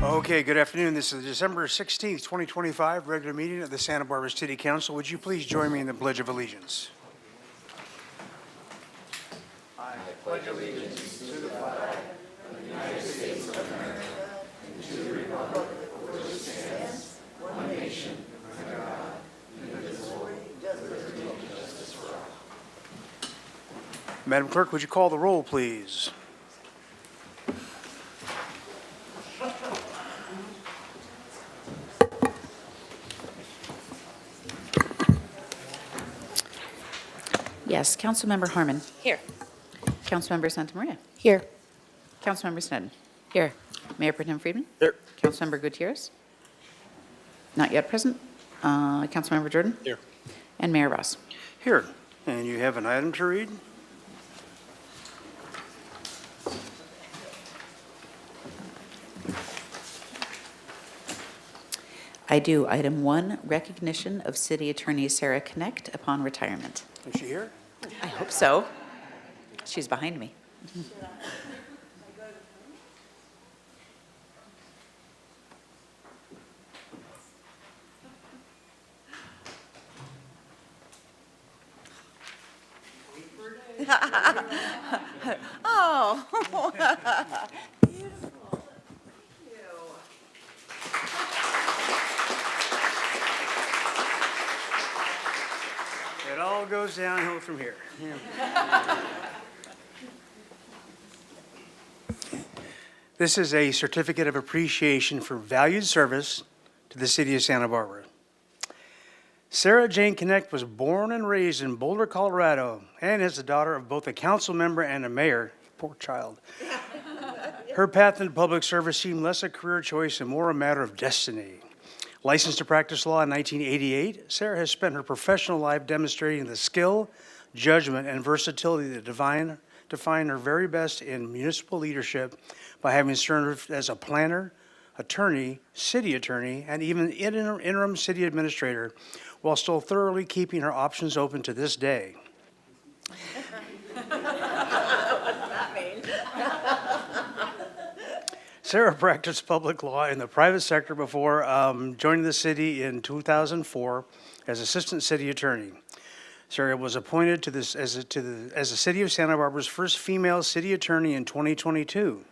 Okay, good afternoon. This is December 16th, 2025, regular meeting of the Santa Barbara City Council. Would you please join me in the Pledge of Allegiance? Madam Clerk, would you call the roll, please? Yes, Councilmember Harmon. Here. Councilmember Santa Maria. Here. Councilmember Snedden. Here. Mayor Pro Tem Friedman. Here. Councilmember Gutierrez. Not yet present. Councilmember Jordan. Here. And Mayor Ross. Here. And you have an item to read? I do. Item 1, recognition of City Attorney Sarah Connect upon retirement. Is she here? I hope so. She's behind me. Oh. It all goes downhill from here. This is a certificate of appreciation for valued service to the city of Santa Barbara. Sarah Jane Connect was born and raised in Boulder, Colorado, and is the daughter of both a council member and a mayor. Poor child. Her path into public service seemed less a career choice and more a matter of destiny. Licensed to practice law in 1988, Sarah has spent her professional life demonstrating the skill, judgment, and versatility that define her very best in municipal leadership by having served as a planner, attorney, city attorney, and even interim city administrator, while still thoroughly keeping her options open to this day. Sarah practiced public law in the private sector before joining the city in 2004 as assistant city attorney. Sarah was appointed to this as the city of Santa Barbara's first female city attorney in 2022.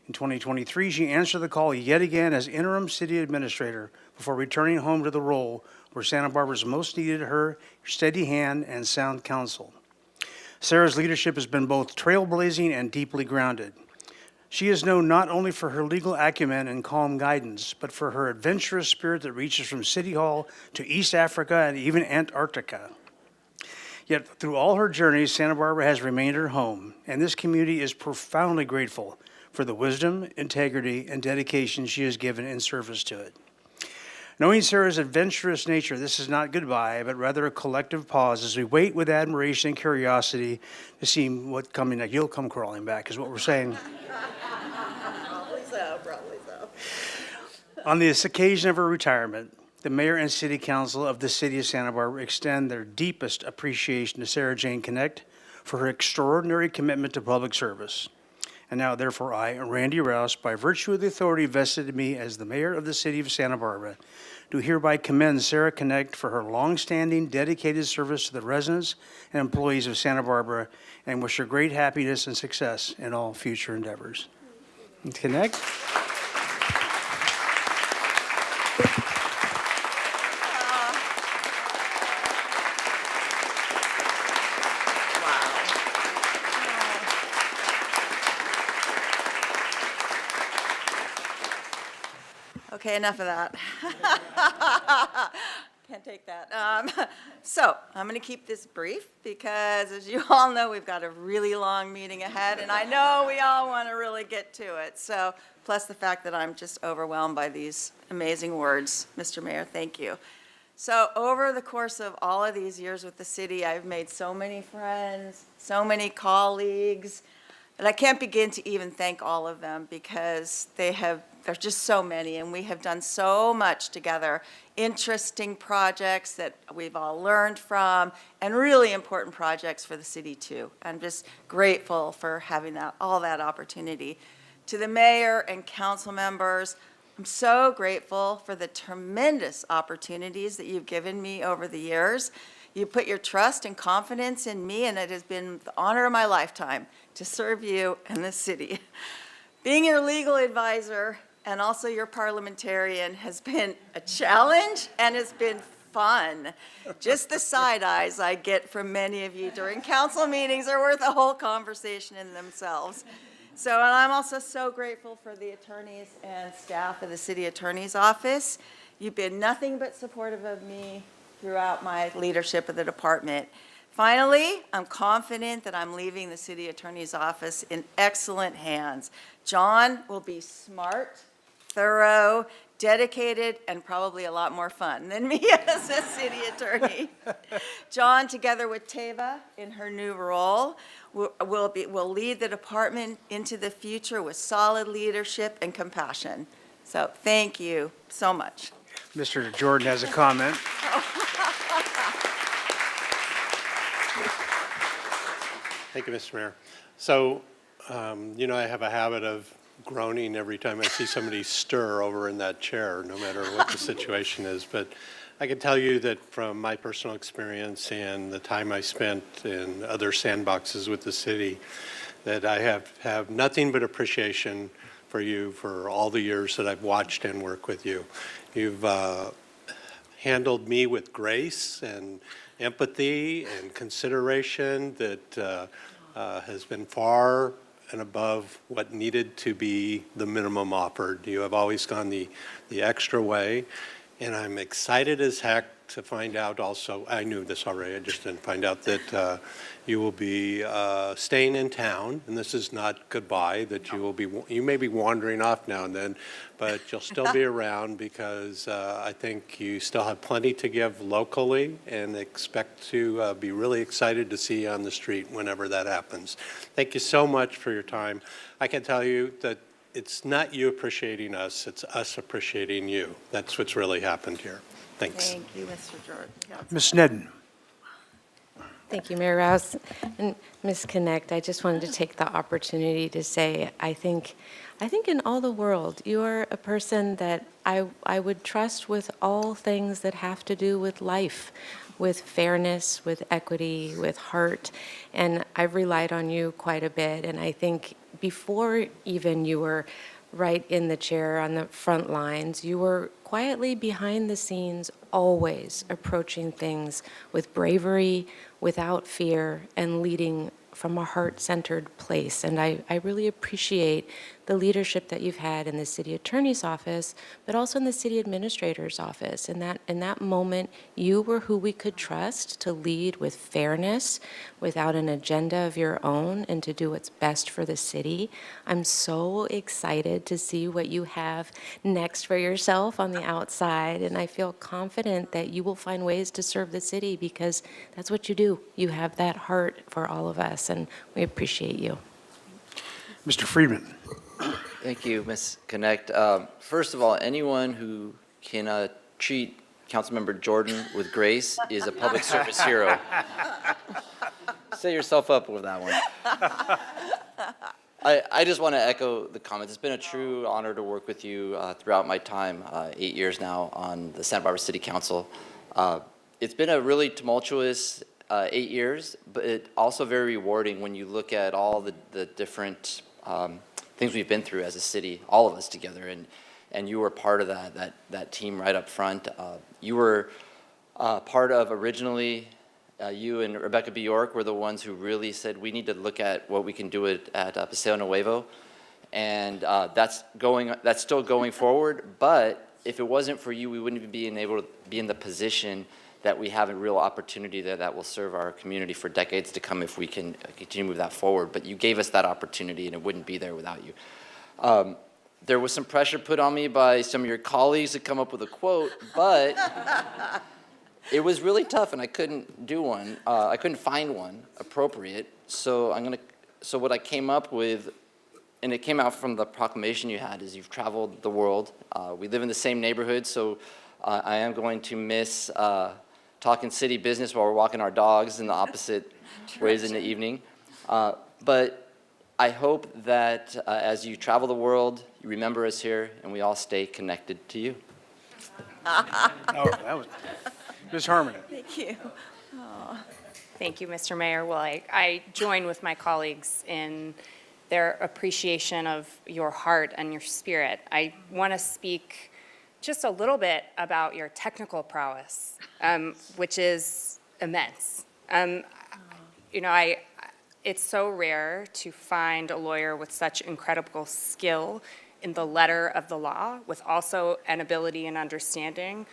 In 2023, she answered the call yet again as interim city administrator before returning home to the role where Santa Barbara's most needed her steady hand and sound counsel. Sarah's leadership has been both trailblazing and deeply grounded. She is known not only for her legal acumen and calm guidance, but for her adventurous spirit that reaches from City Hall to East Africa and even Antarctica. Yet through all her journeys, Santa Barbara has remained her home, and this community is profoundly grateful for the wisdom, integrity, and dedication she has given in service to it. Knowing Sarah's adventurous nature, this is not goodbye, but rather a collective pause as we wait with admiration and curiosity to see what coming next. You'll come crawling back, is what we're saying. Probably so. On this occasion of her retirement, the mayor and city council of the city of Santa Barbara extend their deepest appreciation to Sarah Jane Connect for her extraordinary commitment to public service. And now therefore I, Randy Rouse, by virtue of the authority vested in me as the mayor of the city of Santa Barbara, do hereby commend Sarah Connect for her longstanding dedicated service to the residents and employees of Santa Barbara and wish her great happiness and success in all future endeavors. Connect. Okay, enough of that. Can't take that. So I'm going to keep this brief because, as you all know, we've got a really long meeting ahead, and I know we all want to really get to it. So, plus the fact that I'm just overwhelmed by these amazing words, Mr. Mayor, thank you. So over the course of all of these years with the city, I've made so many friends, so many colleagues, and I can't begin to even thank all of them because there's just so many, and we have done so much together. Interesting projects that we've all learned from, and really important projects for the city too. I'm just grateful for having all that opportunity. To the mayor and council members, I'm so grateful for the tremendous opportunities that you've given me over the years. You put your trust and confidence in me, and it has been the honor of my lifetime to serve you and the city. Being your legal advisor and also your parliamentarian has been a challenge and has been fun. Just the side eyes I get from many of you during council meetings are worth a whole conversation in themselves. So, and I'm also so grateful for the attorneys and staff of the city attorney's office. You've been nothing but supportive of me throughout my leadership of the department. Finally, I'm confident that I'm leaving the city attorney's office in excellent hands. John will be smart, thorough, dedicated, and probably a lot more fun than me as a city attorney. John, together with Teva in her new role, will lead the department into the future with solid leadership and compassion. So thank you so much. Mr. Jordan has a comment. Thank you, Mr. Mayor. So, I have a habit of groaning every time I see somebody stir over in that chair, no matter what the situation is. But I can tell you that from my personal experience and the time I spent in other sandboxes with the city, that I have nothing but appreciation for you for all the years that I've watched and worked with you. You've handled me with grace and empathy and consideration that has been far and above what needed to be the minimum offered. You have always gone the extra way, and I'm excited as heck to find out also, I knew this already, I just didn't find out that you will be staying in town, and this is not goodbye, that you may be wandering off now and then, but you'll still be around because I think you still have plenty to give locally and expect to be really excited to see you on the street whenever that happens. Thank you so much for your time. I can tell you that it's not you appreciating us, it's us appreciating you. That's what's really happened here. Thanks. Thank you, Mr. Jordan. Ms. Sneddon. Thank you, Mayor Rouse. And Ms. Connect, I just wanted to take the opportunity to say, I think in all the world, you are a person that I would trust with all things that have to do with life, with fairness, with equity, with heart. And I've relied on you quite a bit. And I think before even you were right in the chair on the front lines, you were quietly behind the scenes, always approaching things with bravery, without fear, and leading from a heart-centered place. And I really appreciate the leadership that you've had in the city attorney's office, but also in the city administrator's office. In that moment, you were who we could trust to lead with fairness, without an agenda of your own, and to do what's best for the city. I'm so excited to see what you have next for yourself on the outside, and I feel confident that you will find ways to serve the city because that's what you do. You have that heart for all of us, and we appreciate you. Mr. Friedman. Thank you, Ms. Connect. First of all, anyone who can treat Councilmember Jordan with grace is a public service hero. Set yourself up with that one. I just want to echo the comments. It's been a true honor to work with you throughout my time, 8 years now, on the Santa Barbara City Council. It's been a really tumultuous 8 years, but it also very rewarding when you look at all the different things we've been through as a city, all of us together, and you were part of that team right up front. You were part of originally. You and Rebecca Bjork were the ones who really said we need to look at what we can do at Paseo Nuevo, and that's still going forward. But if it wasn't for you, we wouldn't even be able to be in the position that we have a real opportunity there that will serve our community for decades to come if we can continue to move that forward. But you gave us that opportunity, and it wouldn't be there without you. There was some pressure put on me by some of your colleagues to come up with a quote, but it was really tough, and I couldn't do one. I couldn't find one appropriate. So what I came up with, and it came out from the proclamation you had, is you've traveled the world. We live in the same neighborhood, so I am going to miss talking city business while we're walking our dogs in the opposite ways in the evening. But I hope that as you travel the world, you remember us here, and we all stay connected to you. Oh, that was, Ms. Harmon. Thank you. Thank you, Mr. Mayor. Well, I join with my colleagues in their appreciation of your heart and your spirit. I want to speak just a little bit about your technical prowess, which is immense. It's so rare to find a lawyer with such incredible skill in the letter of the law, with also an ability and understanding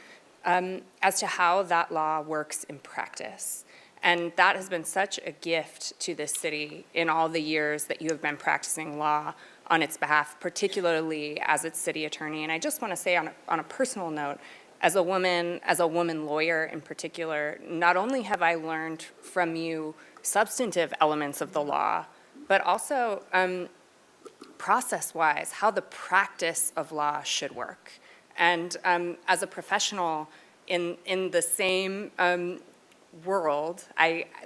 as to how that law works in practice. And that has been such a gift to this city in all the years that you have been practicing law on its behalf, particularly as its city attorney. And I just want to say on a personal note, as a woman lawyer in particular, not only have I learned from you substantive elements of the law, but also process-wise, how the practice of law should work. And as a professional in the same world,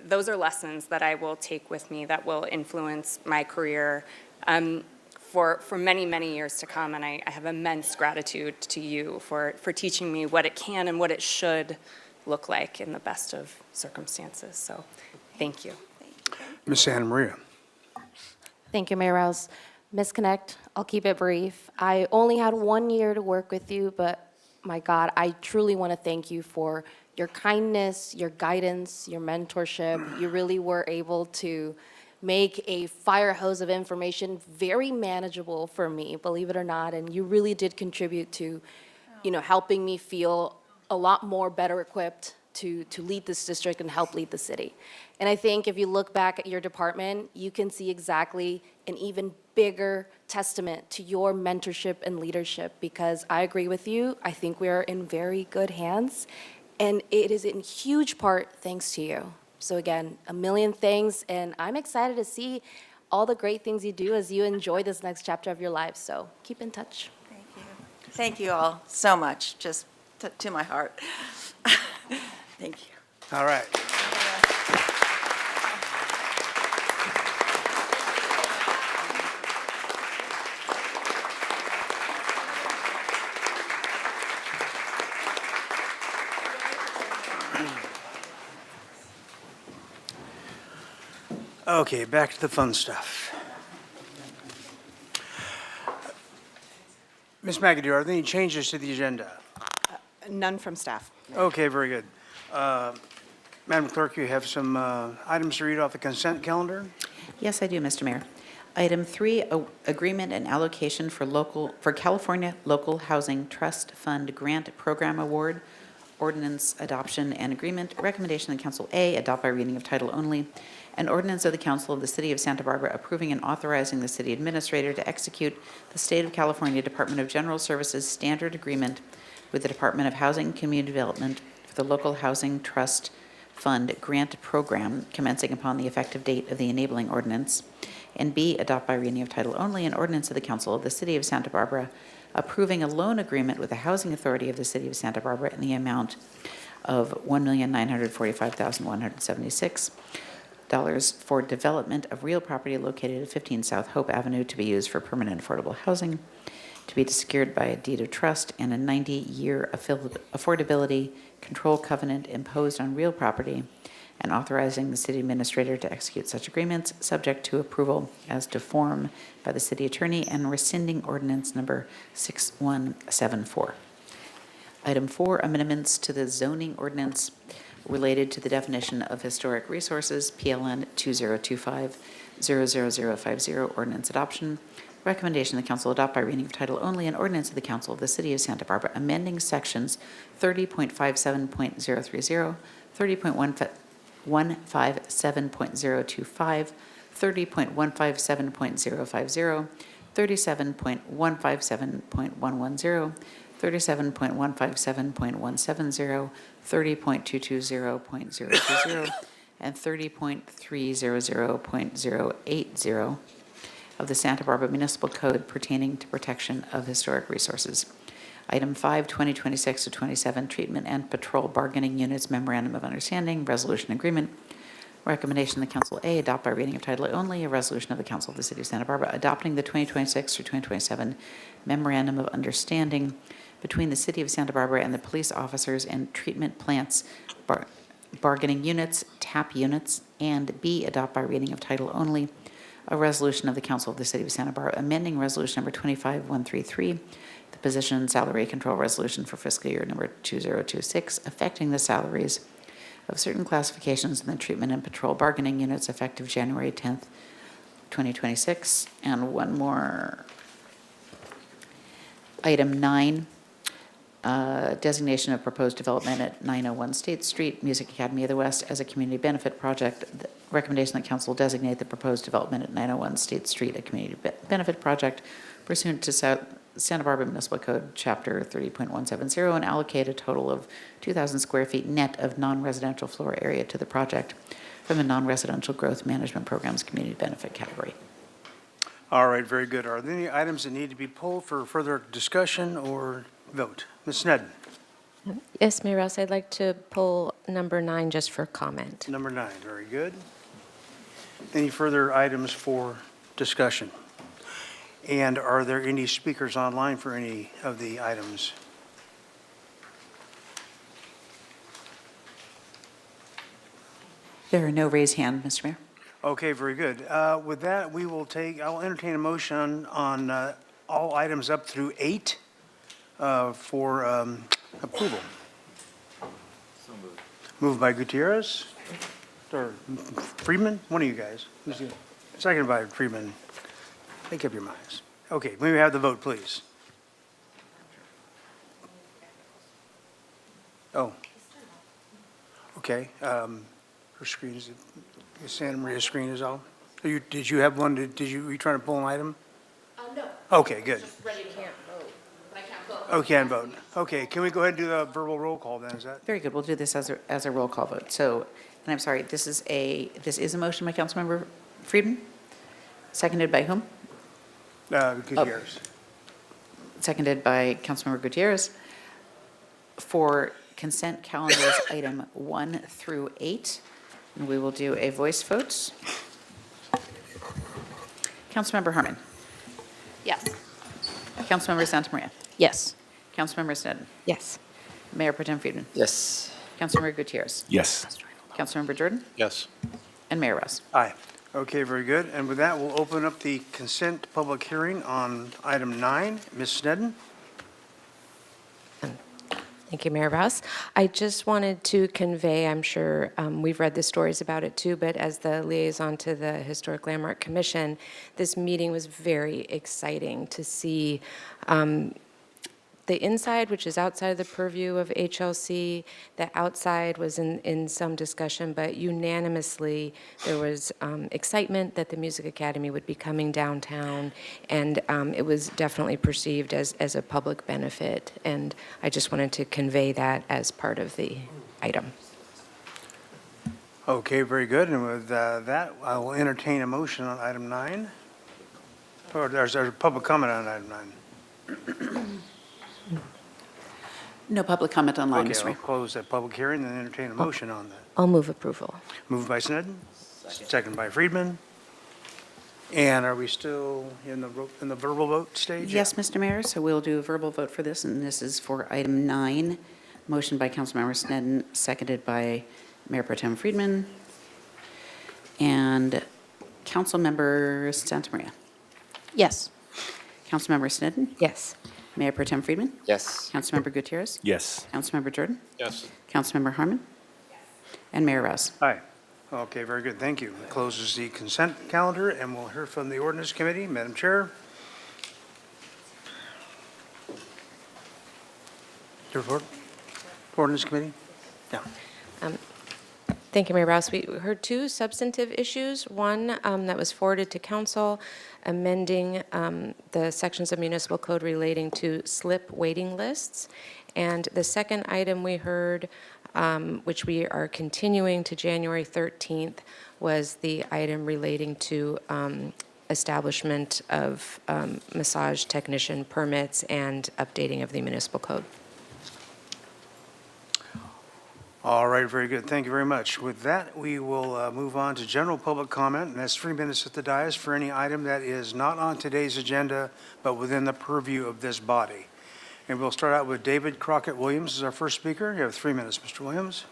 those are lessons that I will take with me that will influence my career for many, many years to come. And I have immense gratitude to you for teaching me what it can and what it should look like in the best of circumstances. So thank you. Ms. Santa Maria. Thank you, Mayor Rouse. Ms. Connect, I'll keep it brief. I only had 1 year to work with you, but my God, I truly want to thank you for your kindness, your guidance, your mentorship. You really were able to make a fire hose of information very manageable for me, believe it or not, and you really did contribute to, helping me feel a lot more better equipped to lead this district and help lead the city. And I think if you look back at your department, you can see exactly an even bigger testament to your mentorship and leadership, because I agree with you. I think we are in very good hands, and it is in huge part thanks to you. So again, a million thanks, and I'm excited to see all the great things you do as you enjoy this next chapter of your life. So keep in touch. Thank you. Thank you all so much, just to my heart. Thank you. All right. Okay, back to the fun stuff. Ms. McAdoo, are there any changes to the agenda? None from staff. Okay, very good. Madam Clerk, you have some items to read off the consent calendar? Yes, I do, Mr. Mayor. Item 3, agreement and allocation for California Local Housing Trust Fund Grant Program Award, ordinance adoption and agreement. Recommendation of the Council A, adopt by reading of title only. An ordinance of the Council of the City of Santa Barbara approving and authorizing the city administrator to execute the State of California Department of General Services standard agreement with the Department of Housing and Community Development for the Local Housing Trust Fund Grant Program, commencing upon the effective date of the enabling ordinance. And B, adopt by reading of title only an ordinance of the Council of the City of Santa Barbara approving a loan agreement with the Housing Authority of the City of Santa Barbara in the amount of $1,945,176 for development of real property located at 15 South Hope Avenue to be used for permanent affordable housing, to be secured by a deed of trust and a 90-year affordability control covenant imposed on real property, and authorizing the city administrator to execute such agreements, subject to approval as to form by the city attorney, and rescinding ordinance number 6174. Item 4, amendments to the zoning ordinance related to the definition of historic resources, PLN 2025-00050, ordinance adoption. Recommendation the council adopt by reading of title only an ordinance of the council of the city of Santa Barbara amending sections 30.57.030, 30.157.025, 30.157.050, 37.157.110, 37.157.170, 30.220.020, and 30.300.080 of the Santa Barbara Municipal Code pertaining to protection of historic resources. Item 5, 2026-27, Treatment and Patrol Bargaining Units Memorandum of Understanding, Resolution Agreement. Recommendation the Council A, adopt by reading of title only a resolution of the Council of the City of Santa Barbara adopting the 2026-2027 Memorandum of Understanding between the City of Santa Barbara and the police officers and treatment plants bargaining units, TAP units, and B, adopt by reading of title only a resolution of the Council of the City of Santa Barbara amending resolution number 25133, the position salary control resolution for fiscal year number 2026, affecting the salaries of certain classifications in the treatment and patrol bargaining units effective January 10th, 2026. And one more. Item 9, designation of proposed development at 901 State Street, Music Academy of the West as a community benefit project. The recommendation that council designate the proposed development at 901 State Street a community benefit project pursuant to Santa Barbara Municipal Code, Chapter 30.170, and allocate a total of 2,000 square feet net of non-residential floor area to the project from the non-residential growth management program's community benefit category. All right, very good. Are there any items that need to be pulled for further discussion or vote? Ms. Sneddon, Yes, Mayor Rouse, I'd like to pull number 9 just for comment. number 9, very good. Any further items for discussion? And are there any speakers online for any of the items? There are no raised hands, Mr. Mayor. Okay, very good. With that, I'll entertain a motion on all items up through 8 for approval. Moved by Gutierrez, or Friedman, one of you guys. Seconded by Friedman. Make up your minds. Okay, may we have the vote, please? Oh. Okay, her screen is, Santa Maria's screen is all. Did you have one, were you trying to pull an item? No. Okay, good. Ready to vote, but I can't vote. Oh, can't vote. Okay, can we go ahead and do the verbal roll call then, is that? Very good. We'll do this as a roll call vote. So, and I'm sorry, this is a motion by Councilmember Friedman? Seconded by whom? Gutierrez. Seconded by Councilmember Gutierrez. For consent calendars, item 1 through 8, and we will do a voice vote. Councilmember Harmon. Yes. Councilmember Santa Maria. Yes. Councilmember Sneddon. Yes. Mayor Pro Tem Friedman. Yes. Councilmember Gutierrez. Yes. Councilmember Jordan. Yes. And Mayor Rouse. Aye. Okay, very good. And with that, we'll open up the consent public hearing on item 9. Ms. Sneddon? Thank you, Mayor Rouse. I just wanted to convey, I'm sure we've read the stories about it too, but as the liaison to the Historic Landmark Commission, this meeting was very exciting to see the inside, which is outside of the purview of HLC. The outside was in some discussion, but unanimously there was excitement that the Music Academy would be coming downtown, and it was definitely perceived as a public benefit. And I just wanted to convey that as part of the item. Okay, very good. And with that, I will entertain a motion on item 9. Or there's a public comment on item 9. No public comment online, Okay, Mr. I'll Mayor. close that public hearing and entertain a motion on that. I'll move approval. Moved by Sneddon, Second by Friedman. And are we still in the verbal vote stage? Yes, Mr. Mayor, so we'll do a verbal vote for this, and this is for item 9. Motion by Councilmember Sneddon, seconded by Mayor Pro Tem Friedman. And Councilmember Santamaria. Yes. Councilmember Sneddon. Yes. Mayor Pro Tem Friedman. Yes. Councilmember Gutierrez. Yes. Councilmember Jordan. Yes. Councilmember Harmon. And Mayor Rouse. Aye. Okay, very good, thank you. That closes the consent calendar, and we'll hear from the ordinance committee. Madam Chair. Your report? Ordinance committee? Yeah. Thank you, Mayor Rouse. We heard 2 substantive issues. One that was forwarded to council, amending the sections of municipal code relating to slip waiting lists. And the second item we heard, which we are continuing to January 13th, was the item relating to establishment of massage technician permits and updating of the municipal code. All right, very good. Thank you very much. With that, we will move on to general public comment, and that's 3 minutes at the dais for any item that is not on today's agenda, but within the purview of this body. And we'll start out with David Crockett Williams as our first speaker. You have 3 minutes, Mr. Williams.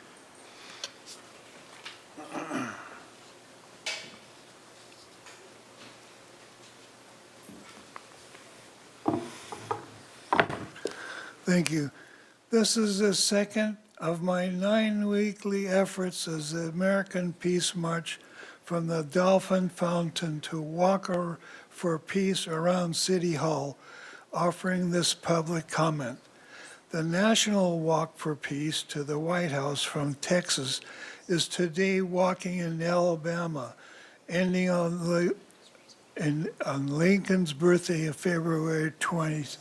Thank you. This is the second of my 9 weekly efforts as the American Peace March from the Dolphin Fountain to Walker for Peace around City Hall, offering this public comment. The National Walk for Peace to the White House from Texas is today walking in Alabama, ending on Lincoln's birthday of February 12th.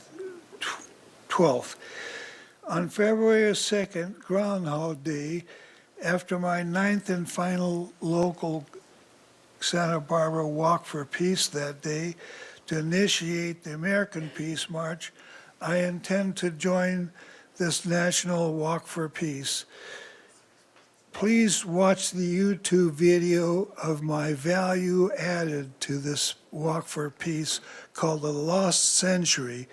On February 2nd, Groundhog Day, after my 9th and final local Santa Barbara Walk for Peace that day, to initiate the American Peace March, I intend to join this National Walk for Peace. Please watch the YouTube video of my value added to this Walk for Peace called The Lost Century,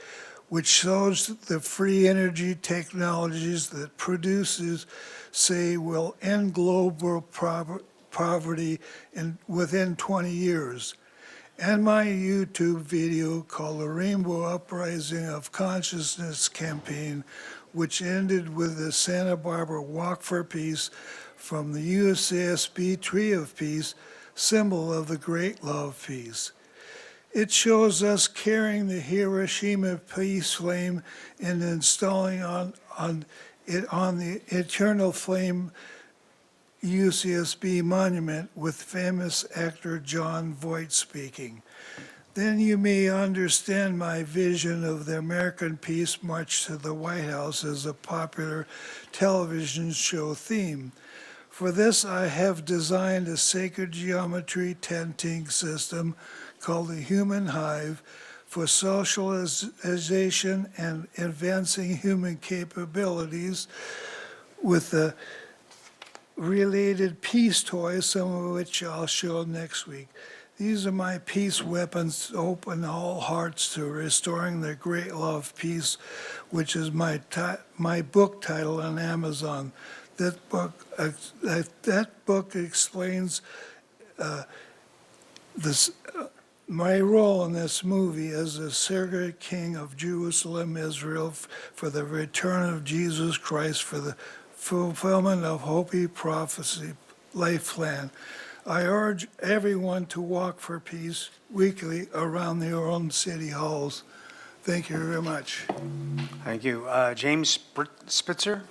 which shows the free energy technologies that producers say will end global poverty within 20 years. And my YouTube video called The Rainbow Uprising of Consciousness campaign, which ended with the Santa Barbara Walk for Peace from the USASB Tree of Peace, symbol of the great love peace. It shows us carrying the Hiroshima peace flame and installing on the Eternal Flame UCSB monument with famous actor John Voight speaking. Then you may understand my vision of the American Peace March to the White House as a popular television show theme. For this, I have designed a sacred geometry tenting system called the Human Hive for socialization and advancing human capabilities with the related peace toys, some of which I'll show next week. These are my peace weapons to open all hearts to restoring the great love peace, which is my book title on Amazon. That book explains my role in this movie as the surrogate king of Jerusalem, Israel, for the return of Jesus Christ, for the fulfillment of Hopi prophecy, life plan. I urge everyone to walk for peace weekly around their own city halls. Thank you very much. Thank you. James Spitzer?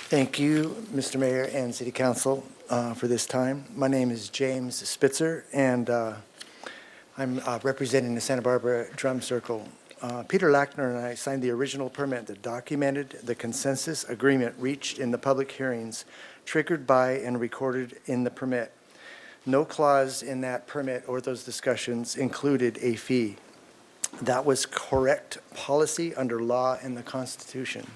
Thank you, Mr. Mayor and City Council, for this time. My name is James Spitzer, and I'm representing the Santa Barbara Drum Circle. Peter Lackner and I signed the original permit that documented the consensus agreement reached in the public hearings, triggered by and recorded in the permit. No clause in that permit or those discussions included a fee. That was correct policy under law and the Constitution.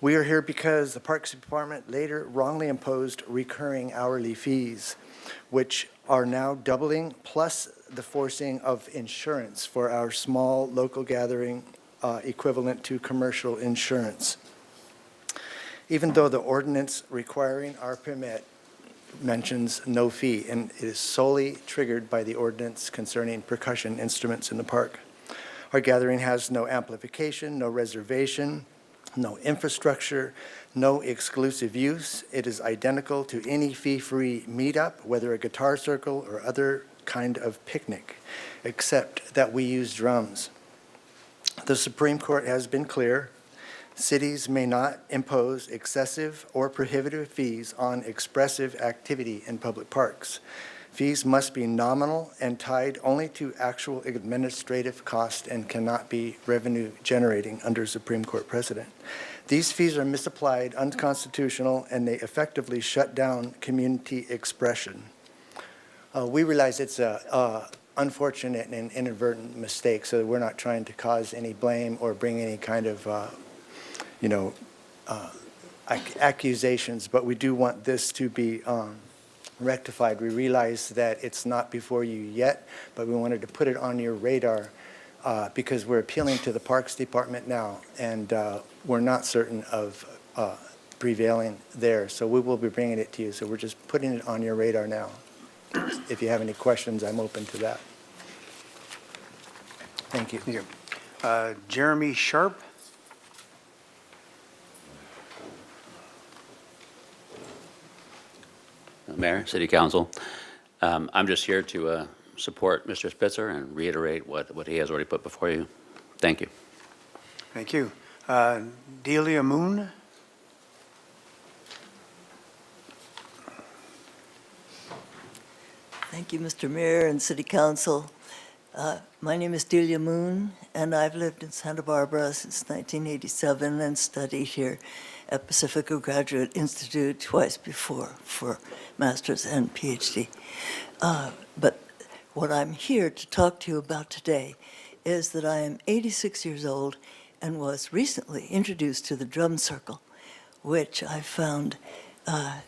We are here because the Parks Department later wrongly imposed recurring hourly fees, which are now doubling, plus the forcing of insurance for our small local gathering equivalent to commercial insurance. Even though the ordinance requiring our permit mentions no fee, and it is solely triggered by the ordinance concerning percussion instruments in the park. Our gathering has no amplification, no reservation, no infrastructure, no exclusive use. It is identical to any fee-free meetup, whether a guitar circle or other kind of picnic, except that we use drums. The Supreme Court has been clear. Cities may not impose excessive or prohibitive fees on expressive activity in public parks. Fees must be nominal and tied only to actual administrative cost and cannot be revenue generating under Supreme Court precedent. These fees are misapplied, unconstitutional, and they effectively shut down community expression. We realize it's a unfortunate and inadvertent mistake, so we're not trying to cause any blame or bring any kind of accusations, but we do want this to be rectified. We realize that it's not before you yet, but we wanted to put it on your radar because we're appealing to the Parks Department now, and we're not certain of prevailing there. So we will be bringing it to you. So we're just putting it on your radar now. If you have any questions, I'm open to that. Thank you. Thank you. Jeremy Sharp? Mayor, City Council, I'm just here to support Mr. Spitzer and reiterate what he has already put before you. Thank you. Thank you. Delia Moon? Thank you, Mr. Mayor and City Council. My name is Delia Moon, and I've lived in Santa Barbara since 1987 and studied here at Pacifica Graduate Institute twice before for master's and PhD. But what I'm here to talk to you about today is that I am 86 years old and was recently introduced to the drum circle, which I found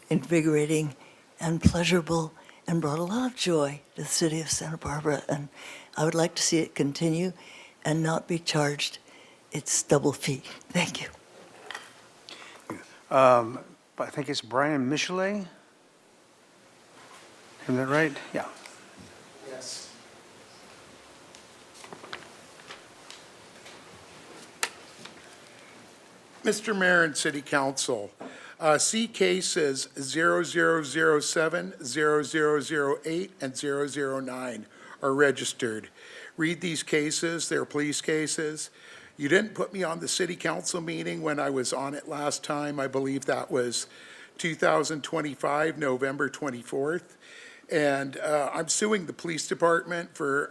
invigorating and pleasurable and brought a lot of joy to the city of Santa Barbara. And I would like to see it continue and not be charged its double fee. Thank you. I think it's Brian Michelet. Isn't that right? Yeah. Yes. Mr. Mayor and City Council, C cases 0007, 0008, and 009 are registered. Read these cases, they're police cases. You didn't put me on the City Council meeting when I was on it last time. I believe that was 2025, November 24th. And I'm suing the police department for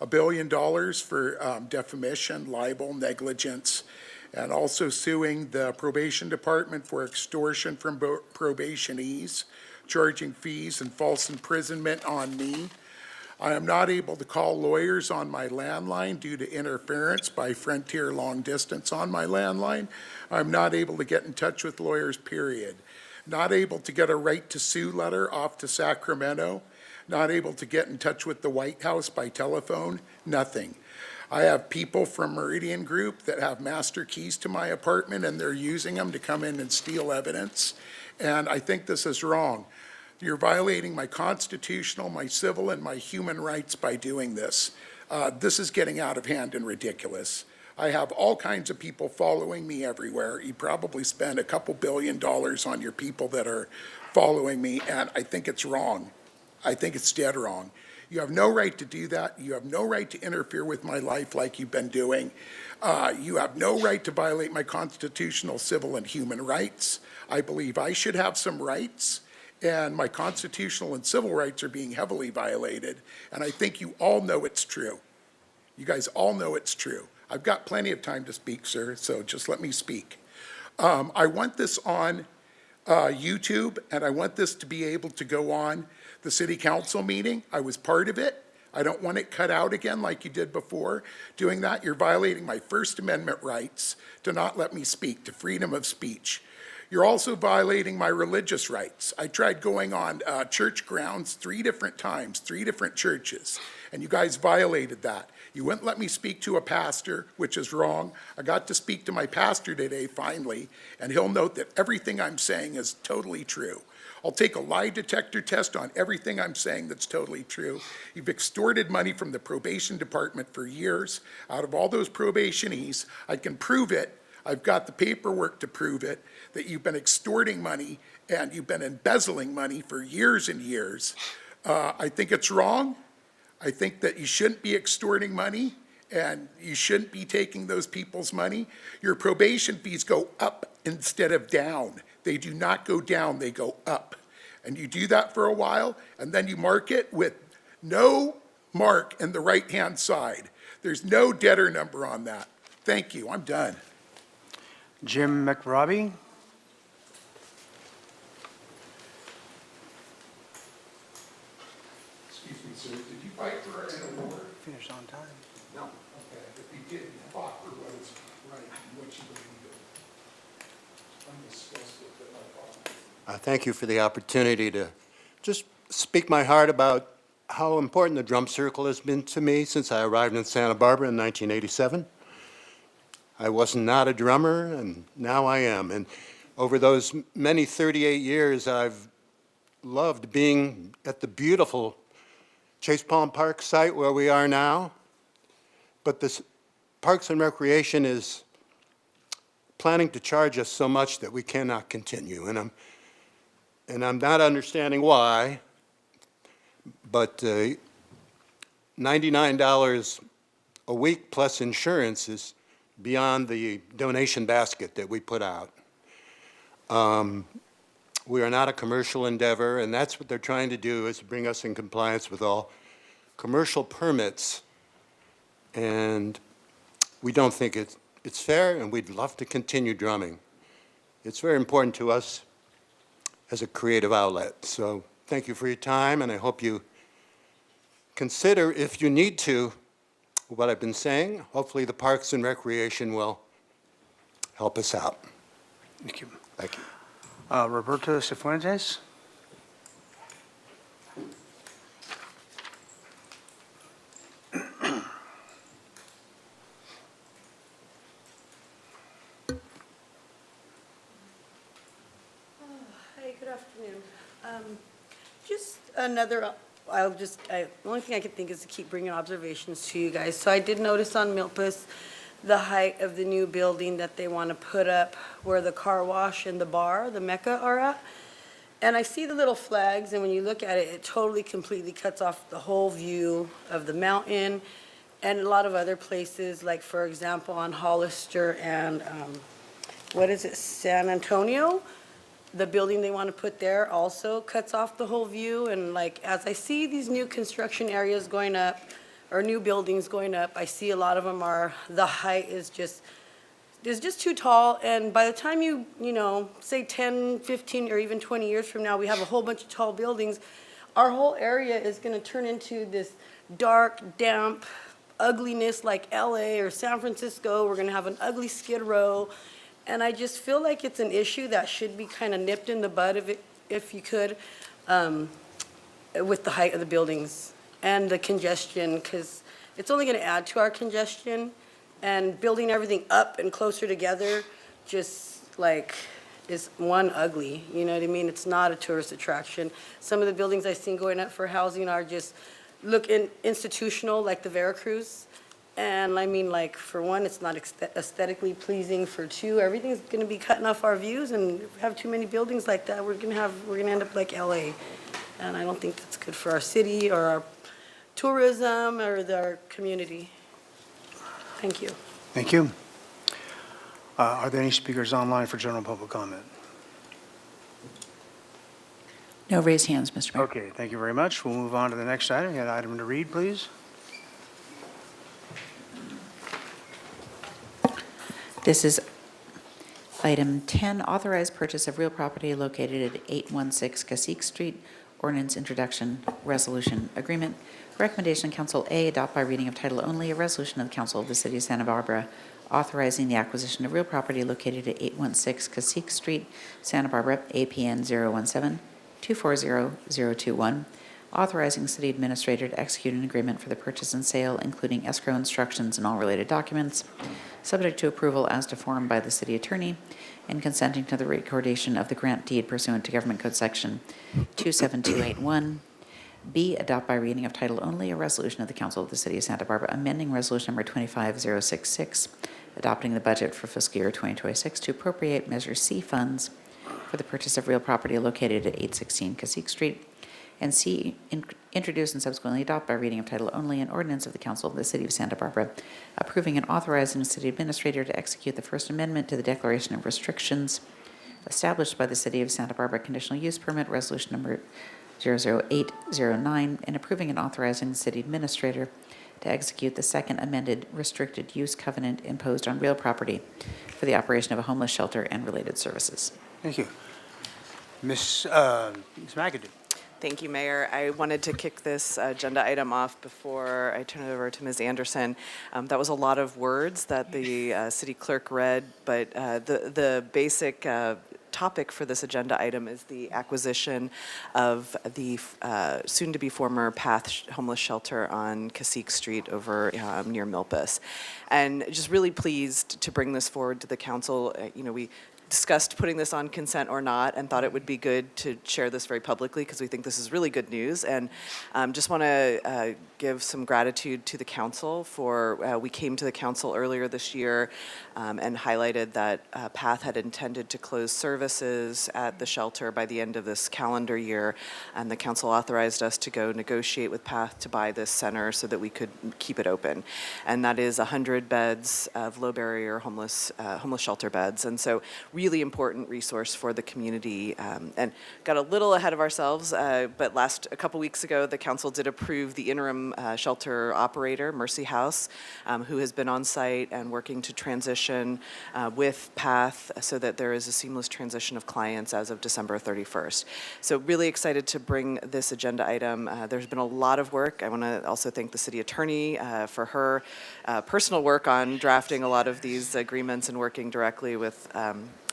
$1 billion for defamation, libel, negligence, and also suing the probation department for extortion from probationees, charging fees and false imprisonment on me. I am not able to call lawyers on my landline due to interference by Frontier Long Distance on my landline. I'm not able to get in touch with lawyers, period. Not able to get a right to sue letter off to Sacramento. Not able to get in touch with the White House by telephone, nothing. I have people from Meridian Group that have master keys to my apartment and they're using them to come in and steal evidence. And I think this is wrong. You're violating my constitutional, my civil, and my human rights by doing this. This is getting out of hand and ridiculous. I have all kinds of people following me everywhere. You probably spend a couple $1 billion on your people that are following me, and I think it's wrong. I think it's dead wrong. You have no right to do that. You have no right to interfere with my life like you've been doing. You have no right to violate my constitutional, civil, and human rights. I believe I should have some rights, and my constitutional and civil rights are being heavily violated. And I think you all know it's true. You guys all know it's true. I've got plenty of time to speak, sir, so just let me speak. I want this on YouTube, and I want this to be able to go on the City Council meeting. I was part of it. I don't want it cut out again like you did before. Doing that, you're violating my First Amendment rights to not let me speak, to freedom of speech. You're also violating my religious rights. I tried going on church grounds 3 different times, 3 different churches, and you guys violated that. You wouldn't let me speak to a pastor, which is wrong. I got to speak to my pastor today, finally, and he'll note that everything I'm saying is totally true. I'll take a lie detector test on everything I'm saying that's totally true. You've extorted money from the probation department for years. Out of all those probationees, I can prove it. I've got the paperwork to prove it, that you've been extorting money and you've been embezzling money for years and years. I think it's wrong. I think that you shouldn't be extorting money and you shouldn't be taking those people's money. Your probation fees go up instead of down. They do not go down, they go up. And you do that for a while, and then you mark it with no mark in the right-hand side. There's no debtor number on that. Thank you, I'm done. Jim McRobbie. Excuse me, sir, did you fight for an award? Finished on time. No. Okay, if you did, you fought for what is right and what you believe in. I'm disgusted that my father. Thank you for the opportunity to just speak my heart about how important the drum circle has been to me since I arrived in Santa Barbara in 1987. I was not a drummer, and now I am. And over those many 38 years, I've loved being at the beautiful Chase Palm Park site where we are now. But this Parks and Recreation is planning to charge us so much that we cannot continue. And I'm not understanding why, but $99 a week plus insurance is beyond the donation basket that we put out. We are not a commercial endeavor, and that's what they're trying to do, is bring us in compliance with all commercial permits. And we don't think it's fair, and we'd love to continue drumming. It's very important to us as a creative outlet. So thank you for your time, and I hope you consider, if you need to, what I've been saying. Hopefully the Parks and Recreation will help us out. Thank you. Thank you. Roberto Cifuentes. Hi, good afternoon. Just another, the only thing I could think is to keep bringing observations to you guys. So I did notice on Milpas, the height of the new building that they want to put up where the car wash and the bar, the Mecca, are at. And I see the little flags, and when you look at it, it totally, completely cuts off the whole view of the mountain and a lot of other places, like, for example, on Hollister and, San Antonio? The building they want to put there also cuts off the whole view. And like, as I see these new construction areas going up, or new buildings going up, I see a lot of them are, the height is just too tall. And by the time you say 10, 15, or even 20 years from now, we have a whole bunch of tall buildings, our whole area is going to turn into this dark, damp ugliness like LA or San Francisco. We're going to have an ugly Skid Row. And I just feel like it's an issue that should be kind of nipped in the bud, if you could, with the height of the buildings and the congestion, because it's only going to add to our congestion. And building everything up and closer together just like is one ugly, you know what I mean? It's not a tourist attraction. Some of the buildings I've seen going up for housing are just look institutional, like the Veracruz. And I mean, like, for one, it's not aesthetically pleasing. For two, everything's going to be cutting off our views, and if we have too many buildings like that, we're going to end up like LA. And I don't think that's good for our city or our tourism or our community. Thank you. Thank you. Are there any speakers online for general public comment? No raised hands, Mr. Mayor. Okay, thank you very much. We'll move on to the next item. You got an item to read, please? This is item 10, authorized purchase of real property located at 816 Cacique Street, ordinance introduction, resolution, agreement. Recommendation, Council A, adopt by reading of title only, a resolution of the Council of the City of Santa Barbara authorizing the acquisition of real property located at 816 Cacique Street, Santa Barbara, APN 017-240-021, authorizing city administrator to execute an agreement for the purchase and sale, including escrow instructions and all related documents, subject to approval as to form by the city attorney, and consenting to the recordation of the grant deed pursuant to Government Code Section 27281. B, adopt by reading of title only, a resolution of the Council of the City of Santa Barbara amending Resolution Number 25066, adopting the budget for fiscal year 2026 to appropriate Measure C funds for the purchase of real property located at 816 Cacique Street. And C, introduce and subsequently adopt by reading of title only an ordinance of the Council of the City of Santa Barbara approving and authorizing the city administrator to execute the First Amendment to the Declaration of Restrictions established by the City of Santa Barbara Conditional Use Permit, Resolution Number 00809, and approving and authorizing the city administrator to execute the second amended restricted use covenant imposed on real property for the operation of a homeless shelter and related services. Thank you. Ms. McAdoo. Thank you, Mayor. I wanted to kick this agenda item off before I turn it over to Ms. Anderson. That was a lot of words that the city clerk read, but the basic topic for this agenda item is the acquisition of the soon-to-be former Path homeless shelter on Cacique Street over near Milpas. And just really pleased to bring this forward to the council. We discussed putting this on consent or not and thought it would be good to share this very publicly because we think this is really good news. And just want to give some gratitude to the council for, we came to the council earlier this year and highlighted that Path had intended to close services at the shelter by the end of this calendar year. And the council authorized us to go negotiate with Path to buy this center so that we could keep it open. And that is 100 beds of low barrier homeless shelter beds. And so really important resource for the community. And got a little ahead of ourselves, but a couple weeks ago, the council did approve the interim shelter operator, Mercy House, who has been on site and working to transition with Path so that there is a seamless transition of clients as of December 31st. So really excited to bring this agenda item. There's been a lot of work. I want to also thank the city attorney for her personal work on drafting a lot of these agreements and working directly with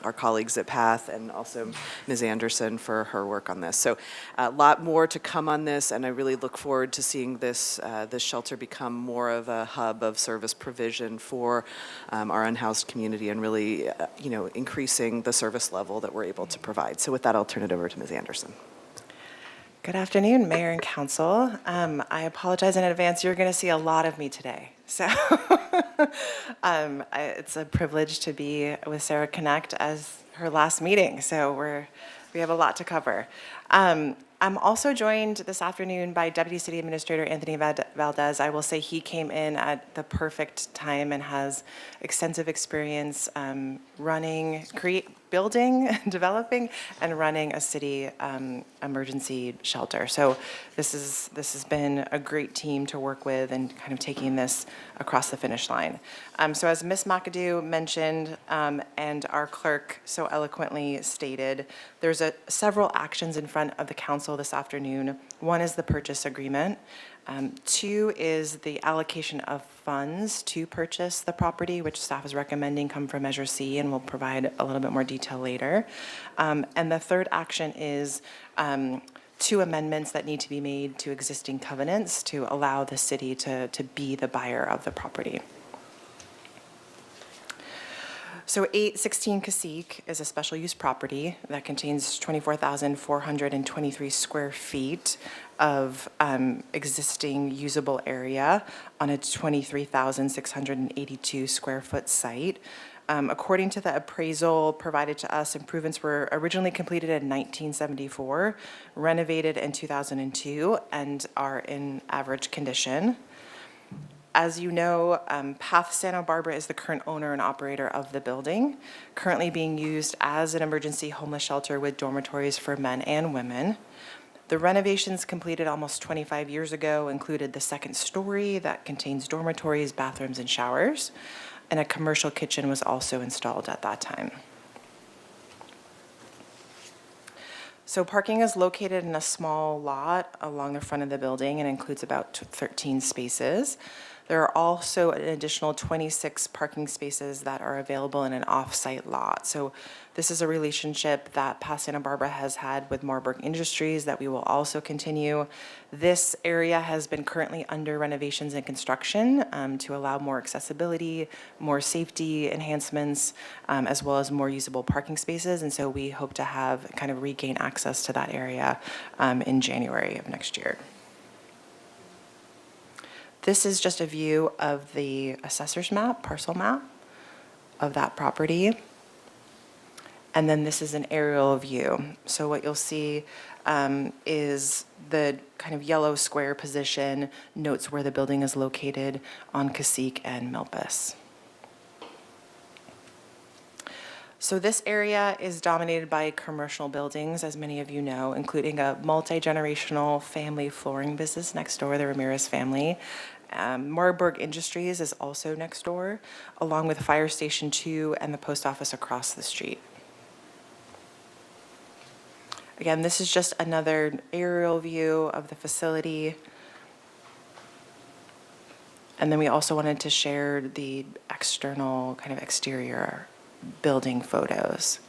our colleagues at Path, and also Ms. Anderson for her work on this. So a lot more to come on this, and I really look forward to seeing this shelter become more of a hub of service provision for our unhoused community and really increasing the service level that we're able to provide. So with that, I'll turn it over to Ms. Anderson. Good afternoon, Mayor and Council. I apologize in advance. You're going to see a lot of me today. So it's a privilege to be with Sarah Connect as her last meeting. So we have a lot to cover. I'm also joined this afternoon by Deputy City Administrator Anthony Valdez. I will say he came in at the perfect time and has extensive experience building, developing, and running a city emergency shelter. So this has been a great team to work with and kind of taking this across the finish line. So as Ms. McAdoo mentioned and our clerk so eloquently stated, there's several actions in front of the council this afternoon. One is the purchase agreement. Two is the allocation of funds to purchase the property, which staff is recommending come from Measure C, and we'll provide a little bit more detail later. And the third action is two amendments that need to be made to existing covenants to allow the city to be the buyer of the property. So 816 Cacique is a special use property that contains 24,423 square feet of existing usable area on a 23,682 square foot site. According to the appraisal provided to us, improvements were originally completed in 1974, renovated in 2002, and are in average condition. As you know, Path Santa Barbara is the current owner and operator of the building, currently being used as an emergency homeless shelter with dormitories for men and women. The renovations completed almost 25 years ago included the second story that contains dormitories, bathrooms, and showers, and a commercial kitchen was also installed at that time. So parking is located in a small lot along the front of the building and includes about 13 spaces. There are also an additional 26 parking spaces that are available in an off-site lot. So this is a relationship that Past Santa Barbara has had with Marburg Industries that we will also continue. This area has been currently under renovations and construction to allow more accessibility, more safety enhancements, as well as more usable parking spaces. And so we hope to have kind of regain access to that area in January of next year. This is just a view of the assessor's map, parcel map of that property. And then this is an aerial view. So what you'll see is the kind of yellow square position notes where the building is located on Cacique and Milpas. So this area is dominated by commercial buildings, as many of you know, including a multi-generational family flooring business next door, the Ramirez family. Marburg Industries is also next door, along with Fire Station 2 and the post office across the street. Again, this is just another aerial view of the facility. And then we also wanted to share the external kind of exterior building photos.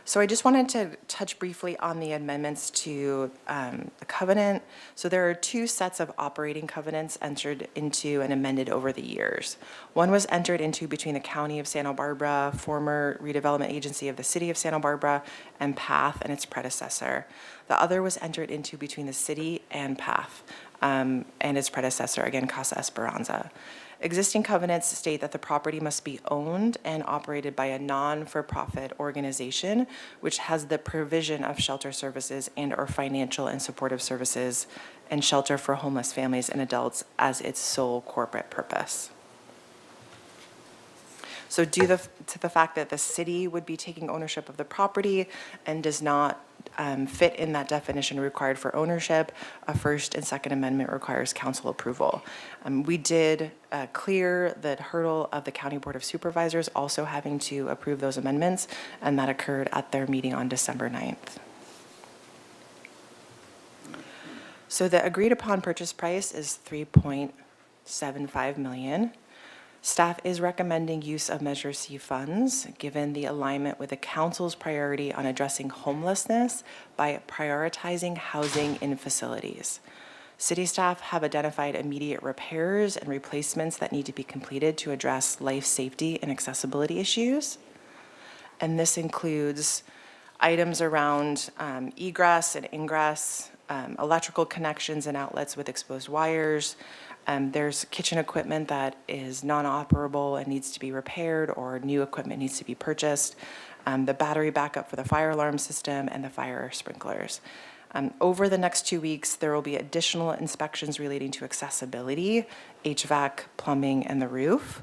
So I just wanted to touch briefly on the amendments to the covenant. So there are two sets of operating covenants entered into and amended over the years. One was entered into between the County of Santa Barbara, former redevelopment agency of the City of Santa Barbara, and PATH and its predecessor. The other was entered into between the city and PATH and its predecessor, again, Casa Esperanza. Existing covenants state that the property must be owned and operated by a non-for-profit organization which has the provision of shelter services and/or financial and supportive services and shelter for homeless families and adults as its sole corporate purpose. So due to the fact that the city would be taking ownership of the property and does not fit in that definition required for ownership, a First and Second Amendment requires council approval. We did clear the hurdle of the County Board of Supervisors also having to approve those amendments, and that occurred at their meeting on December 9th. So the agreed upon purchase price is $3.75 million. Staff is recommending use of Measure C funds, given the alignment with the council's priority on addressing homelessness by prioritizing housing in facilities. City staff have identified immediate repairs and replacements that need to be completed to address life safety and accessibility issues. And this includes items around egress and ingress, electrical connections and outlets with exposed wires. There's kitchen equipment that is non-operable and needs to be repaired, or new equipment needs to be purchased. The battery backup for the fire alarm system and the fire sprinklers. Over the next 2 weeks, there will be additional inspections relating to accessibility, HVAC, plumbing, and the roof.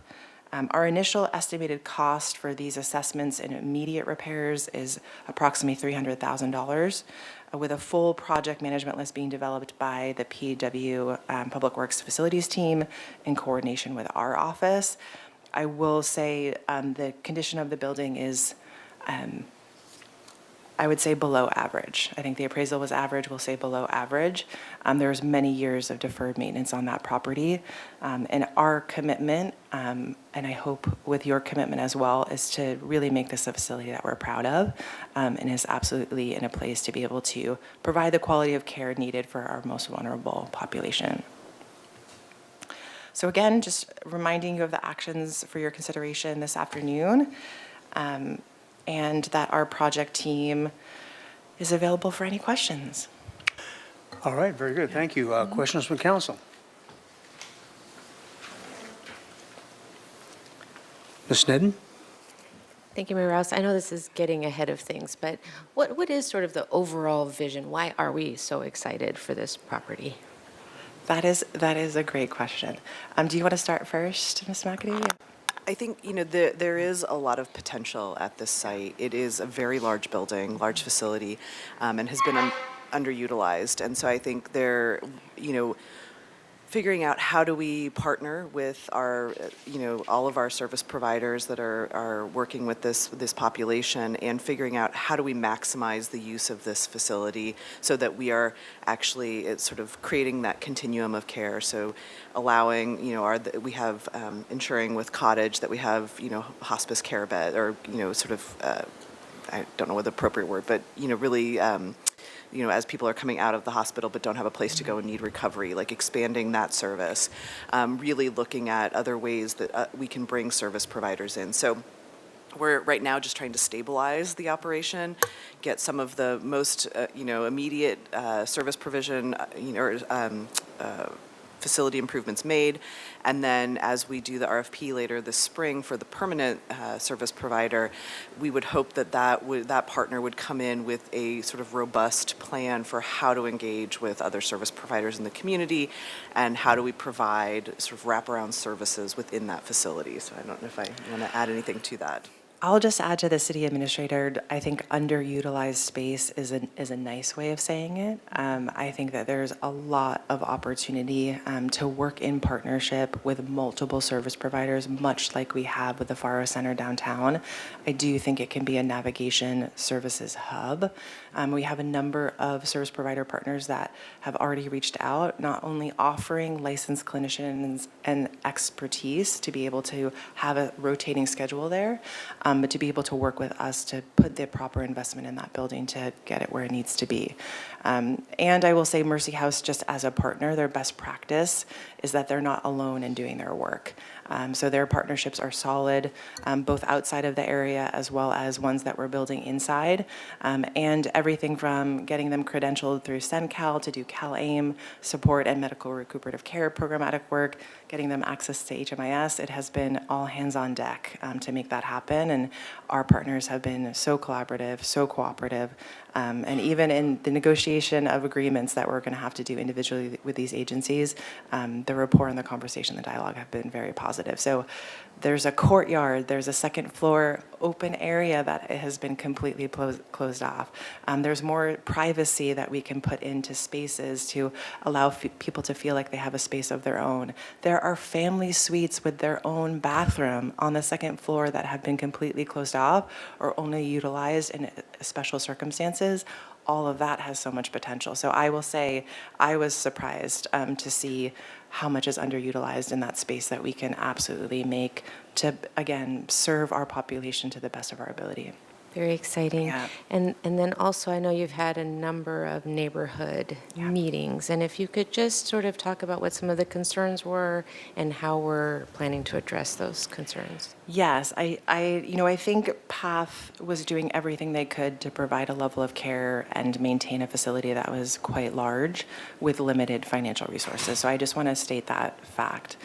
Our initial estimated cost for these assessments and immediate repairs is approximately $300,000, with a full project management list being developed by the PW Public Works Facilities team in coordination with our office. I will say the condition of the building is, I would say, below average. I think the appraisal was average, we'll say below average. There's many years of deferred maintenance on that property. And our commitment, and I hope with your commitment as well, is to really make this a facility that we're proud of and is absolutely in a place to be able to provide the quality of care needed for our most vulnerable population. So again, just reminding you of the actions for your consideration this afternoon. And that our project team is available for any questions. All right, very good, thank you. Questions from council? Ms. Snedden? Thank you, Mayor Rouse. I know this is getting ahead of things, but what is sort of the overall vision? Why are we so excited for this property? That is a great question. Do you want to start first, Ms. McAdoo? I think, there is a lot of potential at this site. It is a very large building, large facility, and has been underutilized. And so I think figuring out how do we partner with our, all of our service providers that are working with this population, and figuring out how do we maximize the use of this facility so that we are actually sort of creating that continuum of care. So allowing, we have ensuring with Cottage that we have, hospice care bed, or, sort of, I don't know what the appropriate word, but, really, as people are coming out of the hospital but don't have a place to go and need recovery, like expanding that service, really looking at other ways that we can bring service providers in. So we're right now just trying to stabilize the operation, get some of the most, immediate service provision, facility improvements made, and then as we do the RFP later this spring for the permanent service provider, we would hope that that partner would come in with a sort of robust plan for how to engage with other service providers in the community, and how do we provide sort of wraparound services within that facility. So I don't know if I want to add anything to that. I'll just add to the city administrator, I think underutilized space is a nice way of saying it. I think that there's a lot of opportunity to work in partnership with multiple service providers, much like we have with the Faro Center downtown. I do think it can be a navigation services hub. We have a number of service provider partners that have already reached out, not only offering licensed clinicians and expertise to be able to have a rotating schedule there, but to be able to work with us to put the proper investment in that building to get it where it needs to be. And I will say Mercy House, just as a partner, their best practice is that they're not alone in doing their work. So their partnerships are solid, both outside of the area as well as ones that we're building inside. And everything from getting them credentialed through CenCal to do CalAIM support and medical recuperative care programmatic work, getting them access to HMIS. It has been all hands on deck to make that happen. And our partners have been so collaborative, so cooperative. And even in the negotiation of agreements that we're going to have to do individually with these agencies, the rapport and the conversation, the dialogue have been very positive. So there's a courtyard, there's a second floor open area that has been completely closed off. There's more privacy that we can put into spaces to allow people to feel like they have a space of their own. There are family suites with their own bathroom on the second floor that have been completely closed off or only utilized in special circumstances. All of that has so much potential. So I will say I was surprised to see how much is underutilized in that space that we can absolutely make to, again, serve our population to the best of our ability. Very exciting. Yeah. And then also, I know you've had a number of neighborhood meetings, and if you could just sort of talk about what some of the concerns were and how we're planning to address those concerns. Yes, I think PATH was doing everything they could to provide a level of care and maintain a facility that was quite large with limited financial resources. So I just want to state that fact.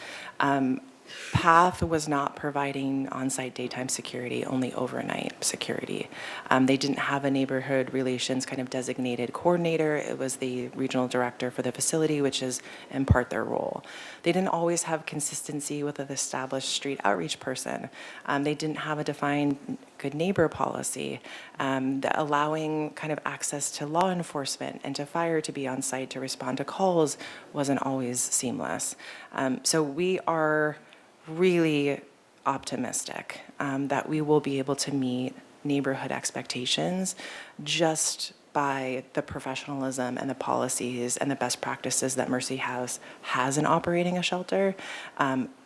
PATH was not providing on-site daytime security, only overnight security. They didn't have a neighborhood relations kind of designated coordinator. It was the regional director for the facility, which is in part their role. They didn't always have consistency with an established street outreach person. They didn't have a defined good neighbor policy, allowing kind of access to law enforcement and to fire to be on site to respond to calls wasn't always seamless. So we are really optimistic that we will be able to meet neighborhood expectations just by the professionalism and the policies and the best practices that Mercy House has in operating a shelter.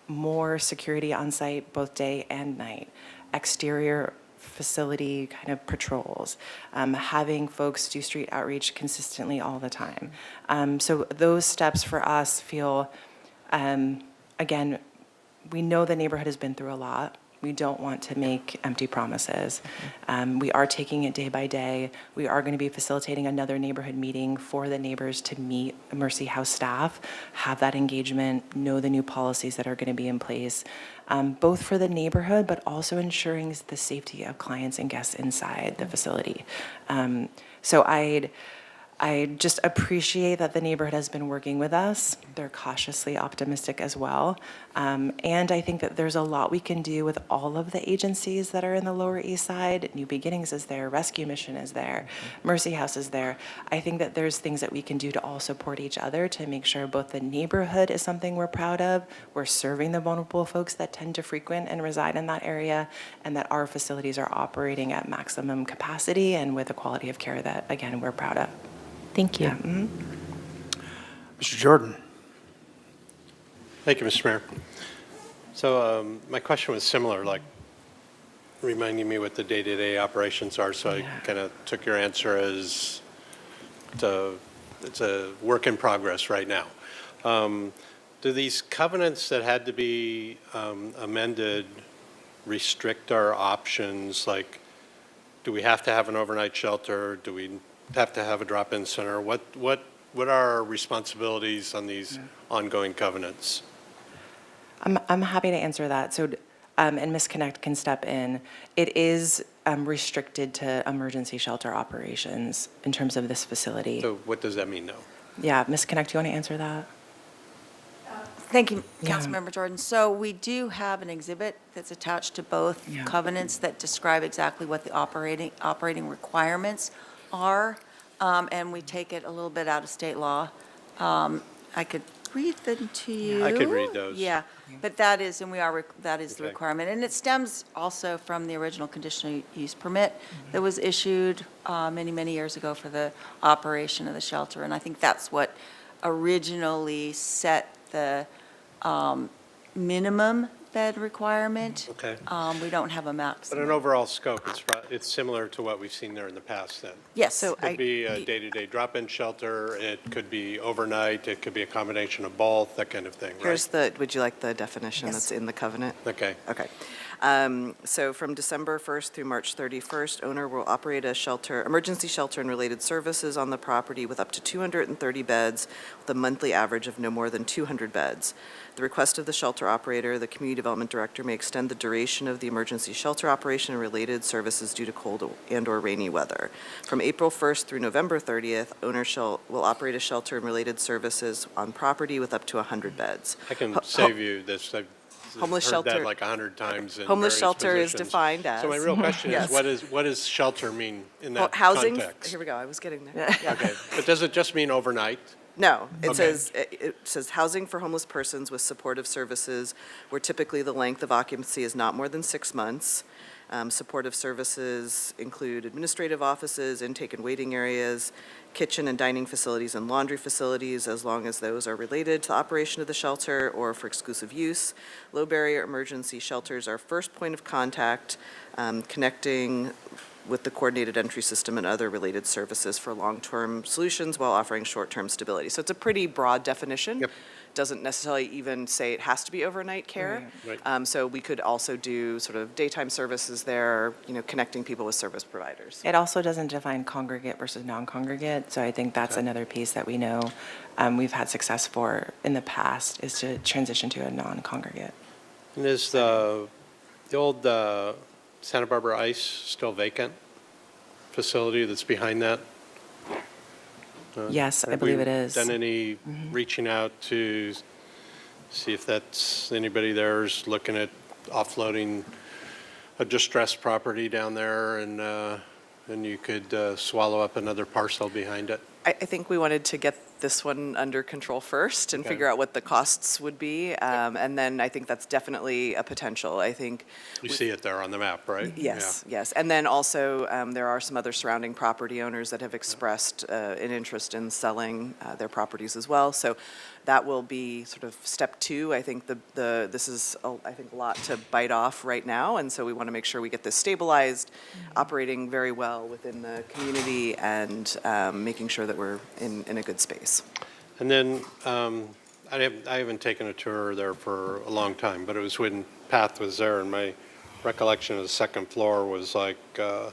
More security on site both day and night, exterior facility kind of patrols, having folks do street outreach consistently all the time. So those steps for us feel, again, we know the neighborhood has been through a lot. We don't want to make empty promises. We are taking it day by day. We are going to be facilitating another neighborhood meeting for the neighbors to meet Mercy House staff, have that engagement, know the new policies that are going to be in place, both for the neighborhood, but also ensuring the safety of clients and guests inside the facility. So I just appreciate that the neighborhood has been working with us. They're cautiously optimistic as well. And I think that there's a lot we can do with all of the agencies that are in the Lower East Side. New Beginnings is there, Rescue Mission is there, Mercy House is there. I think that there's things that we can do to all support each other to make sure both the neighborhood is something we're proud of, we're serving the vulnerable folks that tend to frequent and reside in that area, and that our facilities are operating at maximum capacity and with a quality of care that, again, we're proud of. Thank you. Mr. Jordan. Thank you, Mr. Mayor. So my question was similar, like reminding me what the day-to-day operations are, so I kind of took your answer as it's a work in progress right now. Do these covenants that had to be amended restrict our options? Like, do we have to have an overnight shelter? Do we have to have a drop-in center? What are our responsibilities on these ongoing covenants? I'm happy to answer that. So, and Ms. Connect can step in. It is restricted to emergency shelter operations in terms of this facility. So what does that mean, though? Yeah, Ms. Connect, do you want to answer that? Thank you, Yeah. Councilmember Jordan. So we do have an exhibit that's attached to both covenants that describe exactly what the operating requirements are, and we take it a little bit out of state law. I could read them to you. I could read those. Yeah, but that is, and that is the Okay. requirement. And it stems also from the original conditional use permit that was issued many, many years ago for the operation of the shelter. And I think that's what originally set the minimum bed requirement. Okay. We don't have a But maximum. in overall scope, it's similar to what we've seen there in the past, then? Yes. So It could be a day-to-day drop-in shelter, it could be overnight, it could be a combination of both, that kind of thing, Here's right? would you like the definition Yes. that's in the covenant? Okay. Okay. So from December 1st through March 31st, owner will operate a shelter, emergency shelter and related services on the property with up to 230 beds, with a monthly average of no more than 200 beds. The request of the shelter operator, the community development director may extend the duration of the emergency shelter operation and related services due to cold and/or rainy weather. From April 1st through November 30th, owner will operate a shelter and related services on property with up to 100 beds. I can save you this. I've Homeless heard shelter- that like 100 times in Homeless various shelter is positions. defined as. So my real question Yes. is, what does shelter mean in Well, that housing, context? here we go, I was getting there. Yeah. Okay, but does it just mean overnight? No, it Okay. says housing for homeless persons with supportive services, where typically the length of occupancy is not more than 6 months. Supportive services include administrative offices, intake and waiting areas, kitchen and dining facilities, and laundry facilities, as long as those are related to the operation of the shelter or for exclusive use. Low-barrier emergency shelters are first point of contact, connecting with the coordinated entry system and other related services for long-term solutions while offering short-term stability. So it's a pretty broad definition. Yep. Doesn't necessarily even say it has to be overnight care. Right. So we could also do sort of daytime services there, connecting people with service providers. It also doesn't define congregate versus non-congregate, so I think that's another piece that we know we've had success for in the past, is to transition to a non-congregate. And is the old Santa Barbara Ice still vacant facility that's behind that? Yes, I Have believe we it is. Done any reaching out to see if anybody there is looking at offloading a distressed property down there, and you could swallow up another parcel behind it? I think we wanted to get this one under control first and Okay. figure out what the costs would be. And then I think that's definitely a potential. I think. You see it there on the map, right? Yes, yes. And then also, there are some other surrounding property owners that have expressed an interest in selling their properties as well. So that will be sort of step two. I think this is, I think, a lot to bite off right now. And so we want to make sure we get this stabilized, operating very well within the community, and making sure that we're in a good space. And then, I haven't taken a tour there for a long time, but it was when Path was there, and my recollection of the second floor was like, at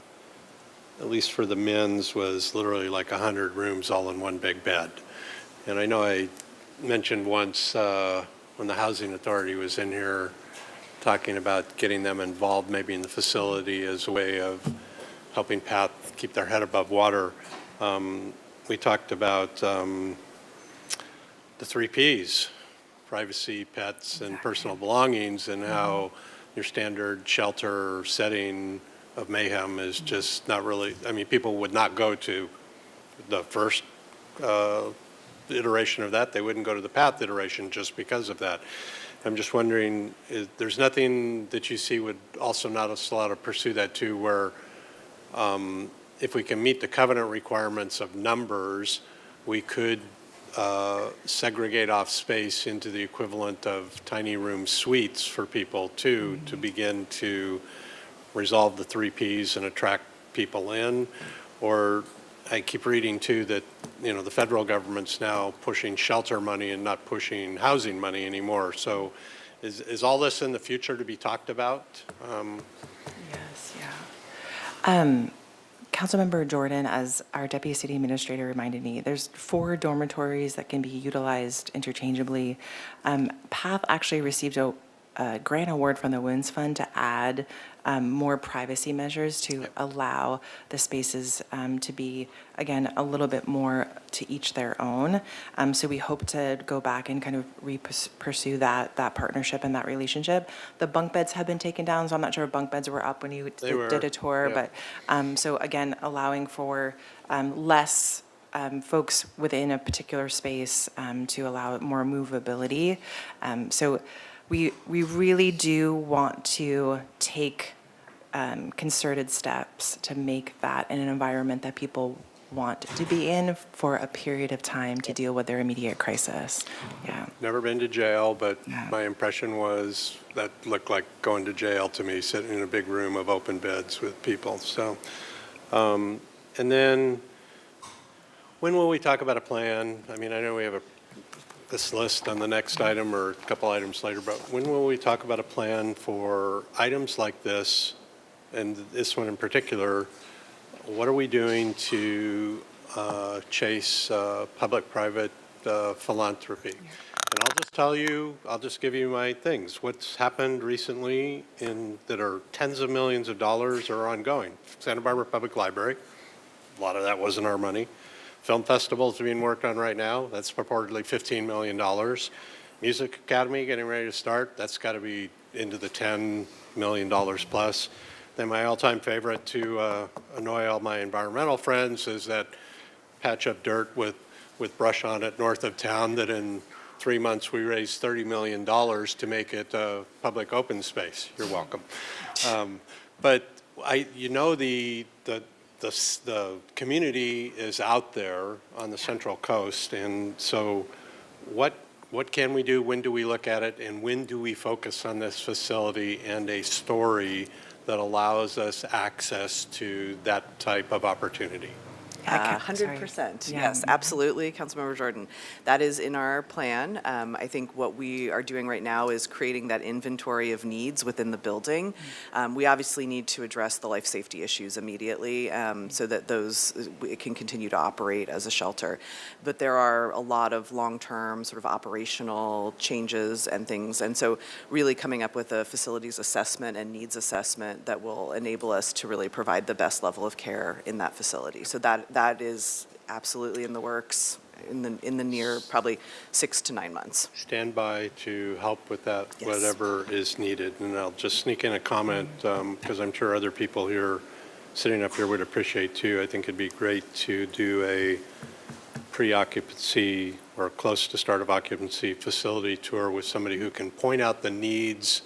least for the men's, was literally like 100 rooms all in one big bed. And I know I mentioned once when the Housing Authority was in here talking about getting them involved maybe in the facility as a way of helping Path keep their head above water. we talked about the three Ps, privacy, pets, and personal belongings, and how your standard shelter setting of mayhem is just not really, I mean, people would not go to the first iteration of that. They wouldn't go to the path iteration just because of that. I'm just wondering, there's nothing that you see would also not allow to pursue that too, where if we can meet the covenant requirements of numbers, we could segregate off space into the equivalent of tiny room suites for people too, to begin to resolve the three Ps and attract people in. Or I keep reading too that, you know, the federal government's now pushing shelter money and not pushing housing money anymore. So is all this in the future to be talked about? Yes, yeah. Councilmember Jordan, as our Deputy City Administrator reminded me, there's 4 dormitories that can be utilized interchangeably. PATH actually received a grant award from the WINS Fund to add more privacy measures to allow the spaces to be, again, a little bit more to each their own. So we hope to go back and kind of pursue that partnership and that relationship. The bunk beds have been taken down, so I'm not sure if bunk beds were up when you did a tour, yeah. but so again, allowing for less folks within a particular space to allow more movability. So we really do want to take concerted steps to make that an environment that people want to be in for a period of time to deal with their immediate crisis. Yeah. Never been to jail, but my impression was that looked like going to jail to me, sitting in a big room of open beds with people. So, and then when will we talk about a plan? I mean, I know we have this list on the next item or a couple items later, but when will we talk about a plan for items like this, and this one in particular? What are we doing to chase public-private philanthropy? And I'll just tell you, I'll just give you my things. What's happened recently that are tens of millions of dollars are ongoing. Santa Barbara Public Library, a lot of that wasn't our money. Film festivals being worked on right now, that's purportedly $15 million. Music Academy getting ready to start, that's got to be into the $10 million plus. Then my all-time favorite to annoy all my environmental friends is that patch up dirt with brush on it north of town that in 3 months we raised $30 million to make it a public open space. You're welcome. But the community is out there on the Central Coast, and so what can we do? When do we look at it? And when do we focus on this facility and a story that allows us access to that type of opportunity? 100%. Yes, absolutely, Councilmember Jordan. That is in our plan. I think what we are doing right now is creating that inventory of needs within the building. We obviously need to address the life safety issues immediately so that it can continue to operate as a shelter. But there are a lot of long-term sort of operational changes and things. And so really coming up with a facilities assessment and needs assessment that will enable us to really provide the best level of care in that facility. So that is absolutely in the works in the near probably 6 to 9 months. Stand by to help with that, Yes. whatever is needed. And I'll just sneak in a comment because I'm sure other people here sitting up here would appreciate too. I think it'd be great to do a pre-occupancy or close to start of occupancy facility tour with somebody who can point out the needs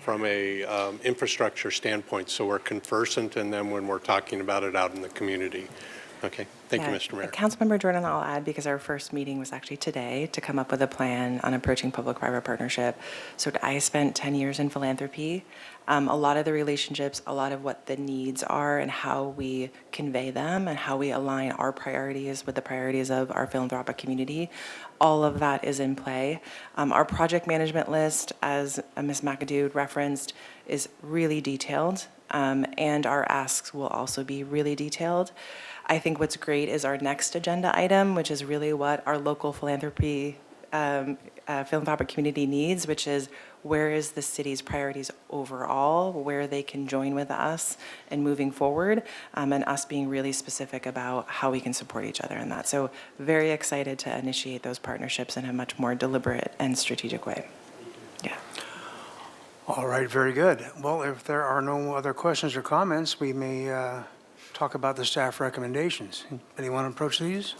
from a infrastructure standpoint so we're conversant in them when we're talking about it out in the community. Okay, thank you, Mr. Mayor. Councilmember Jordan, I'll add, because our first meeting was actually today, to come up with a plan on approaching public-private partnership. So I spent 10 years in philanthropy. A lot of the relationships, a lot of what the needs are and how we convey them and how we align our priorities with the priorities of our philanthropic community, all of that is in play. Our project management list, as Ms. McAdoo referenced, is really detailed, and our asks will also be really detailed. I think what's great is our next agenda item, which is really what our local philanthropic community needs, which is where is the city's priorities overall, where they can join with us in moving forward, and us being really specific about how we can support each other in that. So very excited to initiate those partnerships in a much more deliberate and strategic way. Yeah. All right, very good. Well, if there are no other questions or comments, we may talk about the staff recommendations. Anyone approach these?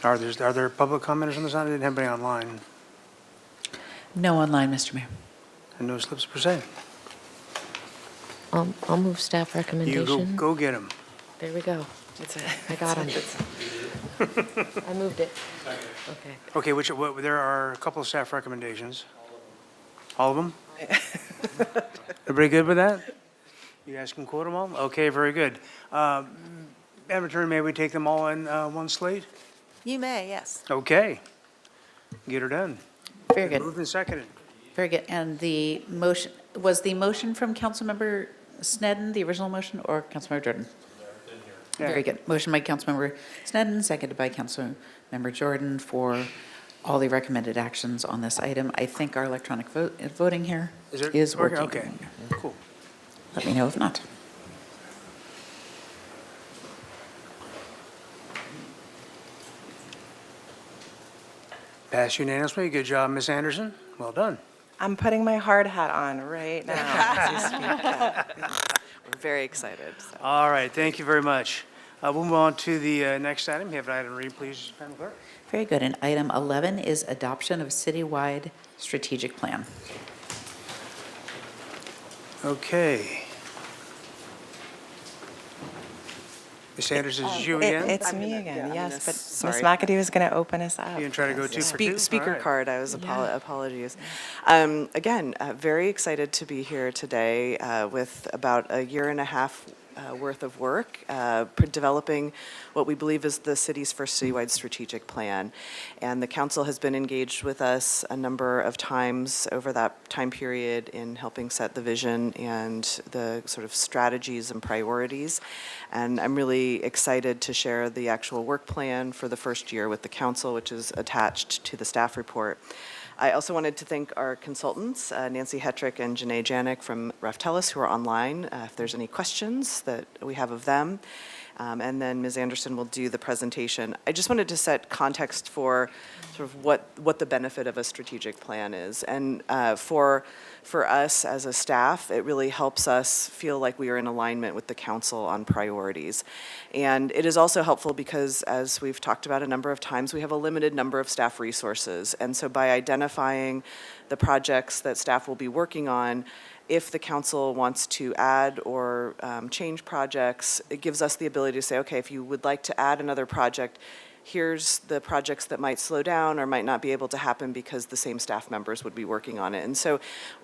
Are there public commenters on this? I didn't have anybody online. No online, Mr. Mayor. And no slips per se. I'll move staff You recommendation. go get them. There we go. I got him. I moved it. Okay. Okay, there are a couple of staff recommendations. All of them? Everybody good with that? You guys can quote them all? Okay, very good. Madam Attorney, may we take them all in one slate? You may, yes. Okay. Get her done. Very good. Moved and seconded. Very good. And the motion, was the motion from Councilmember Sneddon, the original motion, or Councilmember Jordan? Very good. Motion by Councilmember Sneddon, seconded by Councilmember Jordan for all the recommended actions on this item. I think our electronic voting here is working. Okay, cool. Let me know if not. Passed unanimously. Good job, Ms. Anderson. Well done. I'm putting my hard hat on right now as you speak. Yeah. We're very excited. So. All right, thank you very much. We'll move on to the next item. You have an item to read, please, Madam Clerk. Very good. And item 11 is adoption of citywide strategic plan. Okay. Ms. Anderson, is it you again? It's me again, yes, but sorry. Ms. McAdoo is going to open us up. You can try to go two for two? Speaker All right. card, I was apologies. Again, very excited to be here today with about a year and a half worth of work, developing what we believe is the city's first citywide strategic plan. And the council has been engaged with us a number of times over that time period in helping set the vision and the sort of strategies and priorities. And I'm really excited to share the actual work plan for the first year with the council, which is attached to the staff report. I also wanted to thank our consultants, Nancy Hetrick and Janae Janik from Raftellus, who are online, if there's any questions that we have of them. And then Ms. Anderson will do the presentation. I just wanted to set context for sort of what the benefit of a strategic plan is. And for us as a staff, it really helps us feel like we are in alignment with the council on priorities. And it is also helpful because, as we've talked about a number of times, we have a limited number of staff resources. And so by identifying the projects that staff will be working on, if the council wants to add or change projects, it gives us the ability to say, okay, if you would like to add another project, here's the projects that might slow down or might not be able to happen because the same staff members would be working on it. And so,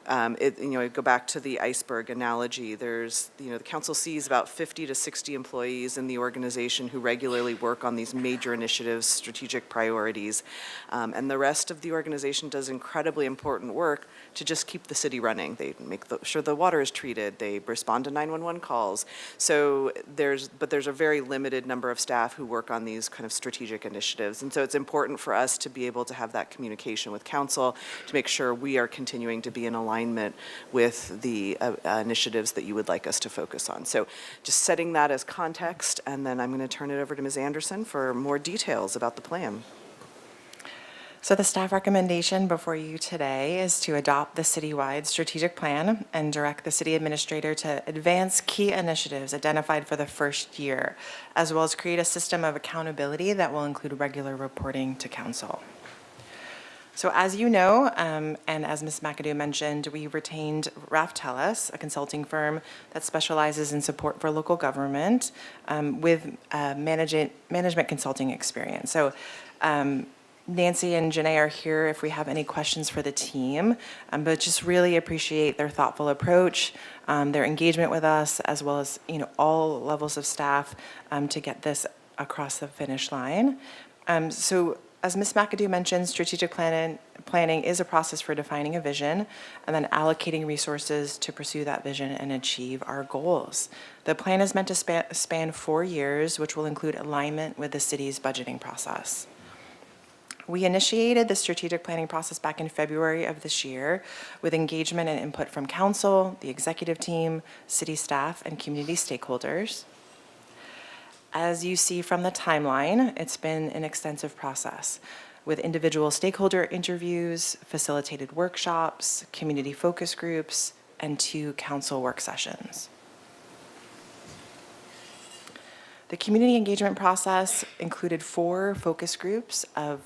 go back to the iceberg analogy. There's, the council sees about 50 to 60 employees in the organization who regularly work on these major initiatives, strategic priorities, and the rest of the organization does incredibly important work to just keep the city running. They make sure the water is treated. They respond to 911 calls. So there's a very limited number of staff who work on these kind of strategic initiatives. And so it's important for us to be able to have that communication with council to make sure we are continuing to be in alignment with the initiatives that you would like us to focus on. So just setting that as context, and then I'm going to turn it over to Ms. Anderson for more details about the plan. So the staff recommendation before you today is to adopt the citywide strategic plan and direct the city administrator to advance key initiatives identified for the first year, as well as create a system of accountability that will include regular reporting to council. So as you know, and as Ms. McAdoo mentioned, we retained Raftellus, a consulting firm that specializes in support for local government with management consulting experience. So Nancy and Janae are here if we have any questions for the team, but just really appreciate their thoughtful approach, their engagement with us, as well as all levels of staff to get this across the finish line. So as Ms. McAdoo mentioned, strategic planning is a process for defining a vision and then allocating resources to pursue that vision and achieve our goals. The plan is meant to span 4 years, which will include alignment with the city's budgeting process. We initiated the strategic planning process back in February of this year with engagement and input from council, the executive team, city staff, and community stakeholders. As you see from the timeline, it's been an extensive process with individual stakeholder interviews, facilitated workshops, community focus groups, and 2 council work sessions. The community engagement process included 4 focus groups of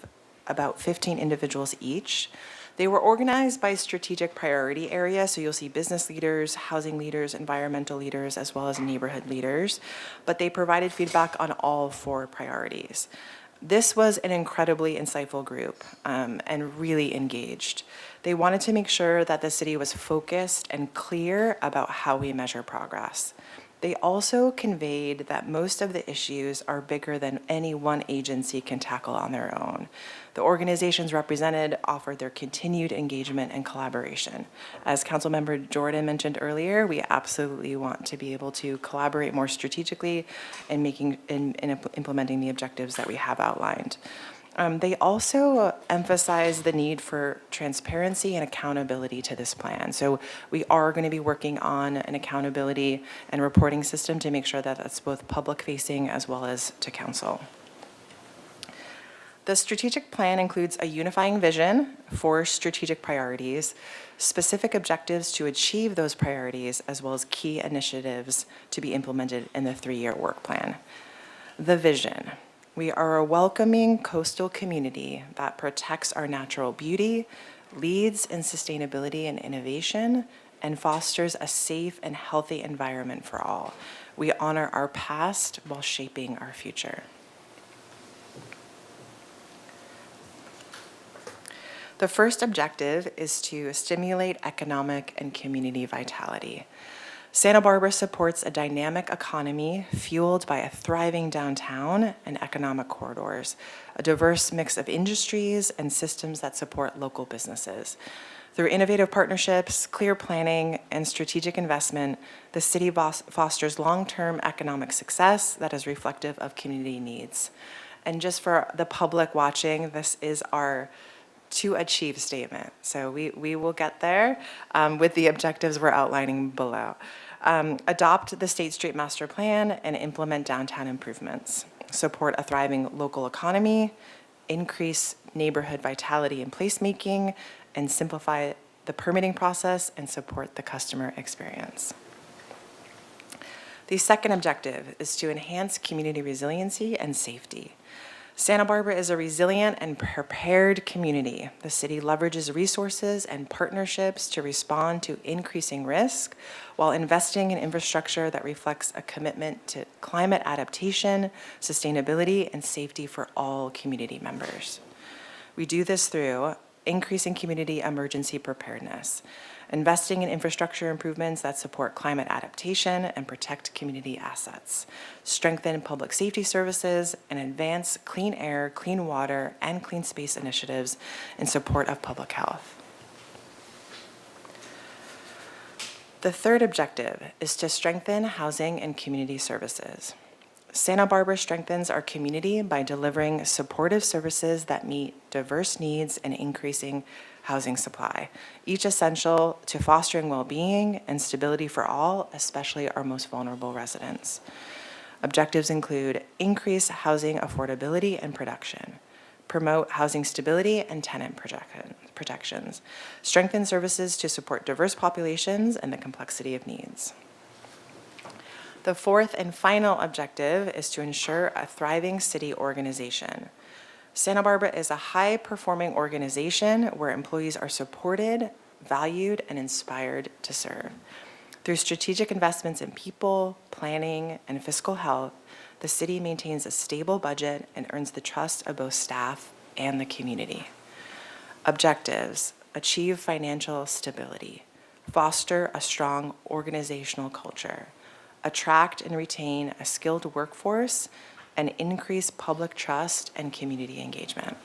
about 15 individuals each. They were organized by strategic priority area, so you'll see business leaders, housing leaders, environmental leaders, as well as neighborhood leaders, but they provided feedback on all 4 priorities. This was an incredibly insightful group and really engaged. They wanted to make sure that the city was focused and clear about how we measure progress. They also conveyed that most of the issues are bigger than any one agency can tackle on their own. The organizations represented offered their continued engagement and collaboration. As Councilmember Jordan mentioned earlier, we absolutely want to be able to collaborate more strategically in implementing the objectives that we have outlined. They also emphasize the need for transparency and accountability to this plan. So we are going to be working on an accountability and reporting system to make sure that that's both public-facing as well as to council. The strategic plan includes a unifying vision, 4 strategic priorities, specific objectives to achieve those priorities, as well as key initiatives to be implemented in the 3-year work plan. The vision. We are a welcoming coastal community that protects our natural beauty, leads in sustainability and innovation, and fosters a safe and healthy environment for all. We honor our past while shaping our future. The first objective is to stimulate economic and community vitality. Santa Barbara supports a dynamic economy fueled by a thriving downtown and economic corridors, a diverse mix of industries and systems that support local businesses. Through innovative partnerships, clear planning, and strategic investment, the city fosters long-term economic success that is reflective of community needs. And just for the public watching, this is our to achieve statement. So we will get there with the objectives we're outlining below. Adopt the State Street Master Plan and implement downtown improvements. Support a thriving local economy, increase neighborhood vitality and placemaking, and simplify the permitting process and support the customer experience. The second objective is to enhance community resiliency and safety. Santa Barbara is a resilient and prepared community. The city leverages resources and partnerships to respond to increasing risk while investing in infrastructure that reflects a commitment to climate adaptation, sustainability, and safety for all community members. We do this through increasing community emergency preparedness, investing in infrastructure improvements that support climate adaptation and protect community assets, strengthen public safety services, and advance clean air, clean water, and clean space initiatives in support of public health. The third objective is to strengthen housing and community services. Santa Barbara strengthens our community by delivering supportive services that meet diverse needs and increasing housing supply, each essential to fostering well-being and stability for all, especially our most vulnerable residents. Objectives include increase housing affordability and production, promote housing stability and tenant protections, strengthen services to support diverse populations and the complexity of needs. The fourth and final objective is to ensure a thriving city organization. Santa Barbara is a high-performing organization where employees are supported, valued, and inspired to serve. Through strategic investments in people, planning, and fiscal health, the city maintains a stable budget and earns the trust of both staff and the community. Objectives: achieve financial stability, foster a strong organizational culture, attract and retain a skilled workforce, and increase public trust and community engagement.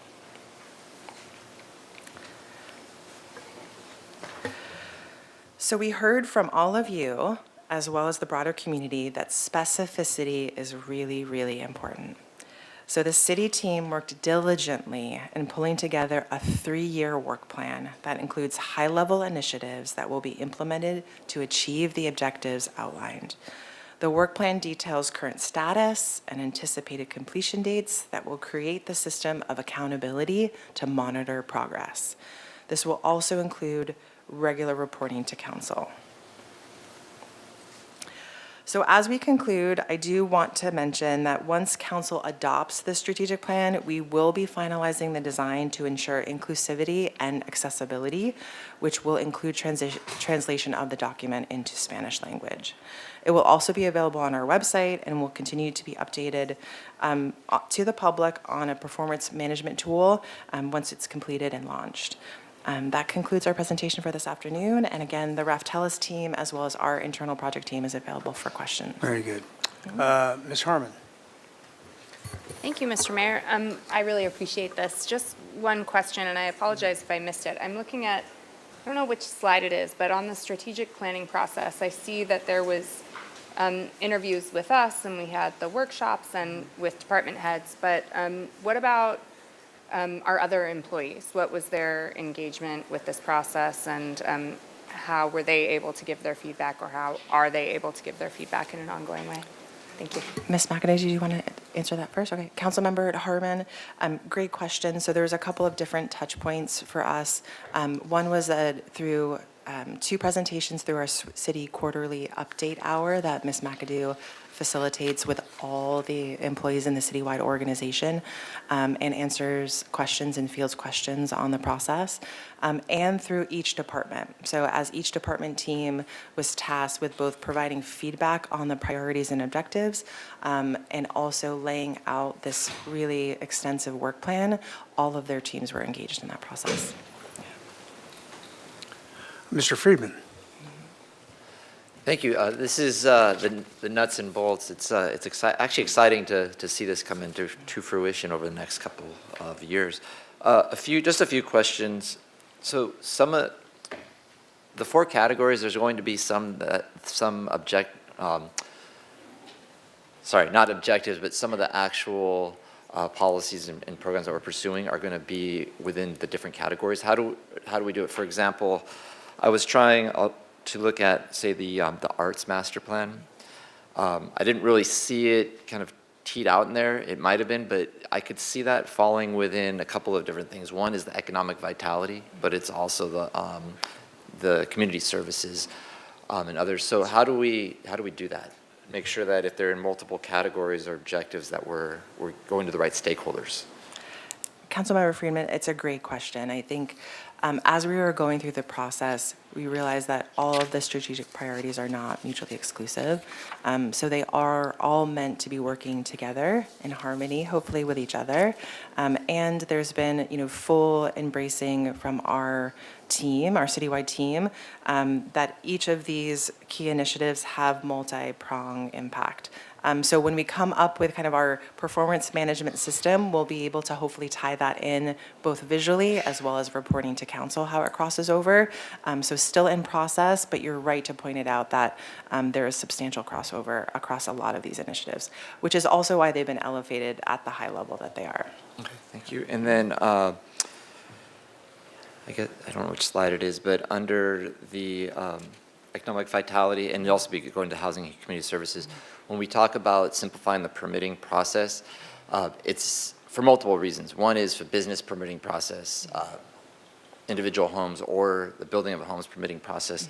So we heard from all of you, as well as the broader community, that specificity is really, really important. So the city team worked diligently in pulling together a 3-year work plan that includes high-level initiatives that will be implemented to achieve the objectives outlined. The work plan details current status and anticipated completion dates that will create the system of accountability to monitor progress. This will also include regular reporting to council. So as we conclude, I do want to mention that once council adopts the strategic plan, we will be finalizing the design to ensure inclusivity and accessibility, which will include translation of the document into Spanish language. It will also be available on our website and will continue to be updated to the public on a performance management tool once it's completed and launched. That concludes our presentation for this afternoon. And again, the Raftellus team, as well as our internal project team, is available for questions. Very good. Ms. Harmon? Thank you, Mr. Mayor. I really appreciate this. Just one question, and I apologize if I missed it. I'm looking at, I don't know which slide it is, but on the strategic planning process, I see that there was interviews with us, and we had the workshops and with department heads. But what about our other employees? What was their engagement with this process, and how were they able to give their feedback, or how are they able to give their feedback in an ongoing way? Thank you. Ms. McAdoo, do you want to answer that first? Okay. Councilmember Harmon, great question. So there's a couple of different touch points for us. One was through 2 presentations through our city quarterly update hour that Ms. McAdoo facilitates with all the employees in the citywide organization and answers questions and fields questions on the process, and through each department. So as each department team was tasked with both providing feedback on the priorities and objectives and also laying out this really extensive work plan, all of their teams were engaged in that process. Mr. Friedman? Thank you. This is the nuts and bolts. It's actually exciting to see this come into fruition over the next couple of years. Just a few questions. So some of the 4 categories, there's going to be some not objectives, but some of the actual policies and programs that we're pursuing are going to be within the different categories. How do we do it? For example, I was trying to look at, say, the arts master plan. I didn't really see it kind of teed out in there. It might have been, but I could see that falling within a couple of different things. One is the economic vitality, but it's also the community services and others. So how do we do that? Make sure that if they're in multiple categories or objectives that we're going to the right stakeholders. Councilmember Friedman, it's a great question. I think as we were going through the process, we realized that all of the strategic priorities are not mutually exclusive. So they are all meant to be working together in harmony, hopefully with each other. And there's been, full embracing from our team, our citywide team, that each of these key initiatives have multi-prong impact. So when we come up with kind of our performance management system, we'll be able to hopefully tie that in both visually as well as reporting to council how it crosses over. So still in process, but you're right to point it out that there is substantial crossover across a lot of these initiatives, which is also why they've been elevated at the high level that they are. Okay, thank you. And then I don't know which slide it is, but under the economic vitality, and you'll also be going to housing and community services, when we talk about simplifying the permitting process, it's for multiple reasons. One is for business permitting process, individual homes, or the building of a homes permitting process.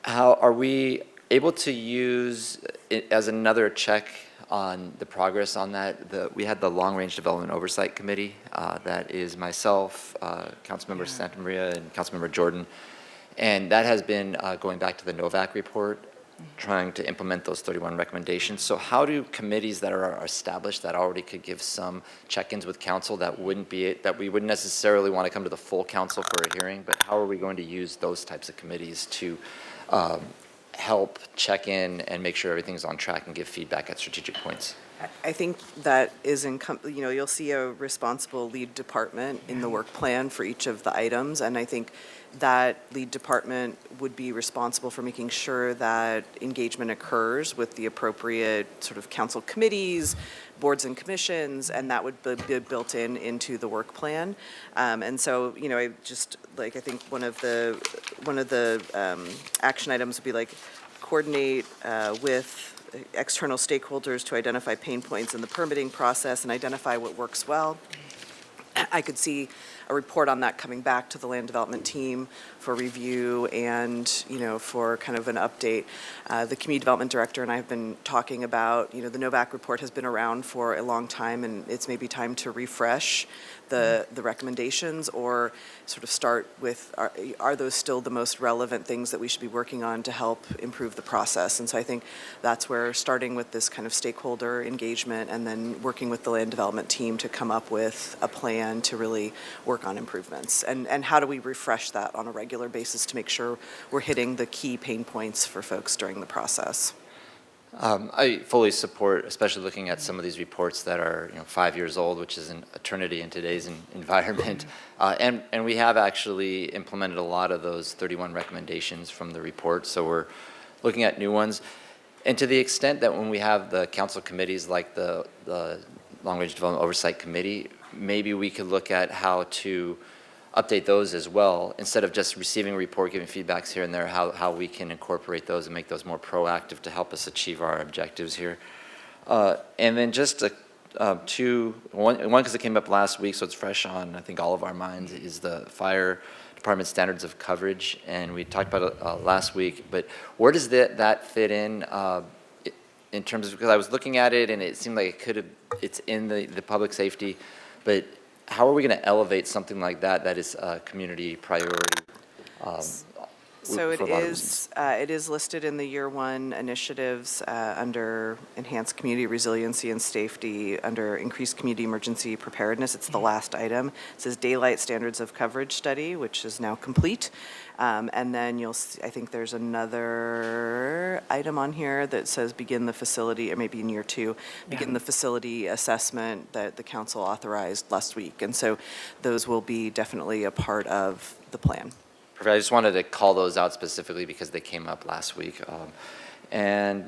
How are we able to use it as another check on the progress on that? We had the Long Range Development Oversight Committee, that is myself, Councilmember Santa Maria, and Councilmember Jordan, and that has been going back to the Novak report, trying to implement those 31 recommendations. So how do committees that are established that already could give some check-ins with council that we wouldn't necessarily want to come to the full council for a hearing, but how are we going to use those types of committees to help check in and make sure everything's on track and give feedback at strategic points? I think that is, you'll see a responsible lead department in the work plan for each of the items, and I think that lead department would be responsible for making sure that engagement occurs with the appropriate sort of council committees, boards and commissions, and that would be built into the work plan. And so, I just, I think one of the action items would be coordinate with external stakeholders to identify pain points in the permitting process and identify what works well. I could see a report on that coming back to the land development team for review and, for kind of an update. The community development director and I have been talking about, the Novak report has been around for a long time, and it's maybe time to refresh the recommendations, or sort of start with, are those still the most relevant things that we should be working on to help improve the process? And so I think that's where starting with this kind of stakeholder engagement and then working with the land development team to come up with a plan to really work on improvements. And how do we refresh that on a regular basis to make sure we're hitting the key pain points for folks during the process? I fully support, especially looking at some of these reports that are 5 years old, which is an eternity in today's environment. And we have actually implemented a lot of those 31 recommendations from the report, so we're looking at new ones. And to the extent that when we have the council committees like the Long Range Development Oversight Committee, maybe we could look at how to update those as well, instead of just receiving a report, giving feedbacks here and there, how we can incorporate those and make those more proactive to help us achieve our objectives here. And then just one because it came up last week, so it's fresh on, I think, all of our minds, is the fire department standards of coverage. And we talked about it last week, but where does that fit in terms of, because I was looking at it and it seemed like it's in the public safety, but how are we going to elevate something like that is a community priority? So it is listed in the year one initiatives under enhanced community resiliency and safety, under increased community emergency preparedness. It's the last item. It says daylight standards of coverage study, which is now complete. And then you'll see, I think there's another item on here that says begin the facility, or maybe in year two, begin the facility assessment that the council authorized last week. And so those will be definitely a part of the plan. Perfect. I just wanted to call those out specifically because they came up last week. And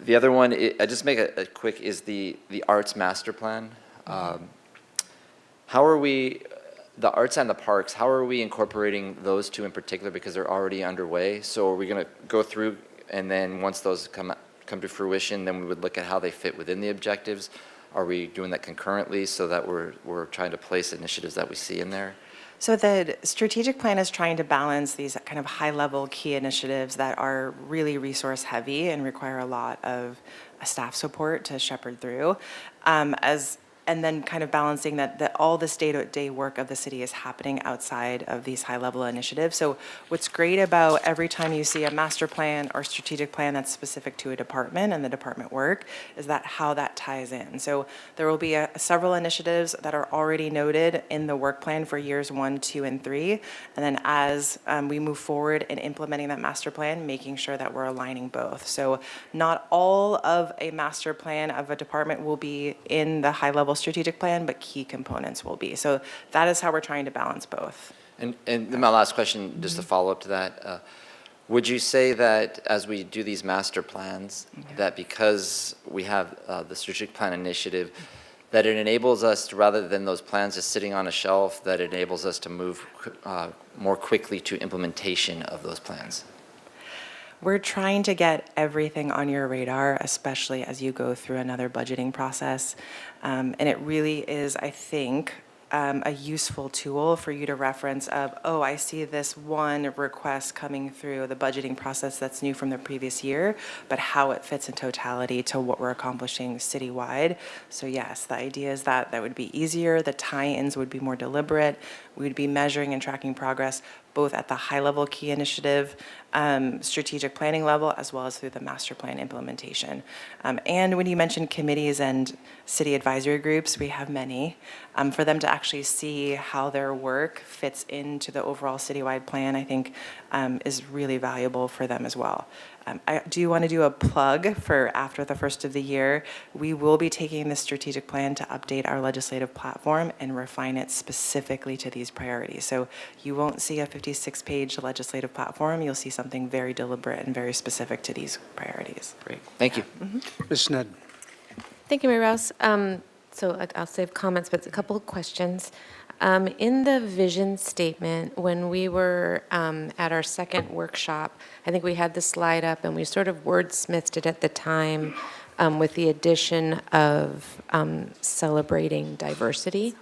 the other one, I just make a quick, is the arts master plan. How are we, the arts and the parks, how are we incorporating those two in particular, because they're already underway? So are we going to go through, and then once those come to fruition, then we would look at how they fit within the objectives? Are we doing that concurrently so that we're trying to place initiatives that we see in there? So the strategic plan is trying to balance these kind of high-level key initiatives that are really resource-heavy and require a lot of staff support to shepherd through, and then kind of balancing that all this day-to-day work of the city is happening outside of these high-level initiatives. So what's great about every time you see a master plan or strategic plan that's specific to a department and the department work is that how that ties in. So there will be several initiatives that are already noted in the work plan for years 1, 2, and 3. And then as we move forward in implementing that master plan, making sure that we're aligning both. So not all of a master plan of a department will be in the high-level strategic plan, but key components will be. So that is how we're trying to balance both. And then my last question, just to follow up to that, would you say that as we do these master plans, that because we have the strategic plan initiative, that it enables us to, rather than those plans just sitting on a shelf, that it enables us to move more quickly to implementation of those plans? We're trying to get everything on your radar, especially as you go through another budgeting process. And it really is, I think, a useful tool for you to reference of, oh, I see this one request coming through the budgeting process that's new from the previous year, but how it fits in totality to what we're accomplishing citywide. So yes, the idea is that would be easier, the tie-ins would be more deliberate, we'd be measuring and tracking progress both at the high-level key initiative, strategic planning level, as well as through the master plan implementation. And when you mentioned committees and city advisory groups, we have many. For them to actually see how their work fits into the overall citywide plan, I think is really valuable for them as well. I do want to do a plug for after the first of the year. We will be taking the strategic plan to update our legislative platform and refine it specifically to these priorities. So you won't see a 56-page legislative platform. You'll see something very deliberate and very specific to these priorities. Great. Thank you. Ms. Sneddon. Thank you, Mary Rouse. I'll save comments, but a couple of questions. In the vision statement, when we were at our second workshop, I think we had the slide up and we sort of wordsmithed it at the time with the addition of celebrating diversity.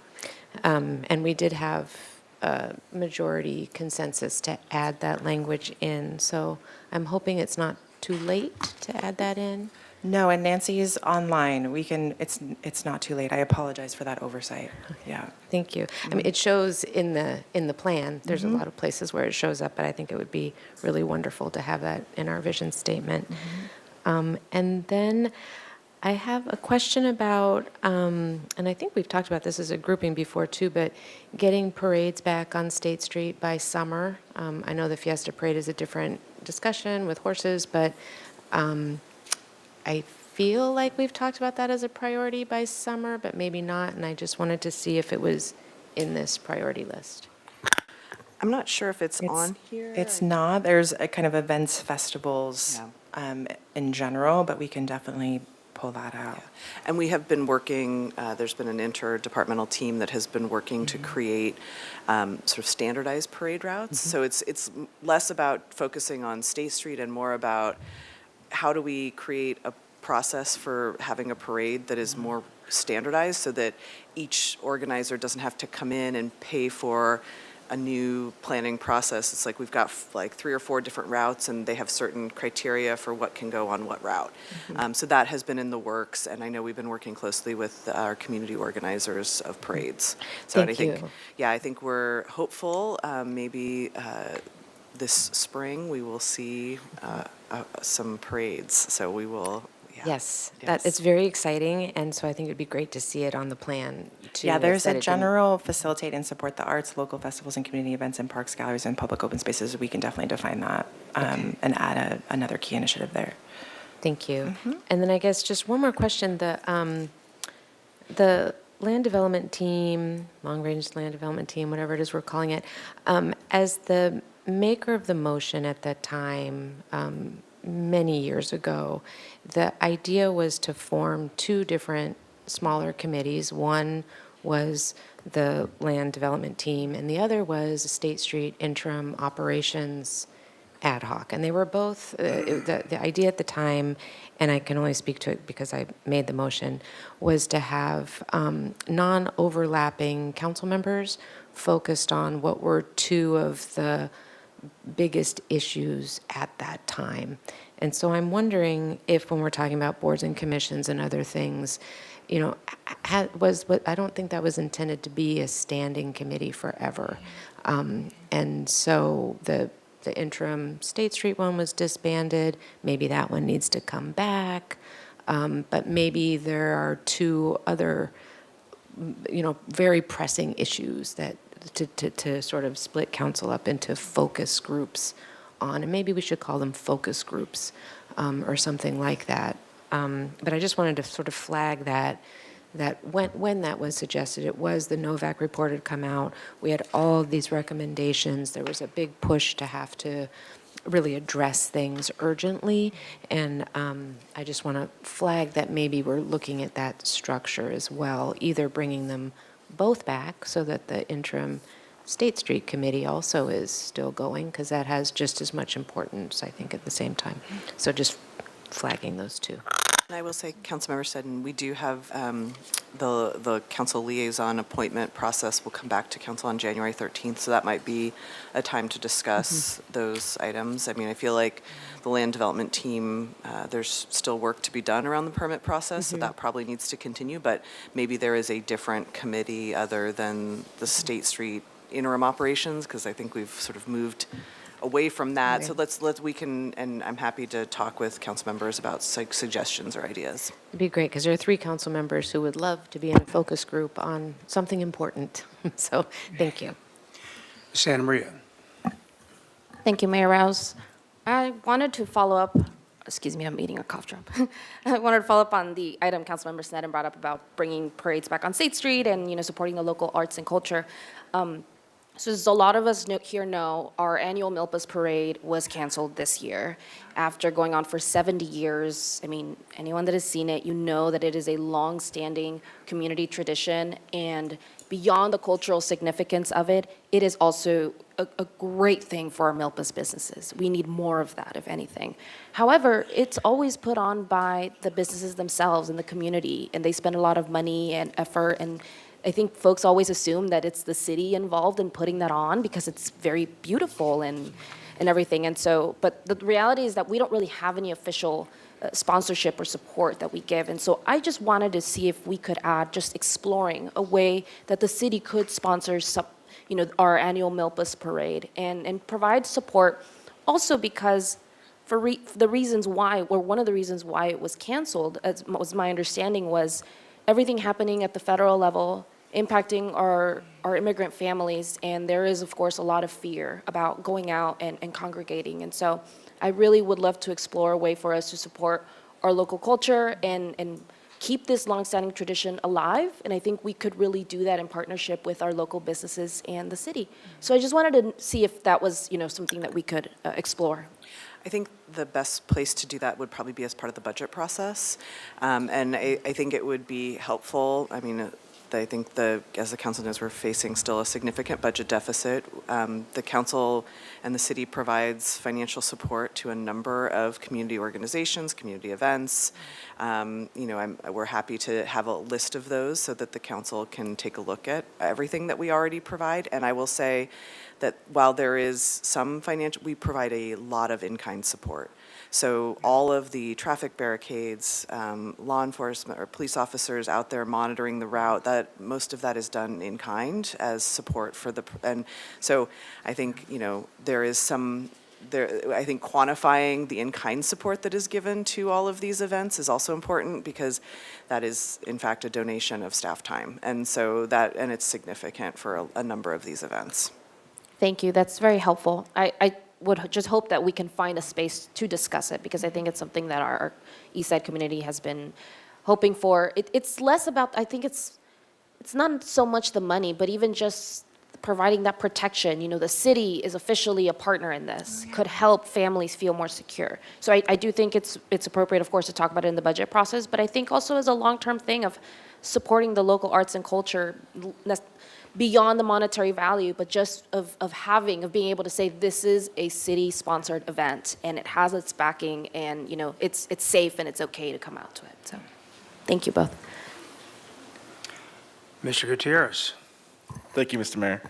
And we did have a majority consensus to add that language in. So I'm hoping it's not too late to add that in. No, and Nancy's online. It's not too late. I apologize for that oversight. Yeah. Thank you. I mean, it shows in the plan. There's a lot of places where it shows up, but I think it would be really wonderful to have that in our vision statement. And then I have a question about, and I think we've talked about this as a grouping before too, but getting parades back on State Street by summer. I know the Fiesta Parade is a different discussion with horses, but I feel like we've talked about that as a priority by summer, but maybe not, and I just wanted to see if it was in this priority list. I'm not sure if it's on here. It's not. There's a kind of events, festivals in general, but we can definitely pull that out. And we have been working, there's been an interdepartmental team that has been working to create sort of standardized parade routes. So it's less about focusing on State Street and more about how do we create a process for having a parade that is more standardized so that each organizer doesn't have to come in and pay for a new planning process. It's like we've got like 3 or 4 different routes and they have certain criteria for what can go on what route. So that has been in the works, and I know we've been working closely with our community organizers of parades. So Thank I think, you. yeah, I think we're hopeful maybe this spring we will see some parades. So we will. Yes, that it's very exciting, and so I think it'd be great to see it on the plan too. Yeah, there's that a it didn't- general facilitate and support the arts, local festivals and community events in parks, galleries, and public open spaces. We can definitely define that and add another key initiative there. Thank you. And then I guess just one more question. The land development team, long-range land development team, whatever it is we're calling it, as the maker of the motion at that time, many years ago, the idea was to form 2 different smaller committees. One was the land development team, and the other was State Street interim operations ad hoc. And they were both, the idea at the time, and I can only speak to it because I made the motion, was to have non-overlapping council members focused on what were 2 of the biggest issues at that time. And so I'm wondering if, when we're talking about boards and commissions and other things, you know, I don't think that was intended to be a standing committee forever. And so the interim State Street one was disbanded. Maybe that one needs to come back. But maybe there are 2 other, you know, very pressing issues that to sort of split council up into focus groups on, and maybe we should call them focus groups or something like that. But I just wanted to sort of flag that when that was suggested, it was the Novak report had come out. We had all of these recommendations. There was a big push to have to really address things urgently, and I just want to flag that maybe we're looking at that structure as well, either bringing them both back so that the interim State Street Committee also is still going, because that has just as much importance, I think, at the same time. So just flagging those 2. And I will say, Councilmember Seddon, we do have the council liaison appointment process will come back to council on January 13th, so that might be a time to discuss those items. I mean, I feel like the land development team, there's still work to be done around the permit process, so that probably needs to continue, but maybe there is a different committee other than the State Street interim operations, because I think we've sort of moved away from that. So we can, and I'm happy to talk with council members about suggestions or ideas. It'd be great, because there are 3 council members who would love to be in a focus group on something important. So thank you. Santa Maria. Thank you, Mayor Rouse. I wanted to follow up, excuse me, I'm eating a cough drop. I wanted to follow up on the item Councilmember Sneddon brought up about bringing parades back on State Street and, you know, supporting the local arts and culture. So as a lot of us here know, our annual Milpas Parade was canceled this year after going on for 70 years. I mean, anyone that has seen it, you know that it is a long-standing community tradition, and beyond the cultural significance of it, it is also a great thing for our Milpas businesses. We need more of that, if anything. However, it's always put on by the businesses themselves in the community, and they spend a lot of money and effort, and I think folks always assume that it's the city involved in putting that on because it's very beautiful and everything. And so, but the reality is that we don't really have any official sponsorship or support that we give. And so I just wanted to see if we could add, just exploring a way that the city could sponsor some, our annual Milpas Parade and provide support. Also because for the reasons why, or one of the reasons why it was canceled, as was my understanding, was everything happening at the federal level, impacting our immigrant families, and there is, of course, a lot of fear about going out and congregating. And so I really would love to explore a way for us to support our local culture and keep this longstanding tradition alive, and I think we could really do that in partnership with our local businesses and the city. So I just wanted to see if that was, something that we could explore. I think the best place to do that would probably be as part of the budget process. And I think it would be helpful. I mean, I think as the council knows, we're facing still a significant budget deficit. The council and the city provides financial support to a number of community organizations, community events. We're happy to have a list of those so that the council can take a look at everything that we already provide. And I will say that while there is some financial, we provide a lot of in-kind support. So all of the traffic barricades, law enforcement or police officers out there monitoring the route, most of that is done in kind as support for and so I think, there is I think quantifying the in-kind support that is given to all of these events is also important because that is in fact a donation of staff time. And so and it's significant for a number of these events. Thank you. That's very helpful. I would just hope that we can find a space to discuss it because I think it's something that our East Side community has been hoping for. It's less about, I think it's not so much the money, but even just providing that protection. The city is officially a partner in this, could help families feel more secure. So I do think it's appropriate, of course, to talk about it in the budget process, but I think also as a long-term thing of supporting the local arts and culture, beyond the monetary value, but just of being able to say this is a city-sponsored event and it has its backing and it's safe and it's okay to come out to it. So, thank you both. Mr. Gutierrez. Thank you, Mr. Mayor.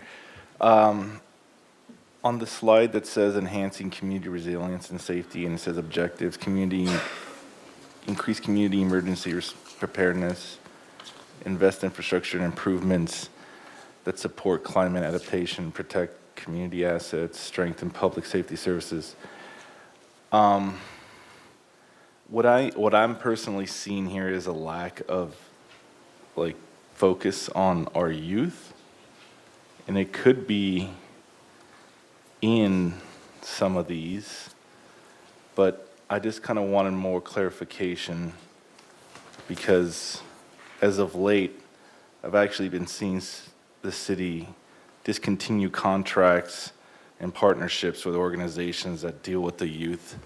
On the slide that says enhancing community resilience and safety, and it says objectives, increase community emergency preparedness, invest infrastructure and improvements that support climate adaptation, protect community assets, strengthen public safety services. What I'm personally seeing here is a lack of focus on our youth, and it could be in some of these, but I just kind of wanted more clarification because as of late, I've actually been seeing the city discontinue contracts and partnerships with organizations that deal with the youth.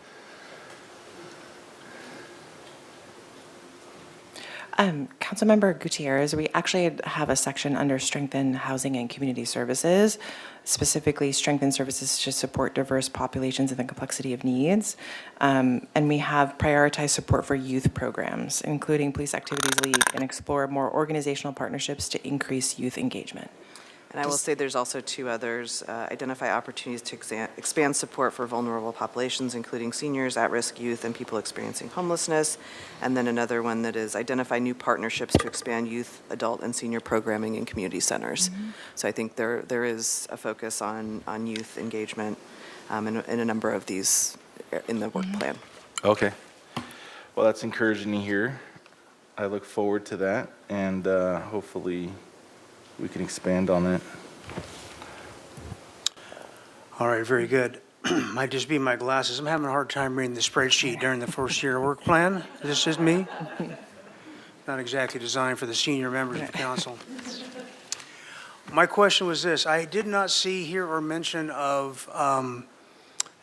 Councilmember Gutierrez, we actually have a section under strengthen housing and community services, specifically strengthen services to support diverse populations and the complexity of needs. And we have prioritized support for youth programs, including Police Activities League, and explore more organizational partnerships to increase youth engagement. And I will say there's also two others, identify opportunities to expand support for vulnerable populations, including seniors, at-risk youth, and people experiencing homelessness. And then another one that is identify new partnerships to expand youth, adult, and senior programming in community centers. Mm-hmm. So I think there is a focus on youth engagement in a number of these in the work plan. Okay. Well, that's encouraging to hear. I look forward to that, and hopefully we can expand on it. All right, very good. Might just be my glasses. I'm having a hard time reading the spreadsheet during the first year work plan. This is me. Not exactly designed for the senior members of council. My question was this, I did not see here or mention of,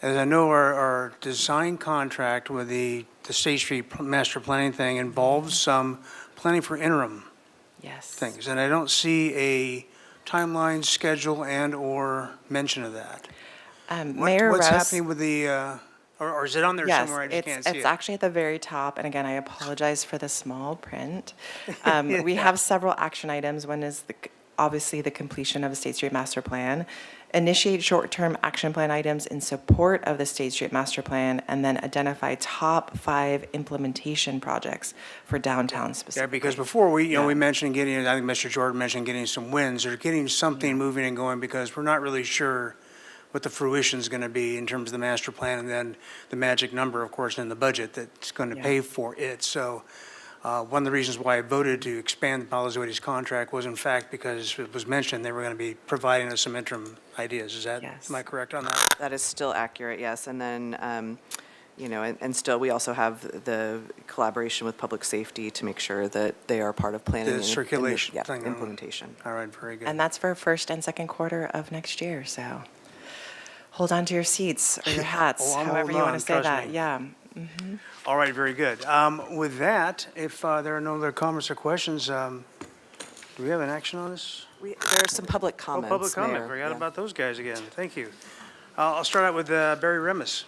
as I know our design contract with the State Street master planning thing involves some planning for interim Yes. things, and I don't see a timeline, schedule, and/or mention of that. Mayor What's Rouse. happening with the, or is it on there Yes, somewhere? I just can't see it's it. actually at the very top, and again, I apologize for the small print. We Yeah. have several action items. One is obviously the completion of the State Street Master Plan, initiate short-term action plan items in support of the State Street Master Plan, and then identify top 5 implementation projects for downtown Yeah, specifically. because before we Yeah. mentioned getting, I think Mr. Jordan mentioned getting some wins, or getting something moving and going, because we're not really sure what the fruition's going to be in terms of the master plan, and then the magic number, of course, in the budget that's going to Yeah. pay for it. So one of the reasons why I voted to expand Palo Alto's contract was in fact because it was mentioned they were going to be providing us some interim ideas. Is that, Yes. am I correct on that? That is still accurate, yes. And then, and still, we also have the collaboration with public safety to make sure that they are part of planning. The and- and circulation yeah, thing. implementation. All right, very good. And that's for first and second quarter of next year, so hold on to your seats or your hats, Oh, I'm however you holding want on, to say trust that. me. Yeah. All right, very good. With that, if there are no other comments or questions, do we have an action on this? There are some public Oh, comments, public comment, Mayor. forgot Yeah. about those guys again, thank you. I'll start out with Barry Remus,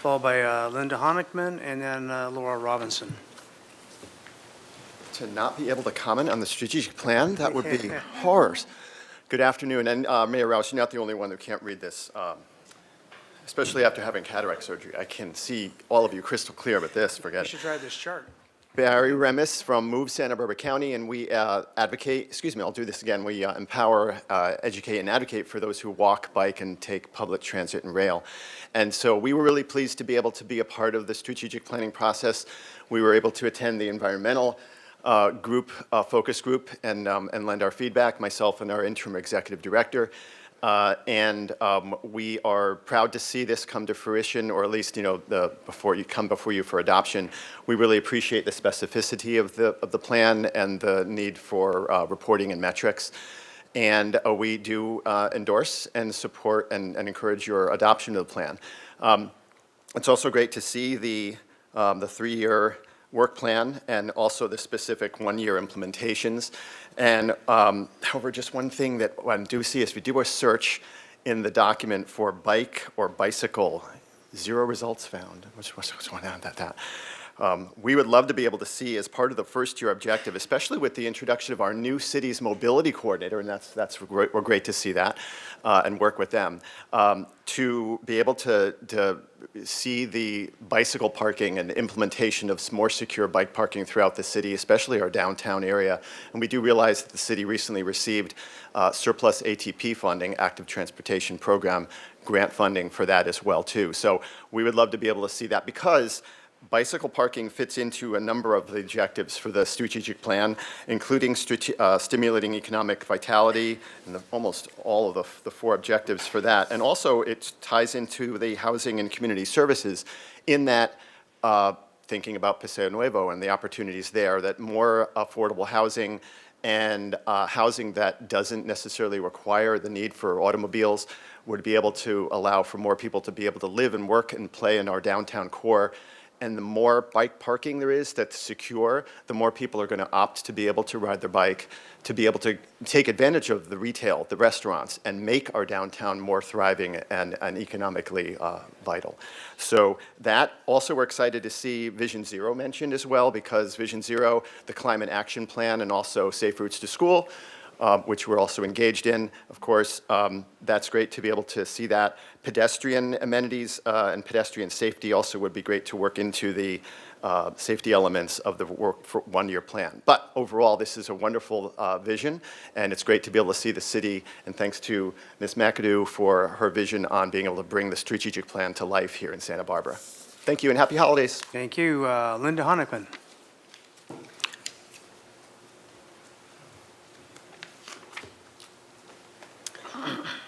followed by Linda Honigman, and then Laura Robinson. To not be able to comment on the strategic plan, that would be horrors. Good afternoon, and Mayor Rouse, you're not the only one who can't read this, especially after having cataract surgery. I can see all of you crystal clear, but this, You forget it. should try this chart. Barry Remus from Move Santa Barbara County, and we advocate, excuse me, I'll do this again. We empower, educate, and advocate for those who walk, bike, and take public transit and rail. And so we were really pleased to be able to be a part of the strategic planning process. We were able to attend the environmental focus group, and lend our feedback, myself and our interim executive director. We are proud to see this come to fruition, or at least, before you for adoption. We really appreciate the specificity of the plan and the need for reporting and metrics. And we do endorse and support and encourage your adoption of the plan. It's also great to see the 3-year work plan and also the specific 1-year implementations. And however, just one thing that I do see is we do a search in the document for bike or bicycle, 0 results found. What's going on with that? We would love to be able to see, as part of the first-year objective, especially with the introduction of our new city's mobility coordinator, and that's great, we're great to see that and work with them, to be able to see the bicycle parking and implementation of more secure bike parking throughout the city, especially our downtown area. And we do realize that the city recently received surplus ATP funding, Active Transportation Program, grant funding for that as well, too. So we would love to be able to see that, because bicycle parking fits into a number of the objectives for the strategic plan, including stimulating economic vitality, and almost all of the 4 objectives for that. And also, it ties into the housing and community services, in that thinking about Paseo Nuevo and the opportunities there, that more affordable housing and housing that doesn't necessarily require the need for automobiles would be able to allow for more people to be able to live and work and play in our downtown core. And the more bike parking there is that's secure, the more people are going to opt to be able to ride their bike, to be able to take advantage of the retail, the restaurants, and make our downtown more thriving and economically vital. So that, also we're excited to see Vision Zero mentioned as well, because Vision Zero, the Climate Action Plan, and also Safe Routes to School, which we're also engaged in, of course. That's great to be able to see that. Pedestrian amenities and pedestrian safety also would be great to work into the safety elements of the work for 1-year plan. But overall, this is a wonderful vision, and it's great to be able to see the city, and thanks to Ms. McAdoo for her vision on being able to bring the strategic plan to life here in Santa Barbara. Thank you, and happy holidays. Thank you. Linda Honigman.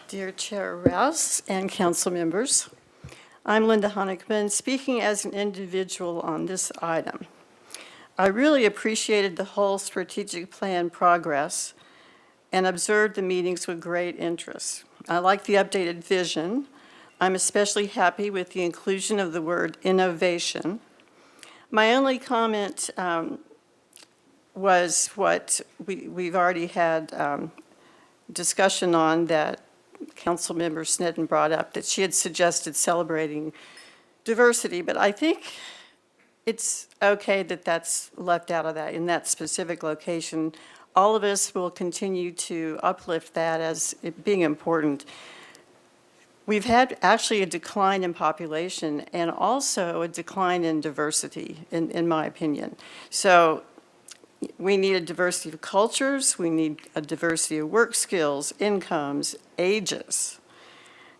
Dear Chair Rouse and council members, I'm Linda Honigman, speaking as an individual on this item. I really appreciated the whole strategic plan progress and observed the meetings with great interest. I like the updated vision. I'm especially happy with the inclusion of the word innovation. My only comment was what we've already had discussion on, that Councilmember Snedden brought up, that she had suggested celebrating diversity, but I think it's okay that that's left out of that, in that specific location. All of us will continue to uplift that as it being important. We've had actually a decline in population and also a decline in diversity, in my opinion. So we need a diversity of cultures, we need a diversity of work skills, incomes, ages.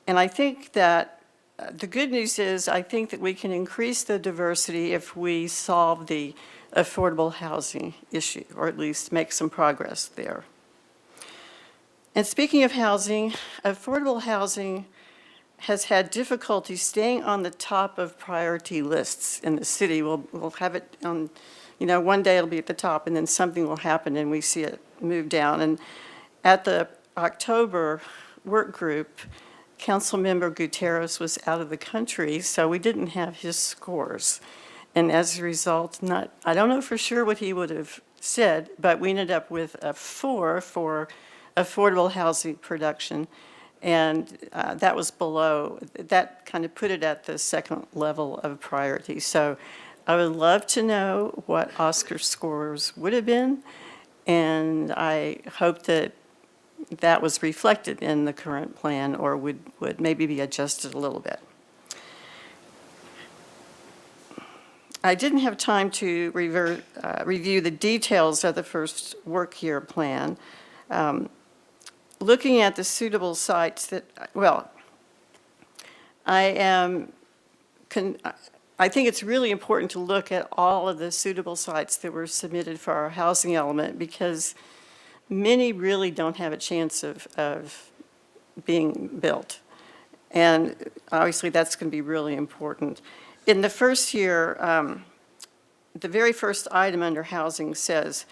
And I think that the good news is, I think that we can increase the diversity if we solve the affordable housing issue, or at least make some progress there. And speaking of housing, affordable housing has had difficulty staying on the top of priority lists in the city. We'll have it on, one day it'll be at the top, and then something will happen and we see it move down. And at the October work group, Councilmember Gutierrez was out of the country, so we didn't have his scores. And as a result, I don't know for sure what he would have said, but we ended up with a 4 for affordable housing production. And that was below, that kind of put it at the second level of priority. So I would love to know what Oscar's scores would have been, and I hope that that was reflected in the current plan, or would maybe be adjusted a little bit. I didn't have time to review the details of the first work year plan. Looking at the suitable sites that, I think it's really important to look at all of the suitable sites that were submitted for our housing element, because many really don't have a chance of being built. And obviously that's going to be really important. In the first year, the very first item under housing says,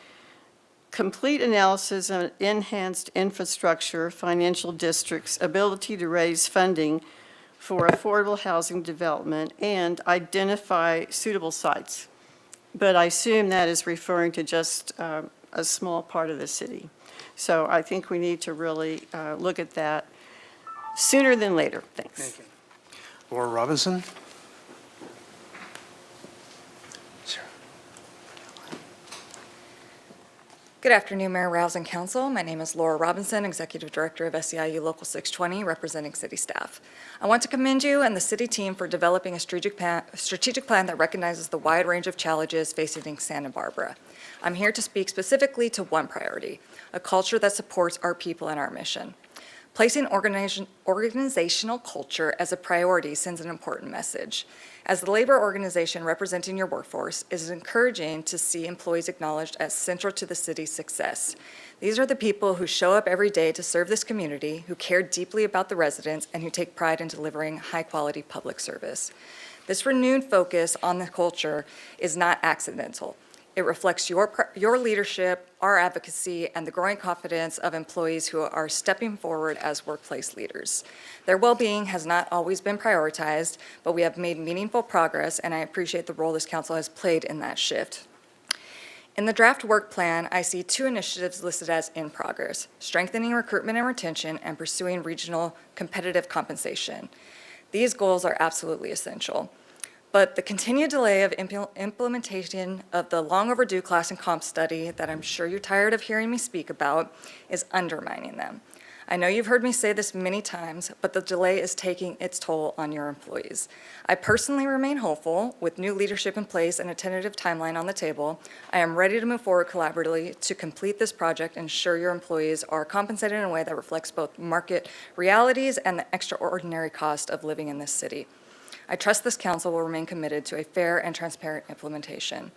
complete analysis of enhanced infrastructure, financial districts' ability to raise funding for affordable housing development, and identify suitable sites. But I assume that is referring to just a small part of the city. So I think we need to really look at that sooner than later. Thanks. Thank you. Laura Robinson. Sure. Good afternoon, Mayor, Rouse, and Council. My name is Laura Robinson, Executive Director of SEIU Local 620, representing city staff. I want to commend you and the city team for developing a strategic plan that recognizes the wide range of challenges facing Santa Barbara. I'm here to speak specifically to one priority, a culture that supports our people and our mission. Placing organizational culture as a priority sends an important message. As the labor organization representing your workforce, it is encouraging to see employees acknowledged as central to the city's success. These are the people who show up every day to serve this community, who care deeply about the residents, and who take pride in delivering high-quality public service. This renewed focus on the culture is not accidental. It reflects your leadership, our advocacy, and the growing confidence of employees who are stepping forward as workplace leaders. Their well-being has not always been prioritized, but we have made meaningful progress, and I appreciate the role this council has played in that shift. In the draft work plan, I see 2 initiatives listed as in progress: strengthening recruitment and retention, and pursuing regional competitive compensation. These goals are absolutely essential. But the continued delay of implementation of the long overdue class and comp study that I'm sure you're tired of hearing me speak about is undermining them. I know you've heard me say this many times, but the delay is taking its toll on your employees. I personally remain hopeful. With new leadership in place and a tentative timeline on the table, I am ready to move forward collaboratively to complete this project and ensure your employees are compensated in a way that reflects both market realities and the extraordinary cost of living in this city. I trust this council will remain committed to a fair and transparent implementation.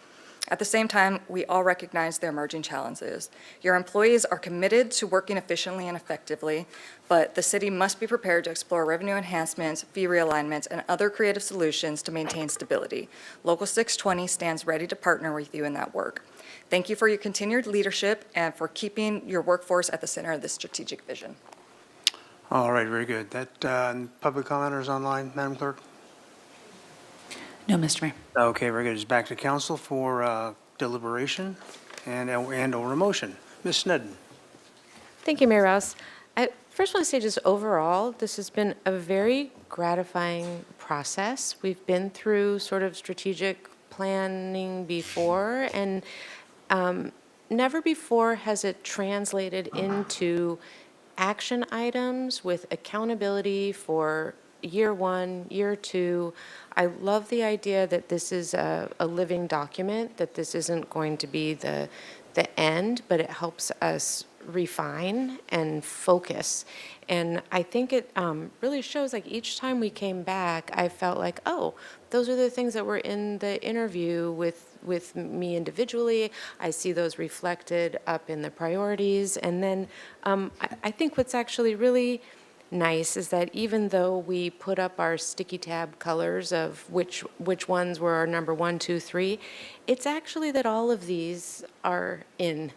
At the same time, we all recognize the emerging challenges. Your employees are committed to working efficiently and effectively, but the city must be prepared to explore revenue enhancements, fee realignments, and other creative solutions to maintain stability. Local 620 stands ready to partner with you in that work. Thank you for your continued leadership and for keeping your workforce at the center of this strategic vision. All right, very good. That public commenters online, Madam Clerk? No, Mr. Mayor. Okay, very good. It's back to council for deliberation and/or a motion. Ms. Snedden? Thank you, Mayor Rouse. I first want to say just overall, this has been a very gratifying process. We've been through sort of strategic planning before, and never before has it translated into action items with accountability for year one, year two. I love the idea that this is a living document, that this isn't going to be the end, but it helps us refine and focus. And I think it really shows, like, each time we came back, I felt like, oh, those are the things that were in the interview with me individually. I see those reflected up in the priorities. And then I think what's actually really nice is that even though we put up our sticky tab colors of which ones were our number 1, 2, 3, it's actually that all of these are in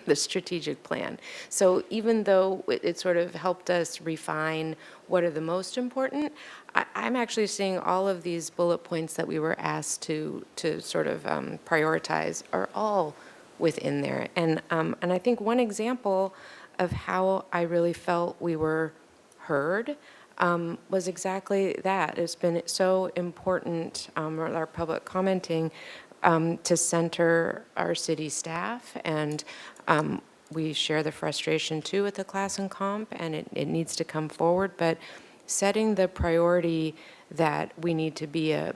the strategic plan. So even though it sort of helped us refine what are the most important, I'm actually seeing all of these bullet points that we were asked to sort of prioritize are all within there. And I think one example of how I really felt we were heard was exactly that. It's been so important, our public commenting, to center our city staff, and we share the frustration too with the class and comp, and it needs to come forward, but setting the priority that we need to be a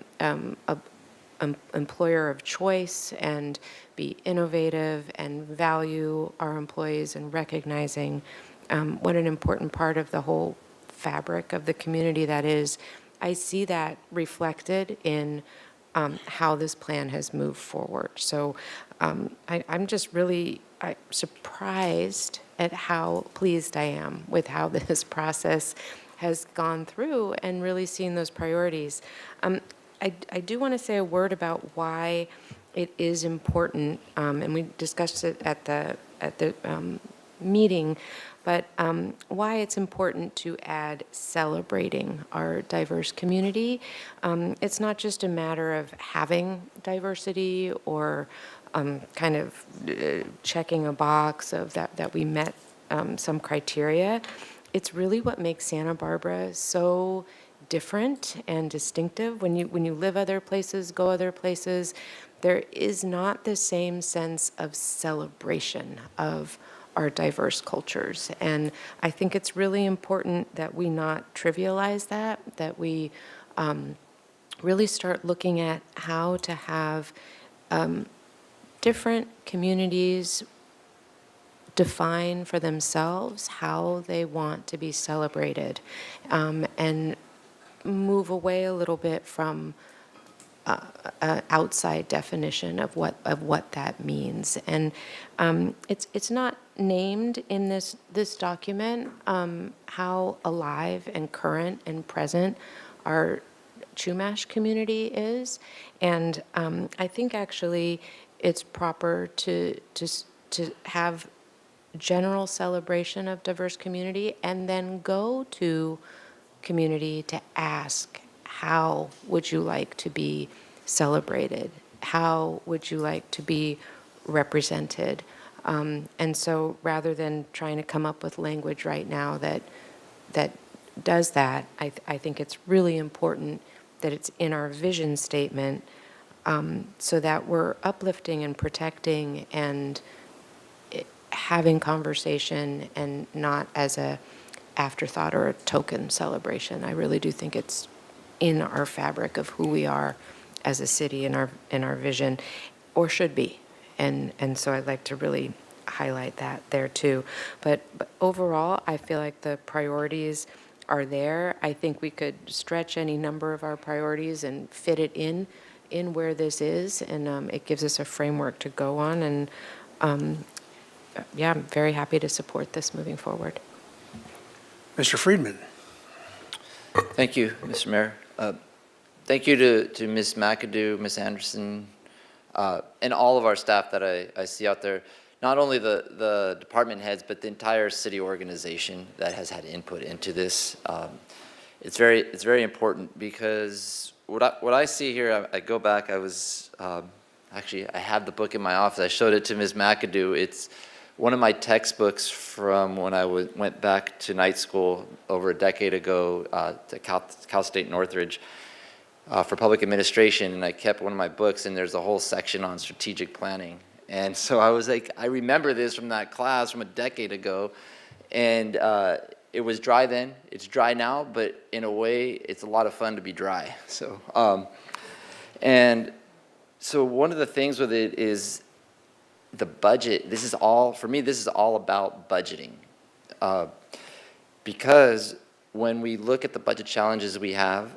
employer of choice and be innovative and value our employees, and recognizing what an important part of the whole fabric of the community that is. I see that reflected in how this plan has moved forward. So I'm just really surprised at how pleased I am with how this process has gone through and really seeing those priorities. I do want to say a word about why it is important, and we discussed it at the meeting, but why it's important to add celebrating our diverse community. It's not just a matter of having diversity or kind of checking a box of that we met some criteria. It's really what makes Santa Barbara so different and distinctive. When you live other places, go other places, there is not the same sense of celebration of our diverse cultures. And I think it's really important that we not trivialize that we really start looking at how to have different communities define for themselves how they want to be celebrated, and move away a little bit from an outside definition of what that means. And it's not named in this document how alive and current and present our Chumash community is, and I think actually it's proper to have general celebration of diverse community and then go to community to ask, how would you like to be celebrated? How would you like to be represented? And so rather than trying to come up with language right now that does that, I think it's really important that it's in our vision statement, so that we're uplifting and protecting and having conversation and not as a afterthought or a token celebration. I really do think it's in our fabric of who we are as a city, in our vision, or should be. And so I'd like to really highlight that there too. But overall, I feel like the priorities are there. I think we could stretch any number of our priorities and fit it in in where this is, and it gives us a framework to go on. And yeah, I'm very happy to support this moving forward. Mr. Friedman. Thank you, Mr. Mayor. Thank you to Ms. McAdoo, Ms. Anderson, and all of our staff that I see out there. Not only the department heads, but the entire city organization that has had input into this. It's very important because what I see here, I go back, I was, actually, I have the book in my office. I showed it to Ms. McAdoo. It's one of my textbooks from when I went back to night school over a decade ago to Cal State Northridge for public administration, and I kept one of my books, and there's a whole section on strategic planning. And so I was like, I remember this from that class from a decade ago, and it was dry then, it's dry now, but in a way, it's a lot of fun to be dry. So, and so one of the things with it is the budget. This is all, for me, this is all about budgeting. Because when we look at the budget challenges we have,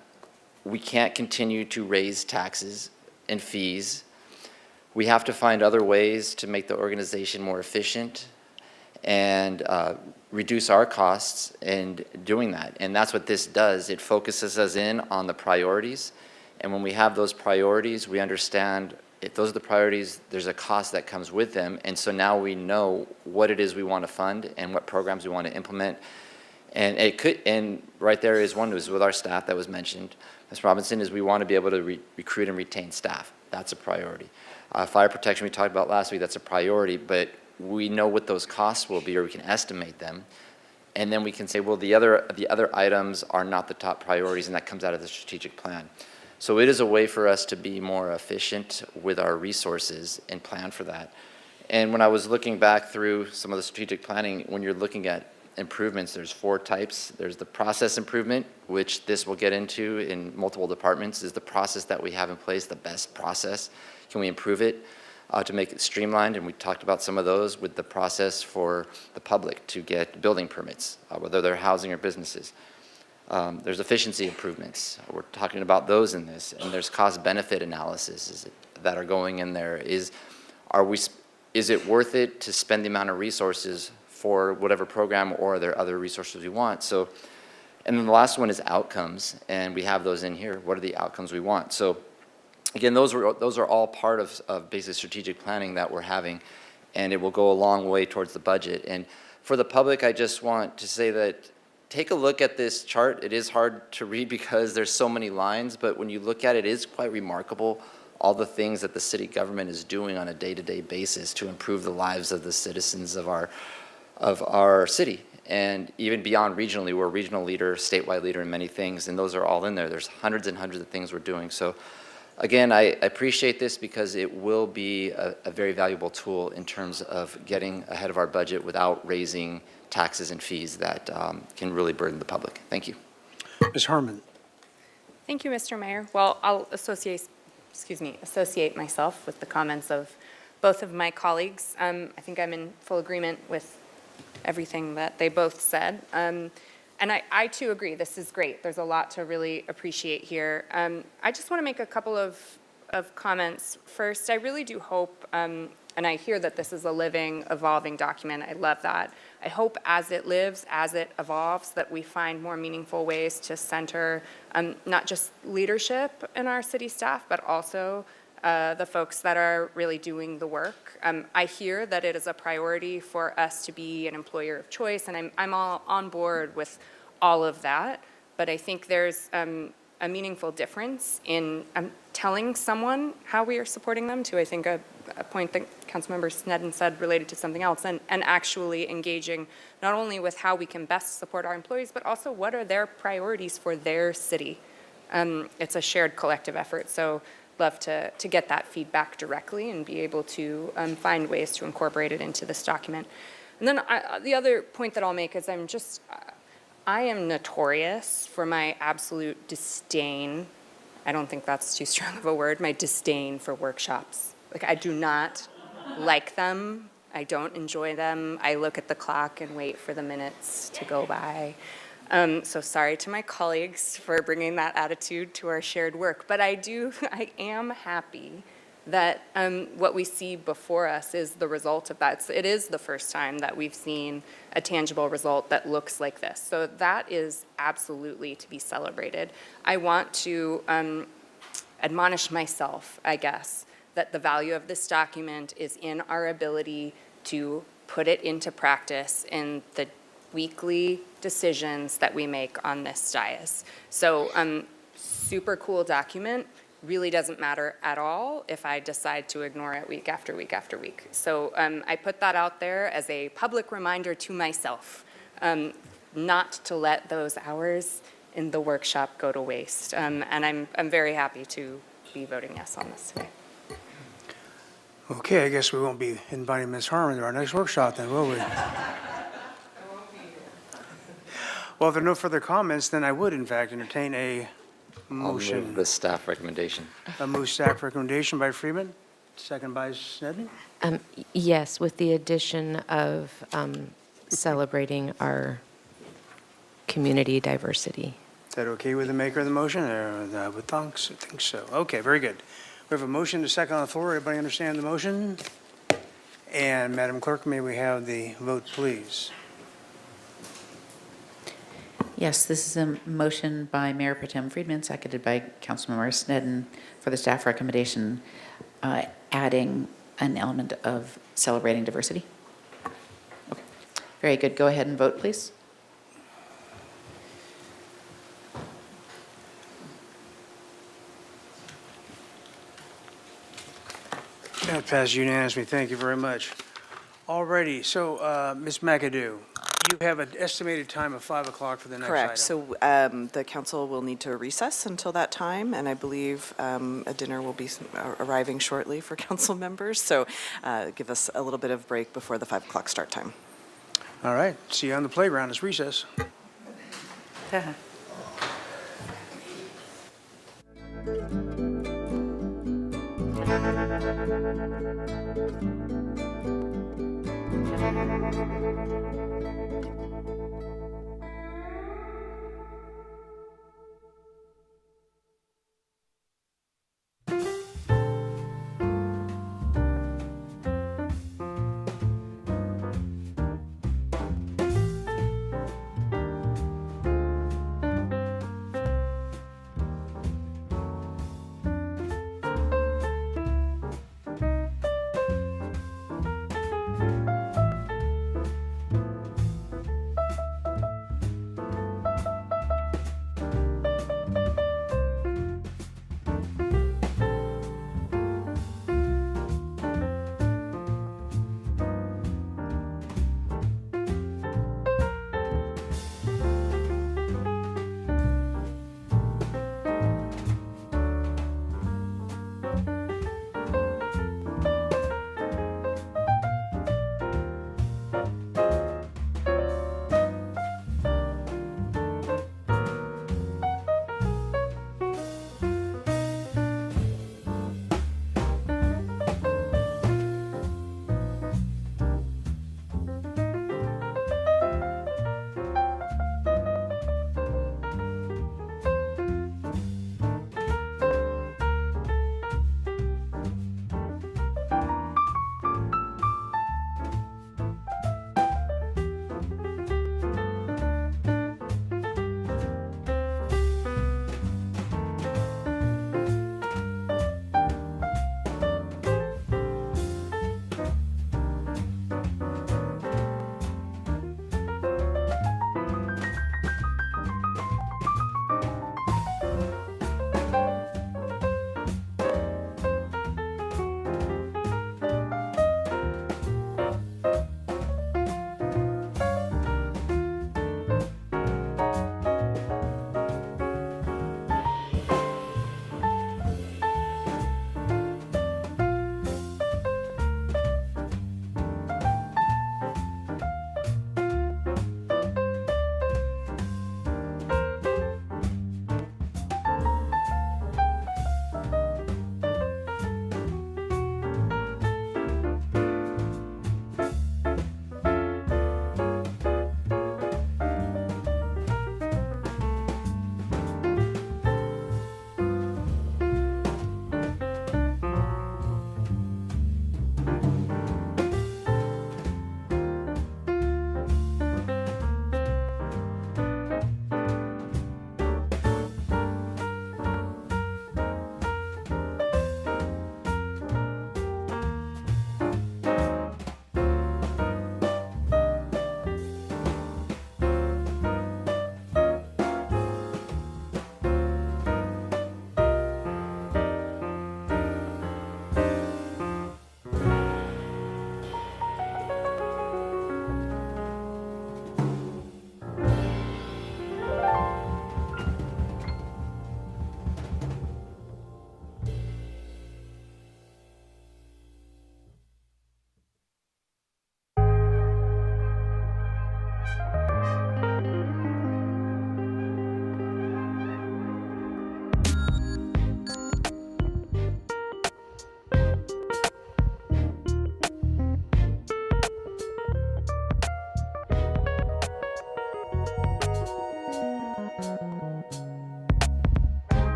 we can't continue to raise taxes and fees. We have to find other ways to make the organization more efficient and reduce our costs in doing that. And that's what this does. It focuses us in on the priorities. And when we have those priorities, we understand if those are the priorities, there's a cost that comes with them. And so now we know what it is we want to fund and what programs we want to implement. And it could, and right there is one was with our staff that was mentioned. Ms. Robinson, is we want to be able to recruit and retain staff. That's a priority. Fire protection we talked about last week, that's a priority, but we know what those costs will be, or we can estimate them. And then we can say, well, the other items are not the top priorities, and that comes out of the strategic plan. So it is a way for us to be more efficient with our resources and plan for that. And when I was looking back through some of the strategic planning, when you're looking at improvements, there's 4 types. There's the process improvement, which this will get into in multiple departments. Is the process that we have in place the best process? Can we improve it to make it streamlined? And we talked about some of those with the process for the public to get building permits, whether they're housing or businesses. There's efficiency improvements. We're talking about those in this. And there's cost-benefit analysis that are going in there. Is it worth it to spend the amount of resources for whatever program, or are there other resources we want? So, and then the last one is outcomes, and we have those in here. What are the outcomes we want? So again, those are all part of basic strategic planning that we're having, and it will go a long way towards the budget. And for the public, I just want to say that take a look at this chart. It is hard to read because there's so many lines, but when you look at it, it is quite remarkable all the things that the city government is doing on a day-to-day basis to improve the lives of the citizens of our city. And even beyond regionally, we're a regional leader, statewide leader in many things, and those are all in there. There's hundreds and hundreds of things we're doing. So again, I appreciate this because it will be a very valuable tool in terms of getting ahead of our budget without raising taxes and fees that can really burden the public. Thank you. Ms. Harmon. Thank you, Mr. Mayor. Well, I'll associate myself with the comments of both of my colleagues. I think I'm in full agreement with everything that they both said. And I too agree, this is great. There's a lot to really appreciate here. I just want to make a couple of comments. First, I really do hope, and I hear that this is a living, evolving document. I love that. I hope as it lives, as it evolves, that we find more meaningful ways to center not just leadership in our city staff, but also the folks that are really doing the work. I hear that it is a priority for us to be an employer of choice, and I'm all on board with all of that, but I think there's a meaningful difference in telling someone how we are supporting them to, I think, a point that Councilmember Sneddon said related to something else, and actually engaging not only with how we can best support our employees, but also what are their priorities for their city. It's a shared collective effort, so love to get that feedback directly and be able to find ways to incorporate it into this document. And then the other point that I'll make is I am notorious for my absolute disdain, I don't think that's too strong of a word, my disdain for workshops. Like, I do not like them. I don't enjoy them. I look at the clock and wait for the minutes to go by. So sorry to my colleagues for bringing that attitude to our shared work, but I am happy that what we see before us is the result of that. It is the first time that we've seen a tangible result that looks like this. So that is absolutely to be celebrated. I want to admonish myself, I guess, that the value of this document is in our ability to put it into practice in the weekly decisions that we make on this dais. So super cool document. Really doesn't matter at all if I decide to ignore it week after week after week. So I put that out there as a public reminder to myself, not to let those hours in the workshop go to waste. And I'm very happy to be voting yes on this today. Okay, I guess we won't be inviting Ms. Harmon to our next workshop then, will we? Well, if there are no further comments, then I would in fact entertain a I'll motion. move the staff recommendation. A move staff recommendation by Freeman, second by Sneddon. Yes, with the addition of celebrating our community diversity. Is that okay with the maker of the motion? I would think so. Okay, very good. We have a motion to second on the floor. Everybody understand the motion? And Madam Clerk, may we have the vote, please? Yes, this is a motion by Mayor Pro Tem Friedman, seconded by Councilmember Sneddon for the staff recommendation, adding an element of celebrating diversity. Okay. Very good. Go ahead and vote, please. That passed unanimously. Thank you very much. All righty. So, Ms. McAdoo, you have an estimated time of 5 o'clock for the next item. Correct. So the council will need to recess until that time, and I believe a dinner will be arriving shortly for council members. So give us a little bit of break before the 5 o'clock start time. All right. See you on the playground. It's recess.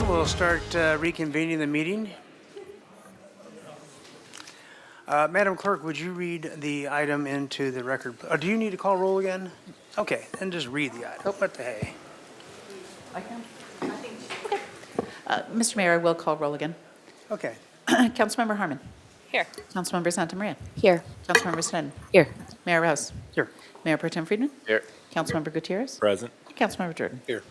We'll start reconvening the meeting. Madam Clerk, would you read the item into the record? Do you need to call roll again? Okay, then just read the item. What the hey? I can? Mr. Mayor, I will call roll again. Okay. Councilmember Harmon. Here. Councilmember Santa Maria. Here. Councilmember Sneddon. Here. Mayor Rouse. Here. Mayor Pro Tem Friedman. Here. Councilmember Gutierrez. Present. Councilmember Jordan. Here.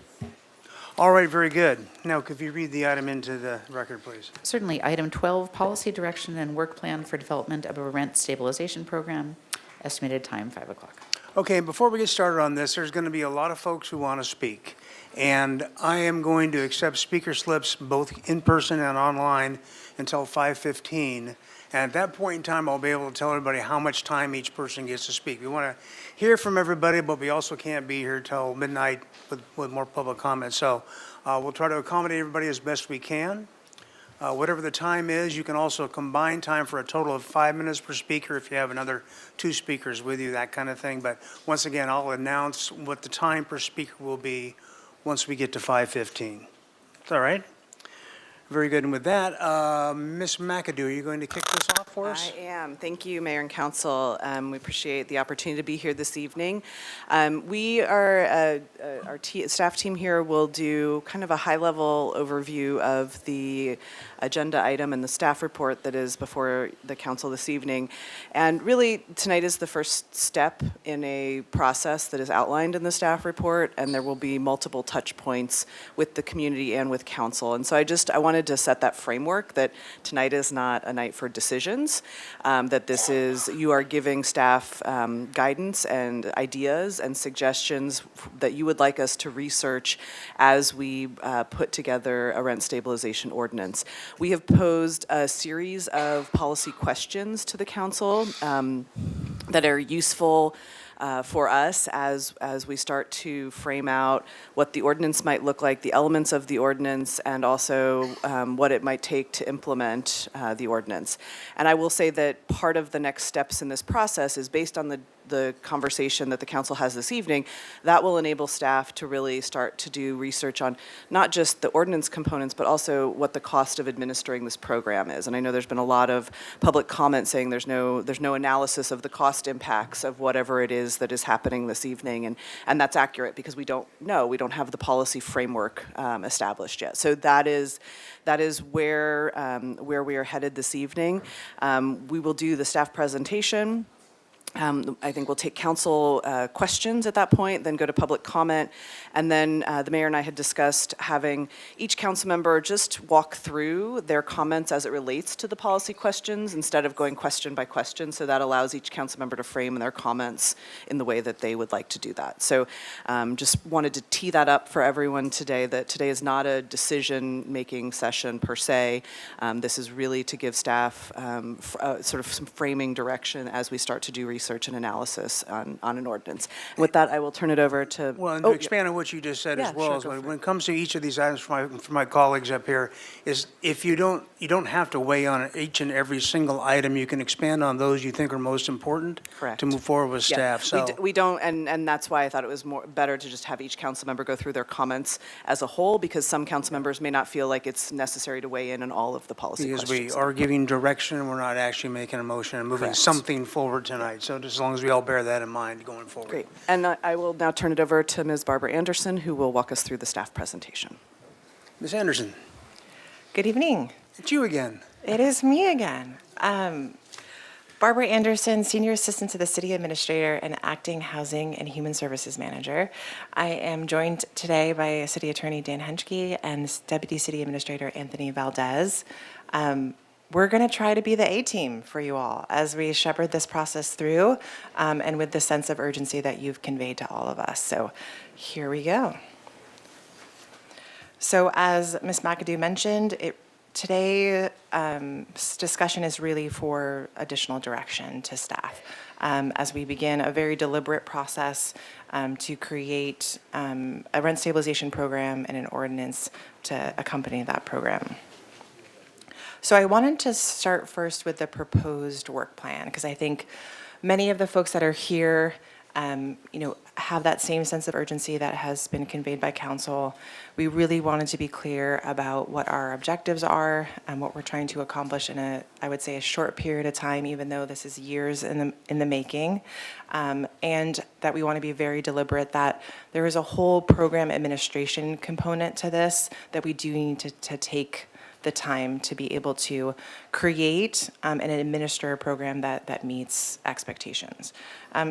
All right, very good. Now, could you read the item into the record, please? Certainly. Item 12, policy direction and work plan for development of a rent stabilization program. Estimated time, 5 o'clock. Okay, before we get started on this, there's going to be a lot of folks who want to speak. And I am going to accept speaker slips both in person and online until 5:15. And at that point in time, I'll be able to tell everybody how much time each person gets to speak. We want to hear from everybody, but we also can't be here till midnight with more public comment. So we'll try to accommodate everybody as best we can. Whatever the time is, you can also combine time for a total of 5 minutes per speaker if you have another 2 speakers with you, that kind of thing. But once again, I'll announce what the time per speaker will be once we get to 5:15. It's all right? Very good. And with that, Ms. McAdoo, are you going to kick this off for us? I am. Thank you, Mayor and Council. We appreciate the opportunity to be here this evening. We are, our staff team here will do kind of a high-level overview of the agenda item and the staff report that is before the council this evening. And really, tonight is the first step in a process that is outlined in the staff report, and there will be multiple touch points with the community and with council. And so I wanted to set that framework that tonight is not a night for decisions, that this is, you are giving staff guidance and ideas and suggestions that you would like us to research as we put together a rent stabilization ordinance. We have posed a series of policy questions to the council that are useful for us as we start to frame out what the ordinance might look like, the elements of the ordinance, and also what it might take to implement the ordinance. And I will say that part of the next steps in this process is based on the conversation that the council has this evening. That will enable staff to really start to do research on not just the ordinance components, but also what the cost of administering this program is. And I know there's been a lot of public comment saying there's no analysis of the cost impacts of whatever it is that is happening this evening, and that's accurate because we don't know. We don't have the policy framework established yet. So that is where we are headed this evening. We will do the staff presentation. I think we'll take council questions at that point, then go to public comment, and then the mayor and I had discussed having each council member just walk through their comments as it relates to the policy questions instead of going question by question, so that allows each council member to frame their comments in the way that they would like to do that. So just wanted to tee that up for everyone today, that today is not a decision-making session per se. This is really to give staff sort of some framing direction as we start to do research and analysis on an ordinance. With that, I will turn it over to... Well, and to expand on what you just said as well, sure, when it comes to each of these items from my colleagues up here, is if you don't have to weigh on each and every single item, you can expand on those you think are most important Correct. to move forward with staff. So We don't, and that's why I thought it was better to just have each council member go through their comments as a whole, because some council members may not feel like it's necessary to weigh in on all of the policy because questions. we are giving direction, we're not actually making a motion and moving Correct. something forward tonight. So just as long as we all bear that in mind going forward. Great. And I will now turn it over to Ms. Barbara Anderson, who will walk us through the staff presentation. Ms. Anderson, Good evening. it's you again. It is me again. Barbara Anderson, Senior Assistant to the City Administrator and Acting Housing and Human Services Manager. I am joined today by City Attorney Dan Henschke and Deputy City Administrator Anthony Valdez. We're going to try to be the A-team for you all as we shepherd this process through and with the sense of urgency that you've conveyed to all of us. So here we go. So as Ms. McAdoo mentioned, today discussion is really for additional direction to staff as we begin a very deliberate process to create a rent stabilization program and an ordinance to accompany that program. So I wanted to start first with the proposed work plan, because I think many of the folks that are here, have that same sense of urgency that has been conveyed by council. We really wanted to be clear about what our objectives are and what we're trying to accomplish in I would say, a short period of time, even though this is years in the making, and that we want to be very deliberate that there is a whole program administration component to this that we do need to take the time to be able to create and administer a program that meets expectations.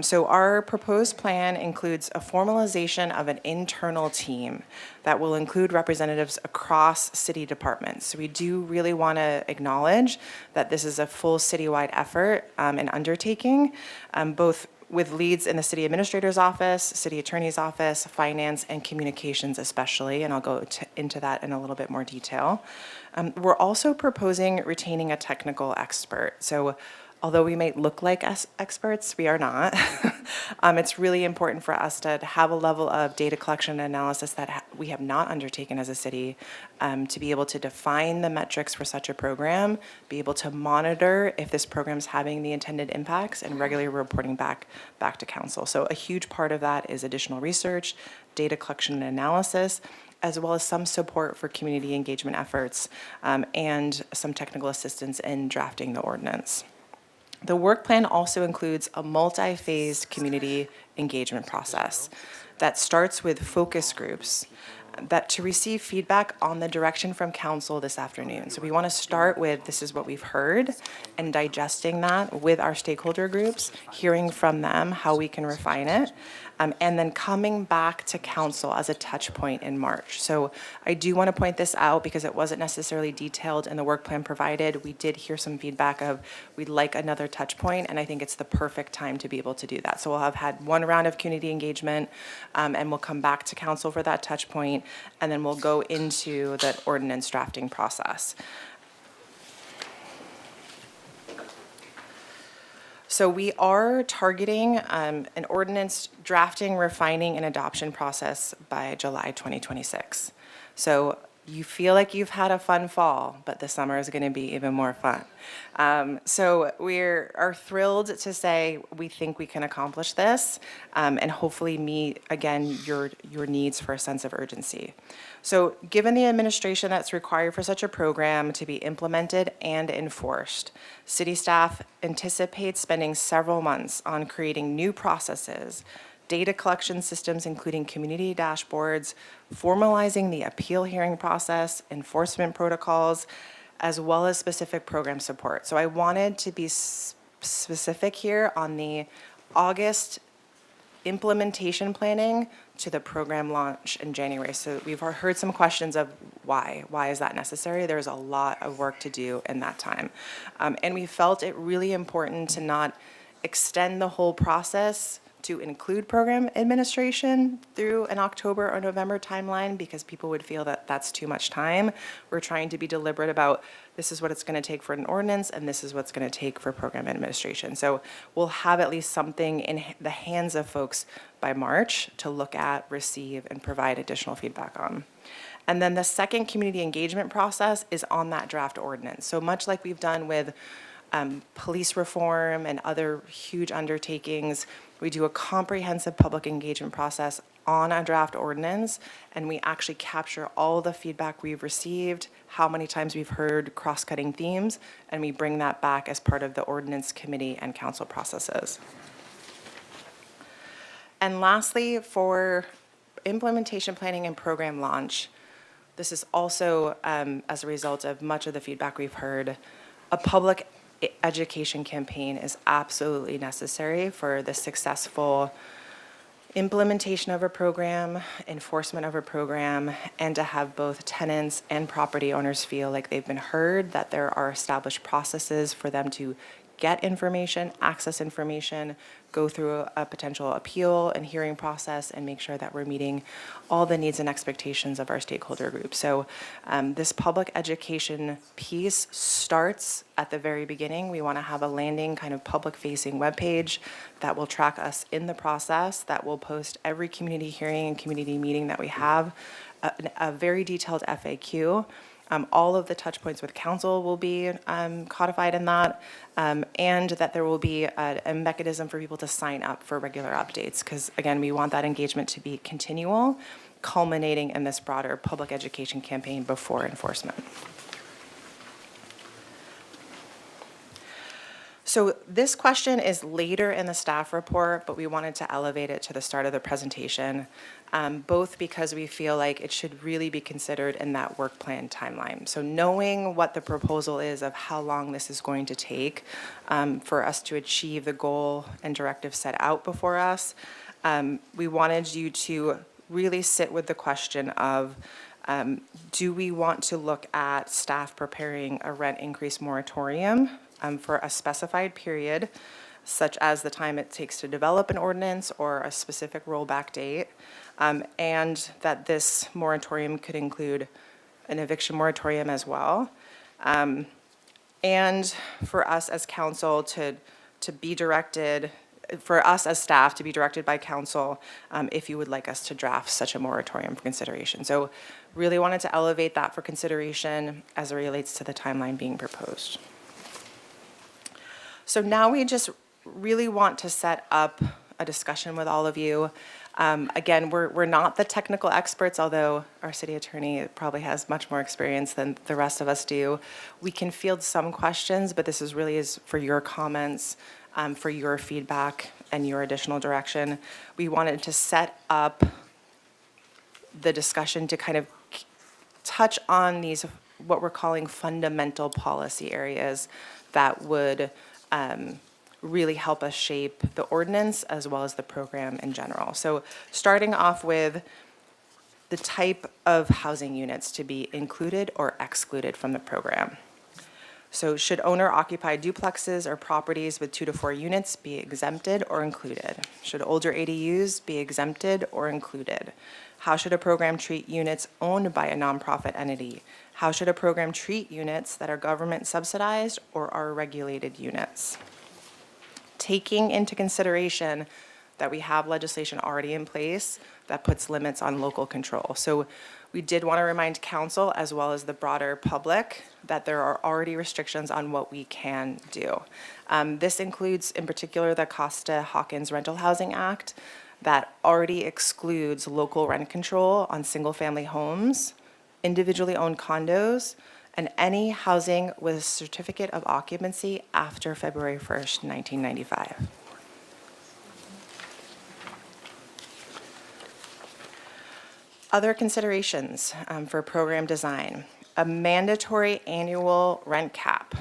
So our proposed plan includes a formalization of an internal team that will include representatives across city departments. So we do really want to acknowledge that this is a full citywide effort and undertaking, both with leads in the city administrator's office, city attorney's office, finance, and communications especially, and I'll go into that in a little bit more detail. We're also proposing retaining a technical expert. So although we might look like experts, we are not. It's really important for us to have a level of data collection and analysis that we have not undertaken as a city, to be able to define the metrics for such a program, be able to monitor if this program is having the intended impacts, and regularly reporting back to council. So a huge part of that is additional research, data collection and analysis, as well as some support for community engagement efforts, and some technical assistance in drafting the ordinance. The work plan also includes a multi-phased community engagement process that starts with focus groups that to receive feedback on the direction from council this afternoon. So we want to start with this is what we've heard and digesting that with our stakeholder groups, hearing from them how we can refine it, and then coming back to council as a touch point in March. So I do want to point this out because it wasn't necessarily detailed in the work plan provided. We did hear some feedback of we'd like another touch point, and I think it's the perfect time to be able to do that. So we'll have had one round of community engagement, and we'll come back to council for that touch point, and then we'll go into the ordinance drafting process. So we are targeting an ordinance drafting, refining, and adoption process by July 2026. So you feel like you've had a fun fall, but the summer is going to be even more fun. So we are thrilled to say we think we can accomplish this, and hopefully meet, again, your needs for a sense of urgency. So given the administration that's required for such a program to be implemented and enforced, city staff anticipates spending several months on creating new processes, data collection systems, including community dashboards, formalizing the appeal hearing process, enforcement protocols, as well as specific program support. So I wanted to be specific here on the August implementation planning to the program launch in January. So we've heard some questions of why. Why is that necessary? There's a lot of work to do in that time. And we felt it really important to not extend the whole process to include program administration through an October or November timeline because people would feel that that's too much time. We're trying to be deliberate about this is what it's going to take for an ordinance and this is what's going to take for program administration. So we'll have at least something in the hands of folks by March to look at, receive, and provide additional feedback on. And then the second community engagement process is on that draft ordinance. So much like we've done with police reform and other huge undertakings, we do a comprehensive public engagement process on a draft ordinance, and we actually capture all the feedback we've received, how many times we've heard cross-cutting themes, and we bring that back as part of the ordinance committee and council processes. And lastly, for implementation planning and program launch, this is also as a result of much of the feedback we've heard. A public education campaign is absolutely necessary for the successful implementation of a program, enforcement of a program, and to have both tenants and property owners feel like they've been heard, that there are established processes for them to get information, access information, go through a potential appeal and hearing process, and make sure that we're meeting all the needs and expectations of our stakeholder group. So this public education piece starts at the very beginning. We want to have a landing kind of public-facing webpage that will track us in the process, that will post every community hearing and community meeting that we have, a very detailed FAQ. All of the touch points with council will be codified in that, and that there will be a mechanism for people to sign up for regular updates, because again, we want that engagement to be continual, culminating in this broader public education campaign before enforcement. So this question is later in the staff report, but we wanted to elevate it to the start of the presentation, both because we feel like it should really be considered in that work plan timeline. So knowing what the proposal is of how long this is going to take for us to achieve the goal and directive set out before us, we wanted you to really sit with the question of, do we want to look at staff preparing a rent increase moratorium for a specified period, such as the time it takes to develop an ordinance or a specific rollback date, and that this moratorium could include an eviction moratorium as well. And for us as council to be directed, for us as staff to be directed by council if you would like us to draft such a moratorium for consideration. So really wanted to elevate that for consideration as it relates to the timeline being proposed. So now we just really want to set up a discussion with all of you. Again, we're not the technical experts, although our city attorney probably has much more experience than the rest of us do. We can field some questions, but this is really for your comments, for your feedback and your additional direction. We wanted to set up the discussion to kind of touch on these, what we're calling fundamental policy areas that would really help us shape the ordinance as well as the program in general. So starting off with the type of housing units to be included or excluded from the program. So should owner-occupied duplexes or properties with 2 to 4 units be exempted or included? Should older ADUs be exempted or included? How should a program treat units owned by a nonprofit entity? How should a program treat units that are government subsidized or are regulated units? Taking into consideration that we have legislation already in place that puts limits on local control. So we did want to remind council as well as the broader public that there are already restrictions on what we can do. This includes in particular the Costa-Hawkins Rental Housing Act that already excludes local rent control on single-family homes, individually owned condos, and any housing with a certificate of occupancy after February 1st, 1995. Other considerations for program design: a mandatory annual rent cap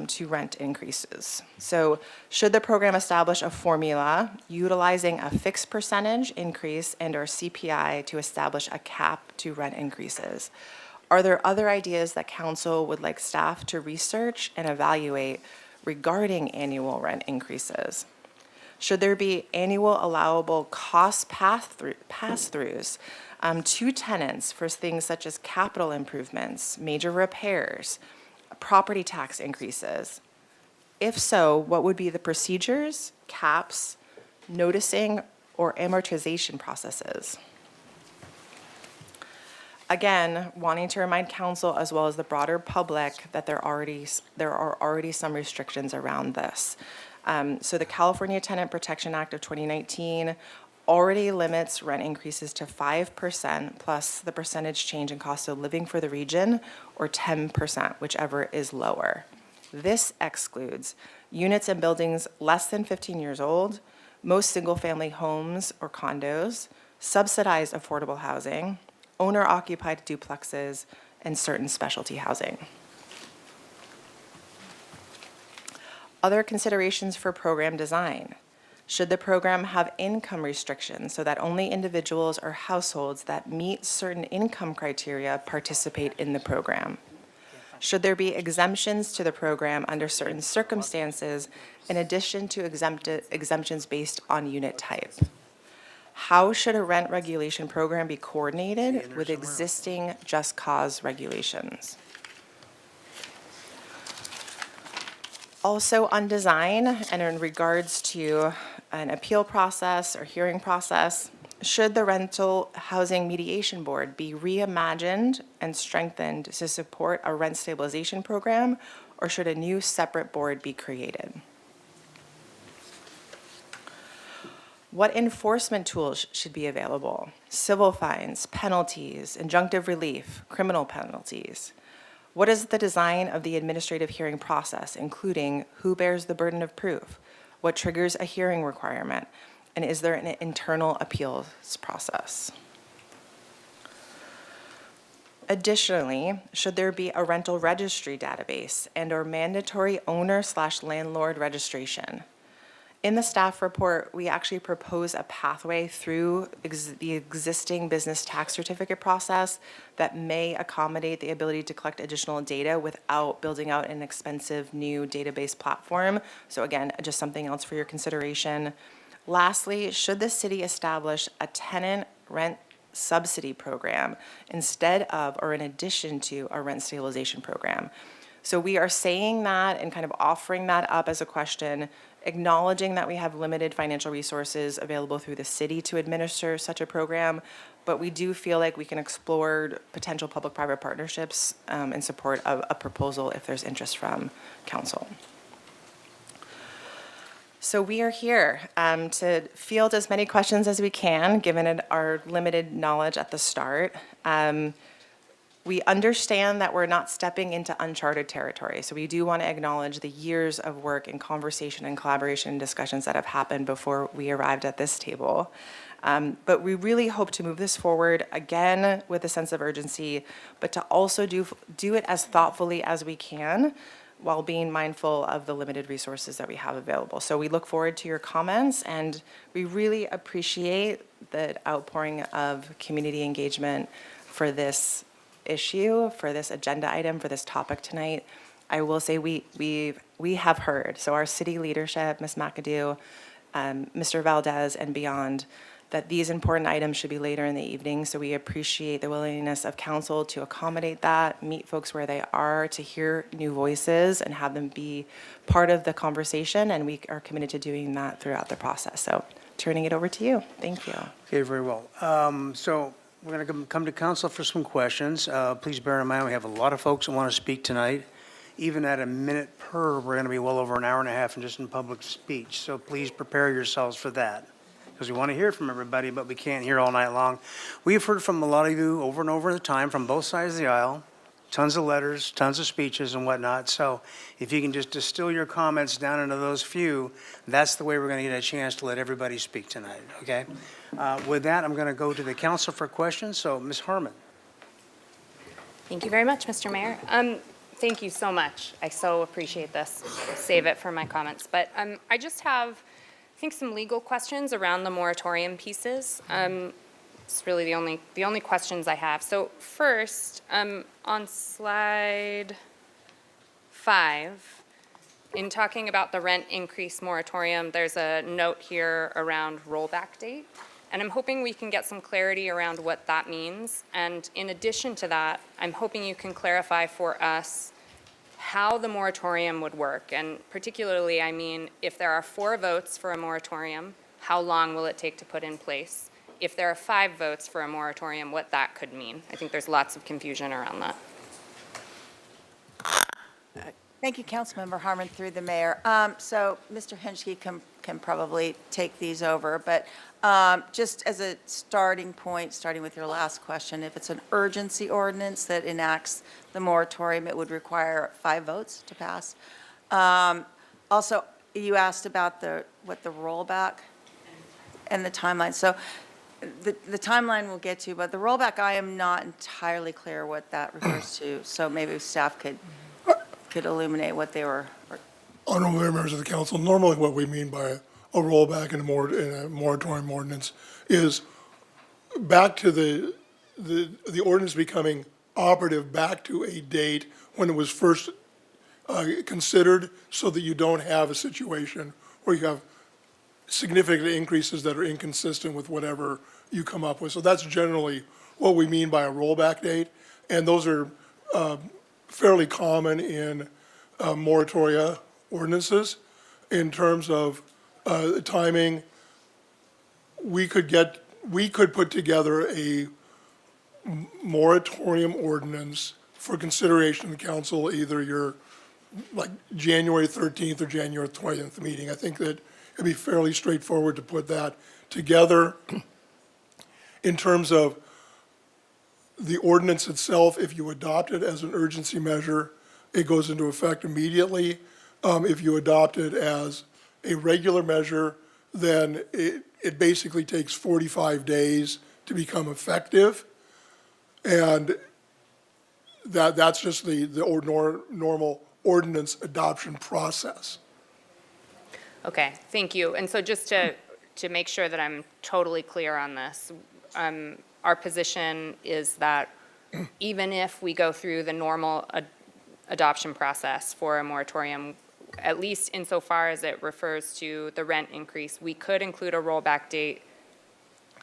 to rent increases. So should the program establish a formula utilizing a fixed percentage increase and or CPI to establish a cap to rent increases? Are there other ideas that council would like staff to research and evaluate regarding annual rent increases? Should there be annual allowable cost pass-throughs to tenants for things such as capital improvements, major repairs, property tax increases? If so, what would be the procedures, caps, noticing, or amortization processes? Again, wanting to remind council as well as the broader public that there are already some restrictions around this. So the California Tenant Protection Act of 2019 already limits rent increases to 5% plus the percentage change in cost of living for the region, or 10%, whichever is lower. This excludes units and buildings less than 15 years old, most single-family homes or condos, subsidized affordable housing, owner-occupied duplexes, and certain specialty housing. Other considerations for program design. Should the program have income restrictions so that only individuals or households that meet certain income criteria participate in the program? Should there be exemptions to the program under certain circumstances in addition to exemptions based on unit type? How should a rent regulation program be coordinated with existing just cause regulations? Also on design and in regards to an appeal process or hearing process, should the Rental Housing Mediation Board be reimagined and strengthened to support a rent stabilization program, or should a new separate board be created? What enforcement tools should be available? Civil fines, penalties, injunctive relief, criminal penalties. What is the design of the administrative hearing process, including who bears the burden of proof? What triggers a hearing requirement? And is there an internal appeals process? Additionally, should there be a rental registry database and/or mandatory owner/landlord registration? In the staff report, we actually propose a pathway through the existing business tax certificate process that may accommodate the ability to collect additional data without building out an expensive new database platform. So again, just something else for your consideration. Lastly, should the city establish a tenant rent subsidy program instead of or in addition to a rent stabilization program? So we are saying that and kind of offering that up as a question, acknowledging that we have limited financial resources available through the city to administer such a program, but we do feel like we can explore potential public-private partnerships in support of a proposal if there's interest from council. So we are here to field as many questions as we can, given our limited knowledge at the start. We understand that we're not stepping into uncharted territory, so we do want to acknowledge the years of work and conversation and collaboration and discussions that have happened before we arrived at this table. But we really hope to move this forward, again, with a sense of urgency, but to also do it as thoughtfully as we can while being mindful of the limited resources that we have available. So we look forward to your comments, and we really appreciate the outpouring of community engagement for this issue, for this agenda item, for this topic tonight. I will say we have heard, so our city leadership, Ms. McAdoo, Mr. Valdez, and beyond, that these important items should be later in the evening. So we appreciate the willingness of council to accommodate that, meet folks where they are, to hear new voices and have them be part of the conversation. And we are committed to doing that throughout the process. So turning it over to you. Thank you. Okay, very well. So we're going to come to council for some questions. Please bear in mind, we have a lot of folks that want to speak tonight. Even at a minute per, we're going to be well over an hour and a half in just in public speech. So please prepare yourselves for that, because we want to hear from everybody, but we can't hear all night long. We've heard from a lot of you over and over the time from both sides of the aisle, tons of letters, tons of speeches and whatnot. So if you can just distill your comments down into those few, that's the way we're going to get a chance to let everybody speak tonight, okay? With that, I'm going to go to the council for questions. So Ms. Harmon. Thank you very much, Mr. Mayor. Thank you so much. I so appreciate this. I'll save it for my comments. But I just have, I think, some legal questions around the moratorium pieces. It's really the only questions I have. So first, on slide 5, in talking about the rent increase moratorium, there's a note here around rollback date. And I'm hoping we can get some clarity around what that means. And in addition to that, I'm hoping you can clarify for us how the moratorium would work. And particularly, I mean, if there are 4 votes for a moratorium, how long will it take to put in place? If there are 5 votes for a moratorium, what that could mean. I think there's lots of confusion around that. Thank you, Councilmember Harmon, through the mayor. So Mr. Henschke can probably take these over, but just as a starting point, starting with your last question, if it's an urgency ordinance that enacts the moratorium, it would require 5 votes to pass. Also, you asked about the rollback and the timeline. So the timeline we'll get to, but the rollback, I am not entirely clear what that refers to. So maybe staff could illuminate what they were. Honorable members of the council, normally what we mean by a rollback in a moratorium ordinance is back to the ordinance becoming operative back to a date when it was first considered, so that you don't have a situation where you have significant increases that are inconsistent with whatever you come up with. So that's generally what we mean by a rollback date, and those are fairly common in moratoria ordinances. In terms of timing, we could put together a moratorium ordinance for consideration of the council, either your like January 13th or January 20th meeting. I think that it'd be fairly straightforward to put that together. In terms of the ordinance itself, if you adopt it as an urgency measure, it goes into effect immediately. If you adopt it as a regular measure, then it basically takes 45 days to become effective. And that's just the normal ordinance adoption process. Okay, thank you. And so just to make sure that I'm totally clear on this, our position is that even if we go through the normal adoption process for a moratorium, at least insofar as it refers to the rent increase, we could include a rollback date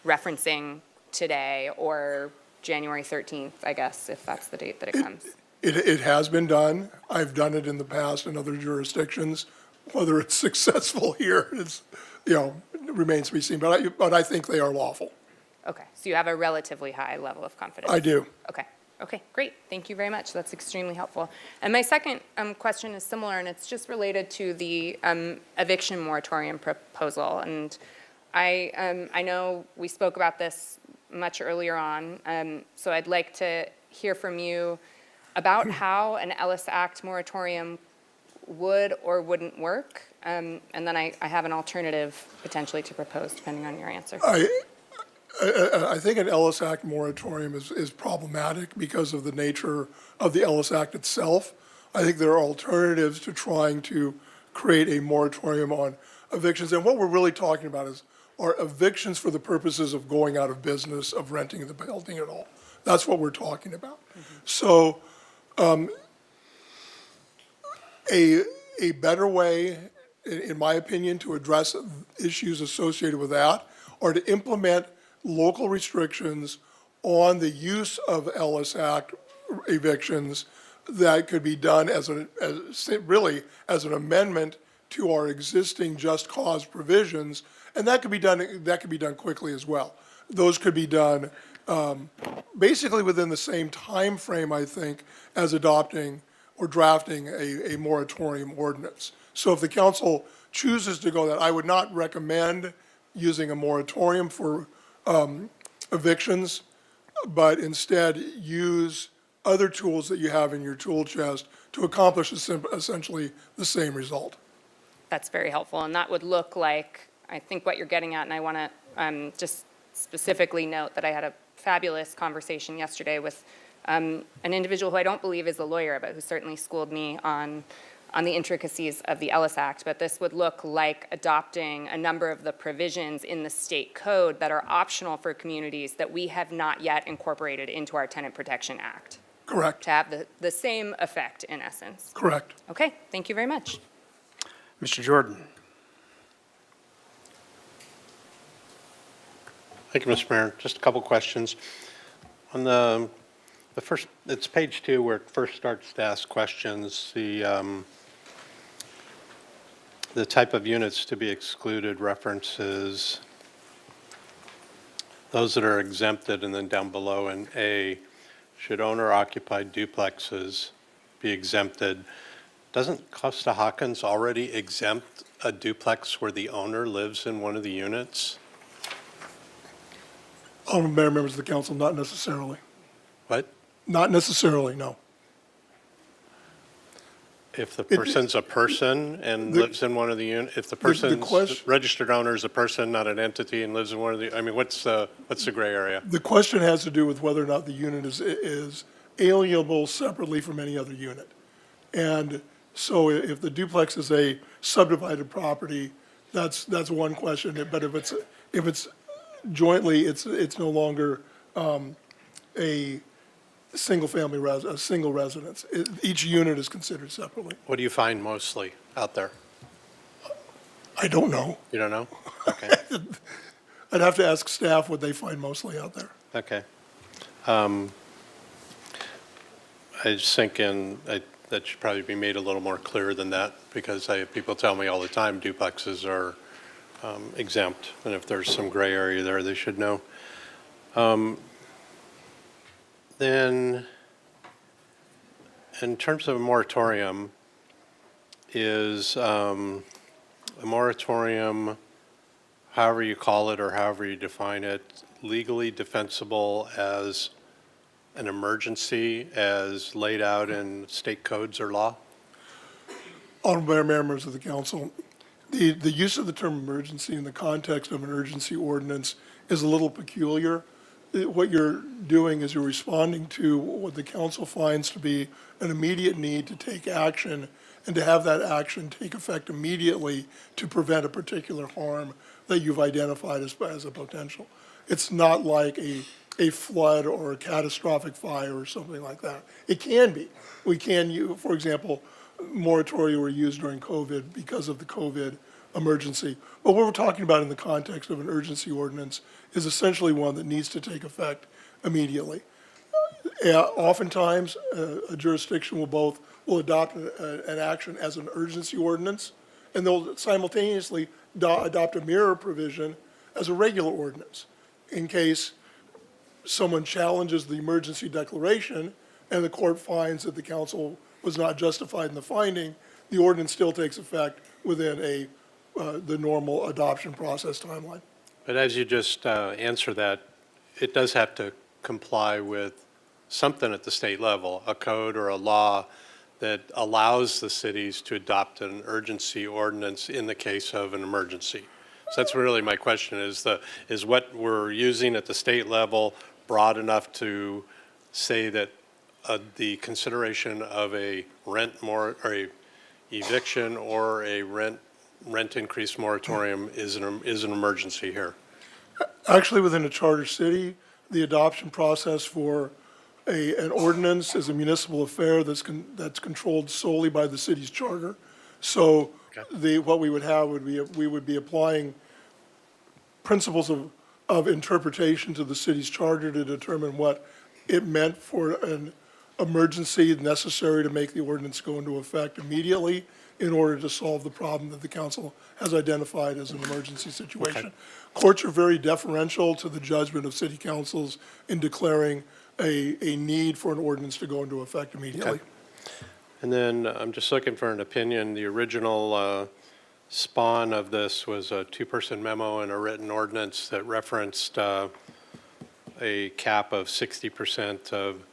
referencing today or January 13th, I guess, if that's the date that it comes. It has been done. I've done it in the past in other jurisdictions. Whether it's successful here is, remains to be seen. But I think they are lawful. Okay, so you have a relatively high level of confidence? I do. Okay, great. Thank you very much. That's extremely helpful. And my second question is similar, and it's just related to the eviction moratorium proposal. And I know we spoke about this much earlier on, so I'd like to hear from you about how an Ellis Act moratorium would or wouldn't work, and then I have an alternative potentially to propose, depending on your answer. I think an Ellis Act moratorium is problematic because of the nature of the Ellis Act itself. I think there are alternatives to trying to create a moratorium on evictions. And what we're really talking about are evictions for the purposes of going out of business, of renting the building at all. That's what we're talking about. So a better way, in my opinion, to address issues associated with that are to implement local restrictions on the use of Ellis Act evictions that could be done as an amendment to our existing just cause provisions, and that could be done quickly as well. Those could be done basically within the same time frame, I think, as adopting or drafting a moratorium ordinance. So if the council chooses to go that, I would not recommend using a moratorium for evictions, but instead use other tools that you have in your tool chest to accomplish essentially the same result. That's very helpful, and that would look like, I think what you're getting at, and I want to just specifically note that I had a fabulous conversation yesterday with an individual who I don't believe is a lawyer, but who certainly schooled me on the intricacies of the Ellis Act. But this would look like adopting a number of the provisions in the state code that are optional for communities that we have not yet incorporated into our Tenant Protection Act. Correct. To have the same effect, in essence. Correct. Okay, thank you very much. Mr. Jordan. Thank you, Mr. Mayor. Just a couple questions. On the first, it's page 2 where it first starts to ask questions. The type of units to be excluded references those that are exempted, and then down below in A, should owner-occupied duplexes be exempted? Doesn't Costa Hawkins already exempt a duplex where the owner lives in one of the units? Honorable Mayor, members of the council, not necessarily. What? Not necessarily, no. If the person's a person and lives in one of the units, if the the person's question- registered owner is a person, not an entity, and lives in one of the, I mean, what's the gray area? The question has to do with whether or not the unit is alienable separately from any other unit. And so if the duplex is a subdivided property, that's one question. But if it's jointly, it's no longer a single residence. Each unit is considered separately. What do you find mostly out there? I don't know. You don't know? Okay. I'd have to ask staff what they find mostly out there. Okay. I was thinking that should probably be made a little more clear than that, because people tell me all the time duplexes are exempt, and if there's some gray area there, they should know. Then, in terms of a moratorium, is a moratorium, however you call it or however you define it, legally defensible as an emergency as laid out in state codes or law? Honorable Mayor, members of the council, the use of the term emergency in the context of an urgency ordinance is a little peculiar. What you're doing is you're responding to what the council finds to be an immediate need to take action and to have that action take effect immediately to prevent a particular harm that you've identified as a potential. It's not like a flood or a catastrophic fire or something like that. It can be. We can use, for example, moratoria were used during COVID because of the COVID emergency. But what we're talking about in the context of an urgency ordinance is essentially one that needs to take effect immediately. Oftentimes, a jurisdiction will adopt an action as an urgency ordinance, and they'll simultaneously adopt a mirror provision as a regular ordinance in case someone challenges the emergency declaration and the court finds that the council was not justified in the finding, the ordinance still takes effect within the normal adoption process timeline. But as you just answer that, it does have to comply with something at the state level, a code or a law that allows the cities to adopt an urgency ordinance in the case of an emergency. So that's really my question, is what we're using at the state level broad enough to say that the consideration of a or a eviction or a rent increase moratorium is an emergency here? Actually, within a charter city, the adoption process for an ordinance is a municipal affair that's controlled solely by the city's charter. So what we would have would be, we would be applying principles of interpretation to the city's charter to determine what it meant for an emergency necessary to make the ordinance go into effect immediately in order to solve the problem that the council has identified as an emergency situation. Courts are very deferential to the judgment of city councils in declaring a need for an ordinance to go into effect immediately. Okay. And then I'm just looking for an opinion. The original spawn of this was a two-person memo and a written ordinance that referenced a cap of 60% of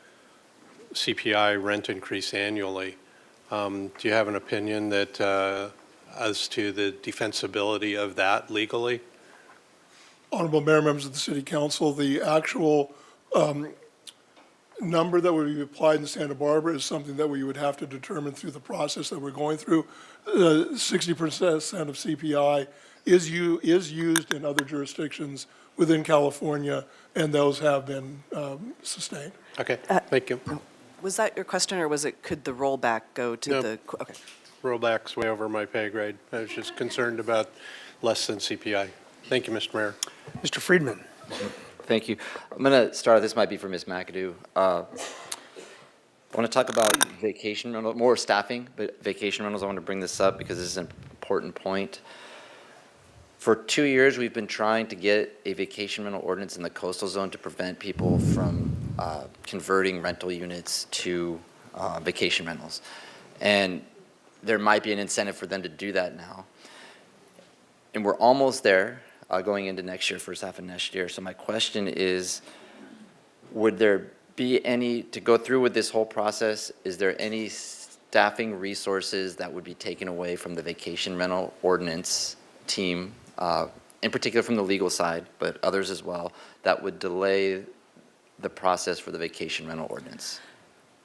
CPI rent increase annually. Do you have an opinion that as to the defensibility of that legally? Honorable Mayor, members of the City Council, the actual number that would be applied in Santa Barbara is something that we would have to determine through the process that we're going through. 60% of CPI is used in other jurisdictions within California, and those have been sustained. Okay, thank you. Was that your question, or was it, could the rollback go to the, okay. Rollback's way over my pay grade. I was just concerned about less than CPI. Thank you, Mr. Mayor. Mr. Friedman. Thank you. I'm going to start, this might be for Ms. McAdoo. I want to talk about vacation rental, more staffing, but vacation rentals. I want to bring this up because this is an important point. For 2 years, we've been trying to get a vacation rental ordinance in the coastal zone to prevent people from converting rental units to vacation rentals. And there might be an incentive for them to do that now. And we're almost there, going into next year, first half of next year. So my question is, would there be any, to go through with this whole process, is there any staffing resources that would be taken away from the vacation rental ordinance team, in particular from the legal side, but others as well, that would delay the process for the vacation rental ordinance?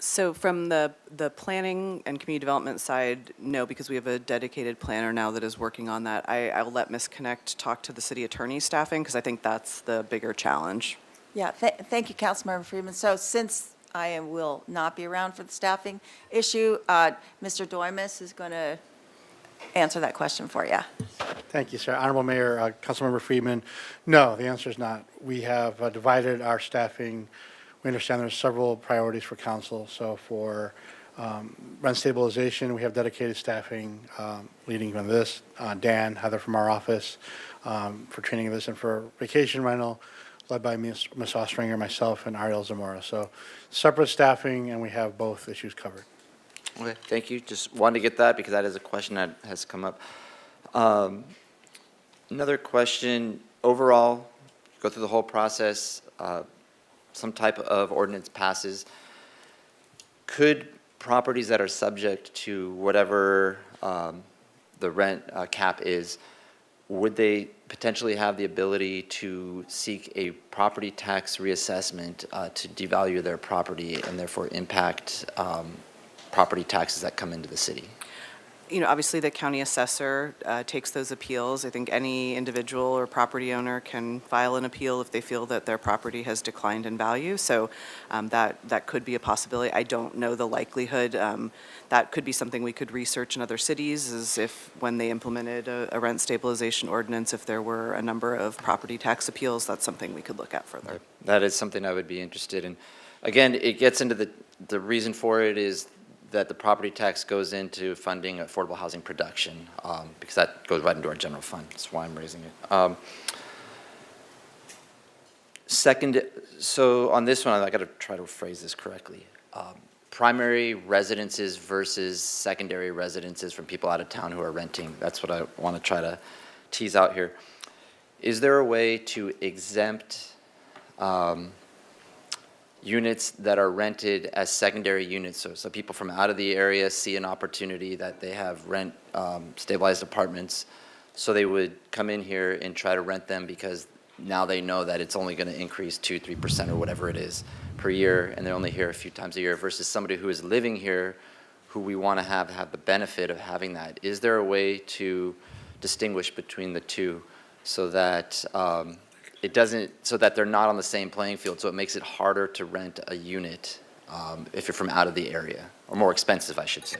So from the planning and community development side, no, because we have a dedicated planner now that is working on that. I'll let Ms. Connect talk to the city attorney staffing, because I think that's the bigger challenge. Yeah, thank you, Councilmember Freeman. So since I will not be around for the staffing issue, Mr. Doimus is going to answer that question for you. Thank you, sir. Honorable Mayor, Councilmember Friedman, no, the answer is not. We have divided our staffing. We understand there's several priorities for council. So for rent stabilization, we have dedicated staffing leading on this. Dan, Heather from our office, for training of this, and for vacation rental, led by Ms. Ostringer, myself, and Ariel Zamora. So separate staffing, and we have both issues covered. Okay, thank you. Just wanted to get that because that is a question that has come up. Another question, overall, go through the whole process, some type of ordinance passes. Could properties that are subject to whatever the rent cap is, would they potentially have the ability to seek a property tax reassessment to devalue their property and therefore impact property taxes that come into the city? You know, obviously the county assessor takes those appeals. I think any individual or property owner can file an appeal if they feel that their property has declined in value. So that could be a possibility. I don't know the likelihood. That could be something we could research in other cities, is if when they implemented a rent stabilization ordinance, if there were a number of property tax appeals, that's something we could look at further. That is something I would be interested in. Again, it gets into the reason for it is that the property tax goes into funding affordable housing production, because that goes right into our general fund. That's why I'm raising it. Second, so on this one, I got to try to phrase this correctly. Primary residences versus secondary residences from people out of town who are renting. That's what I want to try to tease out here. Is there a way to exempt units that are rented as secondary units? So people from out of the area see an opportunity that they have rent stabilized apartments, so they would come in here and try to rent them because now they know that it's only going to increase 2-3% or whatever it is per year, and they're only here a few times a year, versus somebody who is living here who we want to have the benefit of having that. Is there a way to distinguish between the two so that it doesn't, so that they're not on the same playing field, so it makes it harder to rent a unit if you're from out of the area, or more expensive, I should say?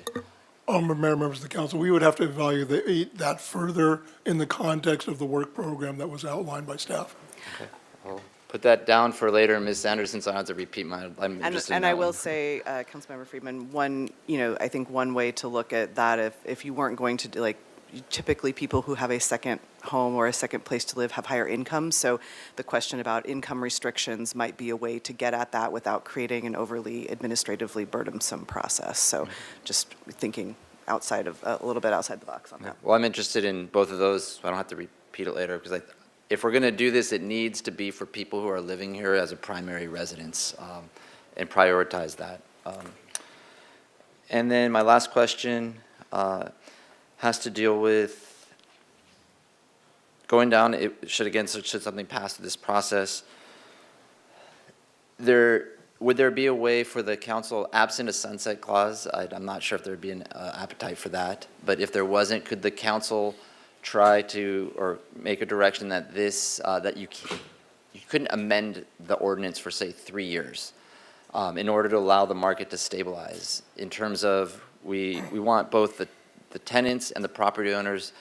Mayor, members of the council, we would have to evaluate that further in the context of the work program that was outlined by staff. Okay. I'll put that down for later, Ms. Anderson, so I don't have to repeat I'm interested in And that I will one. say, Councilmember Friedman, I think one way to look at that, if you weren't going to do, like, typically people who have a second home or a second place to live have higher incomes, so the question about income restrictions might be a way to get at that without creating an overly administratively burdensome process. So just thinking outside of, a little bit outside the box on that. Well, I'm interested in both of those, so I don't have to repeat it later, because if we're going to do this, it needs to be for people who are living here as a primary residence, and prioritize that. And then my last question has to deal with going down, should something pass through this process, would there be a way for the council, absent a sunset clause, I'm not sure if there'd be an appetite for that, but if there wasn't, could the council try to, or make a direction that that you couldn't amend the ordinance for, say, 3 years in order to allow the market to stabilize, in terms of we want both the tenants and the property owners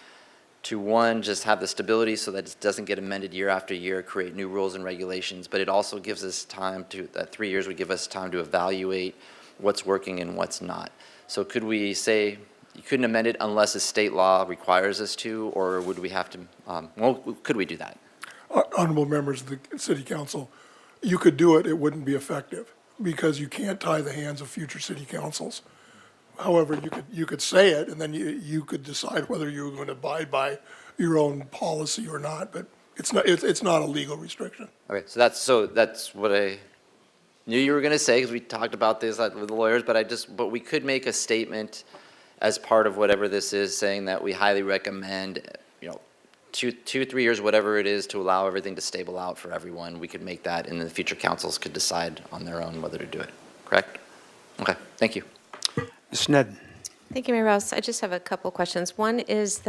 to, one, just have the stability so that it doesn't get amended year after year, create new rules and regulations, but it also gives us time that 3 years would give us time to evaluate what's working and what's not. So could we say you couldn't amend it unless a state law requires us to, or would we have to, could we do that? Honorable members of the city council, you could do it, it wouldn't be effective, because you can't tie the hands of future city councils. However, you could say it, and then you could decide whether you were going to abide by your own policy or not, but it's not a legal restriction. Okay, so that's what I knew you were going to say, because we talked about this with the lawyers, but we could make a statement as part of whatever this is, saying that we highly recommend, 2-3 years, whatever it is, to allow everything to stable out for everyone. We could make that, and the future councils could decide on their own whether to do it, correct? Okay, thank you. Ms. Sneddon. Thank you, Mayor Rouse. I just have a couple questions. One is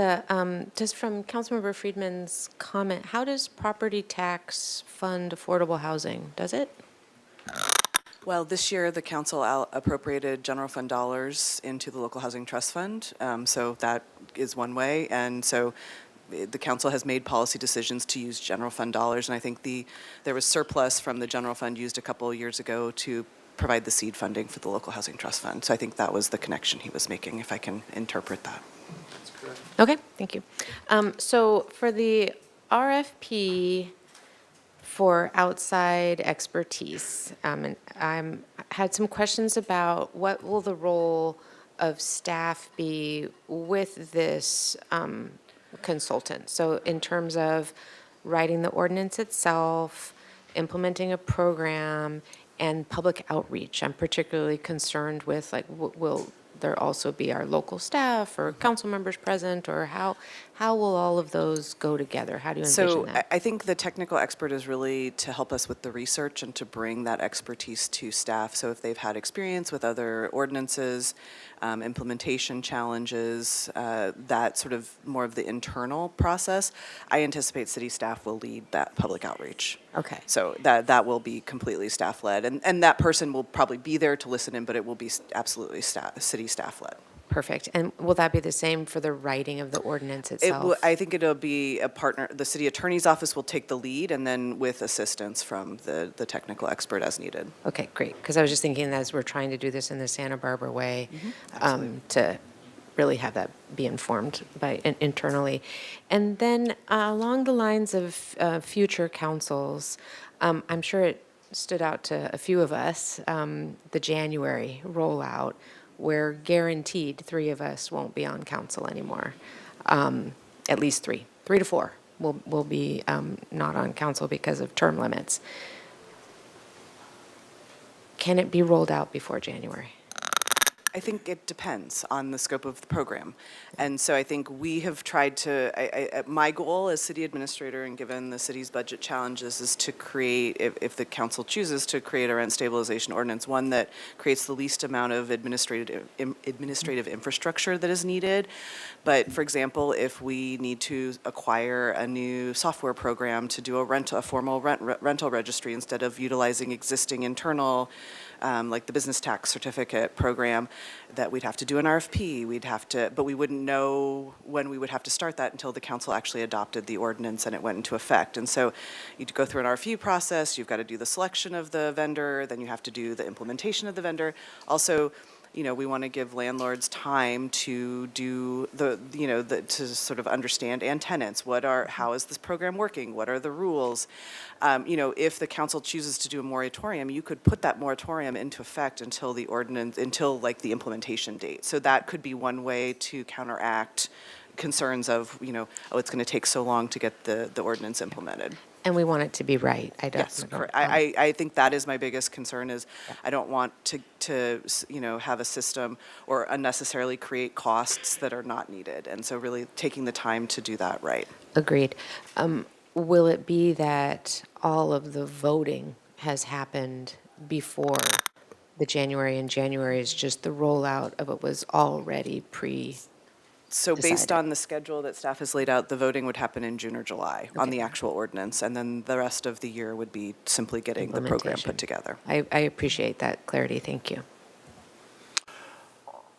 just from Councilmember Friedman's comment, how does property tax fund affordable housing? Does it? Well, this year, the council appropriated general fund dollars into the local housing trust fund, so that is one way. And so the council has made policy decisions to use general fund dollars, and I think there was surplus from the general fund used a couple of years ago to provide the seed funding for the local housing trust fund. So I think that was the connection he was making, if I can interpret that. That's correct. Okay, thank you. So for the RFP for outside expertise, and I had some questions about what will the role of staff be with this consultant? So in terms of writing the ordinance itself, implementing a program, and public outreach. I'm particularly concerned with, like, will there also be our local staff or council members present, or how will all of those go together? How do you envision So that? I think the technical expert is really to help us with the research and to bring that expertise to staff. So if they've had experience with other ordinances, implementation challenges, that sort of more of the internal process, I anticipate city staff will lead that public outreach. Okay. So that will be completely staff-led. And that person will probably be there to listen in, but it will be absolutely city staff-led. Perfect. And will that be the same for the writing of the ordinance itself? I think it'll be a partner, the city attorney's office will take the lead, and then with assistance from the technical expert as needed. Okay, great. Because I was just thinking, as we're trying to do this in the Santa Barbara way, to really have that be informed by internally. And then along the lines of future councils, I'm sure it stood out to a few of us, the January rollout, where guaranteed 3 of us won't be on council anymore. At least 3 to 4 will be not on council because of term limits. Can it be rolled out before January? I think it depends on the scope of the program. And so I think we have tried to, my goal as city administrator, and given the city's budget challenges, is to create, if the council chooses to create a rent stabilization ordinance, one that creates the least amount of administrative infrastructure that is needed. But for example, if we need to acquire a new software program to do a formal rental registry instead of utilizing existing internal, like the business tax certificate program, that we'd have to do an RFP, but we wouldn't know when we would have to start that until the council actually adopted the ordinance and it went into effect. And so you'd go through an RFP process, you've got to do the selection of the vendor, then you have to do the implementation of the vendor. Also, we want to give landlords time to do to sort of understand, and tenants, how is this program working? What are the rules? If the council chooses to do a moratorium, you could put that moratorium into effect until the implementation date. So that could be one way to counteract concerns of, it's going to take so long to get the ordinance implemented. And we want it to be right. Yes, correct. I think that is my biggest concern is I don't want to have a system or unnecessarily create costs that are not needed. And so really taking the time to do that right. Agreed. Will it be that all of the voting has happened before the January, and January is just the rollout of what was already So based decided? on the schedule that staff has laid out, the voting would happen in June or July on the actual ordinance, and then the rest of the year would be simply getting the program put together. I appreciate that clarity. Thank you.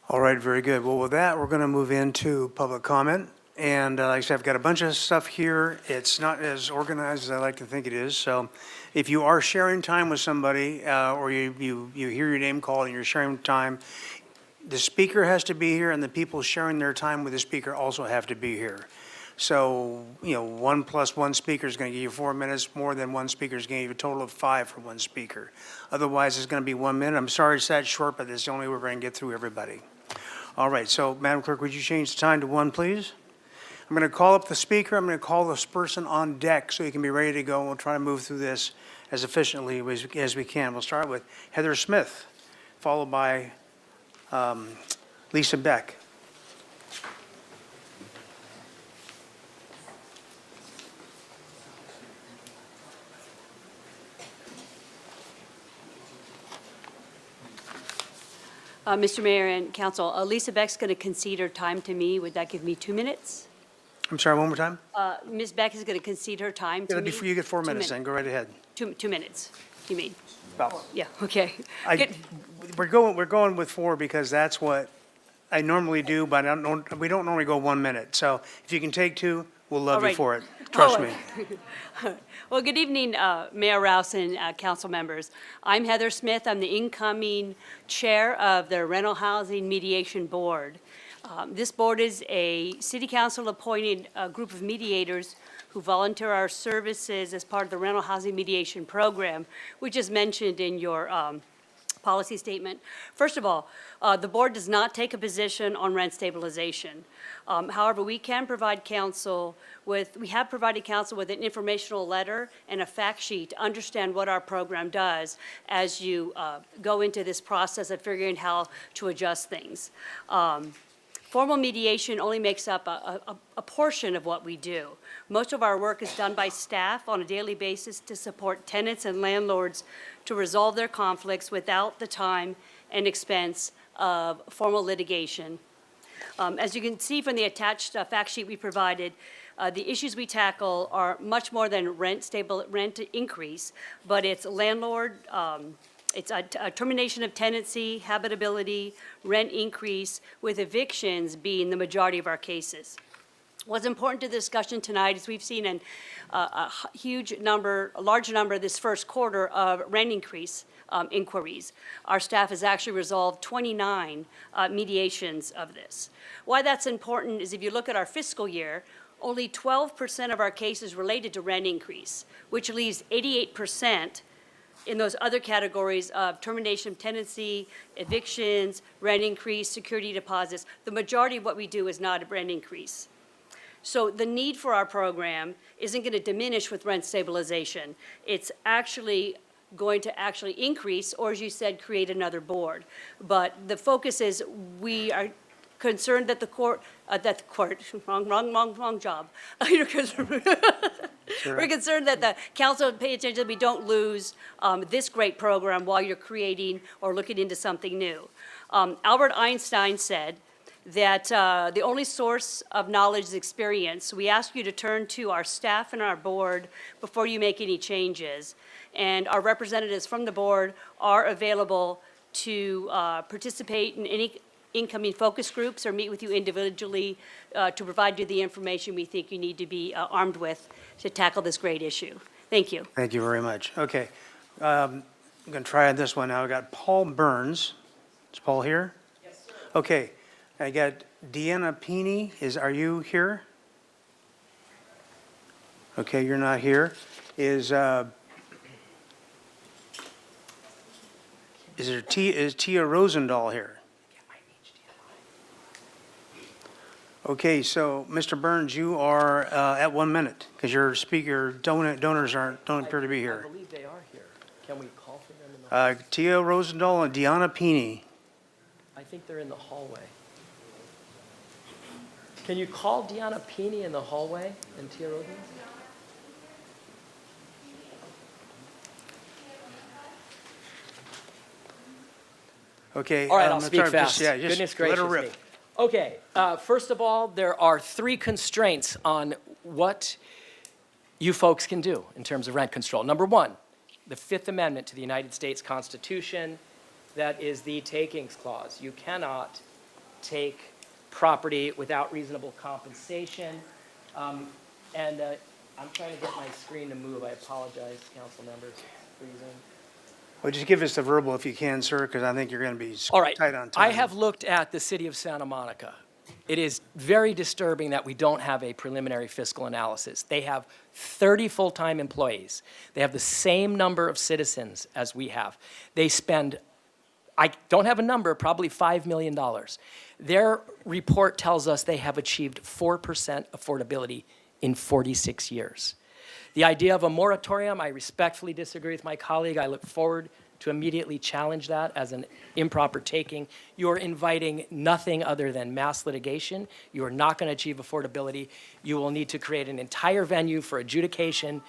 All right, very good. Well, with that, we're going to move into public comment. And like I said, I've got a bunch of stuff here. It's not as organized as I like to think it is. So if you are sharing time with somebody or you hear your name called and you're sharing time, the speaker has to be here, and the people sharing their time with the speaker also have to be here. So, 1 + 1 speaker is going to give you 4 minutes. More than one speaker is going to give you a total of 5 for one speaker. Otherwise, it's going to be 1 minute. I'm sorry it's that short, but it's the only way we're going to get through everybody. All right, so Madam Clerk, would you change the time to 1, please? I'm going to call up the speaker. I'm going to call this person on deck so you can be ready to go. We'll try to move through this as efficiently as we can. We'll start with Heather Smith, followed by Lisa Beck. Mr. Mayor and Council, Lisa Beck's going to concede her time to me. Would that give me 2 minutes? I'm sorry, one more time? Ms. Beck is going to concede her time to me. You get 4 minutes 2 then. Go right ahead. 2 minutes, you mean? About. Yeah, okay. We're going with 4 because that's what I normally do, but we don't normally go 1 minute. So if you can take 2, we'll love All you right. for it. Trust Oh, me. Well, good evening, Mayor Rouse and council members. I'm Heather Smith. I'm the incoming chair of the Rental Housing Mediation Board. This board is a city council-appointed group of mediators who volunteer our services as part of the Rental Housing Mediation Program, which is mentioned in your policy statement. First of all, the board does not take a position on rent stabilization. However, we have provided council with an informational letter and a fact sheet to understand what our program does as you go into this process of figuring how to adjust things. Formal mediation only makes up a portion of what we do. Most of our work is done by staff on a daily basis to support tenants and landlords to resolve their conflicts without the time and expense of formal litigation. As you can see from the attached fact sheet we provided, the issues we tackle are much more than rent increase, but it's landlord, it's a termination of tenancy, habitability, rent increase, with evictions being the majority of our cases. What's important to the discussion tonight is we've seen a large number this first quarter of rent increase inquiries. Our staff has actually resolved 29 mediations of this. Why that's important is if you look at our fiscal year, only 12% of our cases related to rent increase, which leaves 88% in those other categories of termination of tenancy, evictions, rent increase, security deposits. The majority of what we do is not a rent increase. So the need for our program isn't going to diminish with rent stabilization. It's actually going to increase, or as you said, create another board. But the focus is we are concerned that wrong job. We're concerned that the council pay attention, we don't lose this great program while you're creating or looking into something new. Albert Einstein said that the only source of knowledge is experience. We ask you to turn to our staff and our board before you make any changes. And our representatives from the board are available to participate in any incoming focus groups or meet with you individually to provide you the information we think you need to be armed with to tackle this great issue. Thank you. Thank you very much. Okay. I'm going to try this one now. I got Paul Burns. Is Paul here? Yes, sir. Okay. I got Deanna Peeney. Are you here? Okay, you're not here. Is Tia Rosendahl here? Okay, so Mr. Burns, you are at 1 minute because your donors don't appear to be here. I believe they are here. Can we call for them in the Tia Rosendahl and Deanna Peeney. I think they're in the hallway. Can you call Deanna Peeney in the hallway and Tia Rosendahl? Okay. All right, I'll speak fast. Just Goodness let her gracious rip. me. Okay, first of all, there are 3 constraints on what you folks can do in terms of rent control. Number 1, the 5th Amendment to the United States Constitution, that is the takings clause. You cannot take property without reasonable compensation. I'm trying to get my screen to move. I apologize, council members. Freezing. Well, just give us the verbal if you can, sir, because I think you're going to be All right. tight on time. I have looked at the city of Santa Monica. It is very disturbing that we don't have a preliminary fiscal analysis. They have 30 full-time employees. They have the same number of citizens as we have. They spend, I don't have a number, probably $5 million. Their report tells us they have achieved 4% affordability in 46 years. The idea of a moratorium, I respectfully disagree with my colleague. I look forward to immediately challenge that as an improper taking. You're inviting nothing other than mass litigation. You are not going to achieve affordability. You will need to create an entire venue for adjudication.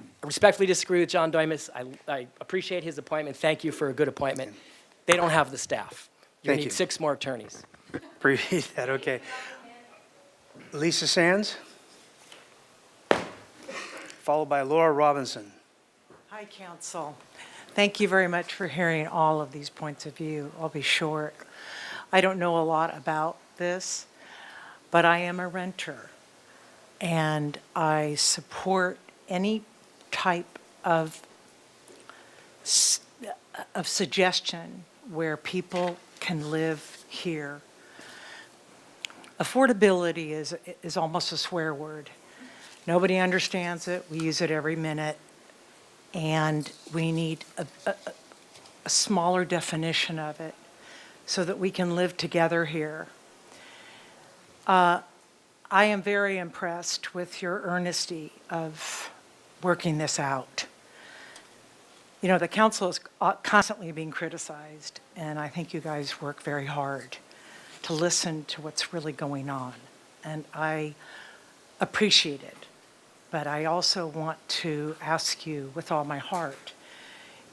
I respectfully disagree with John Doimus. I appreciate his appointment. Thank you for a good appointment. They don't have the staff. You Thank need you. 6 more attorneys. Appreciate that, okay. Lisa Sands, followed by Laura Robinson. Hi, Council. Thank you very much for hearing all of these points of view. I'll be short. I don't know a lot about this, but I am a renter, and I support any type of suggestion where people can live here. Affordability is almost a swear word. Nobody understands it. We use it every minute. And we need a smaller definition of it so that we can live together here. I am very impressed with your earnesty of working this out. You know, the council is constantly being criticized, and I think you guys work very hard to listen to what's really going on. And I appreciate it. But I also want to ask you with all my heart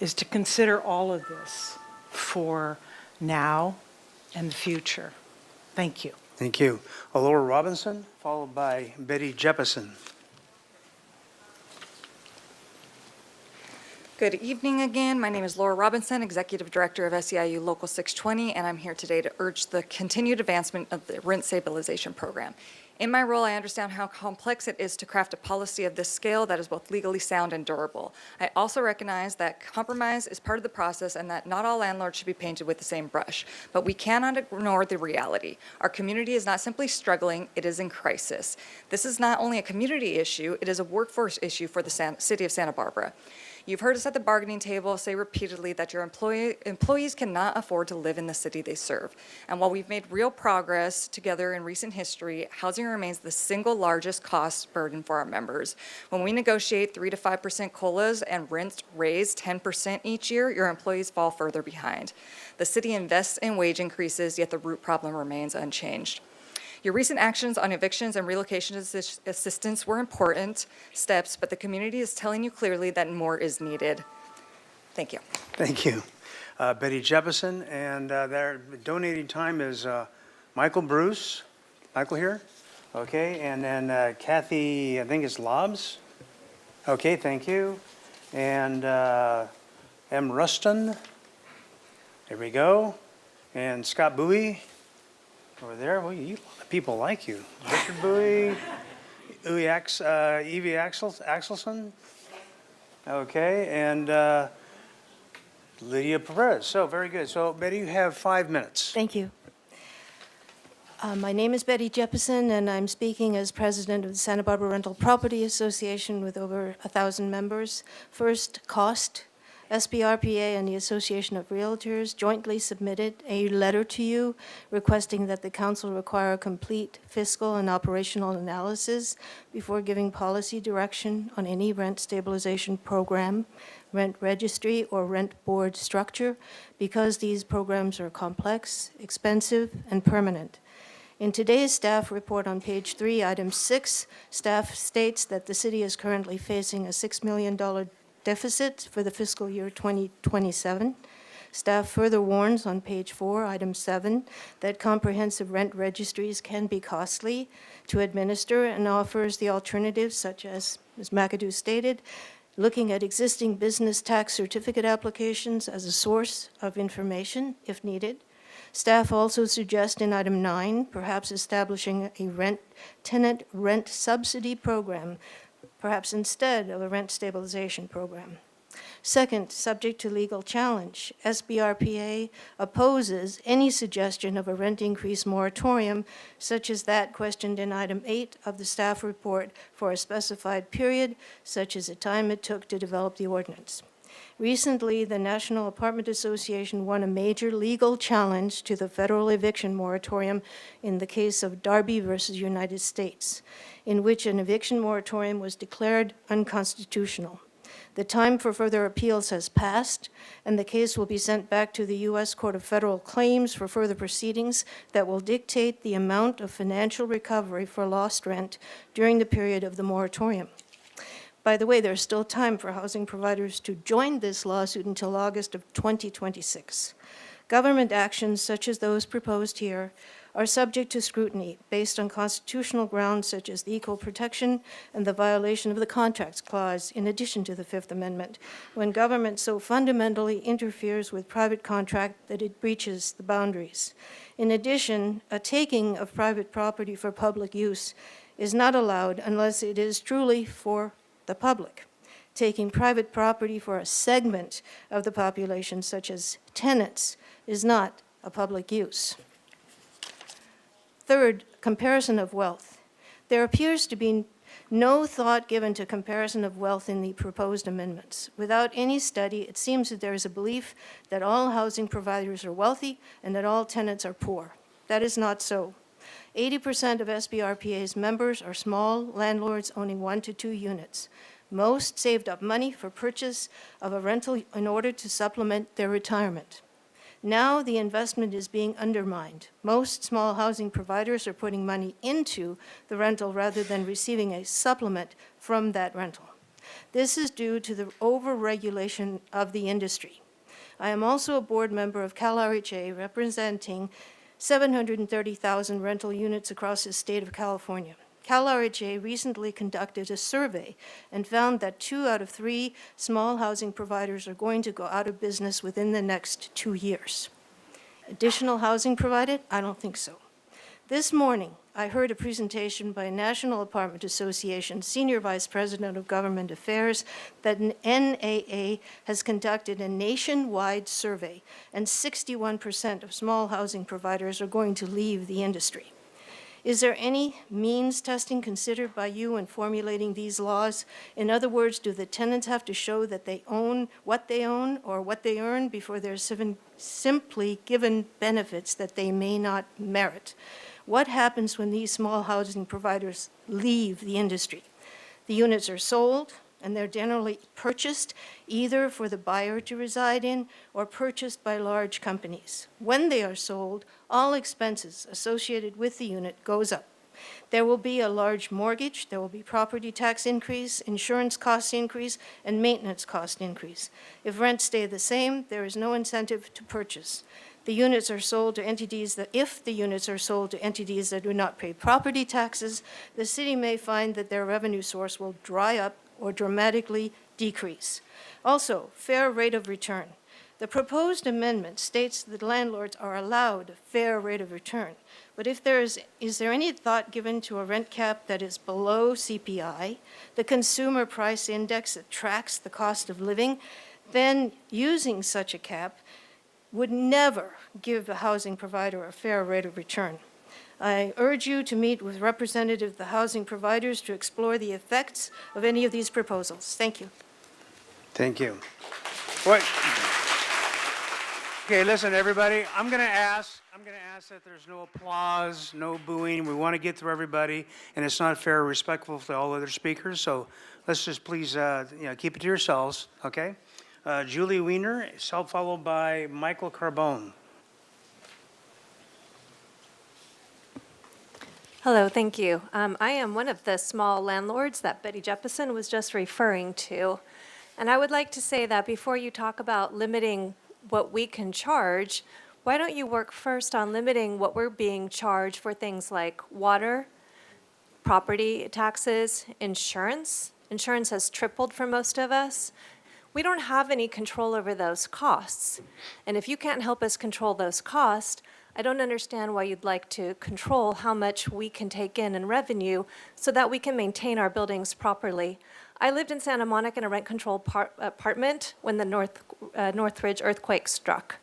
is to consider all of this for now and the future. Thank you. Thank you. Laura Robinson, followed by Betty Jeppesen. Good evening again. My name is Laura Robinson, Executive Director of SEIU Local 620, and I'm here today to urge the continued advancement of the rent stabilization program. In my role, I understand how complex it is to craft a policy of this scale that is both legally sound and durable. I also recognize that compromise is part of the process and that not all landlords should be painted with the same brush. But we cannot ignore the reality. Our community is not simply struggling, it is in crisis. This is not only a community issue, it is a workforce issue for the city of Santa Barbara. You've heard us at the bargaining table say repeatedly that your employees cannot afford to live in the city they serve. And while we've made real progress together in recent history, housing remains the single largest cost burden for our members. When we negotiate 3 to 5% COLAs and rents raise 10% each year, your employees fall further behind. The city invests in wage increases, yet the root problem remains unchanged. Your recent actions on evictions and relocation assistance were important steps, but the community is telling you clearly that more is needed. Thank you. Thank you. Betty Jeppesen, and their donating time is Michael Bruce. Michael here? Okay, and then Kathy, I think it's Lobbs. Okay, thank you. And M. Ruston. There we go. And Scott Bowie over there. Well, a lot of people like you. Richard Bowie, Evie Axelson. Okay, and Lydia Perez. So very good. So Betty, you have 5 minutes. Thank you. My name is Betty Jeppesen, and I'm speaking as president of the Santa Barbara Rental Property Association with over 1,000 members. First, cost. SBRPA and the Association of Realtors jointly submitted a letter to you requesting that the council require a complete fiscal and operational analysis before giving policy direction on any rent stabilization program, rent registry, or rent board structure, because these programs are complex, expensive, and permanent. In today's staff report on page 3, item 6, staff states that the city is currently facing a $6 million deficit for the fiscal year 2027. Staff further warns on page 4, item 7, that comprehensive rent registries can be costly to administer and offers the alternatives, such as Ms. McAdoo stated, looking at existing business tax certificate applications as a source of information if needed. Staff also suggests in item 9, perhaps establishing a tenant rent subsidy program, perhaps instead of a rent stabilization program. Second, subject to legal challenge, SBRPA opposes any suggestion of a rent increase moratorium, such as that questioned in item 8 of the staff report, for a specified period, such as the time it took to develop the ordinance. Recently, the National Apartment Association won a major legal challenge to the federal eviction moratorium in the case of Darby versus United States, in which an eviction moratorium was declared unconstitutional. The time for further appeals has passed, and the case will be sent back to the U.S. Court of Federal Claims for further proceedings that will dictate the amount of financial recovery for lost rent during the period of the moratorium. By the way, there's still time for housing providers to join this lawsuit until August of 2026. Government actions such as those proposed here are subject to scrutiny based on constitutional grounds such as the equal protection and the violation of the Contracts Clause, in addition to the Fifth Amendment, when government so fundamentally interferes with private contract that it breaches the boundaries. In addition, a taking of private property for public use is not allowed unless it is truly for the public. Taking private property for a segment of the population, such as tenants, is not a public use. Third, comparison of wealth. There appears to be no thought given to comparison of wealth in the proposed amendments. Without any study, it seems that there is a belief that all housing providers are wealthy and that all tenants are poor. That is not so. 80% of SBRPA's members are small landlords owning 1 to 2 units. Most saved up money for purchase of a rental in order to supplement their retirement. Now the investment is being undermined. Most small housing providers are putting money into the rental rather than receiving a supplement from that rental. This is due to the over-regulation of the industry. I am also a board member of CalRHA, representing 730,000 rental units across the state of California. CalRHA recently conducted a survey and found that 2 out of 3 small housing providers are going to go out of business within the next 2 years. Additional housing provided? I don't think so. This morning, I heard a presentation by National Apartment Association Senior Vice President of Government Affairs that NAA has conducted a nationwide survey, and 61% of small housing providers are going to leave the industry. Is there any means testing considered by you in formulating these laws? In other words, do the tenants have to show that they own or what they earn before they're simply given benefits that they may not merit? What happens when these small housing providers leave the industry? The units are sold, and they're generally purchased either for the buyer to reside in or purchased by large companies. When they are sold, all expenses associated with the unit goes up. There will be a large mortgage, there will be property tax increase, insurance cost increase, and maintenance cost increase. If rents stay the same, there is no incentive to purchase. The units are sold to entities that, if the units are sold to entities that do not pay property taxes, the city may find that their revenue source will dry up or dramatically decrease. Also, fair rate of return. The proposed amendment states that landlords are allowed a fair rate of return. But if is there any thought given to a rent cap that is below CPI, the consumer price index that tracks the cost of living, then using such a cap would never give a housing provider a fair rate of return. I urge you to meet with representatives of the housing providers to explore the effects of any of these proposals. Thank you. Thank you. What? Okay, listen, everybody, I'm going to ask that there's no applause, no booing. We want to get through everybody, and it's not fair or respectful to all other speakers, so let's just please keep it to yourselves, okay? Julie Weiner, followed by Michael Carbone. Hello, thank you. I am one of the small landlords that Betty Jeppesen was just referring to. And I would like to say that before you talk about limiting what we can charge, why don't you work first on limiting what we're being charged for things like water, property taxes, insurance? Insurance has tripled for most of us. We don't have any control over those costs. And if you can't help us control those costs, I don't understand why you'd like to control how much we can take in revenue so that we can maintain our buildings properly. I lived in Santa Monica in a rent-controlled apartment when the Northridge earthquake struck.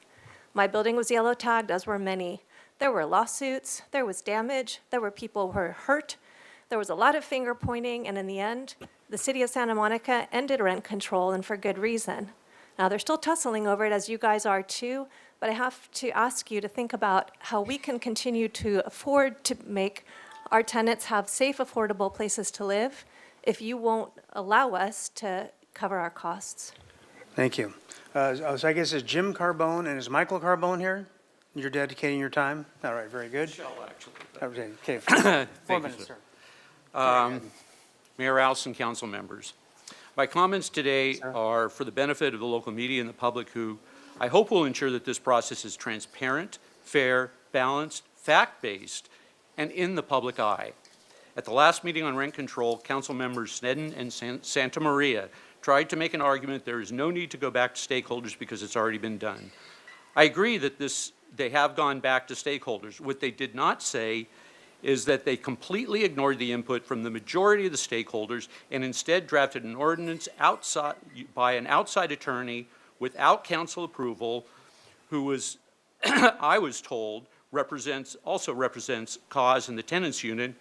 My building was yellow tagged, as were many. There were lawsuits, there was damage, there were people who were hurt, there was a lot of finger pointing, and in the end, the city of Santa Monica ended rent control, and for good reason. Now, they're still tussling over it, as you guys are too, but I have to ask you to think about how we can continue to afford to make our tenants have safe, affordable places to live if you won't allow us to cover our costs. Thank you. So I guess it's Jim Carbone and is Michael Carbone here? You're dedicating your time? All right, very good. Michelle, actually. Okay, Thank 4 you, minutes, sir. sir. Mayor Allison, council members. My comments today are for the benefit of the local media and the public who I hope will ensure that this process is transparent, fair, balanced, fact-based, and in the public eye. At the last meeting on rent control, council members Sneddon and Santa Maria tried to make an argument there is no need to go back to stakeholders because it's already been done. I agree that they have gone back to stakeholders. What they did not say is that they completely ignored the input from the majority of the stakeholders and instead drafted an ordinance by an outside attorney without council approval, who was, I was told, also represents CAUSE and the tenants union,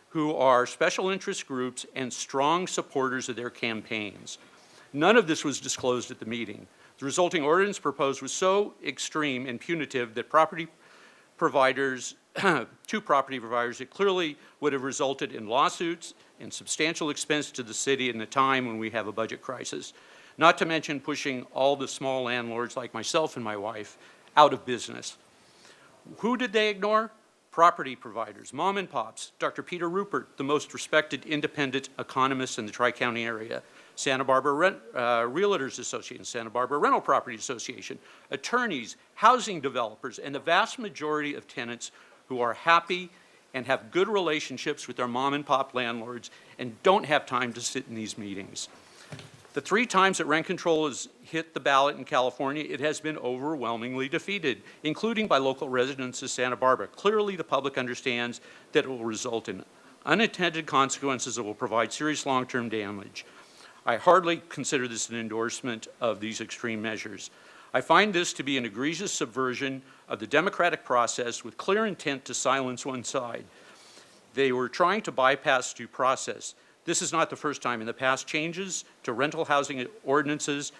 who are special interest groups and strong supporters of their campaigns. None of this was disclosed at the meeting. The resulting ordinance proposed was so extreme and punitive that property providers, to property providers, it clearly would have resulted in lawsuits and substantial expense to the city in a time when we have a budget crisis, not to mention pushing all the small landlords like myself and my wife out of business. Who did they ignore? Property providers, mom and pops, Dr. Peter Rupert, the most respected independent economist in the Tri-County area, Santa Barbara Realtors Association, Santa Barbara Rental Property Association, attorneys, housing developers, and the vast majority of tenants who are happy and have good relationships with their mom and pop landlords and don't have time to sit in these meetings. The 3 times that rent control has hit the ballot in California, it has been overwhelmingly defeated, including by local residents of Santa Barbara. Clearly, the public understands that it will result in unintended consequences that will provide serious long-term damage. I hardly consider this an endorsement of these extreme measures. I find this to be an egregious subversion of the democratic process with clear intent to silence one side. They were trying to bypass due process. This is not the first time. In the past, changes to rental housing ordinances,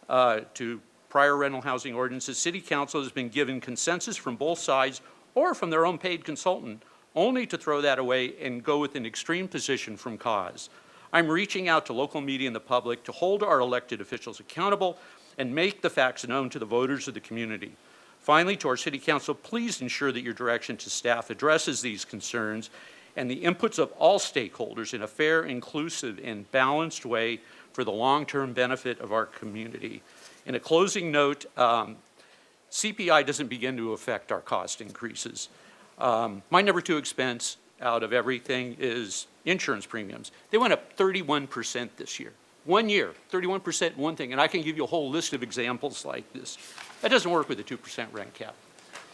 to prior rental housing ordinances, City Council has been given consensus from both sides or from their own paid consultant, only to throw that away and go with an extreme position from CAUSE. I'm reaching out to local media and the public to hold our elected officials accountable and make the facts known to the voters of the community. Finally, to our City Council, please ensure that your direction to staff addresses these concerns and the inputs of all stakeholders in a fair, inclusive, and balanced way for the long-term benefit of our community. In a closing note, CPI doesn't begin to affect our cost increases. My number 2 expense out of everything is insurance premiums. They went up 31% this year. 1 year, 31% one thing, and I can give you a whole list of examples like this. That doesn't work with a 2% rent cap.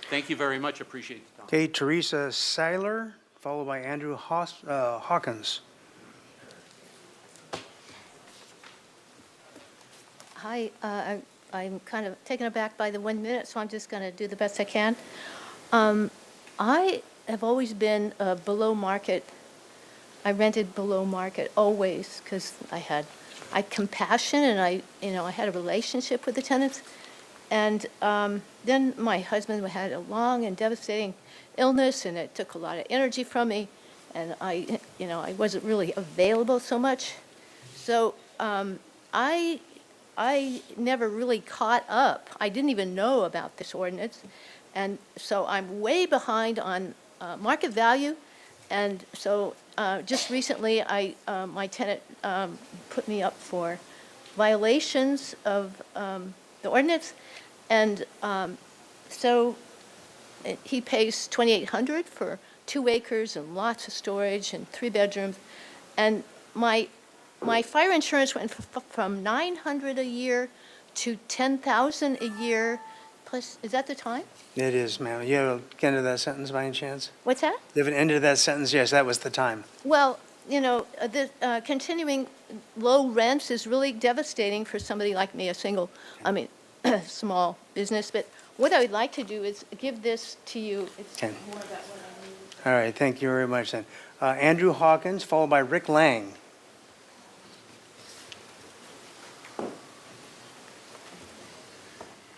Thank you very much, appreciate the time. Okay, Teresa Seiler, followed by Andrew Hawkins. Hi, I'm kind of taken aback by the 1 minute, so I'm just going to do the best I can. I have always been below market. I rented below market always because I had compassion and I had a relationship with the tenants. And then my husband had a long and devastating illness, and it took a lot of energy from me, and I wasn't really available so much. So I never really caught up. I didn't even know about this ordinance, and so I'm way behind on market value. And so just recently, my tenant put me up for violations of the ordinance, and so he pays $2,800 for 2 acres and lots of storage and 3 bedrooms, and my fire insurance went from $900 a year to $10,000 a year. Plus, is that the time? It is, ma'am. You have an end of that sentence by any chance? What's that? You have an end of that sentence? Yes, that was the time. Well, the continuing low rents is really devastating for somebody like me, small business. But what I would like to do is give this to you. It's Okay. more about what I need. All right, thank you very much then. Andrew Hawkins, followed by Rick Lang.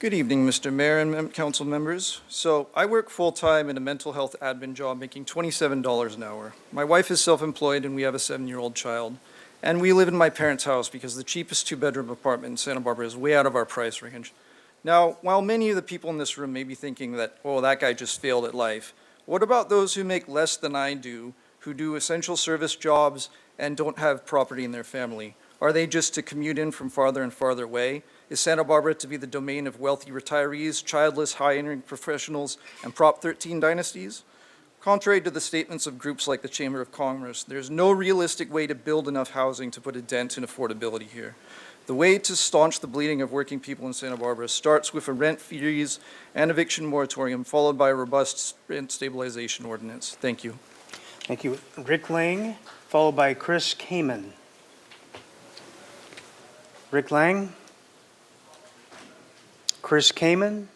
Good evening, Mr. Mayor and council members. So I work full-time in a mental health admin job making $27 an hour. My wife is self-employed and we have a 7-year-old child. And we live in my parents' house because the cheapest 2-bedroom apartment in Santa Barbara is way out of our price range. Now, while many of the people in this room may be thinking that, oh, that guy just failed at life, what about those who make less than I do, who do essential service jobs and don't have property in their family? Are they just to commute in from farther and farther away? Is Santa Barbara to be the domain of wealthy retirees, childless, high-earning professionals, and Prop 13 dynasties? Contrary to the statements of groups like the Chamber of Commerce, there's no realistic way to build enough housing to put a dent in affordability here. The way to staunch the bleeding of working people in Santa Barbara starts with a rent freeze and eviction moratorium, followed by a robust rent stabilization ordinance. Thank you. Thank you. Rick Lang, followed by Chris Kamen. Rick Lang? Chris Kamen?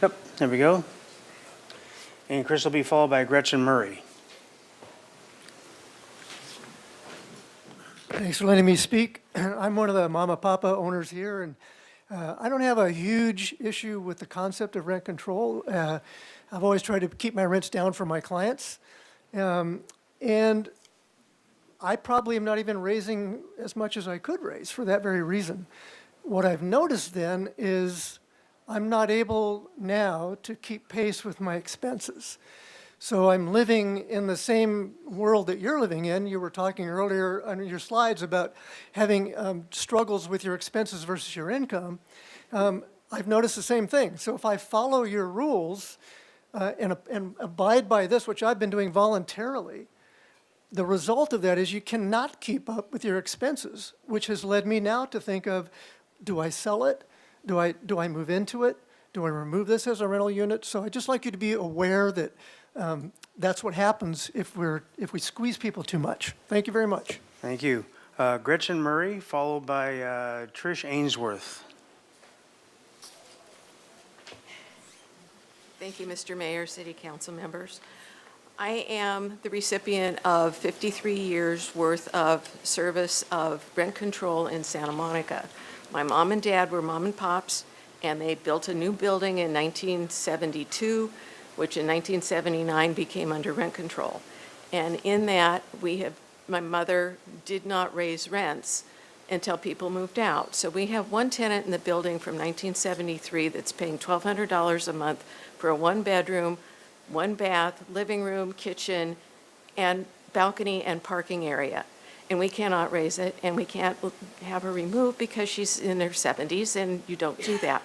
Yep, there we go. And Chris will be followed by Gretchen Murray. Thanks for letting me speak. I'm one of the Mama Papa owners here, and I don't have a huge issue with the concept of rent control. I've always tried to keep my rents down for my clients. And I probably am not even raising as much as I could raise for that very reason. What I've noticed then is I'm not able now to keep pace with my expenses. So I'm living in the same world that you're living in. You were talking earlier on your slides about having struggles with your expenses versus your income. I've noticed the same thing. So if I follow your rules and abide by this, which I've been doing voluntarily, the result of that is you cannot keep up with your expenses, which has led me now to think of, do I sell it? Do I move into it? Do I remove this as a rental unit? So I'd just like you to be aware that that's what happens if we squeeze people too much. Thank you very much. Thank you. Gretchen Murray, followed by Trish Ainsworth. Thank you, Mr. Mayor, City Council members. I am the recipient of 53 years' worth of service of rent control in Santa Monica. My mom and dad were mom and pops, and they built a new building in 1972, which in 1979 became under rent control. And in that, my mother did not raise rents until people moved out. So we have one tenant in the building from 1973 that's paying $1,200 a month for a 1-bedroom, 1-bath, living room, kitchen, and balcony and parking area. And we cannot raise it, and we can't have her removed because she's in her 70s, and you don't do that.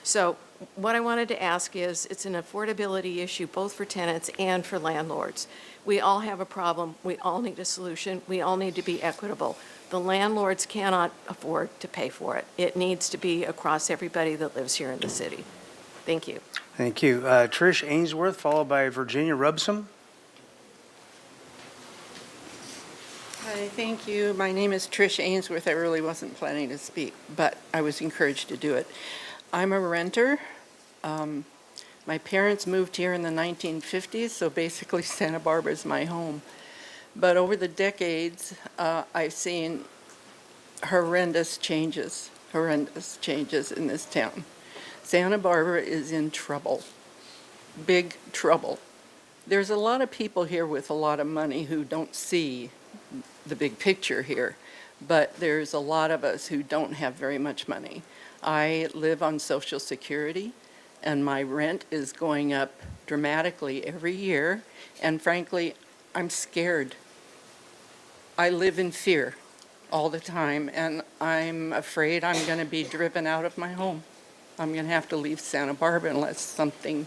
So what I wanted to ask is, it's an affordability issue both for tenants and for landlords. We all have a problem. We all need a solution. We all need to be equitable. The landlords cannot afford to pay for it. It needs to be across everybody that lives here in the city. Thank you. Thank you. Trish Ainsworth, followed by Virginia Rubsum. Hi, thank you. My name is Trish Ainsworth. I really wasn't planning to speak, but I was encouraged to do it. I'm a renter. My parents moved here in the 1950s, so basically Santa Barbara is my home. But over the decades, I've seen horrendous changes in this town. Santa Barbara is in trouble, big trouble. There's a lot of people here with a lot of money who don't see the big picture here, but there's a lot of us who don't have very much money. I live on Social Security, and my rent is going up dramatically every year, and frankly, I'm scared. I live in fear all the time, and I'm afraid I'm going to be driven out of my home. I'm going to have to leave Santa Barbara unless something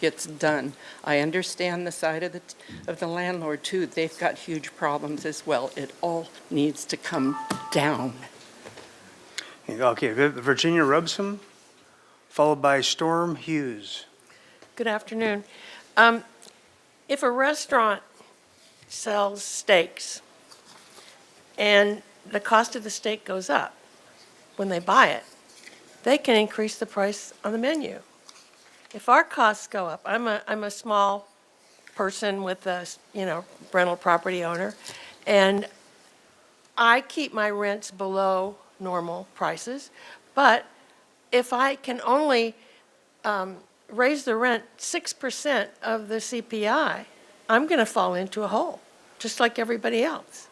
gets done. I understand the side of the landlord, too. They've got huge problems as well. It all needs to come down. Okay, Virginia Rubsum, followed by Storm Hughes. Good afternoon. If a restaurant sells steaks and the cost of the steak goes up when they buy it, they can increase the price on the menu. If our costs go up, I'm a small person with a rental property owner, and I keep my rents below normal prices, but if I can only raise the rent 6% of the CPI, I'm going to fall into a hole, just like everybody else.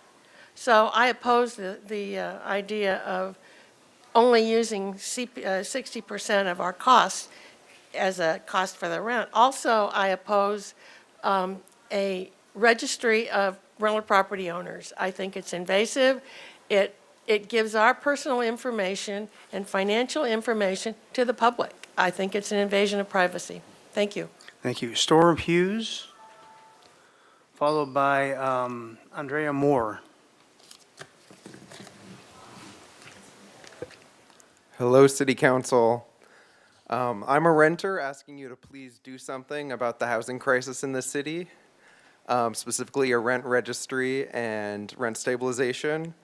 So I oppose the idea of only using 60% of our costs as a cost for the rent. Also, I oppose a registry of rental property owners. I think it's invasive. It gives our personal information and financial information to the public. I think it's an invasion of privacy. Thank you. Thank you. Storm Hughes, followed by Andrea Moore. Hello, City Council. I'm a renter asking you to please do something about the housing crisis in the city, specifically a rent registry and rent stabilization.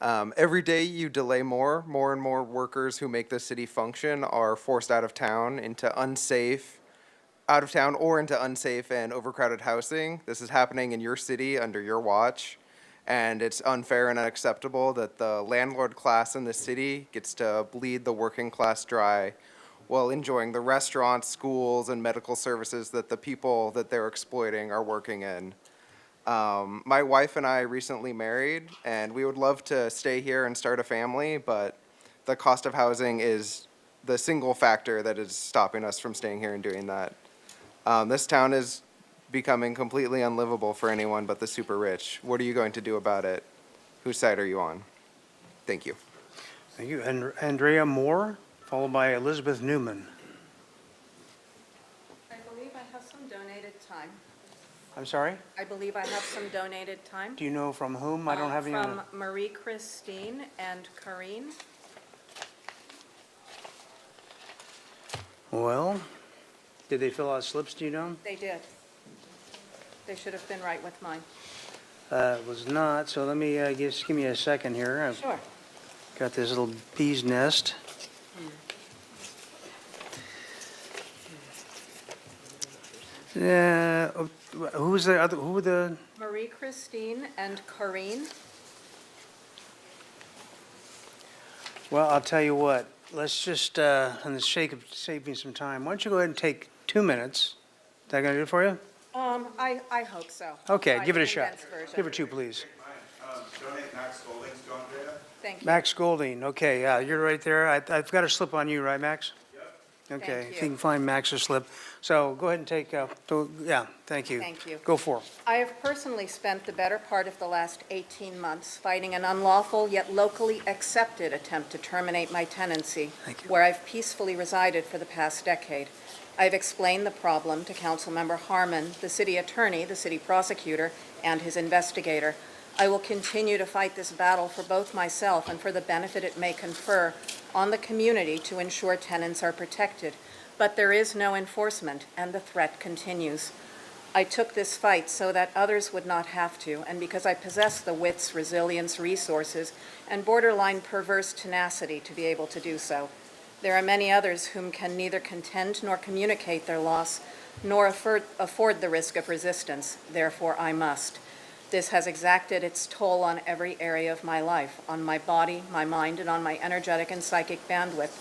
Every day you delay more and more workers who make the city function are forced out of town or into unsafe and overcrowded housing. This is happening in your city under your watch. And it's unfair and unacceptable that the landlord class in the city gets to bleed the working class dry while enjoying the restaurants, schools, and medical services that the people that they're exploiting are working in. My wife and I recently married, and we would love to stay here and start a family, but the cost of housing is the single factor that is stopping us from staying here and doing that. This town is becoming completely unlivable for anyone but the super rich. What are you going to do about it? Whose side are you on? Thank you. Thank you. And Andrea Moore, followed by Elizabeth Newman. I believe I have some donated time. I'm sorry? I believe I have some donated time. Do you know from whom? I don't have any. From Marie Christine and Karine. Well, did they fill out slips, do you know? They did. They should have been right with mine. It was not, so let me, just give me a second here. I've Sure. got this little bee's nest. Who was the other, who were the, Marie Christine and Karine. well, I'll tell you what, let's just, in the sake of saving some time, why don't you go ahead and take 2 minutes? Is that gonna do it for you? I hope so. Okay, Try give it the a shot. condensed version. Give her 2, please. Donate Max Goldings to Andrea. Thank you. Max Golding, okay, yeah, you're right there. I've got a slip on you, right, Max? Yep. Okay, Thank if you. you can find Max's slip. So go ahead and take, yeah, thank you. Thank you. Go for it. I have personally spent the better part of the last 18 months fighting an unlawful yet locally accepted attempt to terminate my tenancy, where I've peacefully resided for the past decade. I've explained the problem to Councilmember Harmon, the city attorney, the city prosecutor, and his investigator. I will continue to fight this battle for both myself and for the benefit it may confer on the community to ensure tenants are protected. But there is no enforcement, and the threat continues. I took this fight so that others would not have to, and because I possess the wits, resilience, resources, and borderline perverse tenacity to be able to do so. There are many others whom can neither contend nor communicate their loss, nor afford the risk of resistance. Therefore, I must. This has exacted its toll on every area of my life, on my body, my mind, and on my energetic and psychic bandwidth,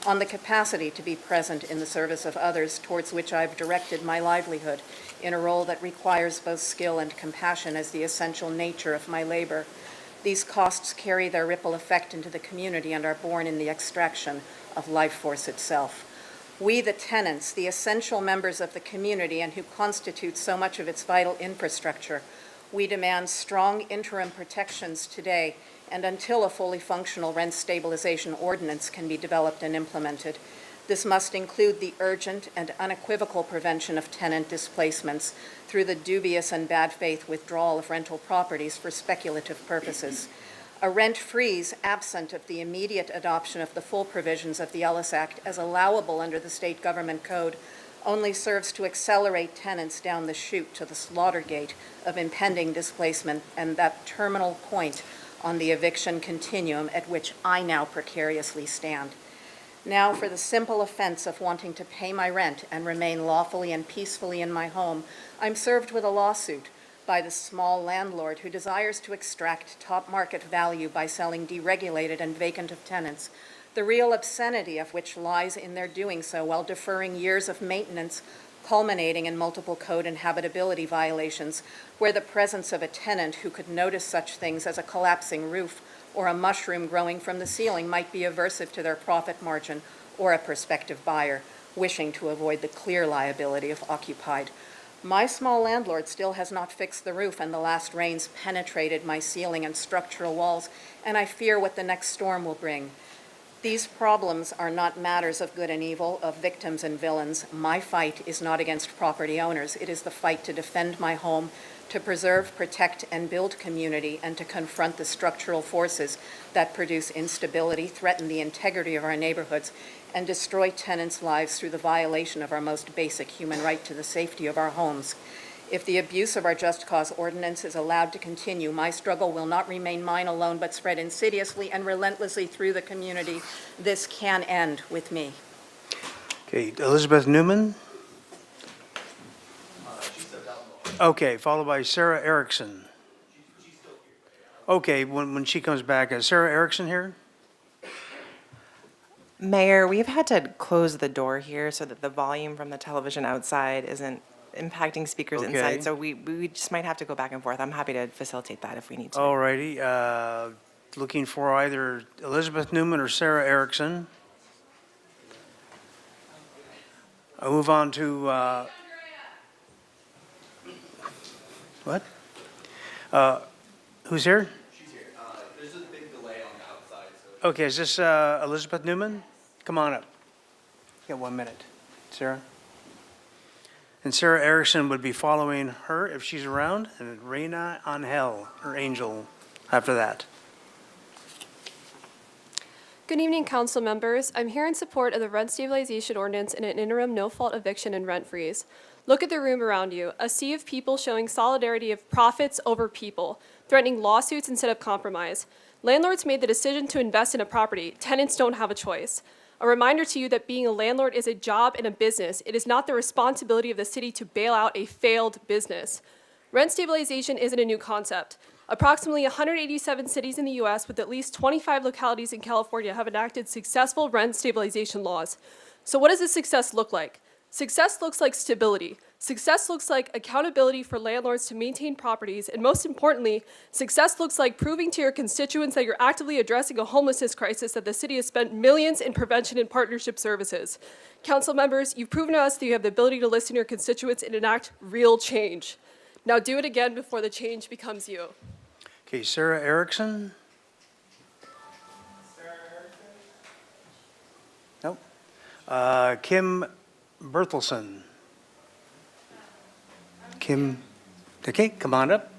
on the capacity to be present in the service of others towards which I've directed my livelihood, in a role that requires both skill and compassion as the essential nature of my labor. These costs carry their ripple effect into the community and are born in the extraction of life force itself. We, the tenants, the essential members of the community and who constitute so much of its vital infrastructure, we demand strong interim protections today and until a fully functional rent stabilization ordinance can be developed and implemented. This must include the urgent and unequivocal prevention of tenant displacements through the dubious and bad faith withdrawal of rental properties for speculative purposes. A rent freeze absent of the immediate adoption of the full provisions of the Ellis Act as allowable under the state government code only serves to accelerate tenants down the chute to the slaughter gate of impending displacement and that terminal point on the eviction continuum at which I now precariously stand. Now, for the simple offense of wanting to pay my rent and remain lawfully and peacefully in my home, I'm served with a lawsuit by the small landlord who desires to extract top market value by selling deregulated and vacant of tenants. the real obscenity of which lies in their doing so while deferring years of maintenance culminating in multiple code and habitability violations, where the presence of a tenant who could notice such things as a collapsing roof or a mushroom growing from the ceiling might be aversive to their profit margin, or a prospective buyer wishing to avoid the clear liability of occupied. My small landlord still has not fixed the roof, and the last rains penetrated my ceiling and structural walls, and I fear what the next storm will bring. These problems are not matters of good and evil, of victims and villains. My fight is not against property owners. It is the fight to defend my home, to preserve, protect, and build community, and to confront the structural forces that produce instability, threaten the integrity of our neighborhoods, and destroy tenants' lives through the violation of our most basic human right to the safety of our homes. If the abuse of our just cause ordinance is allowed to continue, my struggle will not remain mine alone, but spread insidiously and relentlessly through the community. This can end with me. Okay, Elizabeth Newman? Okay, followed by Sarah Erickson. Okay, when she comes back, is Sarah Erickson here? Mayor, we've had to close the door here so that the volume from the television outside isn't impacting speakers Okay. inside. So we just might have to go back and forth. I'm happy to facilitate that if we need to. All righty, looking for either Elizabeth Newman or Sarah Erickson. I'll move on to, what? Who's here? She's here. There's a big delay on the outside, so. Okay, is this Elizabeth Newman? Come on up. You got 1 minute. Sarah? And Sarah Erickson would be following her if she's around, and Reina Angel, or Angel, after that. Good evening, council members. I'm here in support of the rent stabilization ordinance and an interim no-fault eviction and rent freeze. Look at the room around you, a sea of people showing solidarity of profits over people, threatening lawsuits instead of compromise. Landlords made the decision to invest in a property. Tenants don't have a choice. A reminder to you that being a landlord is a job and a business. It is not the responsibility of the city to bail out a failed business. Rent stabilization isn't a new concept. Approximately 187 cities in the U.S. with at least 25 localities in California have enacted successful rent stabilization laws. So what does this success look like? Success looks like stability. Success looks like accountability for landlords to maintain properties, and most importantly, success looks like proving to your constituents that you're actively addressing a homelessness crisis that the city has spent millions in prevention and partnership services. Council members, you've proven to us that you have the ability to listen to your constituents and enact real change. Now do it again before the change becomes you. Okay, Sarah Erickson? Nope. Kim Berthelsen. Kim, okay, come on up.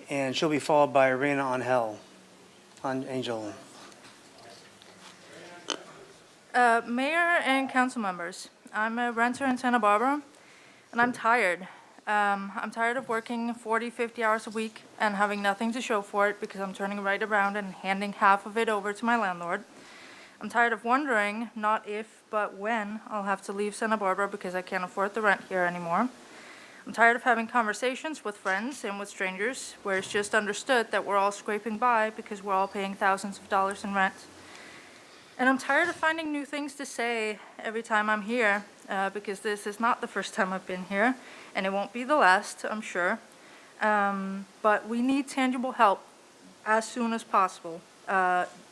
And she'll be followed by Reina Angel. Mayor and council members, I'm a renter in Santa Barbara, and I'm tired. I'm tired of working 40, 50 hours a week and having nothing to show for it because I'm turning right around and handing half of it over to my landlord. I'm tired of wondering, not if, but when, I'll have to leave Santa Barbara because I can't afford the rent here anymore. I'm tired of having conversations with friends and with strangers where it's just understood that we're all scraping by because we're all paying thousands of dollars in rent. And I'm tired of finding new things to say every time I'm here because this is not the first time I've been here, and it won't be the last, I'm sure. But we need tangible help as soon as possible.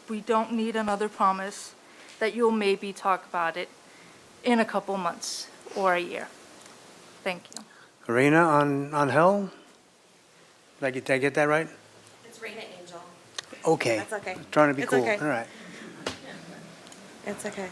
We don't need another promise that you'll maybe talk about it in a couple months or a year. Thank you. Reina Angel? Did I get that right? It's Reina Angel. Okay. That's okay. Trying to be It's cool. okay. All right. It's okay.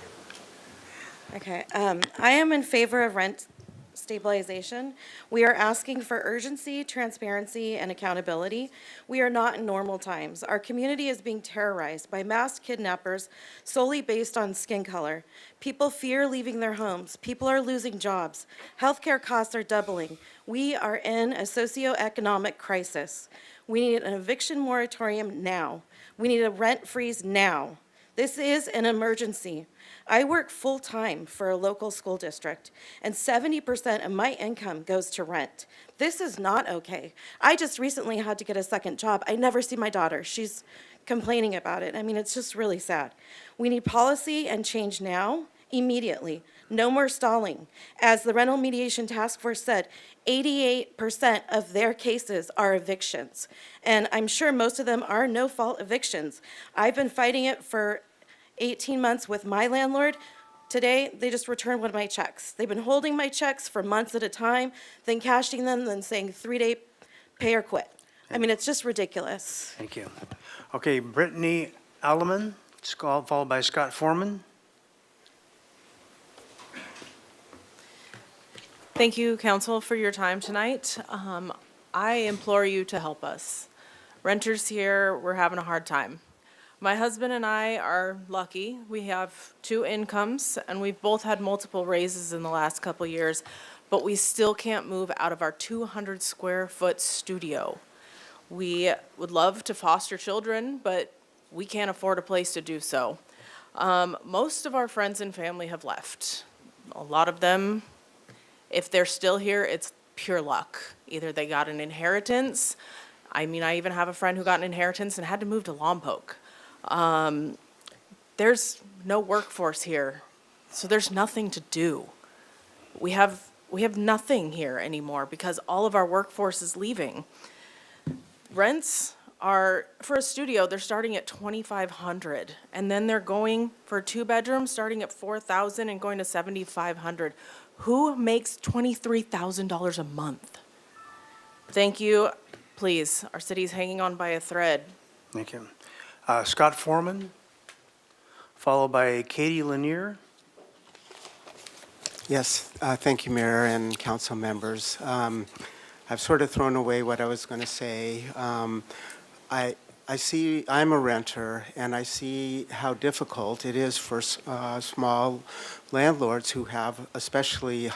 Okay, I am in favor of rent stabilization. We are asking for urgency, transparency, and accountability. We are not in normal times. Our community is being terrorized by masked kidnappers solely based on skin color. People fear leaving their homes. People are losing jobs. Healthcare costs are doubling. We are in a socioeconomic crisis. We need an eviction moratorium now. We need a rent freeze now. This is an emergency. I work full-time for a local school district, and 70% of my income goes to rent. This is not okay. I just recently had to get a second job. I never see my daughter. She's complaining about it. I mean, it's just really sad. We need policy and change now, immediately. No more stalling. As the Rental Mediation Task Force said, 88% of their cases are evictions. And I'm sure most of them are no-fault evictions. I've been fighting it for 18 months with my landlord. Today, they just returned one of my checks. They've been holding my checks for months at a time, then cashing them, then saying 3-day pay or quit. I mean, it's just ridiculous. Thank you. Okay, Brittany Alleman, followed by Scott Foreman. Thank you, council, for your time tonight. I implore you to help us. Renters here, we're having a hard time. My husband and I are lucky. We have 2 incomes, and we've both had multiple raises in the last couple years, but we still can't move out of our 200 square foot studio. We would love to foster children, but we can't afford a place to do so. Most of our friends and family have left. A lot of them, if they're still here, it's pure luck. Either they got an inheritance. I mean, I even have a friend who got an inheritance and had to move to Lompoc. There's no workforce here, so there's nothing to do. We have nothing here anymore because all of our workforce is leaving. Rents are, for a studio, they're starting at $2,500, and then they're going for a 2-bedroom, starting at $4,000 and going to $7,500. Who makes $23,000 a month? Thank you. Please, our city's hanging on by a thread. Thank you. Scott Foreman, followed by Katie Lanier. Yes, thank you, Mayor and council members. I've sort of thrown away what I was going to say. I see, I'm a renter, and I see how difficult it is for small landlords who have especially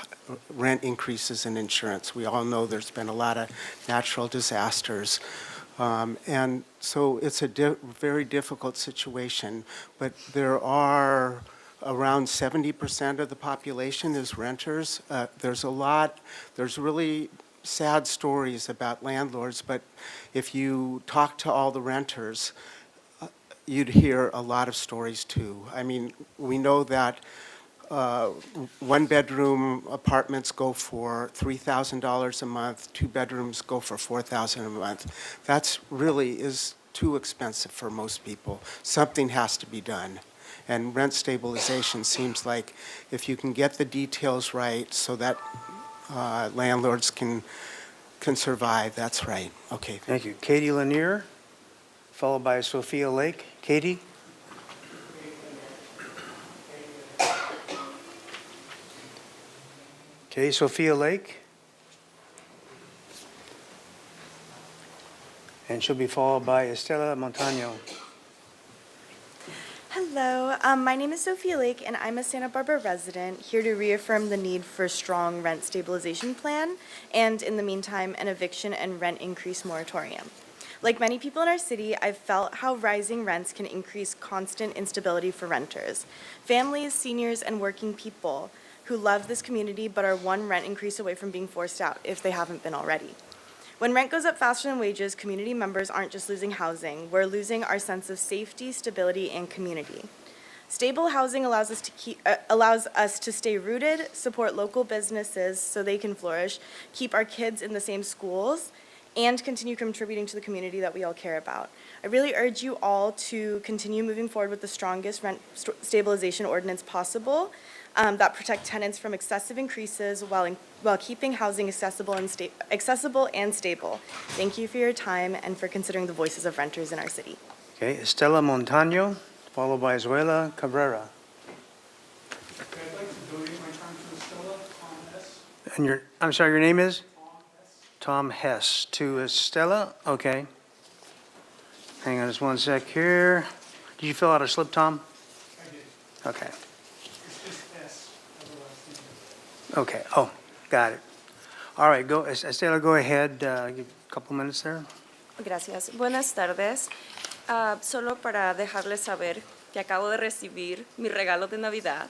rent increases in insurance. We all know there's been a lot of natural disasters. And so it's a very difficult situation, but there are around 70% of the population is renters. There's really sad stories about landlords, but if you talk to all the renters, you'd hear a lot of stories too. I mean, we know that 1-bedroom apartments go for $3,000 a month, 2 bedrooms go for $4,000 a month. That's really is too expensive for most people. Something has to be done. And rent stabilization seems like if you can get the details right so that landlords can survive, that's right. Okay. Thank you. Katie Lanier, followed by Sophia Lake. Katie? Okay, Sophia Lake. And she'll be followed by Estela Montano. Hello, my name is Sophia Lake, and I'm a Santa Barbara resident, here to reaffirm the need for a strong rent stabilization plan, and in the meantime, an eviction and rent increase moratorium. Like many people in our city, I've felt how rising rents can increase constant instability for renters. Families, seniors, and working people who love this community but are one rent increase away from being forced out, if they haven't been already. When rent goes up faster than wages, community members aren't just losing housing, we're losing our sense of safety, stability, and community. Stable housing allows us to stay rooted, support local businesses so they can flourish, keep our kids in the same schools, and continue contributing to the community that we all care about. I really urge you all to continue moving forward with the strongest rent stabilization ordinance possible that protect tenants from excessive increases while keeping housing accessible and stable. Thank you for your time and for considering the voices of renters in our city. Okay, Estela Montano, followed by Zuela Cabrera. I'd like to donate my time to Estela, Tom Hess. And I'm sorry, your name is? Tom Hess. To Estela, okay. Hang on just one sec here. Did you fill out a slip, Tom? I did. Okay. It's just S, otherwise. Okay, oh, got it. All right, go, Estela, go ahead, give a couple minutes there. Gracias. Buenas tardes. Solo para dejarles saber que acabo de recibir mi regalo de Navidad,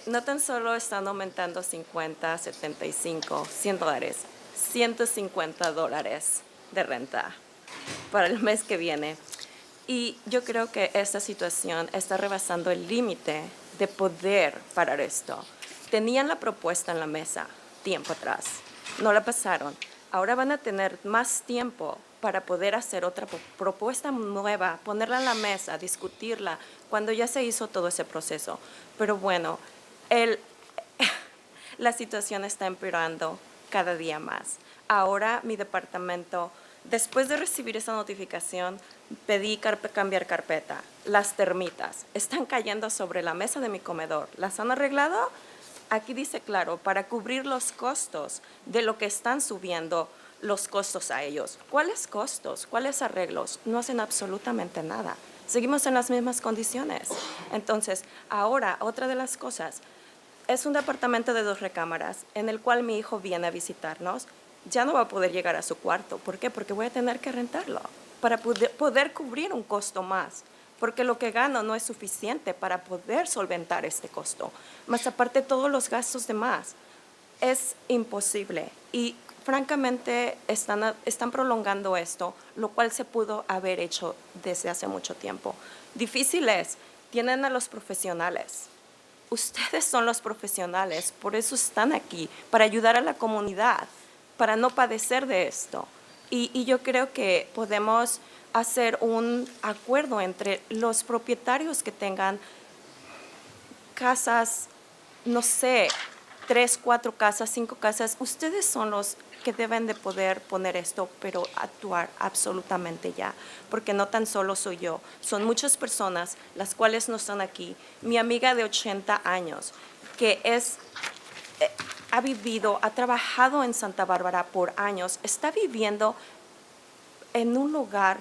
no tan solo están aumentando 50, 75, $100, $150 de renta para el mes que viene. Y yo creo que esta situación está rebasando el límite de poder parar esto. Tenían la propuesta en la mesa tiempo atrás, no la pasaron. Ahora van a tener más tiempo para poder hacer otra propuesta nueva, ponerla en la mesa, discutirla, cuando ya se hizo todo ese proceso. Pero bueno, la situación está empeorando cada día más. Ahora mi departamento, después de recibir esa notificación, pedí cambiar carpeta. Las termitas están cayendo sobre la mesa de mi comedor. ¿Las han arreglado? Aquí dice claro, para cubrir los costos de lo que están subiendo los costos a ellos. ¿Cuáles costos? ¿Cuáles arreglos? No hacen absolutamente nada. Seguimos en las mismas condiciones. Entonces, ahora, otra de las cosas, es un departamento de 2 recámaras en el cual mi hijo viene a visitarnos. Ya no va a poder llegar a su cuarto. ¿Por qué? Porque voy a tener que rentarlo para poder cubrir un costo más, porque lo que gano no es suficiente para poder solventar este costo. Más aparte, todos los gastos de más. Es imposible y francamente están prolongando esto, lo cual se pudo haber hecho desde hace mucho tiempo. Difícil es, tienen a los profesionales. Ustedes son los profesionales, por eso están aquí, para ayudar a la comunidad, para no padecer de esto. Y yo creo que podemos hacer un acuerdo entre los propietarios que tengan casas, no sé, 3, 4 casas, 5 casas. Ustedes son los que deben de poder poner esto, pero actuar absolutamente ya, porque no tan solo soy yo, son muchas personas las cuales no están aquí. Mi amiga de 80 años, que ha vivido, ha trabajado en Santa Bárbara por años, está viviendo en un lugar,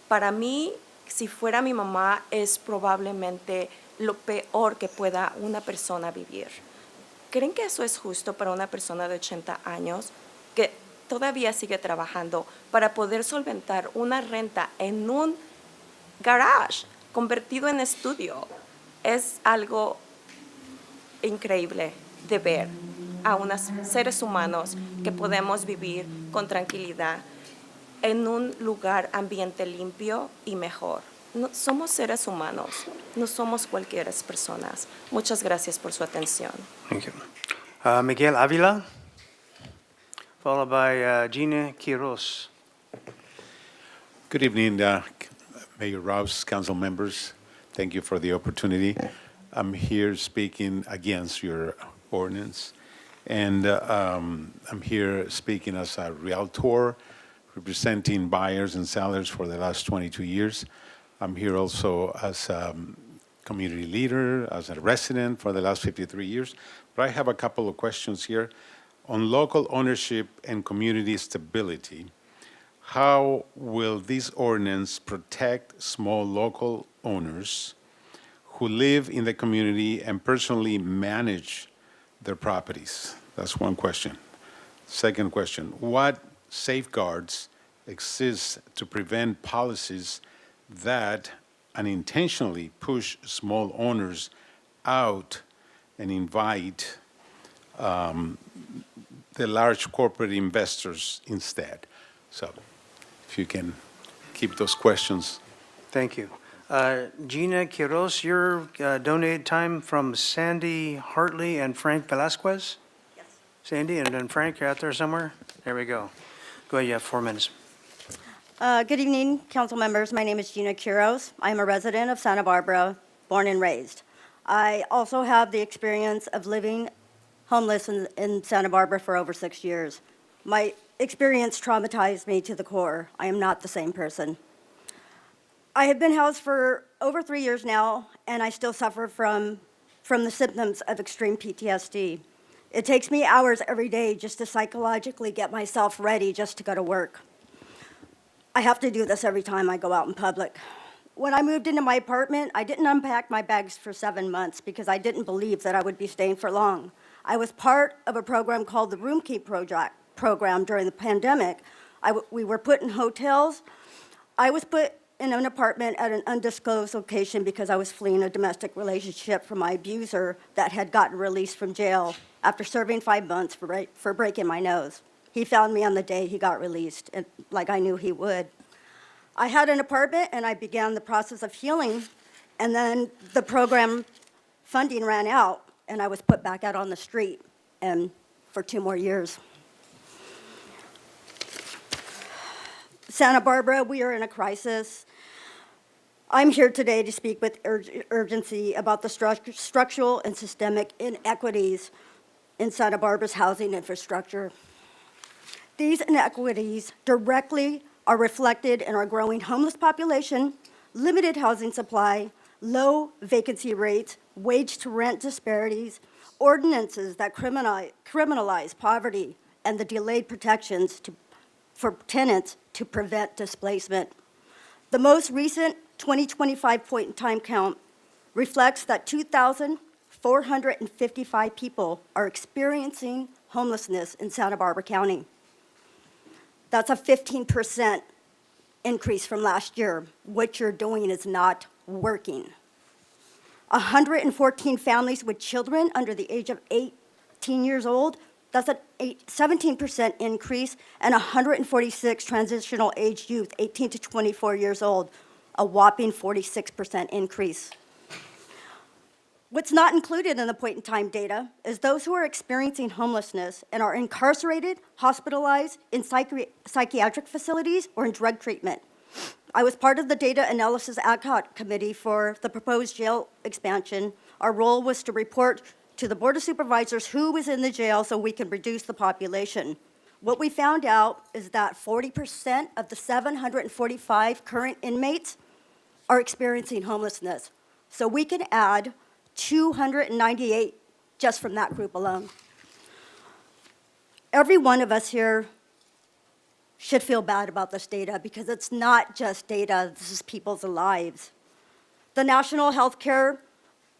para mí, si fuera mi mamá, es probablemente lo peor que pueda una persona vivir. ¿Creen que eso es justo para una persona de 80 años que todavía sigue trabajando para poder solventar una renta en un garage convertido en estudio? Es algo increíble de ver a unos seres humanos que podemos vivir con tranquilidad en un lugar, ambiente limpio y mejor. No, somos seres humanos, no somos cualquier personas. Muchas gracias por su atención. Thank you. Miguel Avila, followed by Gina Quiroz. Good evening, Mayor Rouse, council members. Thank you for the opportunity. I'm here speaking against your ordinance, and I'm here speaking as a realtor representing buyers and sellers for the last 22 years. I'm here also as a community leader, as a resident for the last 53 years. But I have a couple of questions here. On local ownership and community stability, how will this ordinance protect small local owners who live in the community and personally manage their properties? That's one question. Second question, what safeguards exist to prevent policies that unintentionally push small owners out and invite the large corporate investors instead? So if you can keep those questions. Thank you. Gina Quiroz, your donated time from Sandy Hartley and Frank Velasquez? Yes. Sandy, and then Frank, you're out there somewhere? There we go. Go ahead, you have 4 minutes. Good evening, council members. My name is Gina Quiroz. I'm a resident of Santa Barbara, born and raised. I also have the experience of living homeless in Santa Barbara for over 6 years. My experience traumatized me to the core. I am not the same person. I have been housed for over 3 years now, and I still suffer from the symptoms of extreme PTSD. It takes me hours every day just to psychologically get myself ready just to go to work. I have to do this every time I go out in public. When I moved into my apartment, I didn't unpack my bags for 7 months because I didn't believe that I would be staying for long. I was part of a program called the Room Keep program during the pandemic. We were put in hotels. I was put in an apartment at an undisclosed location because I was fleeing a domestic relationship from my abuser that had gotten released from jail after serving 5 months for breaking my nose. He found me on the day he got released, and like I knew he would. I had an apartment, and I began the process of healing, and then the program funding ran out, and I was put back out on the street, and for 2 more years. Santa Barbara, we are in a crisis. I'm here today to speak with urgency about the structural and systemic inequities in Santa Barbara's housing infrastructure. These inequities directly are reflected in our growing homeless population, limited housing supply, low vacancy rates, wage-to-rent disparities, ordinances that criminalize poverty, and the delayed protections for tenants to prevent displacement. The most recent 2025 point-in-time count reflects that 2,455 people are experiencing homelessness in Santa Barbara County. That's a 15% increase from last year. What you're doing is not working. 114 families with children under the age of 18 years old, that's a 17% increase, and 146 transitional age youth, 18 to 24 years old, a whopping 46% increase. What's not included in the point-in-time data is those who are experiencing homelessness and are incarcerated, hospitalized, in psychiatric facilities, or in drug treatment. I was part of the Data Analysis Ad Hoc Committee for the proposed jail expansion. Our role was to report to the Board of Supervisors who was in the jail so we could reduce the population. What we found out is that 40% of the 745 current inmates are experiencing homelessness. So we can add 298 just from that group alone. Every one of us here should feel bad about this data because it's not just data, this is people's lives. The National Health Care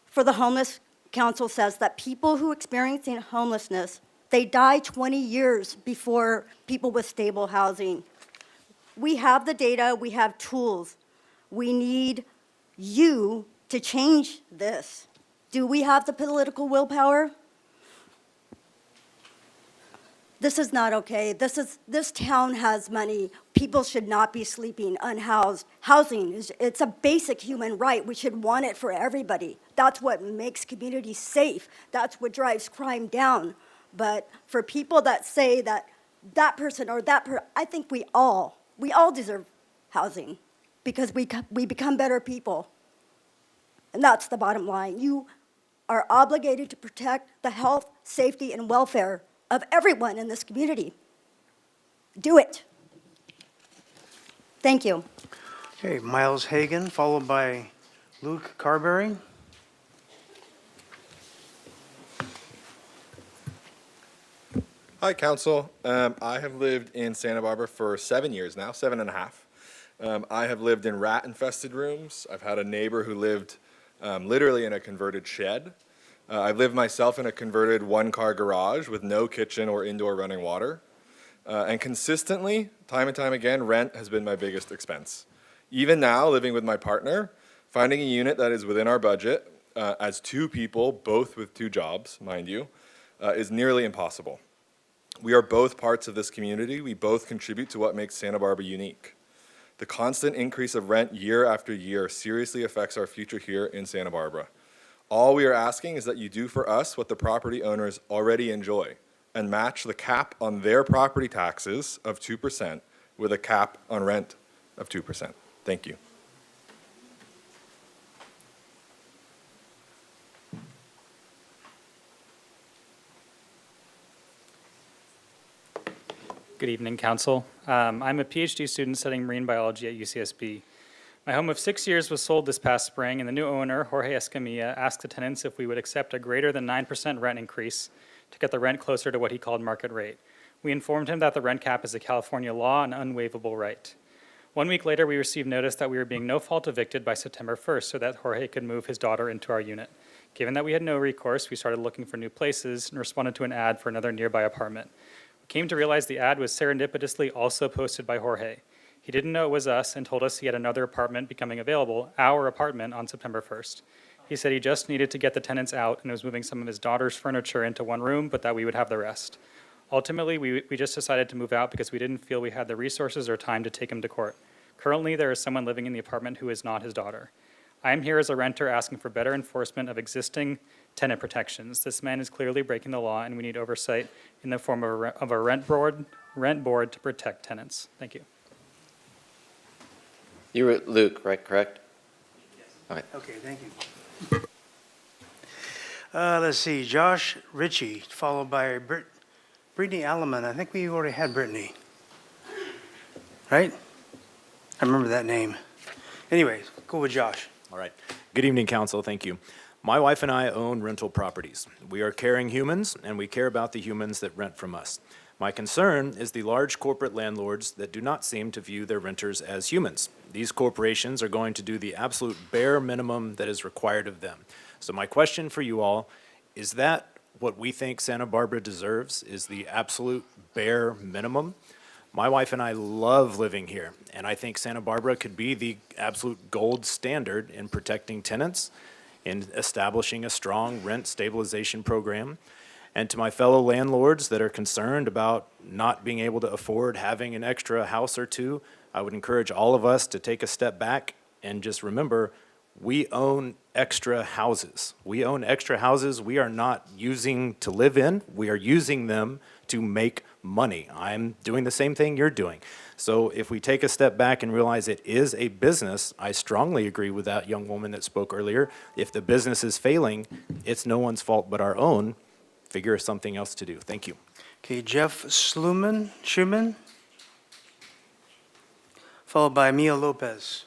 for the Homeless Council says that people who are experiencing homelessness, they die 20 years before people with stable housing. We have the data, we have tools. We need you to change this. Do we have the political willpower? This is not okay. This town has money. People should not be sleeping unhoused. Housing it's a basic human right. We should want it for everybody. That's what makes communities safe. That's what drives crime down. But for people that say that person or I think we all deserve housing because we become better people. And that's the bottom line. You are obligated to protect the health, safety, and welfare of everyone in this community. Do it. Thank you. Okay, Miles Hagan, followed by Luke Carberry. Hi, Council. I have lived in Santa Barbara for 7 years now, 7.5. I have lived in rat-infested rooms. I've had a neighbor who lived literally in a converted shed. I've lived myself in a converted one-car garage with no kitchen or indoor running water. And consistently, time and time again, rent has been my biggest expense. Even now, living with my partner, finding a unit that is within our budget, as 2 people, both with 2 jobs, mind you, is nearly impossible. We are both parts of this community. We both contribute to what makes Santa Barbara unique. The constant increase of rent year after year seriously affects our future here in Santa Barbara. All we are asking is that you do for us what the property owners already enjoy and match the cap on their property taxes of 2% with a cap on rent of 2%. Thank you. Good evening, Council. I'm a PhD student studying marine biology at UCSB. My home of 6 years was sold this past spring, and the new owner, Jorge Escamilla, asked the tenants if we would accept a greater than 9% rent increase to get the rent closer to what he called market rate. We informed him that the rent cap is a California law and unwaivable right. 1 week later, we received notice that we were being no-fault evicted by September 1st so that Jorge could move his daughter into our unit. Given that we had no recourse, we started looking for new places and responded to an ad for another nearby apartment. We came to realize the ad was serendipitously also posted by Jorge. He didn't know it was us and told us he had another apartment becoming available, our apartment, on September 1st. He said he just needed to get the tenants out and was moving some of his daughter's furniture into one room, but that we would have the rest. Ultimately, we just decided to move out because we didn't feel we had the resources or time to take him to court. Currently, there is someone living in the apartment who is not his daughter. I am here as a renter asking for better enforcement of existing tenant protections. This man is clearly breaking the law, and we need oversight in the form of a rent board to protect tenants. Thank you. You were Luke, right? Correct? Okay. Okay, thank you. Let's see, Josh Ritchie, followed by Brittany Alleman. I think we already had Brittany. Right? I remember that name. Anyways, go with Josh. All right. Good evening, council. Thank you. My wife and I own rental properties. We are caring humans, and we care about the humans that rent from us. My concern is the large corporate landlords that do not seem to view their renters as humans. These corporations are going to do the absolute bare minimum that is required of them. So my question for you all, is that what we think Santa Barbara deserves, is the absolute bare minimum? My wife and I love living here, and I think Santa Barbara could be the absolute gold standard in protecting tenants, in establishing a strong rent stabilization program. And to my fellow landlords that are concerned about not being able to afford having an extra house or two, I would encourage all of us to take a step back and just remember, we own extra houses. We own extra houses we are not using to live in. We are using them to make money. I'm doing the same thing you're doing. So if we take a step back and realize it is a business, I strongly agree with that young woman that spoke earlier. If the business is failing, it's no one's fault but our own. Figure something else to do. Thank you. Okay, Jeff Schuman, followed by Mia Lopez.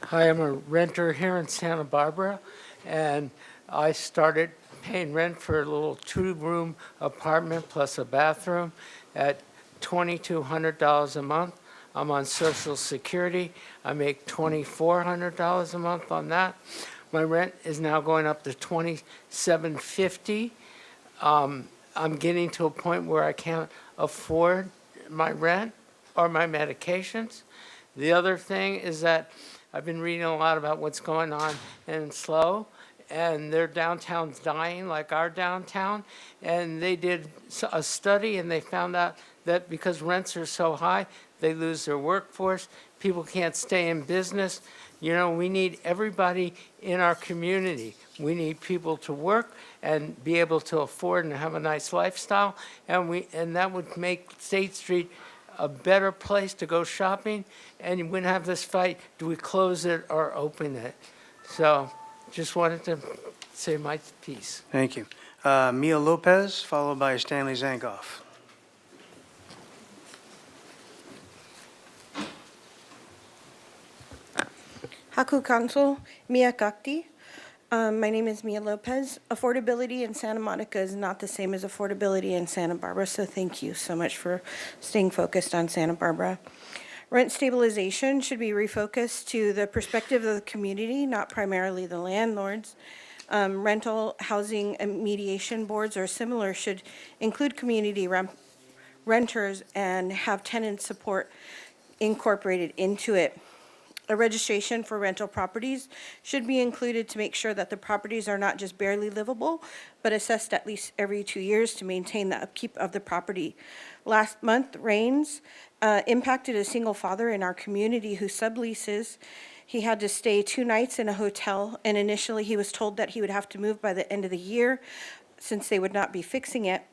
Hi, I'm a renter here in Santa Barbara, and I started paying rent for a little two-room apartment plus a bathroom at $2,200 a month. I'm on Social Security. I make $2,400 a month on that. My rent is now going up to $2,750. I'm getting to a point where I can't afford my rent or my medications. The other thing is that I've been reading a lot about what's going on in SLO, and their downtown's dying like our downtown. And they did a study, and they found out that because rents are so high, they lose their workforce. People can't stay in business. You know, we need everybody in our community. We need people to work and be able to afford and have a nice lifestyle. And that would make State Street a better place to go shopping. And you wouldn't have this fight, do we close it or open it? So just wanted to say my piece. Thank you. Mia Lopez, followed by Stanley Zankoff. Haku Council, Mia Kakti. My name is Mia Lopez. Affordability in Santa Monica is not the same as affordability in Santa Barbara, so thank you so much for staying focused on Santa Barbara. Rent stabilization should be refocused to the perspective of the community, not primarily the landlords. Rental housing and mediation boards or similar should include community renters and have tenant support incorporated into it. A registration for rental properties should be included to make sure that the properties are not just barely livable, but assessed at least every 2 years to maintain the upkeep of the property. Last month, rains impacted a single father in our community who subleases. He had to stay 2 nights in a hotel, and initially he was told that he would have to move by the end of the year since they would not be fixing it.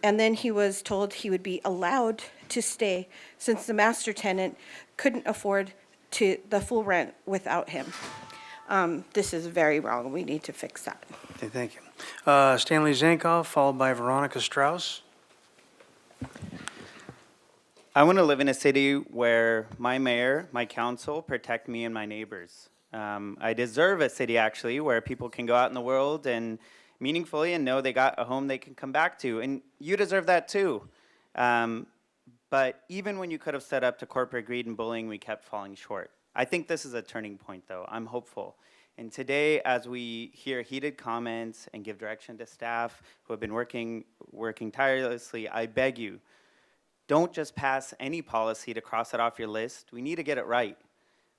And then he was told he would be allowed to stay since the master tenant couldn't afford the full rent without him. This is very wrong. We need to fix that. Okay, thank you. Stanley Zankoff, followed by Veronica Strauss. I want to live in a city where my mayor, my council protect me and my neighbors. I deserve a city, actually, where people can go out in the world and meaningfully and know they got a home they can come back to. And you deserve that, too. But even when you could have set up to corporate greed and bullying, we kept falling short. I think this is a turning point, though. I'm hopeful. And today, as we hear heated comments and give direction to staff who have been working tirelessly, I beg you, Don't just pass any policy to cross it off your list. We need to get it right.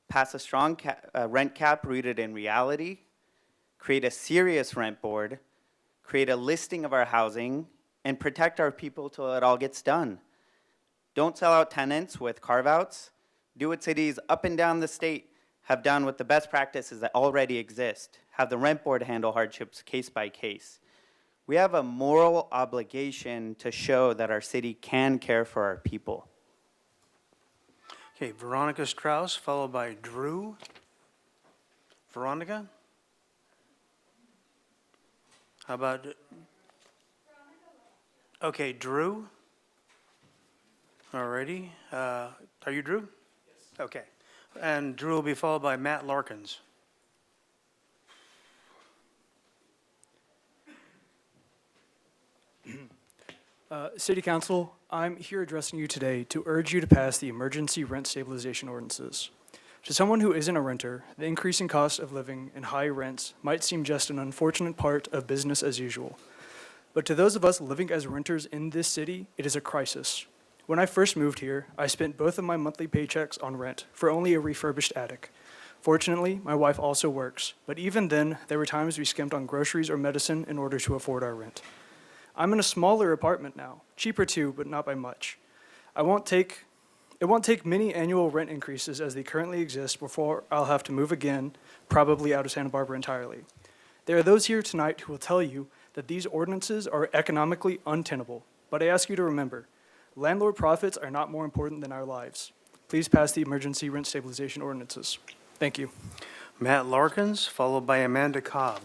Pass a strong rent cap rooted in reality, create a serious rent board, create a listing of our housing, and protect our people till it all gets done. Don't sell out tenants with carve-outs. Do what cities up and down the state have done with the best practices that already exist. Have the rent board handle hardships case by case. We have a moral obligation to show that our city can care for our people. Okay, Veronica Strauss, followed by Drew. Veronica? How about? Okay, Drew. Alrighty. Are you Drew? Yes. Okay. And Drew will be followed by Matt Larkins. City Council, I'm here addressing you today to urge you to pass the emergency rent stabilization ordinances. To someone who isn't a renter, the increasing cost of living and high rents might seem just an unfortunate part of business as usual. But to those of us living as renters in this city, it is a crisis. When I first moved here, I spent both of my monthly paychecks on rent for only a refurbished attic. Fortunately, my wife also works, but even then, there were times we skimped on groceries or medicine in order to afford our rent. I'm in a smaller apartment now, cheaper too, but not by much. It won't take many annual rent increases as they currently exist before I'll have to move again, probably out of Santa Barbara entirely. There are those here tonight who will tell you that these ordinances are economically untenable, but I ask you to remember, landlord profits are not more important than our lives. Please pass the emergency rent stabilization ordinances. Thank you. Matt Larkins, followed by Amanda Cobb.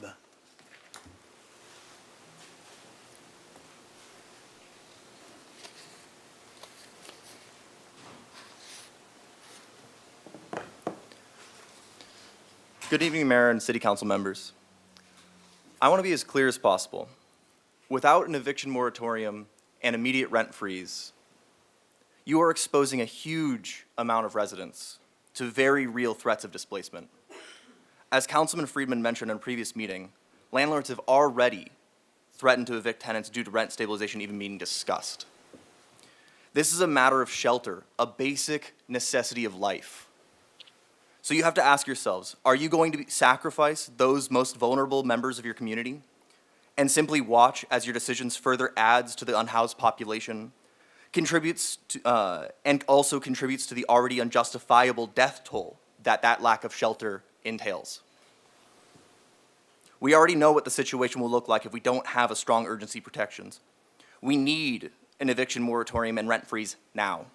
Good evening, Mayor and City Council members. I want to be as clear as possible. Without an eviction moratorium and immediate rent freeze, you are exposing a huge amount of residents to very real threats of displacement. As Councilman Friedman mentioned in a previous meeting, landlords have already threatened to evict tenants due to rent stabilization even being discussed. This is a matter of shelter, a basic necessity of life. So you have to ask yourselves, are you going to sacrifice those most vulnerable members of your community and simply watch as your decisions further adds to the unhoused population, and also contributes to the already unjustifiable death toll that lack of shelter entails? We already know what the situation will look like if we don't have a strong urgency protections. We need an eviction moratorium and rent freeze now.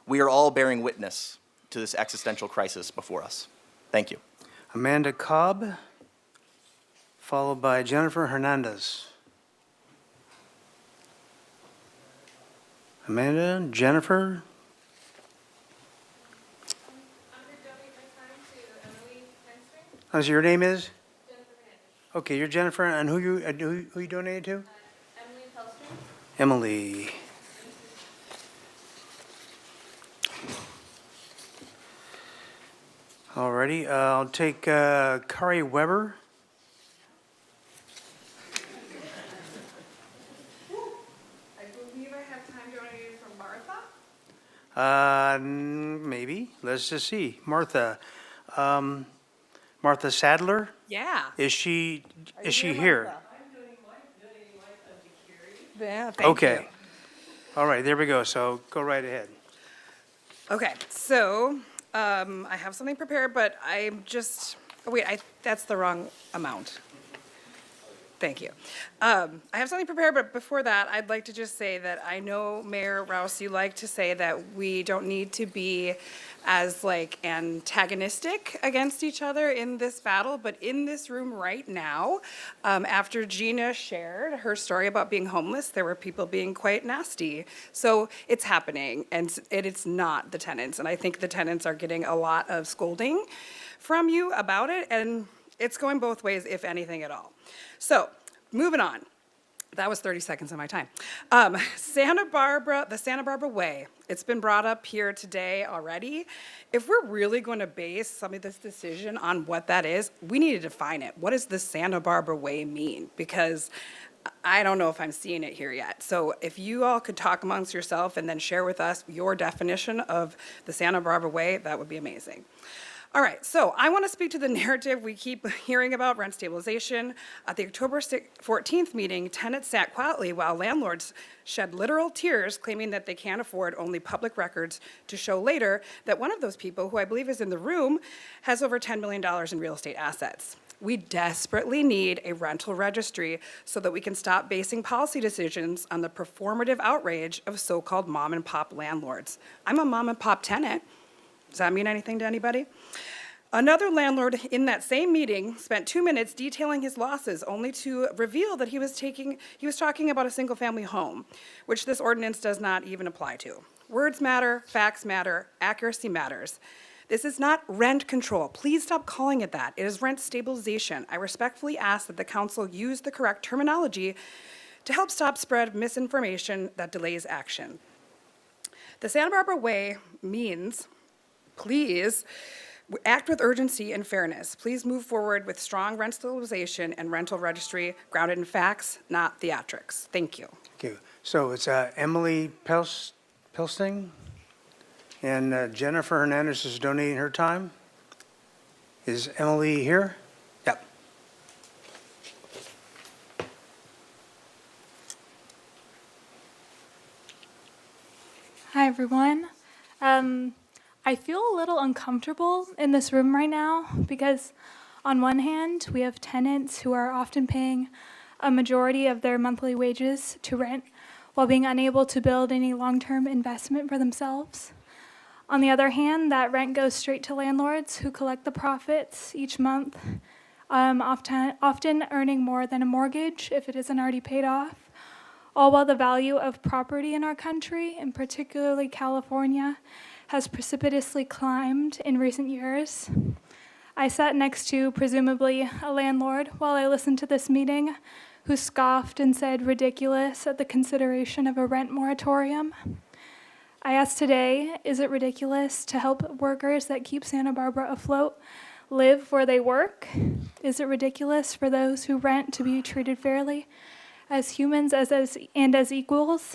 We are all bearing witness to this existential crisis before us. Thank you. Amanda Cobb, followed by Jennifer Hernandez. Amanda, Jennifer. Oh, so your name is? Okay, you're Jennifer, and who you donated to? Emily. Alrighty, I'll take Kari Weber. I believe I have time donated from Martha. Maybe. Let's just see. Martha. Martha Sadler? Yeah. Is she here? Yeah, thank Okay. you. All right, there we go. So go right ahead. Okay, so I have something prepared, but I'm just, oh, wait, that's the wrong amount. Thank you. I have something prepared, but before that, I'd like to just say that I know, Mayor Rouse, you like to say that we don't need to be as like antagonistic against each other in this battle, but in this room right now, after Gina shared her story about being homeless, there were people being quite nasty. So it's happening, and it's not the tenants, and I think the tenants are getting a lot of scolding from you about it, and it's going both ways, if anything at all. So, moving on. That was 30 seconds of my time. The Santa Barbara Way. It's been brought up here today already. If we're really going to base some of this decision on what that is, we need to define it. What does the Santa Barbara Way mean? Because I don't know if I'm seeing it here yet. So if you all could talk amongst yourself and then share with us your definition of the Santa Barbara way, that would be amazing. All right, so I want to speak to the narrative we keep hearing about rent stabilization. At the October 14th meeting, tenants sat quietly while landlords shed literal tears, claiming that they can't afford only public records to show later that one of those people, who I believe is in the room, has over $10 million in real estate assets. We desperately need a rental registry so that we can stop basing policy decisions on the performative outrage of so-called mom and pop landlords. I'm a mom and pop tenant. Does that mean anything to anybody? Another landlord in that same meeting spent 2 minutes detailing his losses, only to reveal that he was talking about a single-family home, which this ordinance does not even apply to. Words matter, facts matter, accuracy matters. This is not rent control. Please stop calling it that. It is rent stabilization. I respectfully ask that the council use the correct terminology to help stop spread of misinformation that delays action. The Santa Barbara way means, please, act with urgency and fairness. Please move forward with strong rent stabilization and rental registry grounded in facts, not theatrics. Thank you. Thank you. So it's Emily Pilsting, and Jennifer Hernandez is donating her time. Is Emily here? Yep. Hi, everyone. I feel a little uncomfortable in this room right now because, on one hand, we have tenants who are often paying a majority of their monthly wages to rent while being unable to build any long-term investment for themselves. On the other hand, that rent goes straight to landlords who collect the profits each month, often earning more than a mortgage if it isn't already paid off, all while the value of property in our country, and particularly California, has precipitously climbed in recent years. I sat next to, presumably, a landlord while I listened to this meeting who scoffed and said ridiculous at the consideration of a rent moratorium. I asked today, is it ridiculous to help workers that keep Santa Barbara afloat live where they work? Is it ridiculous for those who rent to be treated fairly as humans and as equals?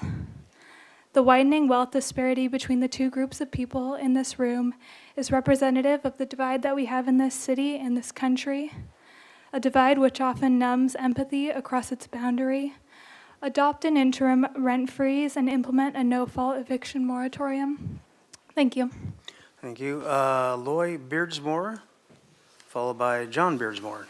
The widening wealth disparity between the two groups of people in this room is representative of the divide that we have in this city and this country, a divide which often numbs empathy across its boundary. Adopt an interim rent freeze and implement a no-fault eviction moratorium. Thank you. Thank you. Loy Beardsmore, followed by John Beardsmore.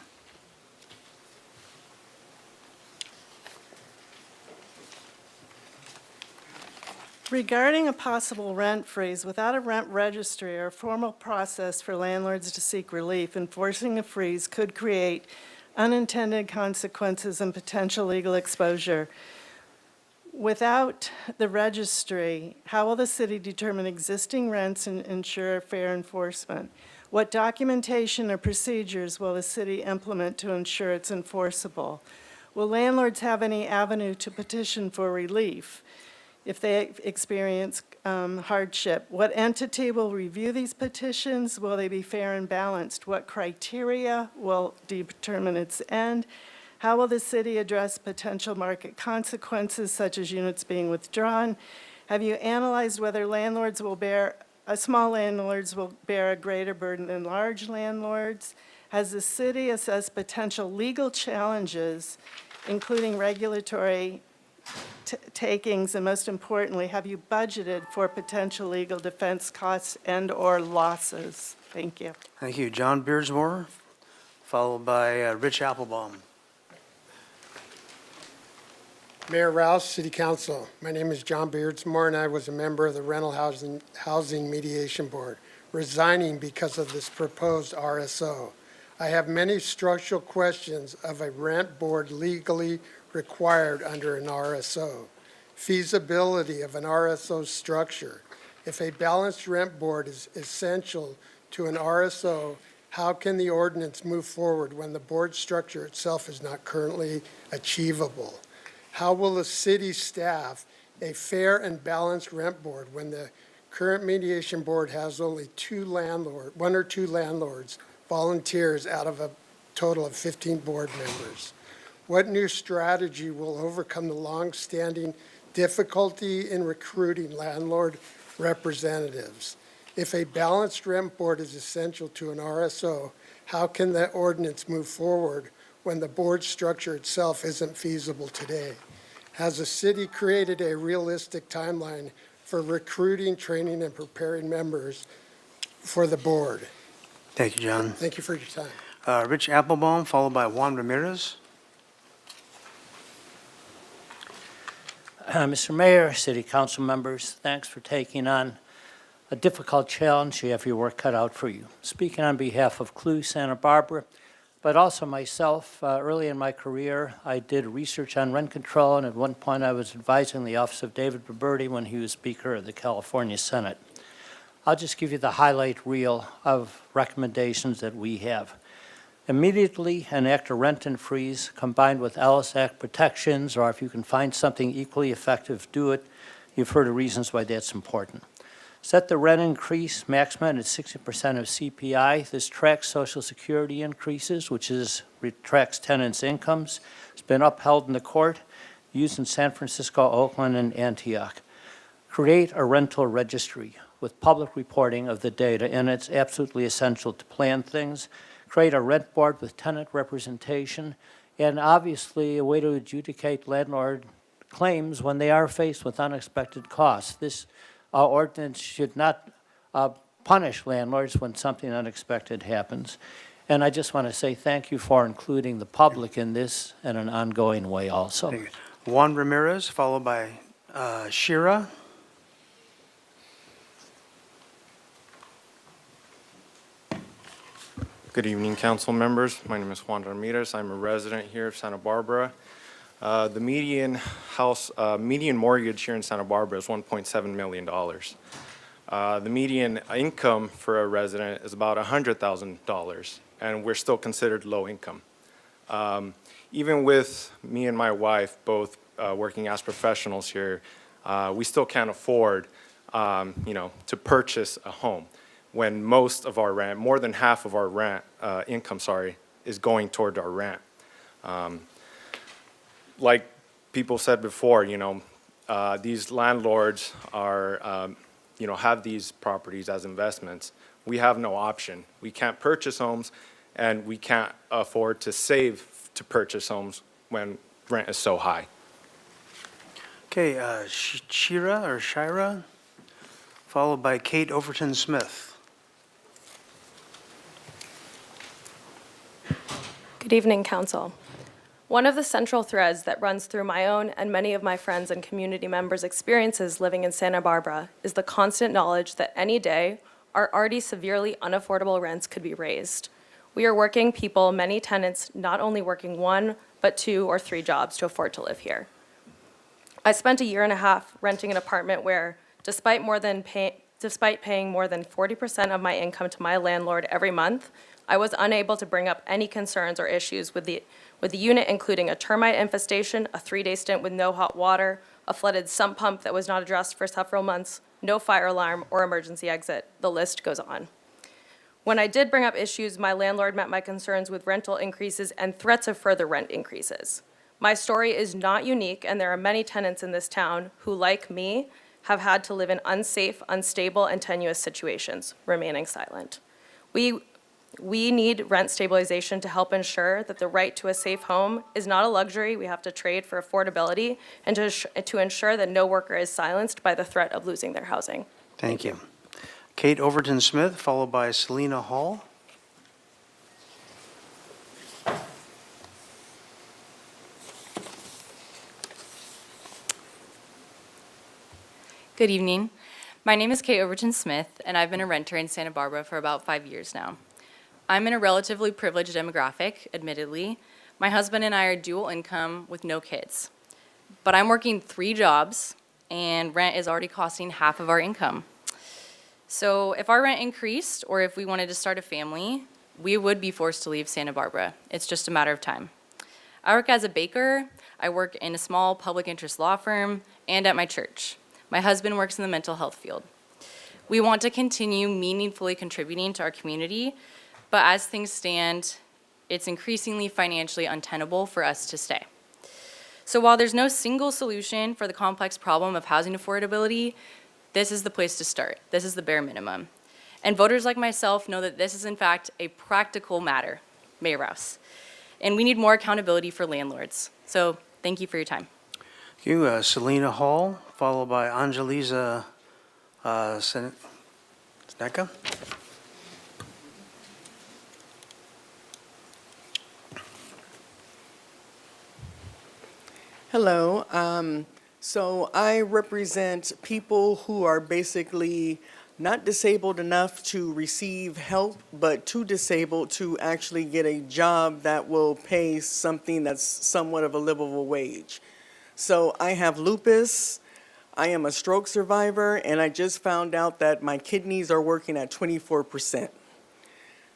Regarding a possible rent freeze, without a rent registry or a formal process for landlords to seek relief, enforcing a freeze could create unintended consequences and potential legal exposure. Without the registry, how will the city determine existing rents and ensure fair enforcement? What documentation or procedures will the city implement to ensure it's enforceable? Will landlords have any avenue to petition for relief if they experience hardship? What entity will review these petitions? Will they be fair and balanced? What criteria will determine its end? How will the city address potential market consequences, such as units being withdrawn? Have you analyzed whether small landlords will bear a greater burden than large landlords? Has the city assessed potential legal challenges, including regulatory takings, and most importantly, have you budgeted for potential legal defense costs and/or losses? Thank you. Thank you. John Beardsmore, followed by Rich Applebaum. Mayor Rouse, City Council. My name is John Beardsmore, and I was a member of the Rental Housing Mediation Board, resigning because of this proposed RSO. I have many structural questions of a rent board legally required under an RSO. Feasibility of an RSO structure. If a balanced rent board is essential to an RSO, how can the ordinance move forward when the board structure itself is not currently achievable? How will the city staff a fair and balanced rent board when the current mediation board has only one or two landlords, volunteers out of a total of 15 board members? What new strategy will overcome the long-standing difficulty in recruiting landlord representatives? If a balanced rent board is essential to an RSO, how can that ordinance move forward when the board structure itself isn't feasible today? Has the city created a realistic timeline for recruiting, training, and preparing members for the board? Thank you, John. Thank you for your time. Rich Applebaum, followed by Juan Ramirez. Mr. Mayor, City Council members, thanks for taking on a difficult challenge. You have your work cut out for you. Speaking on behalf of CLU Santa Barbara, but also myself, early in my career, I did research on rent control, and at one point I was advising the office of David Roberti when he was Speaker of the California Senate. I'll just give you the highlight reel of recommendations that we have. Immediately enact a rent and freeze combined with Ellis Act protections, or if you can find something equally effective, do it. You've heard of reasons why that's important. Set the rent increase maximum at 60% of CPI. This tracks Social Security increases, which tracks tenants' incomes. It's been upheld in the court, used in San Francisco, Oakland, and Antioch. Create a rental registry with public reporting of the data, and it's absolutely essential to plan things. Create a rent board with tenant representation, and obviously a way to adjudicate landlord claims when they are faced with unexpected costs. This ordinance should not punish landlords when something unexpected happens. And I just want to say thank you for including the public in this in an ongoing way also. Thank you. Juan Ramirez, followed by Shira. Good evening, council members. My name is Juan Ramirez. I'm a resident here of Santa Barbara. The median mortgage here in Santa Barbara is $1.7 million. The median income for a resident is about $100,000, and we're still considered low income. Even with me and my wife both working as professionals here, we still can't afford, to purchase a home when most of our rent, more than half of our rent, income, is going toward our rent. Like people said before, these landlords are, have these properties as investments. We have no option. We can't purchase homes, and we can't afford to save to purchase homes when rent is so high. Okay, Shira, followed by Kate Overton Smith. Good evening, Council. One of the central threads that runs through my own and many of my friends and community members' experiences living in Santa Barbara is the constant knowledge that any day our already severely unaffordable rents could be raised. We are working people, many tenants, not only working 1, but 2 or 3 jobs to afford to live here. I spent a year and a half renting an apartment where, despite paying more than 40% of my income to my landlord every month, I was unable to bring up any concerns or issues with the unit, including a termite infestation, a 3-day stint with no hot water, a flooded sump pump that was not addressed for several months, no fire alarm or emergency exit. The list goes on. When I did bring up issues, my landlord met my concerns with rental increases and threats of further rent increases. My story is not unique, and there are many tenants in this town who, like me, have had to live in unsafe, unstable, and tenuous situations, remaining silent. We need rent stabilization to help ensure that the right to a safe home is not a luxury we have to trade for affordability, and to ensure that no worker is silenced by the threat of losing their housing. Thank you. Kate Overton Smith, followed by Selena Hall. Good evening. My name is Kate Overton Smith, and I've been a renter in Santa Barbara for about 5 years now. I'm in a relatively privileged demographic, admittedly. My husband and I are dual income with no kids. But I'm working 3 jobs, and rent is already costing half of our income. So if our rent increased, or if we wanted to start a family, we would be forced to leave Santa Barbara. It's just a matter of time. I work as a baker, I work in a small public interest law firm, and at my church. My husband works in the mental health field. We want to continue meaningfully contributing to our community, but as things stand, It's increasingly financially untenable for us to stay. So while there's no single solution for the complex problem of housing affordability, this is the place to start. This is the bare minimum. And voters like myself know that this is in fact a practical matter, Mayor Rouse. And we need more accountability for landlords. So thank you for your time. Thank you. Selena Hall, followed by Angelisa Seneca. Hello. So I represent people who are basically not disabled enough to receive help, but too disabled to actually get a job that will pay something that's somewhat of a livable wage. So I have lupus, I am a stroke survivor, and I just found out that my kidneys are working at 24%.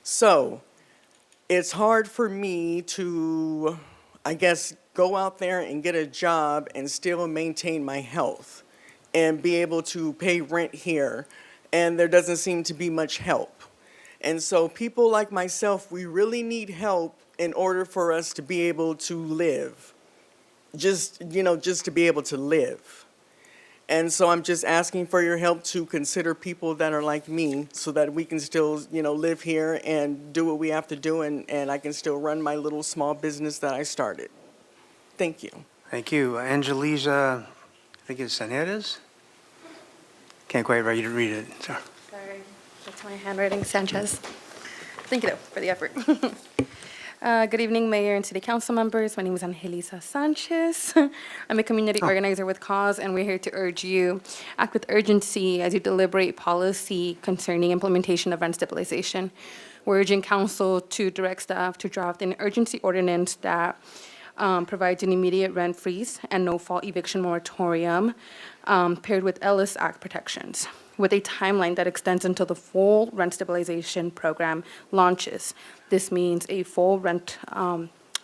So it's hard for me to, I guess, go out there and get a job and still maintain my health and be able to pay rent here. And there doesn't seem to be much help. And so people like myself, we really need help in order for us to be able to live. Just to be able to live. And so I'm just asking for your help to consider people that are like me so that we can still, live here and do what we have to do and I can still run my little small business that I started. Thank you. Thank you. Angelisa, I think it's Sanchez? Can't quite read it. Sorry. Sorry, that's my handwriting, Sanchez. Thank you, though, for the effort. Good evening, Mayor and City Council members. My name is Angelisa Sanchez. I'm a community organizer with Cause, and we're here to urge you act with urgency as you deliberate policy concerning implementation of rent stabilization. We're urging Council to direct staff to draft an urgency ordinance that provides an immediate rent freeze and no-fault eviction moratorium paired with Ellis Act protections, with a timeline that extends until the full rent stabilization program launches. This means a full rent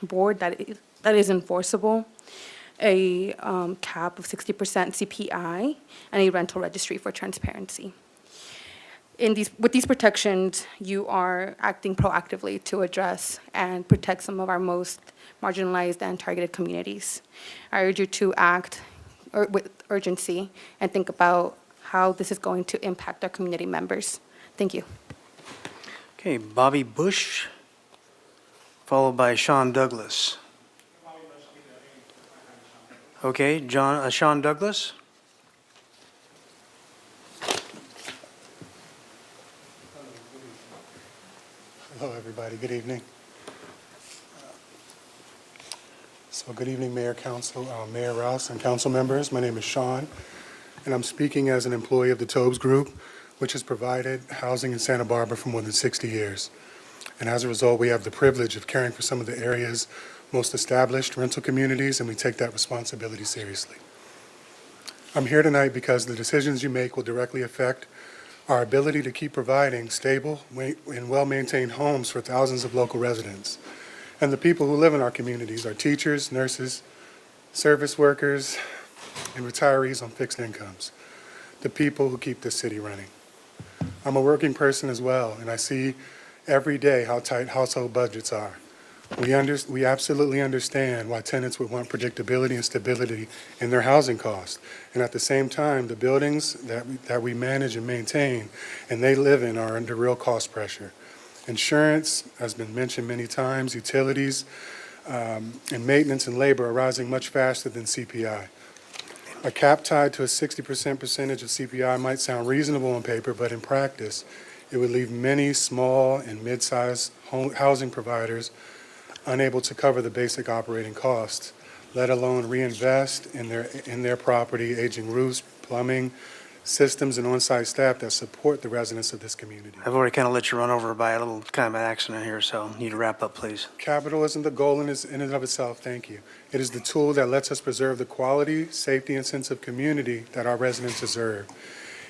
board that is enforceable, a cap of 60% CPI, and a rental registry for transparency. With these protections, you are acting proactively to address and protect some of our most marginalized and targeted communities. I urge you to act with urgency and think about how this is going to impact our community members. Thank you. Okay, Bobby Bush, followed by Sean Douglas. Okay, Sean Douglas. Hello, everybody. Good evening. Good evening, Mayor, Council, Mayor Rouse, and council members. My name is Sean, and I'm speaking as an employee of the Tobes Group, which has provided housing in Santa Barbara for more than 60 years. And as a result, we have the privilege of caring for some of the area's most established rental communities, and we take that responsibility seriously. I'm here tonight because the decisions you make will directly affect our ability to keep providing stable and well-maintained homes for thousands of local residents. And the people who live in our communities are teachers, nurses, service workers, and retirees on fixed incomes, the people who keep this city running. I'm a working person as well, and I see every day how tight household budgets are. We absolutely understand why tenants would want predictability and stability in their housing costs. And at the same time, the buildings that we manage and maintain and they live in are under real cost pressure. Insurance has been mentioned many times, utilities, and maintenance and labor are rising much faster than CPI. A cap tied to a 60% percentage of CPI might sound reasonable on paper, but in practice, it would leave many small and mid-sized housing providers unable to cover the basic operating costs, let alone reinvest in their property, aging roofs, plumbing, systems, and on-site staff that support the residents of this community. I've already kind of let you run over by a little kind of an accident here, so you need to wrap up, please. Capital isn't the goal in and of itself, thank you. It is the tool that lets us preserve the quality, safety, and sense of community that our residents deserve.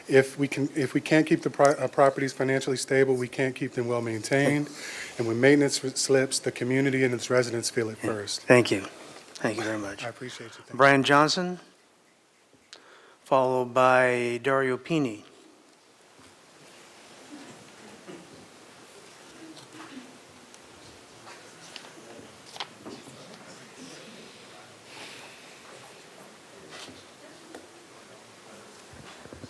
If we can't keep the properties financially stable, we can't keep them well-maintained. And when maintenance slips, the community and its residents feel it first. Thank you. Thank you very much. I appreciate you. Thank Brian Johnson, followed by Dario Pini.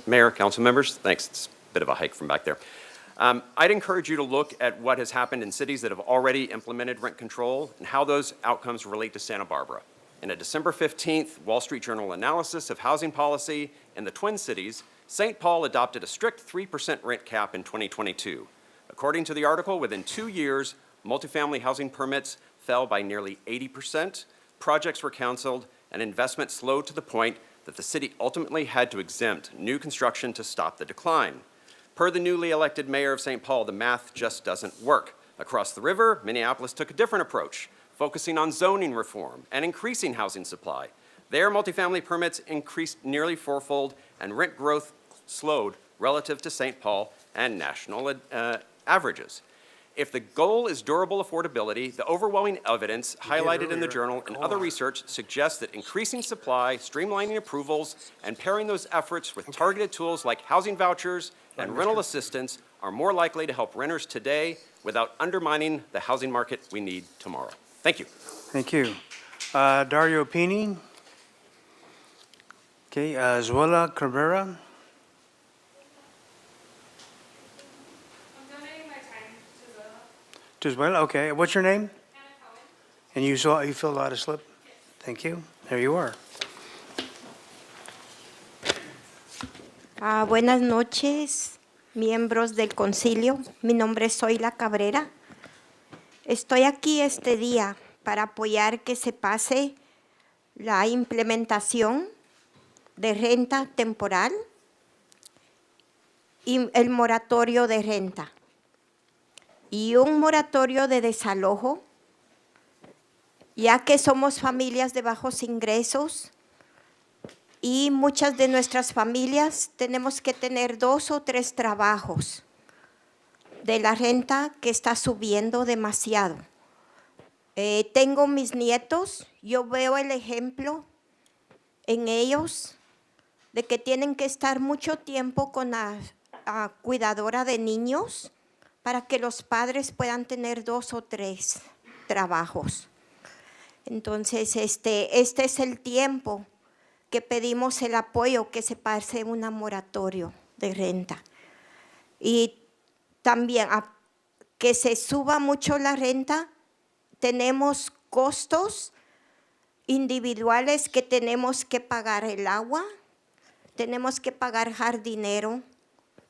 Mayor, council members, thanks. It's a bit of a hike from back there. I'd encourage you to look at what has happened in cities that have already implemented rent control and how those outcomes relate to Santa Barbara. In a December 15th Wall Street Journal analysis of housing policy in the Twin Cities, St. Paul adopted a strict 3% rent cap in 2022. According to the article, within 2 years, multifamily housing permits fell by nearly 80%, projects were canceled, and investment slowed to the point that the city ultimately had to exempt new construction to stop the decline. Per the newly elected mayor of St. Paul, the math just doesn't work. Across the river, Minneapolis took a different approach, focusing on zoning reform and increasing housing supply. Their multifamily permits increased nearly fourfold, and rent growth slowed relative to St. Paul and national averages. If the goal is durable affordability, the overwhelming evidence highlighted in the journal and other research suggests that increasing supply, streamlining approvals, and pairing those efforts with targeted tools like housing vouchers and rental assistance are more likely to help renters today without undermining the housing market we need tomorrow. Thank you. Thank you. Dario Pini. Okay, Zuela Cabrera. To Zuela, okay. What's your name? And you filled out a slip? Thank you. There you are. Buenas noches, miembros del concilio. Mi nombre es Zoila Cabrera. Estoy aquí este día para apoyar que se pase la implementación de renta temporal y el moratorio de renta y un moratorio de desalojo, ya que somos familias de bajos ingresos y muchas de nuestras familias tenemos que tener 2 o 3 trabajos de la renta que está subiendo demasiado. Tengo mis nietos, yo veo el ejemplo en ellos de que tienen que estar mucho tiempo con la cuidadora de niños para que los padres puedan tener 2 o 3 trabajos. Entonces, este es el tiempo que pedimos el apoyo, que se pase un moratorio de renta. Y también que se suba mucho la renta, tenemos costos individuales que tenemos que pagar el agua, tenemos que pagar jardinero,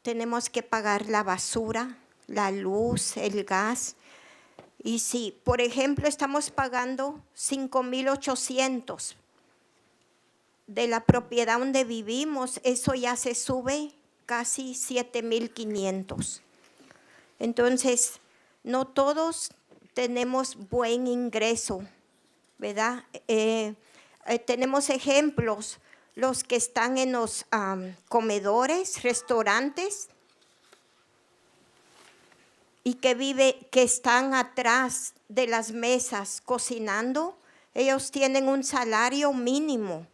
tenemos que pagar la basura, la luz, el gas. Y si, por ejemplo, estamos pagando $5,800 de la propiedad donde vivimos, eso ya se sube casi $7,500. Entonces, no todos tenemos buen ingreso, ¿verdad? Tenemos ejemplos, los que están en los comedores, restaurantes, y que están atrás de las mesas cocinando, ellos tienen un salario mínimo,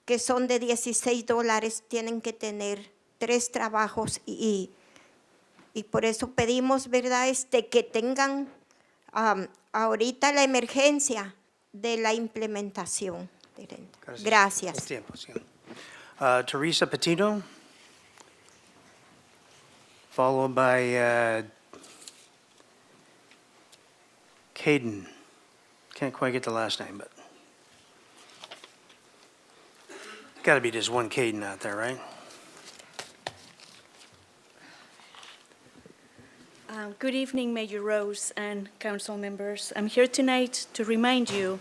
que son de $16, tienen que tener 3 trabajos y por eso pedimos, ¿verdad?, que tengan ahorita la emergencia de la implementación de renta. Gracias. Teresa Patino, followed by Caden. Can't quite get the last name, but got to be just one Caden out there, right? Good evening, Mayor Rose and council members. I'm here tonight to remind you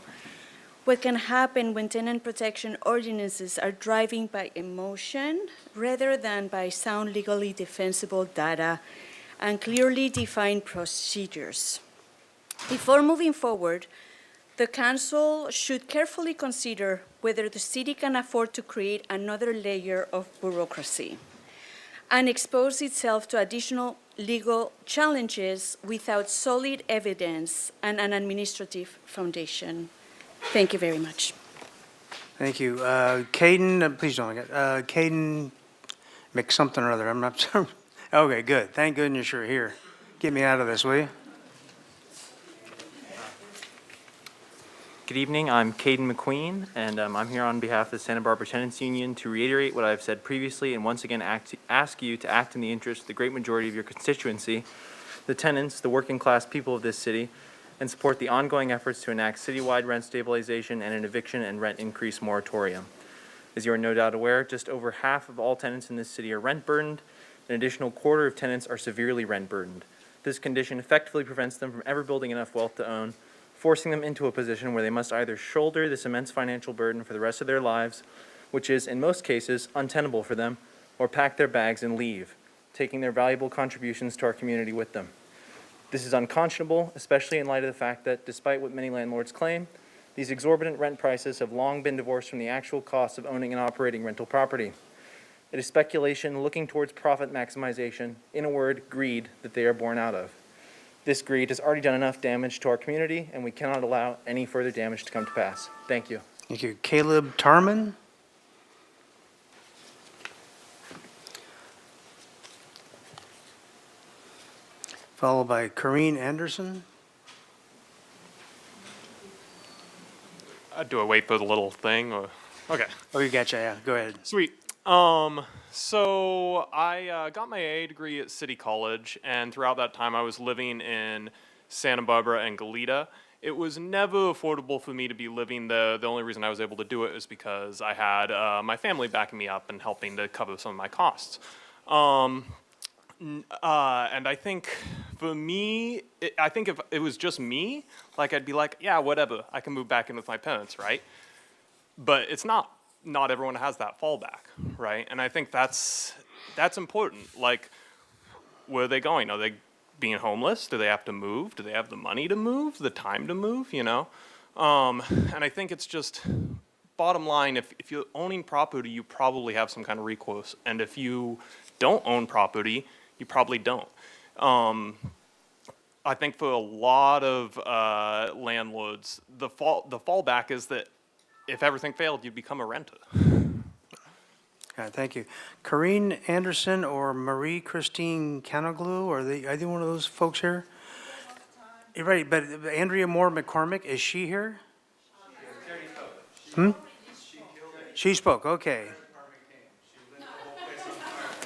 what can happen when tenant protection ordinances are driven by emotion rather than by sound legally defensible data and clearly defined procedures. Before moving forward, the council should carefully consider whether the city can afford to create another layer of bureaucracy and expose itself to additional legal challenges without solid evidence and an administrative foundation. Thank you very much. Thank you. Caden, please don't get, Caden McSomething or other, I'm not sure. Okay, good. Thank goodness you're here. Get me out of this, will you? Good evening, I'm Caden McQueen, and I'm here on behalf of the Santa Barbara Tenants Union to reiterate what I've said previously and once again ask you to act in the interest of the great majority of your constituency, the tenants, the working class people of this city, and support the ongoing efforts to enact citywide rent stabilization and an eviction and rent increase moratorium. As you are no doubt aware, just over half of all tenants in this city are rent burdened. An additional quarter of tenants are severely rent burdened. This condition effectively prevents them from ever building enough wealth to own, forcing them into a position where they must either shoulder this immense financial burden for the rest of their lives, which is, in most cases, untenable for them, or pack their bags and leave, taking their valuable contributions to our community with them. This is unconscionable, especially in light of the fact that, despite what many landlords claim, these exorbitant rent prices have long been divorced from the actual cost of owning and operating rental property. It is speculation looking towards profit maximization, in a word, greed, that they are born out of. This greed has already done enough damage to our community, and we cannot allow any further damage to come to pass. Thank you. Thank you. Caleb Tarman? Followed by Corrine Anderson? Do I wait for the little thing? Or? Okay. Oh, you gotcha, yeah. Go ahead. Sweet. So I got my AA degree at City College, and throughout that time I was living in Santa Barbara and Goleta. It was never affordable for me to be living there. The only reason I was able to do it is because I had my family backing me up and helping to cover some of my costs. And I think for me, I think if it was just me, like I'd be like, yeah, whatever, I can move back in with my parents, right? But it's not. Not everyone has that fallback, right? And I think that's important. Like, where are they going? Are they being homeless? Do they have to move? Do they have the money to move? The time to move? You know? And I think it's just bottom line. If you're owning property, you probably have some kind of recourse, and if you don't own property, you probably don't. I think for a lot of landlords, the fallback is that if everything failed, you'd become a renter. All right, thank you. Corrine Anderson or Marie Christine Canoglu, are they either one of those folks here? You're right, but Andrea Moore McCormick, is she here? She spoke, okay.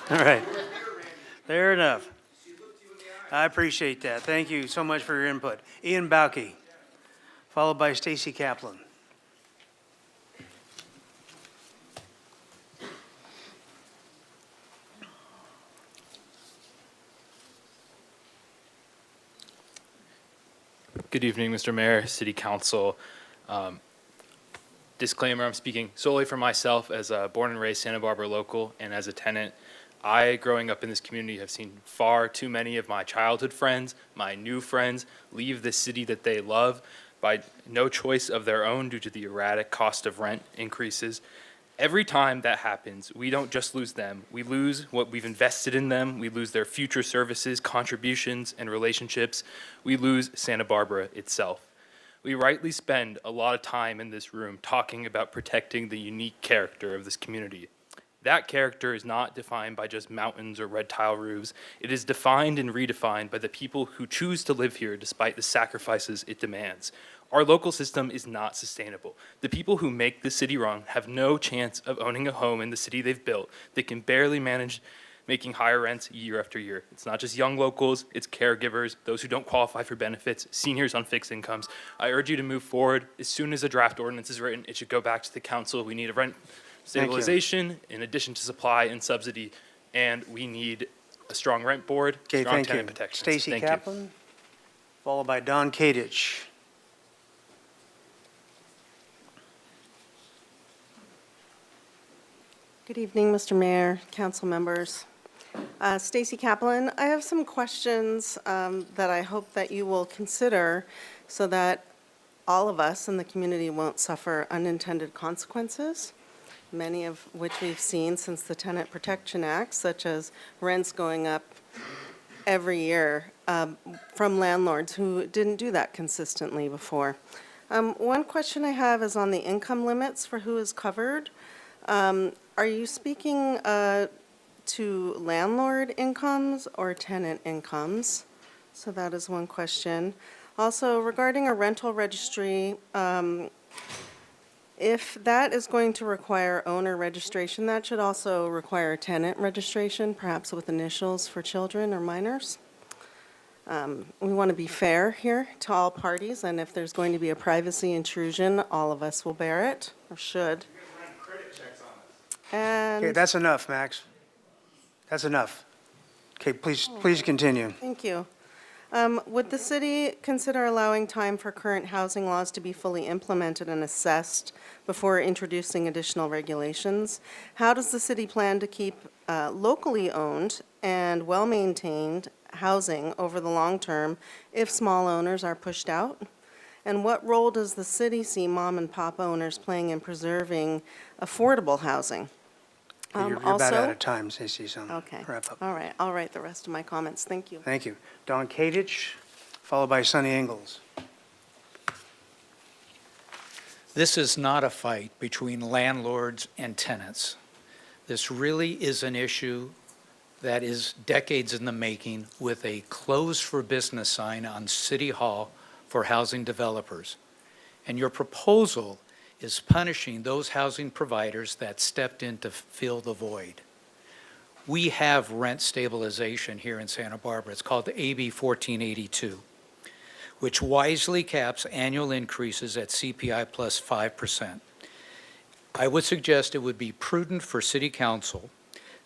All right. Fair enough. I appreciate that. Thank you so much for your input. Ian Bauke, followed by Stacy Kaplan. Good evening, Mr. Mayor, City Council. Disclaimer, I'm speaking solely for myself as a born and raised Santa Barbara local and as a tenant. I, growing up in this community, have seen far too many of my childhood friends, my new friends, leave the city that they love by no choice of their own due to the erratic cost of rent increases. Every time that happens, we don't just lose them. We lose what we've invested in them. We lose their future services, contributions, and relationships. We lose Santa Barbara itself. We rightly spend a lot of time in this room talking about protecting the unique character of this community. That character is not defined by just mountains or red tile roofs. It is defined and redefined by the people who choose to live here despite the sacrifices it demands. Our local system is not sustainable. The people who make this city run have no chance of owning a home in the city they've built. They can barely manage making higher rents year after year. It's not just young locals, it's caregivers, those who don't qualify for benefits, seniors on fixed incomes. I urge you to move forward. As soon as a draft ordinance is written, it should go back to the council. We need a rent stabilization in addition to supply and subsidy, and we need a strong rent board, strong tenant protections. Stacy Kaplan, followed by Don Kadich. Good evening, Mr. Mayor, council members. Stacy Kaplan, I have some questions that I hope that you will consider so that all of us in the community won't suffer unintended consequences, many of which we've seen since the Tenant Protection Act, such as rents going up every year from landlords who didn't do that consistently before. One question I have is on the income limits for who is covered. Are you speaking to landlord incomes or tenant incomes? So that is one question. Also, regarding a rental registry, if that is going to require owner registration, that should also require tenant registration, perhaps with initials for children or minors. We want to be fair here to all parties, and if there's going to be a privacy intrusion, all of us will bear it, or should. Okay, And, that's enough, Max. That's enough. Okay, please continue. thank you. Would the city consider allowing time for current housing laws to be fully implemented and assessed before introducing additional regulations? How does the city plan to keep locally owned and well-maintained housing over the long term if small owners are pushed out? And what role does the city see mom and pop owners playing in preserving affordable housing? You're about Also- out of time, Stacy, so Okay. wrap up. All right, I'll write the rest of my comments. Thank you. Thank you. Don Kadich, followed by Sonny Ingles. This is not a fight between landlords and tenants. This really is an issue that is decades in the making with a closed for business sign on City Hall for housing developers. And your proposal is punishing those housing providers that stepped in to fill the void. We have rent stabilization here in Santa Barbara. It's called AB 1482, which wisely caps annual increases at CPI plus 5%. I would suggest it would be prudent for City Council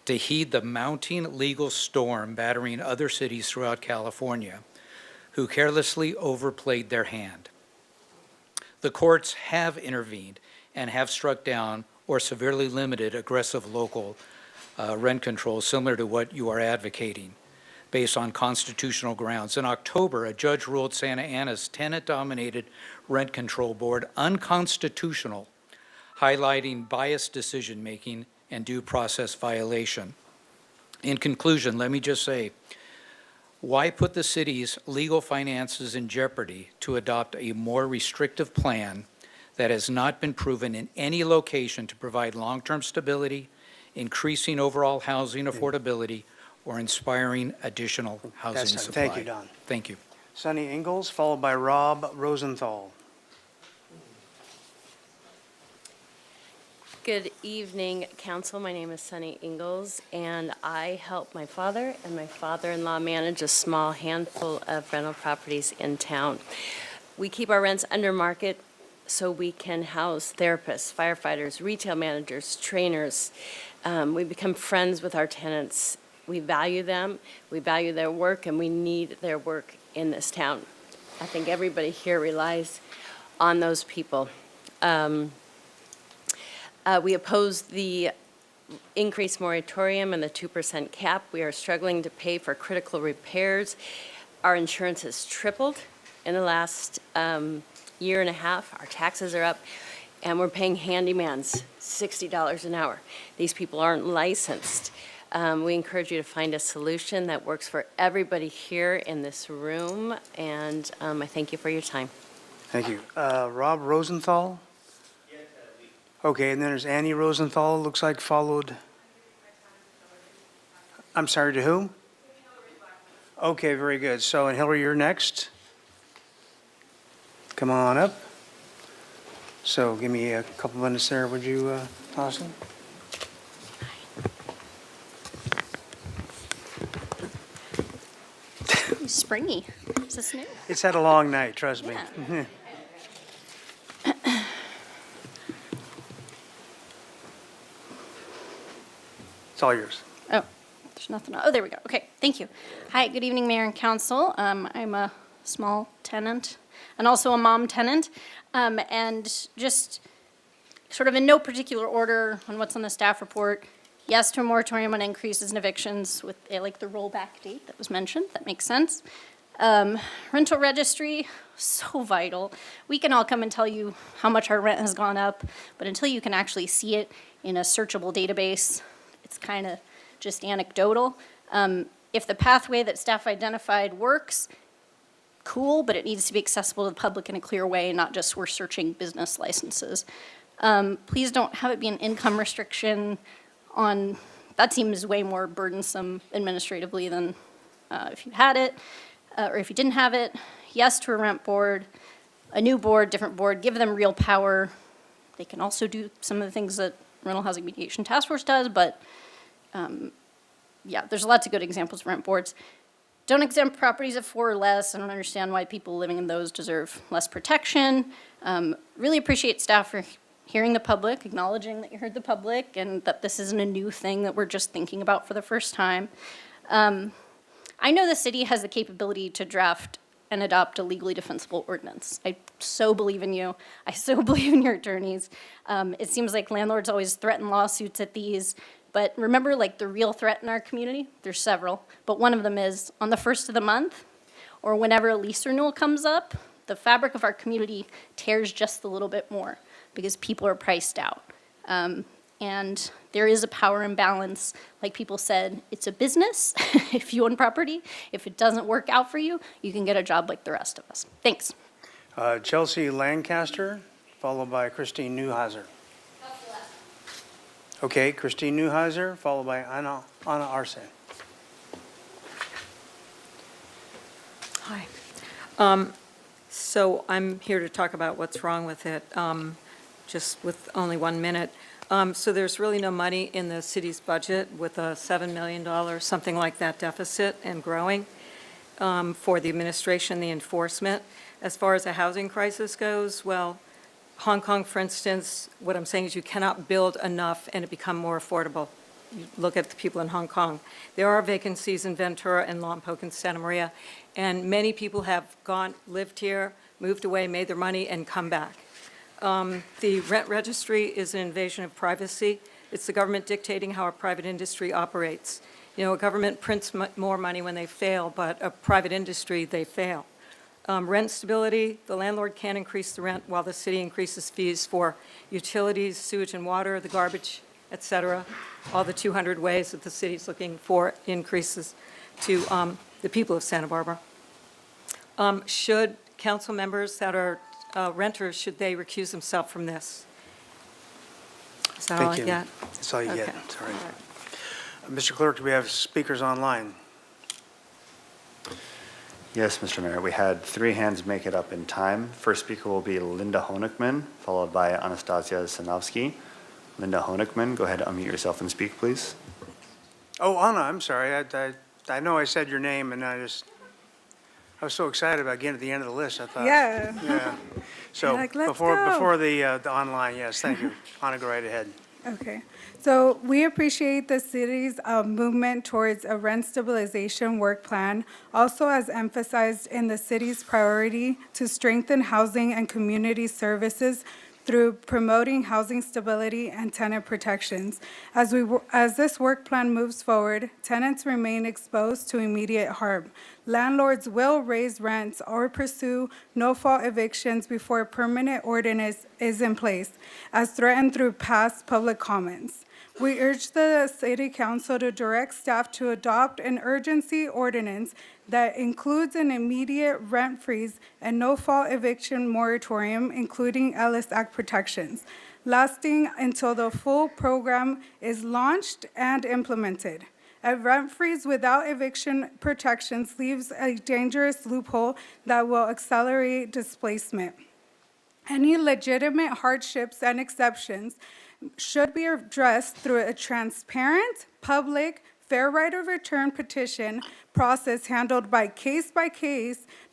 to heed the mounting legal storm battering other cities throughout California who carelessly overplayed their hand. The courts have intervened and have struck down or severely limited aggressive local rent control similar to what you are advocating based on constitutional grounds. In October, a judge ruled Santa Ana's tenant-dominated rent control board unconstitutional, highlighting biased decision-making and due process violation. In conclusion, let me just say, why put the city's legal finances in jeopardy to adopt a more restrictive plan that has not been proven in any location to provide long-term stability, increasing overall housing affordability, or inspiring additional housing That's time. supply? Thank you, Don. Thank you. Sonny Ingles, followed by Rob Rosenthal. Good evening, Council. My name is Sunny Ingalls, and I help my father and my father-in-law manage a small handful of rental properties in town. We keep our rents under market so we can house therapists, firefighters, retail managers, trainers. We become friends with our tenants. We value them, we value their work, and we need their work in this town. I think everybody here relies on those people. We oppose the increased moratorium and the 2% cap. We are struggling to pay for critical repairs. Our insurance has tripled in the last year and a half. Our taxes are up, and we're paying handymans $60 an hour. These people aren't licensed. We encourage you to find a solution that works for everybody here in this room, and I thank you for your time. Thank you. Rob Rosenthal? Okay, and then there's Annie Rosenthal, looks like followed. I'm sorry, to whom? Okay, very good. So, and Hillary, you're next. Come on up. So give me a couple minutes there, would you, Austin? Springy. Is this new? It's had a long night, trust me. It's all yours. Oh, there's nothing. Oh, there we go. Okay, thank you. Hi, good evening, Mayor and Council. I'm a small tenant and also a mom tenant. And just sort of in no particular order on what's on the staff report, yes to a moratorium on increases in evictions with like the rollback date that was mentioned. That makes sense. Rental registry, so vital. We can all come and tell you how much our rent has gone up, but until you can actually see it in a searchable database, it's kind of just anecdotal. If the pathway that staff identified works, cool, but it needs to be accessible to the public in a clear way, not just we're searching business licenses. Please don't have it be an income restriction on, that seems way more burdensome administratively than if you had it, or if you didn't have it. yes to a rent board, a new board, different board, give them real power. They can also do some of the things that Rental Housing Mediation Task Force does, but yeah, there's lots of good examples of rent boards. Don't exempt properties of 4 or less. I don't understand why people living in those deserve less protection. Really appreciate staff for hearing the public, acknowledging that you heard the public, and that this isn't a new thing that we're just thinking about for the first time. I know the city has the capability to draft and adopt a legally defensible ordinance. I so believe in you. I so believe in your attorneys. It seems like landlords always threaten lawsuits at these, but remember, like, the real threat in our community? There's several, but one of them is on the first of the month, or whenever a lease renewal comes up, the fabric of our community tears just a little bit more because people are priced out. And there is a power imbalance. Like people said, it's a business. If you own property, if it doesn't work out for you, you can get a job like the rest of us. Thanks. Chelsea Lancaster, followed by Christine Newheiser. Okay, Christine Newheiser, followed by Anna Arce. Hi. So I'm here to talk about what's wrong with it, just with only 1 minute. So there's really no money in the city's budget with a $7 million, something like that deficit and growing for the administration, the enforcement. As far as the housing crisis goes, well, Hong Kong, for instance, what I'm saying is you cannot build enough and it become more affordable. You look at the people in Hong Kong. There are vacancies in Ventura and Lompoc and Santa Maria, and many people have gone, lived here, moved away, made their money, and come back. The rent registry is an invasion of privacy. It's the government dictating how a private industry operates. You know, a government prints more money when they fail, but a private industry, they fail. Rent stability, the landlord can't increase the rent while the city increases fees for utilities, sewage and water, the garbage, et cetera, all the 200 ways that the city's looking for increases to the people of Santa Barbara. Should council members that are renters, should they recuse themselves from this? Is that all I get? That's all you get. Okay. Sorry. All right. Mr. Clerk, do we have speakers online? Yes, Mr. Mayor. We had 3 hands make it up in time. First speaker will be Linda Honigman, followed by Anastasia Sanowski. Linda Honigman, go ahead, unmute yourself and speak, please. Oh, Anna, I'm sorry. I know I said your name, and I was so excited about getting to the end of the list. I thought. Yeah. Yeah. So Like, let's before go. the online, yes, thank you. Anna, go right ahead. Okay, so we appreciate the city's movement towards a rent stabilization work plan, also as emphasized in the city's priority to strengthen housing and community services through promoting housing stability and tenant protections. As this work plan moves forward, tenants remain exposed to immediate harm. Landlords will raise rents or pursue no-fault evictions before a permanent ordinance is in place, as threatened through past public comments. We urge the City Council to direct staff to adopt an urgency ordinance that includes an immediate rent freeze and no-fault eviction moratorium, including Ellis Act protections, lasting until the full program is launched and implemented. A rent freeze without eviction protections leaves a dangerous loophole that will accelerate displacement. Any legitimate hardships and exceptions should be addressed through a transparent, public, fair right of return petition process handled by case,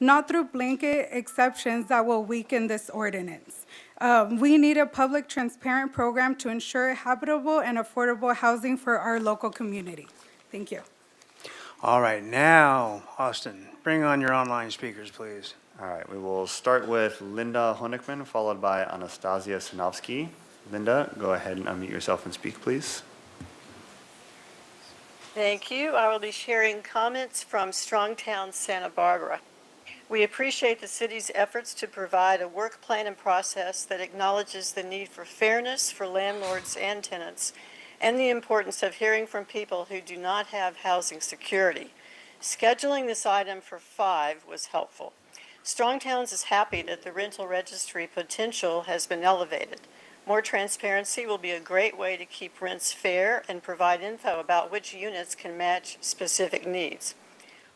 not through blanket exceptions that will weaken this ordinance. We need a public, transparent program to ensure habitable and affordable housing for our local community. Thank you. All right, now, Austin, bring on your online speakers, please. All right, we will start with Linda Honigman, followed by Anastasia Sanowski. Linda, go ahead and unmute yourself and speak, please. Thank you. I will be sharing comments from Strongtown, Santa Barbara. We appreciate the city's efforts to provide a work plan and process that acknowledges the need for fairness for landlords and tenants, and the importance of hearing from people who do not have housing security. Scheduling this item for 5 was helpful. Strongtowns is happy that the rental registry potential has been elevated. More transparency will be a great way to keep rents fair and provide info about which units can match specific needs.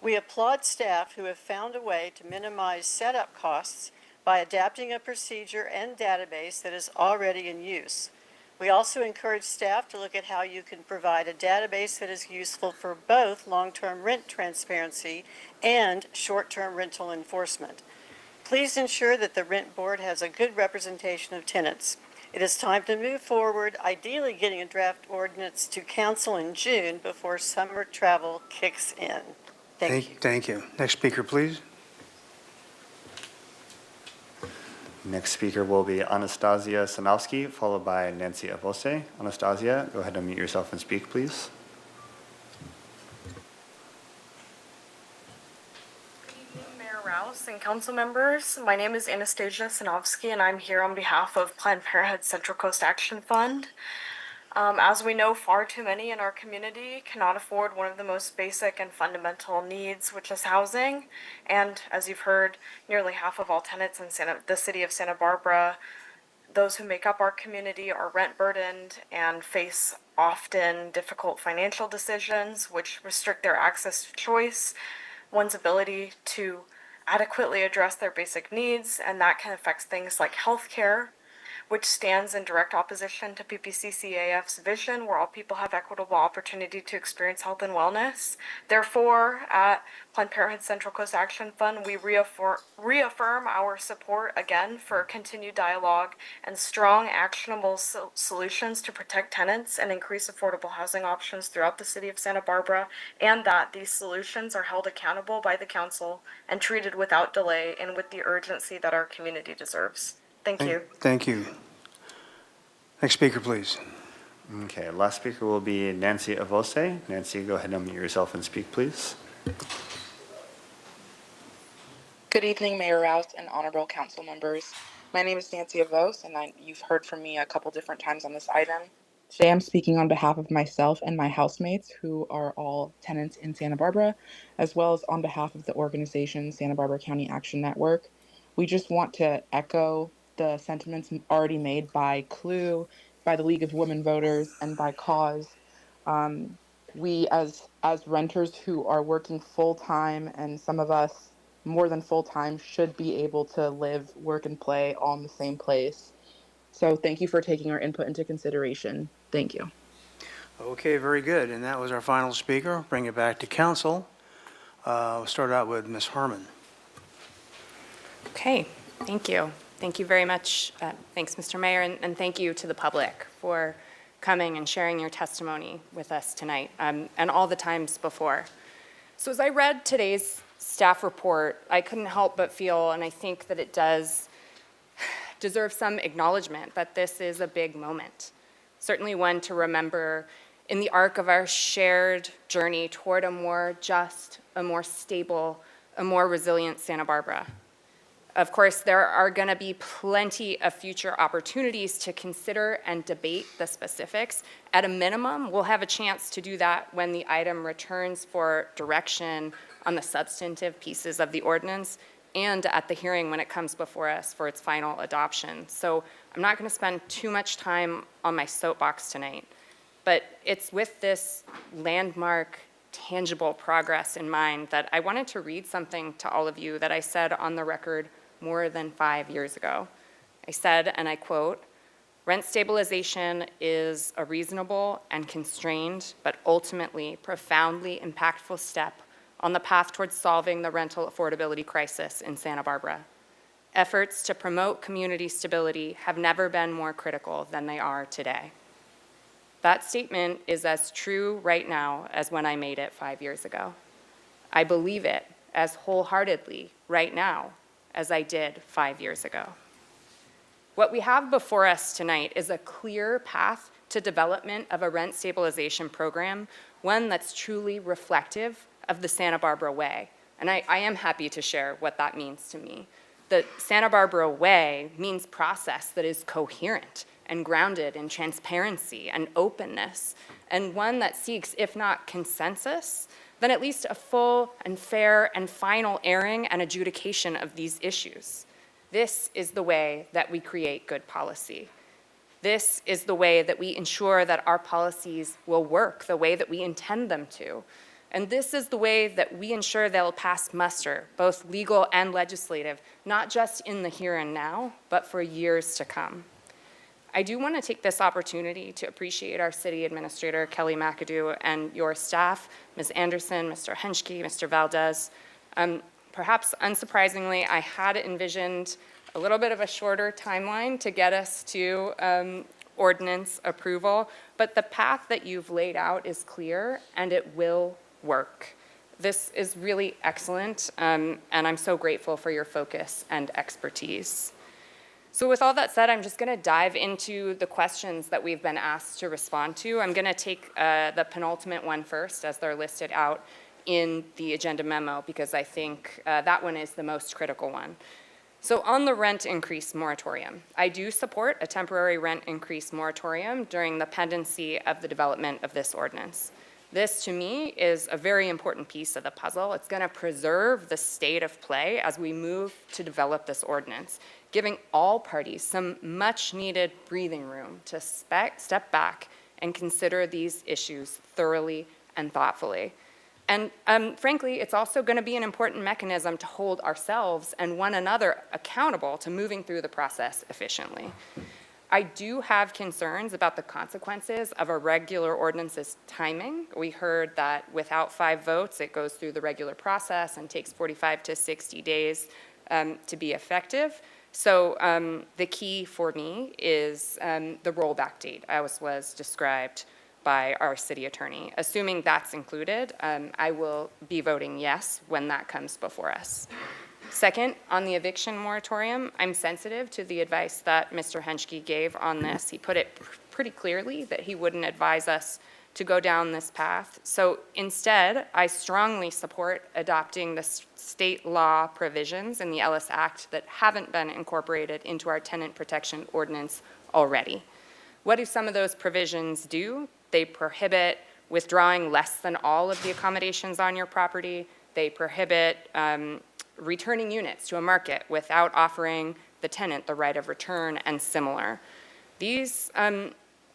We applaud staff who have found a way to minimize setup costs by adapting a procedure and database that is already in use. We also encourage staff to look at how you can provide a database that is useful for both long-term rent transparency and short-term rental enforcement. Please ensure that the Rent Board has a good representation of tenants. It is time to move forward, ideally getting a draft ordinance to council in June before summer travel kicks in. Thank you. Thank you. Next speaker, please. Next speaker will be Anastasia Sanowski, followed by Nancy Avose. Anastasia, go ahead and unmute yourself and speak, please. Mayor Rouse and council members, my name is Anastasia Sanowski and I'm here on behalf of Planned Parenthood Central Coast Action Fund. As we know, far too many in our community cannot afford one of the most basic and fundamental needs, which is housing. And as you've heard, nearly half of all tenants in the city of Santa Barbara, those who make up our community, are rent burdened and face often difficult financial decisions, which restrict their access to choice, one's ability to adequately address their basic needs, and that can affect things like healthcare, which stands in direct opposition to PPCCAF's vision, where all people have equitable opportunity to experience health and wellness. Therefore, at Planned Parenthood Central Coast Action Fund, we reaffirm our support again for continued dialogue and strong, actionable solutions to protect tenants and increase affordable housing options throughout the city of Santa Barbara, and that these solutions are held accountable by the council and treated without delay and with the urgency that our community deserves. Thank you. Thank you. Next speaker, please. Okay, last speaker will be Nancy Avose. Nancy, go ahead and unmute yourself and speak, please. Good evening, Mayor Rouse and honorable council members. My name is Nancy Avose, and you've heard from me a couple different times on this item. Today I'm speaking on behalf of myself and my housemates, who are all tenants in Santa Barbara, as well as on behalf of the organization Santa Barbara County Action Network. We just want to echo the sentiments already made by CLUE, by the League of Women Voters, and by CAUSE. We as renters who are working full-time, and some of us more than full-time, should be able to live, work, and play all in the same place. So thank you for taking our input into consideration. Thank you. Okay, very good. And that was our final speaker. Bring it back to council. We'll start out with Ms. Harmon. Okay, thank you. Thank you very much. Thanks, Mr. Mayor, and thank you to the public for coming and sharing your testimony with us tonight, and all the times before. So as I read today's staff report, I couldn't help but feel, and I think that it does deserve some acknowledgement, that this is a big moment. Certainly one to remember in the arc of our shared journey toward a more just, a more stable, a more resilient Santa Barbara. Of course, there are going to be plenty of future opportunities to consider and debate the specifics. At a minimum, we'll have a chance to do that when the item returns for direction on the substantive pieces of the ordinance, and at the hearing when it comes before us for its final adoption. So I'm not going to spend too much time on my soapbox tonight, but it's with this landmark, tangible progress in mind that I wanted to read something to all of you that I said on the record more than 5 years ago. I said, and I quote, "Rent stabilization is a reasonable and constrained, but ultimately profoundly impactful step on the path towards solving the rental affordability crisis in Santa Barbara. Efforts to promote community stability have never been more critical than they are today." That statement is as true right now as when I made it 5 years ago. I believe it as wholeheartedly right now as I did 5 years ago. What we have before us tonight is a clear path to development of a rent stabilization program, one that's truly reflective of the Santa Barbara way. And I am happy to share what that means to me. The Santa Barbara way means process that is coherent and grounded in transparency and openness, and one that seeks, if not consensus, then at least a full and fair and final airing and adjudication of these issues. This is the way that we create good policy. This is the way that we ensure that our policies will work the way that we intend them to. And this is the way that we ensure they'll pass muster, both legal and legislative, not just in the here and now, but for years to come. I do want to take this opportunity to appreciate our city administrator, Kelly McAdoo, and your staff, Ms. Anderson, Mr. Henschke, Mr. Valdez. Perhaps unsurprisingly, I had envisioned a little bit of a shorter timeline to get us to ordinance approval, but the path that you've laid out is clear and it will work. This is really excellent, and I'm so grateful for your focus and expertise. So with all that said, I'm just going to dive into the questions that we've been asked to respond to. I'm going to take the penultimate one first, as they're listed out in the agenda memo, because I think that one is the most critical one. So on the rent increase moratorium, I do support a temporary rent increase moratorium during the pendency of the development of this ordinance. This, to me, is a very important piece of the puzzle. It's going to preserve the state of play as we move to develop this ordinance, giving all parties some much-needed breathing room to step back and consider these issues thoroughly and thoughtfully. And frankly, it's also going to be an important mechanism to hold ourselves and one another accountable to moving through the process efficiently. I do have concerns about the consequences of a regular ordinance's timing. We heard that without 5 votes, it goes through the regular process and takes 45 to 60 days to be effective. So the key for me is the rollback date, as was described by our city attorney. Assuming that's included, I will be voting yes when that comes before us. Second, on the eviction moratorium, I'm sensitive to the advice that Mr. Henschke gave on this. He put it pretty clearly that he wouldn't advise us to go down this path. So instead, I strongly support adopting the state law provisions in the Ellis Act that haven't been incorporated into our tenant protection ordinance already. What do some of those provisions do? They prohibit withdrawing less than all of the accommodations on your property. They prohibit returning units to a market without offering the tenant the right of return and similar. These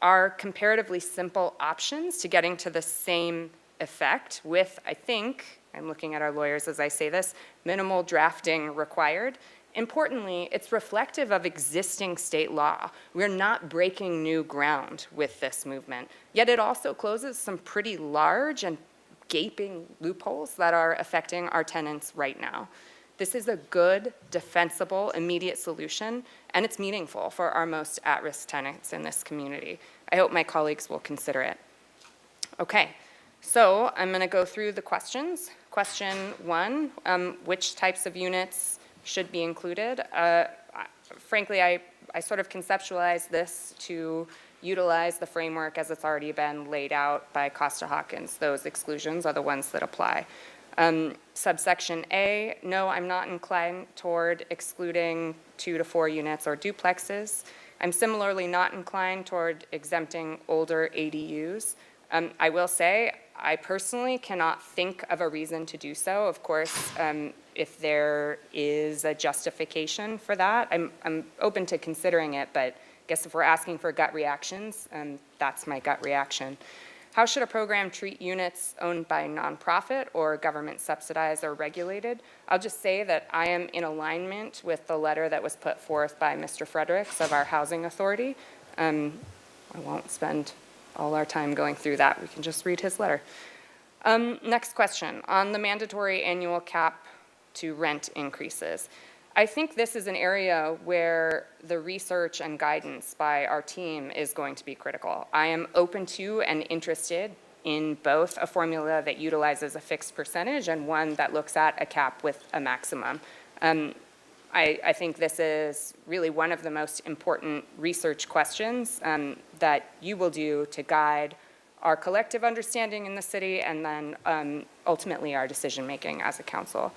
are comparatively simple options to getting to the same effect with, I think, I'm looking at our lawyers as I say this, minimal drafting required. Importantly, it's reflective of existing state law. We're not breaking new ground with this movement, yet it also closes some pretty large and gaping loopholes that are affecting our tenants right now. This is a good, defensible, immediate solution, and it's meaningful for our most at-risk tenants in this community. I hope my colleagues will consider it. Okay, so I'm going to go through the questions. Question 1, which types of units should be included? Frankly, I sort of conceptualized this to utilize the framework as it's already been laid out by Costa-Hawkins. Those exclusions are the ones that apply. Subsection A, no, I'm not inclined toward excluding 2 to 4 units or duplexes. I'm similarly not inclined toward exempting older ADUs. I will say, I personally cannot think of a reason to do so. Of course, if there is a justification for that, I'm open to considering it, but I guess if we're asking for gut reactions, that's my gut reaction. How should a program treat units owned by nonprofit or government subsidized or regulated? I'll just say that I am in alignment with the letter that was put forth by Mr. Fredericks of our housing authority. I won't spend all our time going through that. We can just read his letter. Next question, on the mandatory annual cap to rent increases. I think this is an area where the research and guidance by our team is going to be critical. I am open to and interested in both a formula that utilizes a fixed percentage and one that looks at a cap with a maximum. I think this is really one of the most important research questions that you will do to guide our collective understanding in the city and then ultimately our decision-making as a council.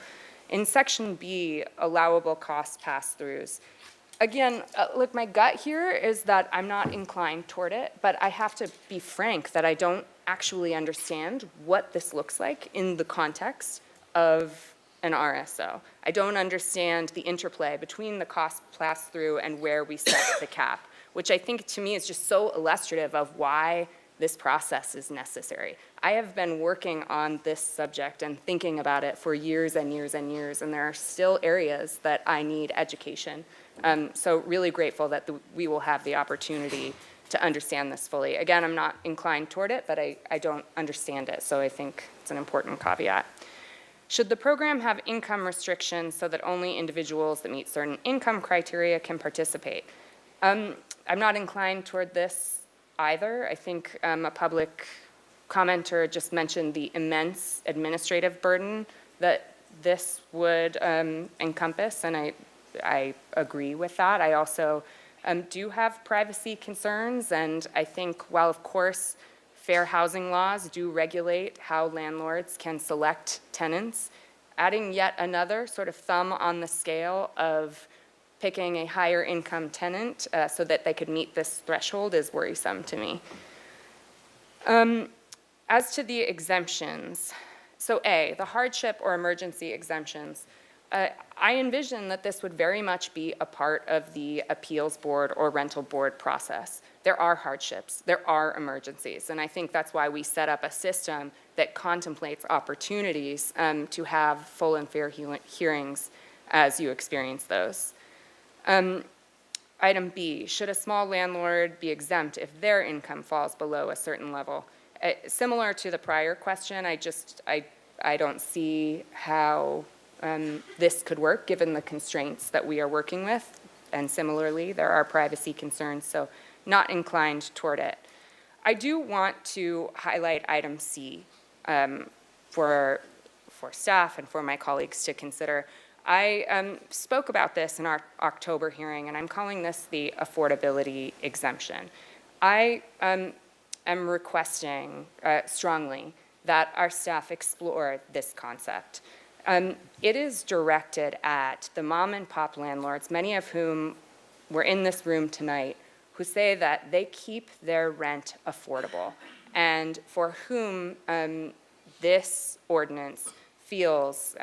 In section B, allowable cost pass-throughs. Again, look, my gut here is that I'm not inclined toward it, but I have to be frank that I don't actually understand what this looks like in the context of an RSO. I don't understand the interplay between the cost pass-through and where we set the cap, which I think to me is just so illustrative of why this process is necessary. I have been working on this subject and thinking about it for years and years and years, and there are still areas that I need education. So really grateful that we will have the opportunity to understand this fully. Again, I'm not inclined toward it, but I don't understand it, so I think it's an important caveat. Should the program have income restrictions so that only individuals that meet certain income criteria can participate? I'm not inclined toward this either. I think a public commenter just mentioned the immense administrative burden that this would encompass, and I agree with that. I also do have privacy concerns, and I think while, of course, fair housing laws do regulate how landlords can select tenants, adding yet another sort of thumb on the scale of picking a higher income tenant so that they could meet this threshold is worrisome to me. As to the exemptions, so A, the hardship or emergency exemptions, I envision that this would very much be a part of the appeals board or rental board process. There are hardships, there are emergencies, and I think that's why we set up a system that contemplates opportunities to have full and fair hearings as you experience those. Item B, should a small landlord be exempt if their income falls below a certain level? Similar to the prior question, I don't see how this could work given the constraints that we are working with. And similarly, there are privacy concerns, so not inclined toward it. I do want to highlight item C for staff and for my colleagues to consider. I spoke about this in our October hearing, and I'm calling this the affordability exemption. I am requesting strongly that our staff explore this concept. It is directed at the mom and pop landlords, many of whom were in this room tonight, who say that they keep their rent affordable, and for whom this ordinance feels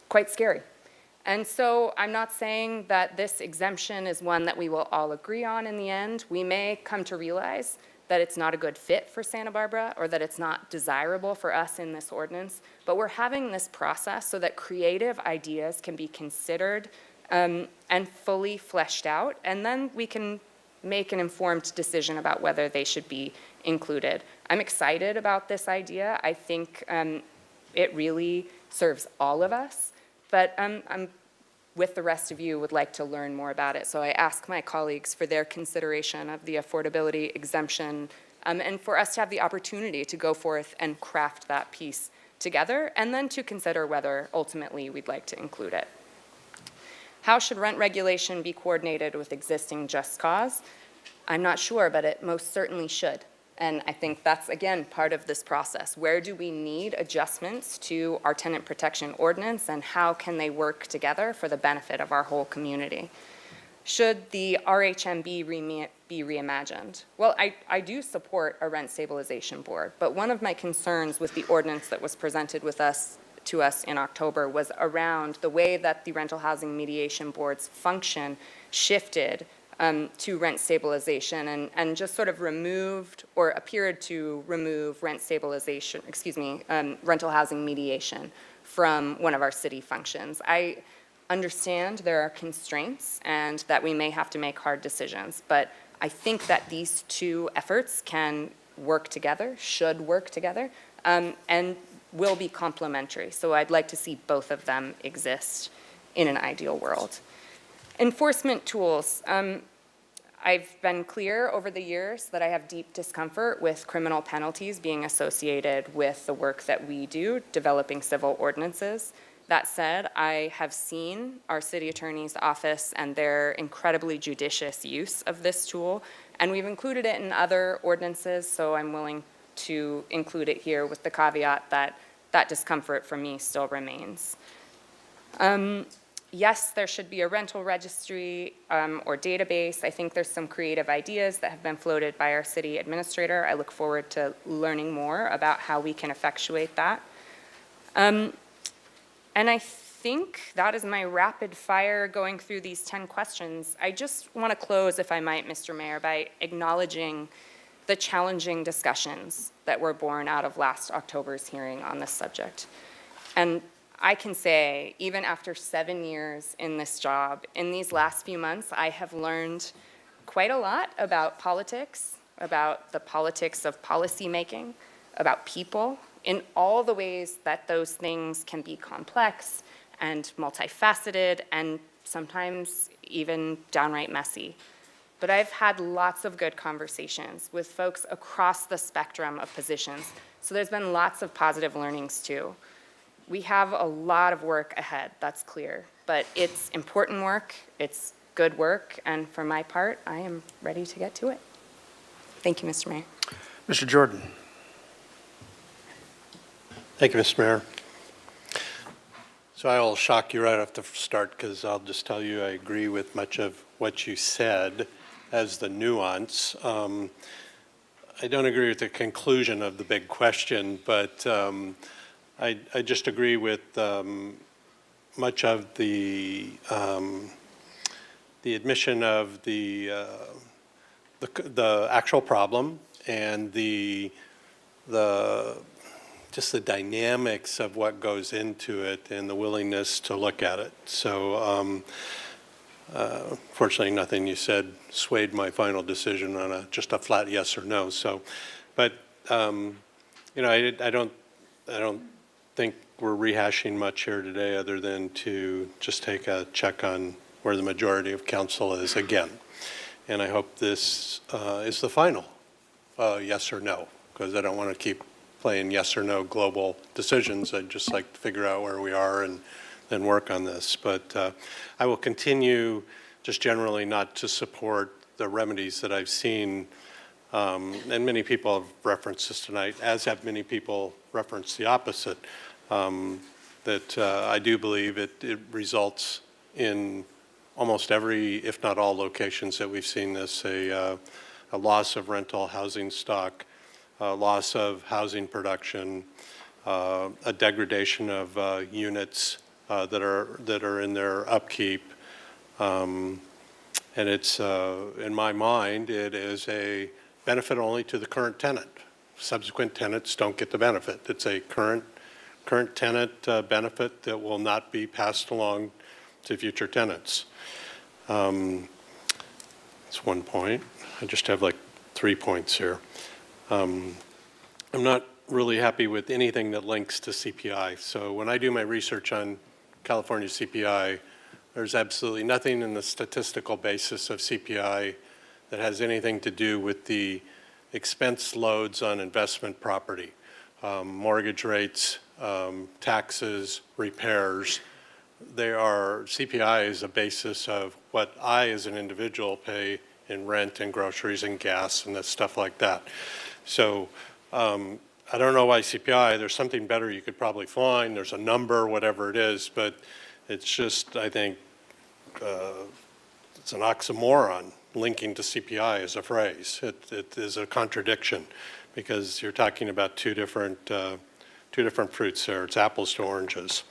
quite scary. And so I'm not saying that this exemption is one that we will all agree on in the end. We may come to realize that it's not a good fit for Santa Barbara or that it's not desirable for us in this ordinance, but we're having this process so that creative ideas can be considered and fully fleshed out, and then we can make an informed decision about whether they should be included. I'm excited about this idea. I think it really serves all of us, but I'm with the rest of you would like to learn more about it. So I ask my colleagues for their consideration of the affordability exemption and for us to have the opportunity to go forth and craft that piece together and then to consider whether ultimately we'd like to include it. How should rent regulation be coordinated with existing just cause? I'm not sure, but it most certainly should. And I think that's, again, part of this process. Where do we need adjustments to our tenant protection ordinance, and how can they work together for the benefit of our whole community? Should the RHM be reimagined? Well, I do support a rent stabilization board, but one of my concerns with the ordinance that was presented to us in October was around the way that the rental housing mediation board's function shifted to rent stabilization and just sort of removed or appeared to remove rent stabilization, rental housing mediation from one of our city functions. I understand there are constraints and that we may have to make hard decisions, but I think that these two efforts can work together, should work together, and will be complementary. So I'd like to see both of them exist in an ideal world. Enforcement tools. I've been clear over the years that I have deep discomfort with criminal penalties being associated with the work that we do, developing civil ordinances. That said, I have seen our city attorney's office and their incredibly judicious use of this tool, and we've included it in other ordinances, so I'm willing to include it here with the caveat that that discomfort for me still remains. Yes, there should be a rental registry or database. I think there's some creative ideas that have been floated by our city administrator. I look forward to learning more about how we can effectuate that. And I think that is my rapid fire going through these 10 questions. I just want to close, if I might, Mr. Mayor, by acknowledging the challenging discussions that were born out of last October's hearing on this subject. And I can say, even after 7 years in this job, in these last few months, I have learned quite a lot about politics, about the politics of policymaking, about people, in all the ways that those things can be complex and multifaceted and sometimes even downright messy. But I've had lots of good conversations with folks across the spectrum of positions, so there's been lots of positive learnings too. We have a lot of work ahead, that's clear, but it's important work, it's good work, and for my part, I am ready to get to it. Thank you, Mr. Mayor. Mr. Jordan. Thank you, Mr. Mayor. So I will shock you right off the start because I'll just tell you I agree with much of what you said as the nuance. I don't agree with the conclusion of the big question, but I just agree with much of the admission of the actual problem and just the dynamics of what goes into it and the willingness to look at it. So fortunately, nothing you said swayed my final decision on just a flat yes or no. So, but you know, I don't think we're rehashing much here today other than to just take a check on where the majority of council is again. And I hope this is the final yes or no, because I don't want to keep playing yes or no global decisions. I'd just like to figure out where we are and then work on this. But I will continue just generally not to support the remedies that I've seen, and many people have referenced this tonight, as have many people referenced the opposite, that I do believe it results in almost every, if not all locations that we've seen this, a loss of rental housing stock, loss of housing production, a degradation of units that are in their upkeep, and it's in my mind it is a benefit only to the current tenant. Subsequent tenants don't get the benefit. It's a current tenant benefit that will not be passed along to future tenants. That's one point. I just have like 3 points here. I'm not really happy with anything that links to CPI. So when I do my research on California CPI, there's absolutely nothing in the statistical basis of CPI that has anything to do with the expense loads on investment property, mortgage rates, taxes, repairs. CPI is a basis of what I as an individual pay in rent and groceries and gas and stuff like that. So I don't know why CPI, there's something better you could probably find. There's a number, whatever it is, but it's just, I think, it's an oxymoron linking to CPI as a phrase. It is a contradiction because you're talking about two different fruits there. It's apples to oranges.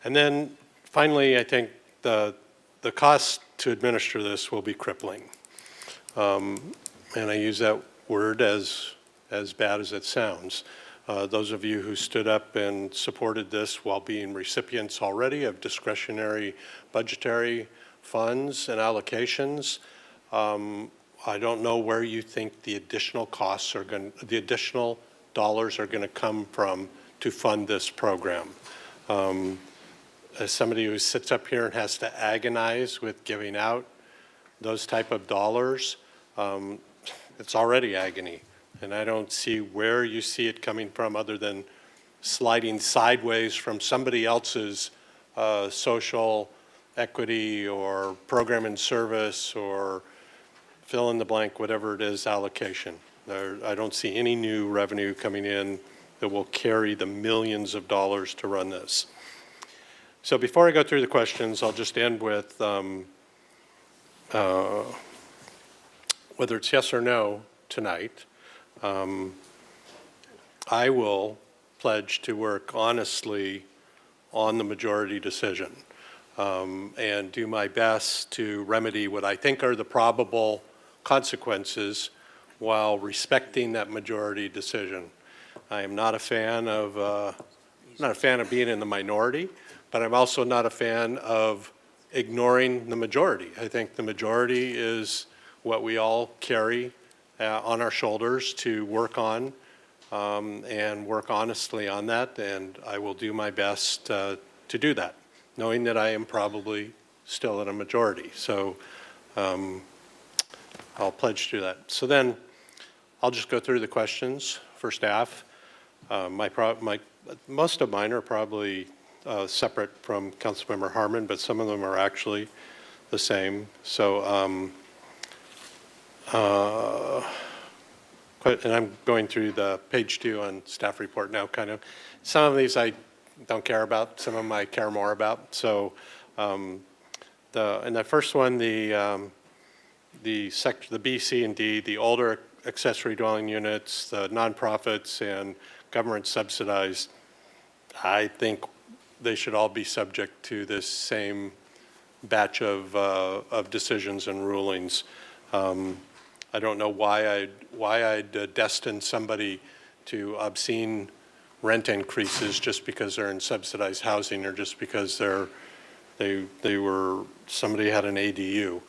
And then finally, I think the cost to administer this will be crippling. And I use that word as bad as it sounds. Those of you who stood up and supported this while being recipients already of discretionary budgetary funds and allocations, I don't know where you think the additional costs are going, the additional dollars are going to come from to fund this program. As somebody who sits up here and has to agonize with giving out those type of dollars, it's already agony. And I don't see where you see it coming from other than sliding sideways from somebody else's social equity or program and service or fill in the blank, whatever it is, allocation. I don't see any new revenue coming in that will carry the millions of dollars to run this. So before I go through the questions, I'll just end with whether it's yes or no tonight. I will pledge to work honestly on the majority decision and do my best to remedy what I think are the probable consequences while respecting that majority decision. I am not a fan of being in the minority, but I'm also not a fan of ignoring the majority. I think the majority is what we all carry on our shoulders to work on and work honestly on that, and I will do my best to do that, knowing that I am probably still in a majority. So I'll pledge to do that. So then I'll just go through the questions for staff. Most of mine are probably separate from Councilmember Harmon, but some of them are actually the same. So, and I'm going through the page 2 on staff report now, kind of. Some of these I don't care about, some of them I care more about. So, in the first one, the B, C, and D, the older accessory dwelling units, the nonprofits, and government subsidized, I think they should all be subject to this same batch of decisions and rulings. I don't know why I'd destine somebody to obscene rent increases just because they're in subsidized housing or just because somebody had an ADU.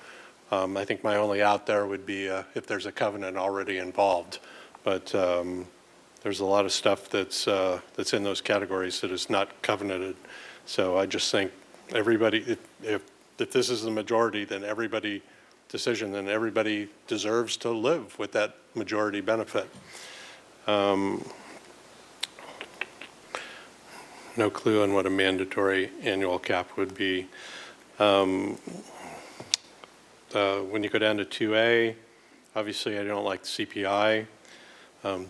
I think my only out there would be if there's a covenant already involved. But there's a lot of stuff that's in those categories that is not covenanted. So I just think everybody, if this is the majority, then everybody deserves to live with that majority benefit. No clue on what a mandatory annual cap would be. When you go down to 2A, obviously I don't like CPI,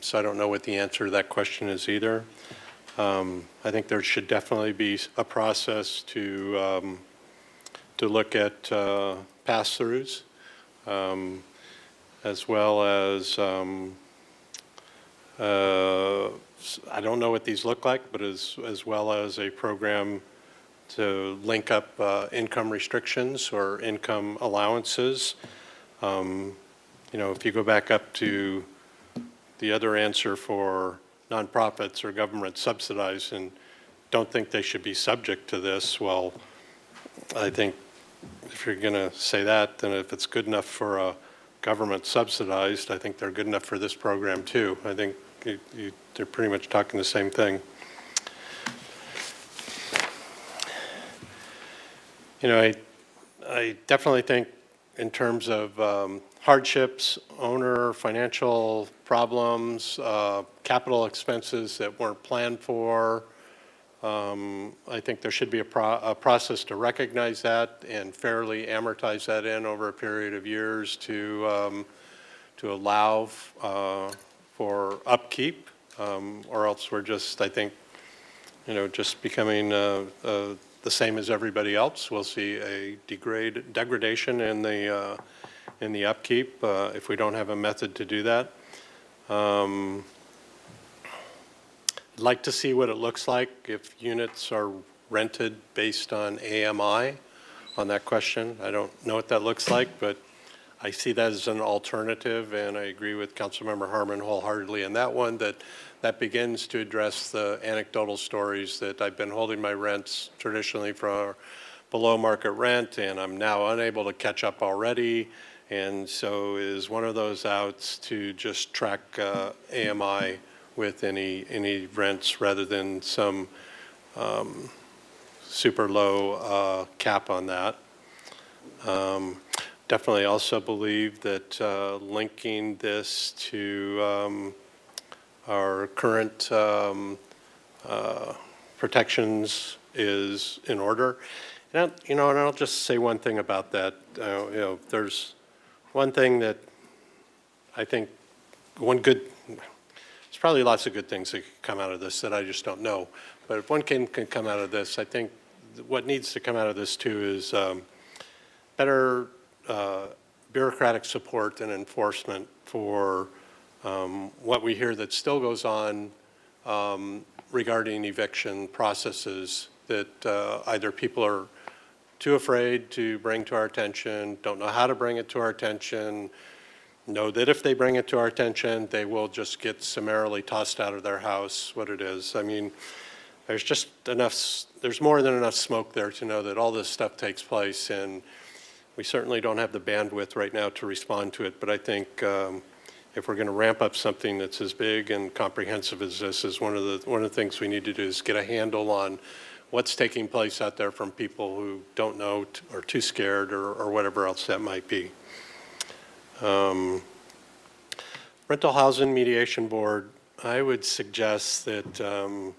so I don't know what the answer to that question is either. I think there should definitely be a process to look at pass-throughs, as well as I don't know what these look like, but as well as a program to link up income restrictions or income allowances. If you go back up to the other answer for nonprofits or government subsidized and don't think they should be subject to this, well, I think if you're going to say that, then if it's good enough for a government subsidized, I think they're good enough for this program too. I think they're pretty much talking the same thing. I definitely think in terms of hardships, owner, financial problems, capital expenses that weren't planned for, I think there should be a process to recognize that and fairly amortize that in over a period of years to allow for upkeep, or else we're just, I think, just becoming the same as everybody else. We'll see a degradation in the upkeep if we don't have a method to do that. I'd like to see what it looks like if units are rented based on AMI on that question. I don't know what that looks like, but I see that as an alternative, and I agree with Councilmember Harmon wholeheartedly in that one, that begins to address the anecdotal stories that I've been holding my rents traditionally for below market rent, and I'm now unable to catch up already, and so is one of those outs to just track AMI with any rents rather than some super low cap on that. Definitely also believe that linking this to our current protections is in order. And I'll just say one thing about that. There's one thing that I think there's probably lots of good things that could come out of this that I just don't know. But if one can come out of this, I think what needs to come out of this too is better bureaucratic support and enforcement for what we hear that still goes on regarding eviction processes that either people are too afraid to bring to our attention, don't know how to bring it to our attention, know that if they bring it to our attention, they will just get summarily tossed out of their house, what it is. I mean, there's just enough, there's more than enough smoke there to know that all this stuff takes place, and we certainly don't have the bandwidth right now to respond to it, but I think if we're going to ramp up something that's as big and comprehensive as this, is one of the things we need to do is get a handle on what's taking place out there from people who don't know or too scared or whatever else that might be. Rental Housing Mediation Board, I would suggest that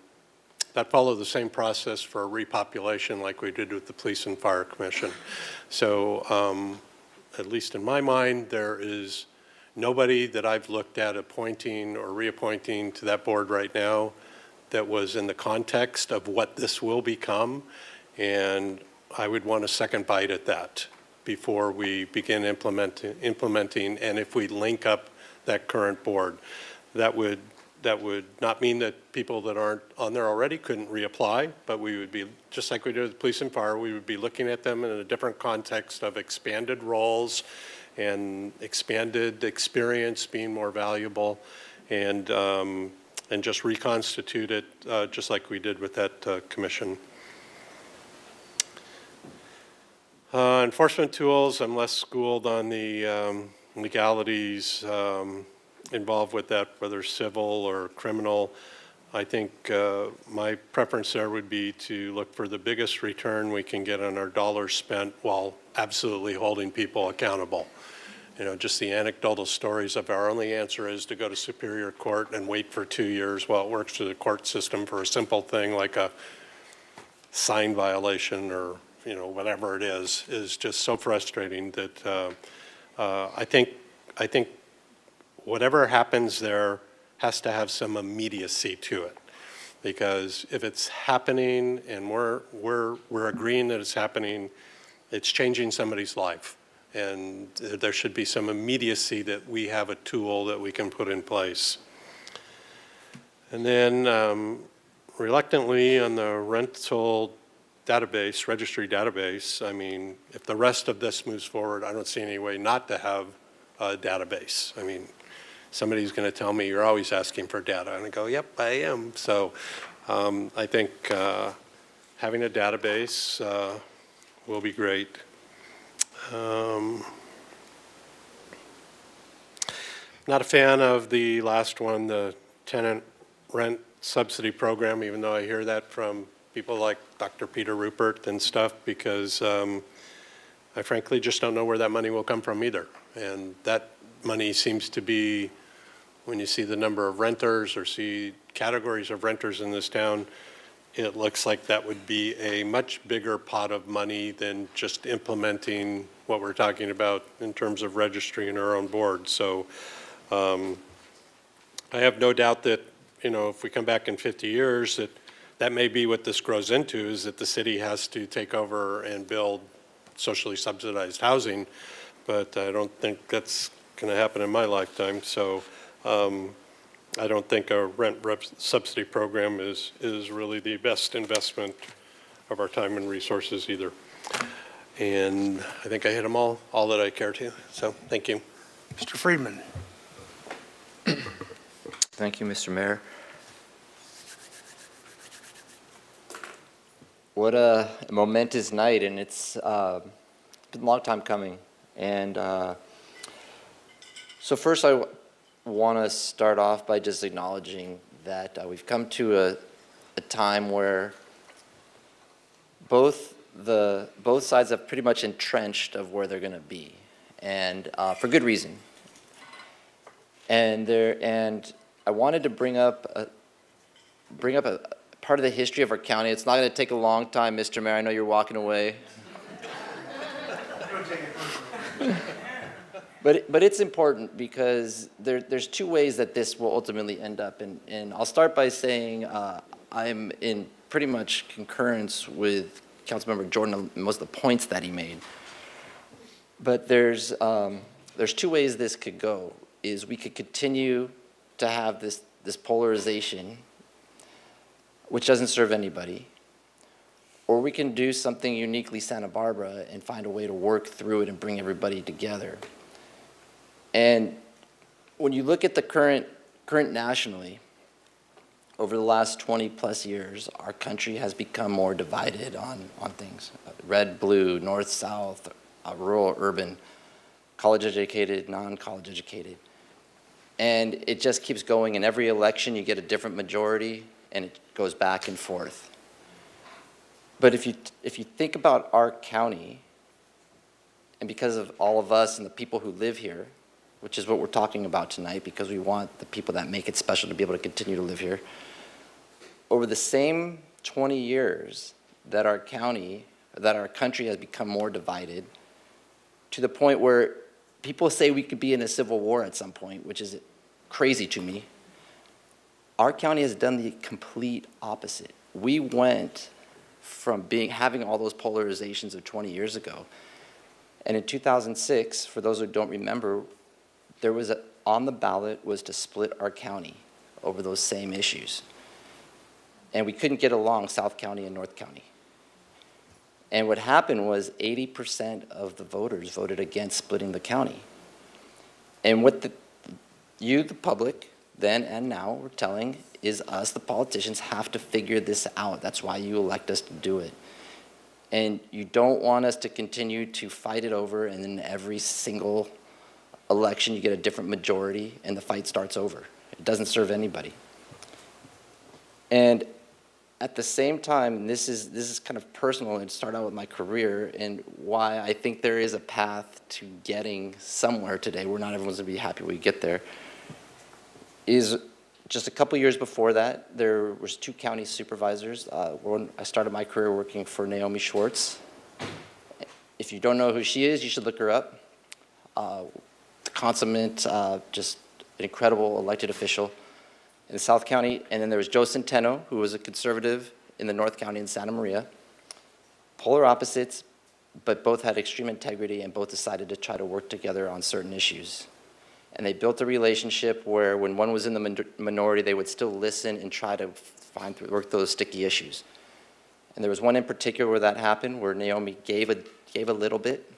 that follow the same process for repopulation like we did with the Police and Fire Commission. So at least in my mind, there is nobody that I've looked at appointing or reappointing to that board right now that was in the context of what this will become, and I would want a second bite at that before we begin implementing, and if we link up that current board. That would not mean that people that aren't on there already couldn't reapply, but we would be, just like we did with police and fire, we would be looking at them in a different context of expanded roles and expanded experience being more valuable, and just reconstitute it just like we did with that commission. Enforcement tools, I'm less schooled on the legalities involved with that, whether civil or criminal. I think my preference there would be to look for the biggest return we can get on our dollars spent while absolutely holding people accountable. You know, just the anecdotal stories of our only answer is to go to Superior Court and wait for 2 years while it works through the court system for a simple thing like a sign violation or, you know, whatever it is just so frustrating that I think whatever happens there has to have some immediacy to it, because if it's happening and we're agreeing that it's happening, it's changing somebody's life, and there should be some immediacy that we have a tool that we can put in place. And then reluctantly on the rental database, registry database, I mean, if the rest of this moves forward, I don't see any way not to have a database. I mean, somebody's going to tell me you're always asking for data, and I go, yep, I am. So I think having a database will be great. Not a fan of the last one, the tenant rent subsidy program, even though I hear that from people like Dr. Peter Rupert and stuff, because I frankly just don't know where that money will come from either. And that money seems to be, when you see the number of renters or see categories of renters in this town, it looks like that would be a much bigger pot of money than just implementing what we're talking about in terms of registering our own board. So I have no doubt that, you know, if we come back in 50 years, that may be what this grows into, is that the city has to take over and build socially subsidized housing, but I don't think that's going to happen in my lifetime. So I don't think a rent subsidy program is really the best investment of our time and resources either. And I think I hit them all that I care to. So thank you. Mr. Friedman. Thank you, Mr. Mayor. What a momentous night, and it's been a long time coming. And so first I want to start off by just acknowledging that we've come to a time where both sides have pretty much entrenched of where they're going to be, and for good reason. And I wanted to bring up a part of the history of our county. It's not going to take a long time, Mr. Mayor. I know you're walking away. But it's important because there's two ways that this will ultimately end up. And I'll start by saying I'm in pretty much concurrence with Councilmember Jordan on most of the points that he made. But there's two ways this could go. Is we could continue to have this polarization, which doesn't serve anybody, or we can do something uniquely Santa Barbara and find a way to work through it and bring everybody together. And when you look at the current nationally, over the last 20-plus years, our country has become more divided on things. Red, blue, north, south, rural, urban, college educated, non-college educated. And it just keeps going. In every election, you get a different majority, and it goes back and forth. But if you think about our county, and because of all of us and the people who live here, which is what we're talking about tonight, because we want the people that make it special to be able to continue to live here, over the same 20 years that our country has become more divided, to the point where people say we could be in a civil war at some point, which is crazy to me. Our county has done the complete opposite. We went from having all those polarizations of 20 years ago. And in 2006, for those who don't remember, there was on the ballot was to split our county over those same issues. And we couldn't get along, South County and North County. And what happened was 80% of the voters voted against splitting the county. And what the public, then and now, were telling is us, the politicians, have to figure this out. That's why you elect us to do it. And you don't want us to continue to fight it over, and then every single election you get a different majority and the fight starts over. It doesn't serve anybody. And at the same time, this is kind of personal, and start out with my career and why I think there is a path to getting somewhere today where not everyone's gonna be happy we get there, is just a couple years before that, there was 2 county supervisors. I started my career working for Naomi Schwartz. If you don't know who she is, you should look her up. Consummate, just an incredible elected official in South County. And then there was Joe Centeno, who was a conservative in the North County in Santa Maria. Polar opposites, but both had extreme integrity and both decided to try to work together on certain issues. And they built a relationship where when one was in the minority, they would still listen and try to work those sticky issues. And there was one in particular where that happened, where Naomi gave a little bit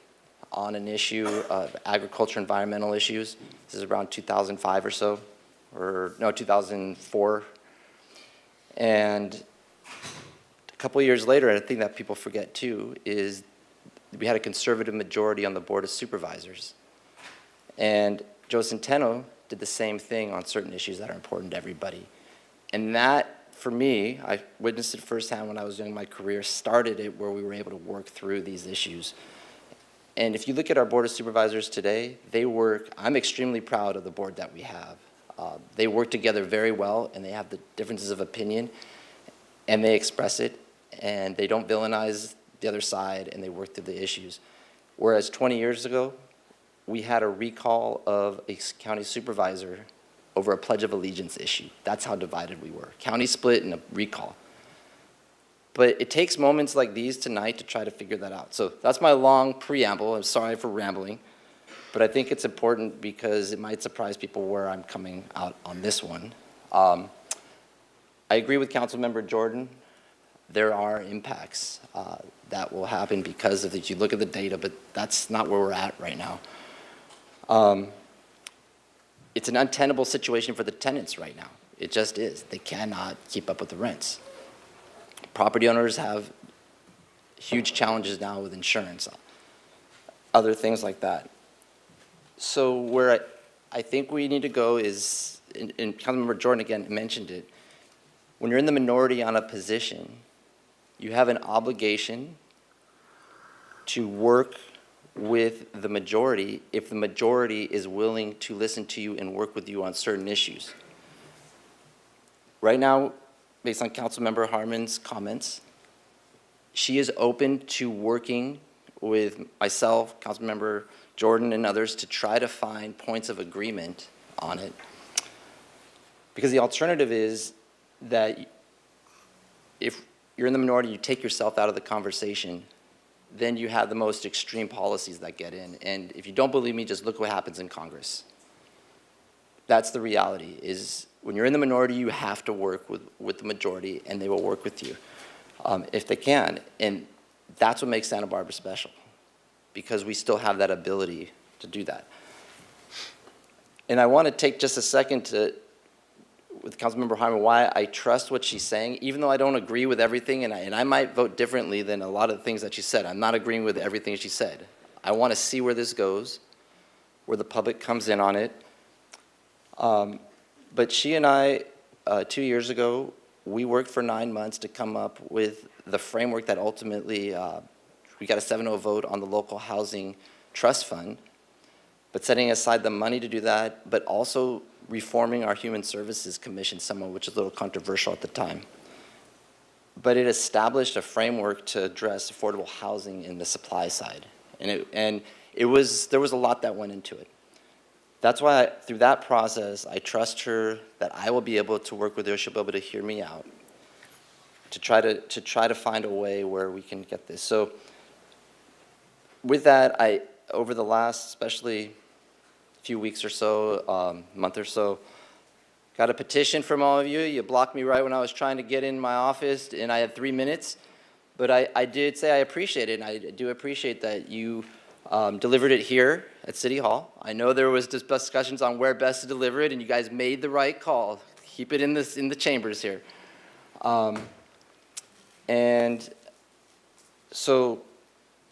on an issue of agriculture, environmental issues. This is around 2005 or so, or no, 2004. And a couple of years later, and I think that people forget too, is we had a conservative majority on the Board of Supervisors. And Joe Centeno did the same thing on certain issues that are important to everybody. And that, for me, I witnessed it firsthand when I was young in my career, started it where we were able to work through these issues. And if you look at our Board of Supervisors today, I'm extremely proud of the board that we have. They work together very well, and they have the differences of opinion, and they express it, and they don't villainize the other side, and they work through the issues. Whereas 20 years ago, we had a recall of a county supervisor over a Pledge of Allegiance issue. That's how divided we were. County split and a recall. But it takes moments like these tonight to try to figure that out. So that's my long preamble. I'm sorry for rambling, but I think it's important because it might surprise people where I'm coming out on this one. I agree with Councilmember Jordan. There are impacts that will happen because of it. You look at the data, but that's not where we're at right now. It's an untenable situation for the tenants right now. It just is. They cannot keep up with the rents. Property owners have huge challenges now with insurance, other things like that. So where I think we need to go is, and Councilmember Jordan again mentioned it, when you're in the minority on a position, you have an obligation to work with the majority if the majority is willing to listen to you and work with you on certain issues. Right now, based on Councilmember Harmon's comments, she is open to working with myself, Councilmember Jordan, and others to try to find points of agreement on it. Because the alternative is that if you're in the minority, you take yourself out of the conversation, then you have the most extreme policies that get in. And if you don't believe me, just look what happens in Congress. That's the reality, is when you're in the minority, you have to work with the majority, and they will work with you if they can. And that's what makes Santa Barbara special, because we still have that ability to do that. And I want to take just a second to, with Councilmember Harmon, why I trust what she's saying, even though I don't agree with everything, and I might vote differently than a lot of the things that she said. I'm not agreeing with everything she said. I want to see where this goes, where the public comes in on it. But she and I, 2 years ago, we worked for 9 months to come up with the framework that ultimately, we got a 7-0 vote on the local housing trust fund, but setting aside the money to do that, but also reforming our Human Services Commission somewhat, which is a little controversial at the time. But it established a framework to address affordable housing in the supply side. And there was a lot that went into it. That's why, through that process, I trust her that I will be able to work with her. She'll be able to hear me out to try to find a way where we can get this. So, with that, over the last, especially few weeks or so, month or so, got a petition from all of you. You blocked me right when I was trying to get in my office, and I had 3 minutes. But I did say I appreciate it, and I do appreciate that you delivered it here at City Hall. I know there was discussions on where best to deliver it, and you guys made the right call. Keep it in the chambers here. And so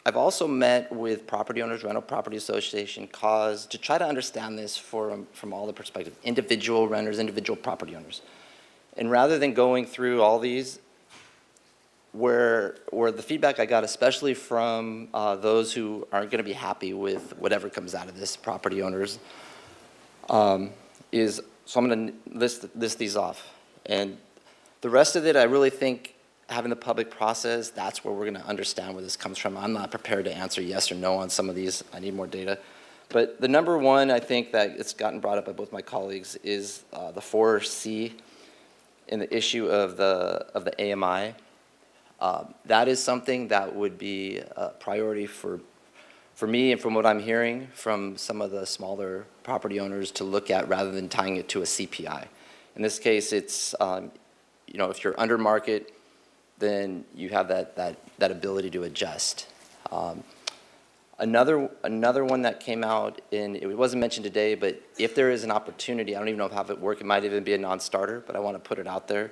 I've also met with property owners, rental property association, CAUSE, to try to understand this from all the perspectives, individual renters, individual property owners. And rather than going through all these, where the feedback I got, especially from those who aren't going to be happy with whatever comes out of this, property owners, is, so I'm going to list these off. And the rest of it, I really think having the public process, that's where we're going to understand where this comes from. I'm not prepared to answer yes or no on some of these. I need more data. But the number one, I think, that it's gotten brought up by both my colleagues is the 4C in the issue of the AMI. That is something that would be a priority for me, and from what I'm hearing from some of the smaller property owners, to look at rather than tying it to a CPI. In this case, it's, if you're under market, then you have that ability to adjust. Another one that came out, and it wasn't mentioned today, but if there is an opportunity, I don't even know how it would work, it might even be a non-starter, but I want to put it out there,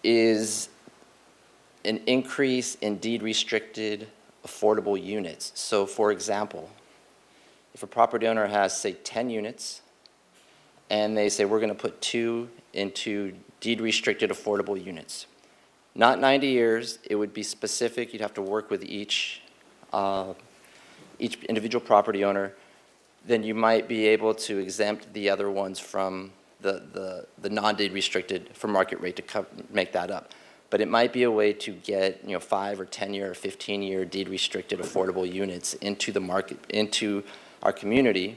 is an increase in deed-restricted affordable units. So, for example, if a property owner has, say, 10 units, and they say, we're going to put 2 into deed-restricted affordable units. Not 90 years, it would be specific. You'd have to work with each individual property owner. Then you might be able to exempt the other ones from the non-deed restricted for market rate to make that up. But it might be a way to get 5 or 10 year or 15 year deed restricted affordable units into the market, into our community,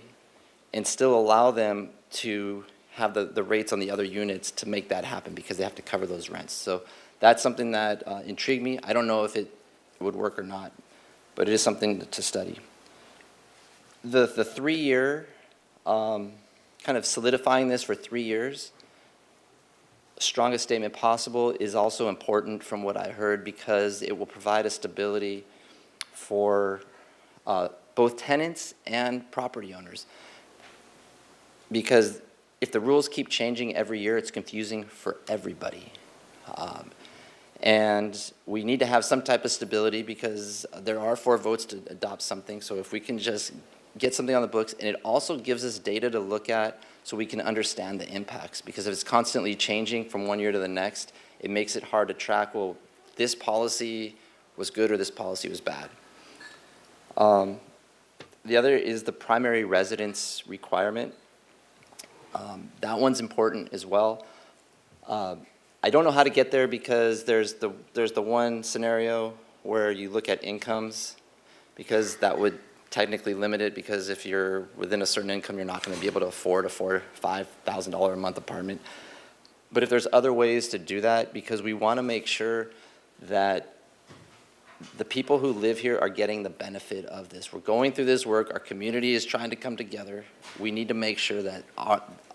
and still allow them to have the rates on the other units to make that happen, because they have to cover those rents. So that's something that intrigued me. I don't know if it would work or not, but it is something to study. The 3 year, kind of solidifying this for 3 years, strongest statement possible, is also important from what I heard, because it will provide a stability for both tenants and property owners. Because if the rules keep changing every year, it's confusing for everybody. And we need to have some type of stability, because there are 4 votes to adopt something. So if we can just get something on the books, and it also gives us data to look at so we can understand the impacts. Because if it's constantly changing from one year to the next, it makes it hard to track, well, this policy was good or this policy was bad. The other is the primary residence requirement. That one's important as well. I don't know how to get there, because there's the one scenario where you look at incomes, because that would technically limit it, because if you're within a certain income, you're not going to be able to afford a $4,000 or $5,000 a month apartment. But if there's other ways to do that, because we want to make sure that the people who live here are getting the benefit of this. We're going through this work. Our community is trying to come together. We need to make sure that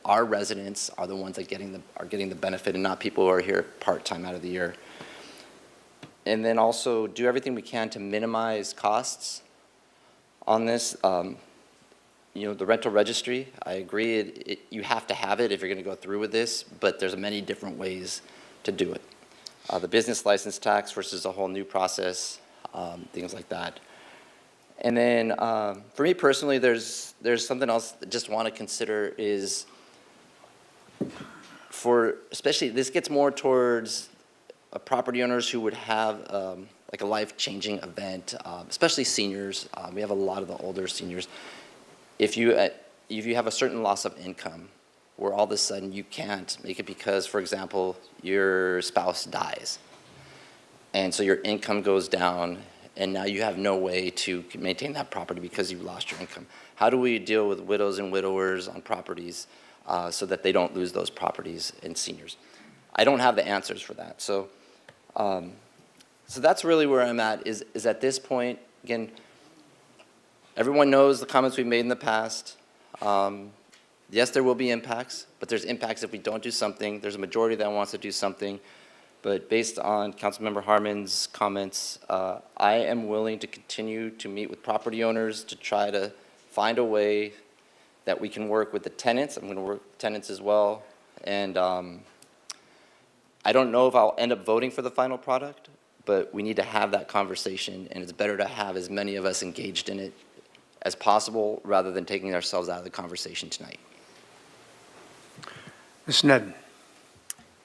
our residents are the ones that are getting the benefit, and not people who are here part-time out of the year. And then also do everything we can to minimize costs on this. the rental registry, I agree, you have to have it if you're going to go through with this, but there's many different ways to do it. The business license tax versus a whole new process, things like that. And then for me personally, there's something else I just want to consider is especially this gets more towards property owners who would have like a life-changing event, especially seniors. We have a lot of the older seniors. If you have a certain loss of income, where all of a sudden you can't make it because, for example, your spouse dies, and so your income goes down, and now you have no way to maintain that property because you lost your income. How do we deal with widows and widowers on properties so that they don't lose those properties and seniors? I don't have the answers for that. So that's really where I'm at, is at this point, again, everyone knows the comments we've made in the past. Yes, there will be impacts, but there's impacts if we don't do something. There's a majority that wants to do something. But based on Councilmember Harmon's comments, I am willing to continue to meet with property owners to try to find a way that we can work with the tenants. I'm going to work with tenants as well. And I don't know if I'll end up voting for the final product, but we need to have that conversation, and it's better to have as many of us engaged in it as possible rather than taking ourselves out of the conversation tonight. Ms. Nedden.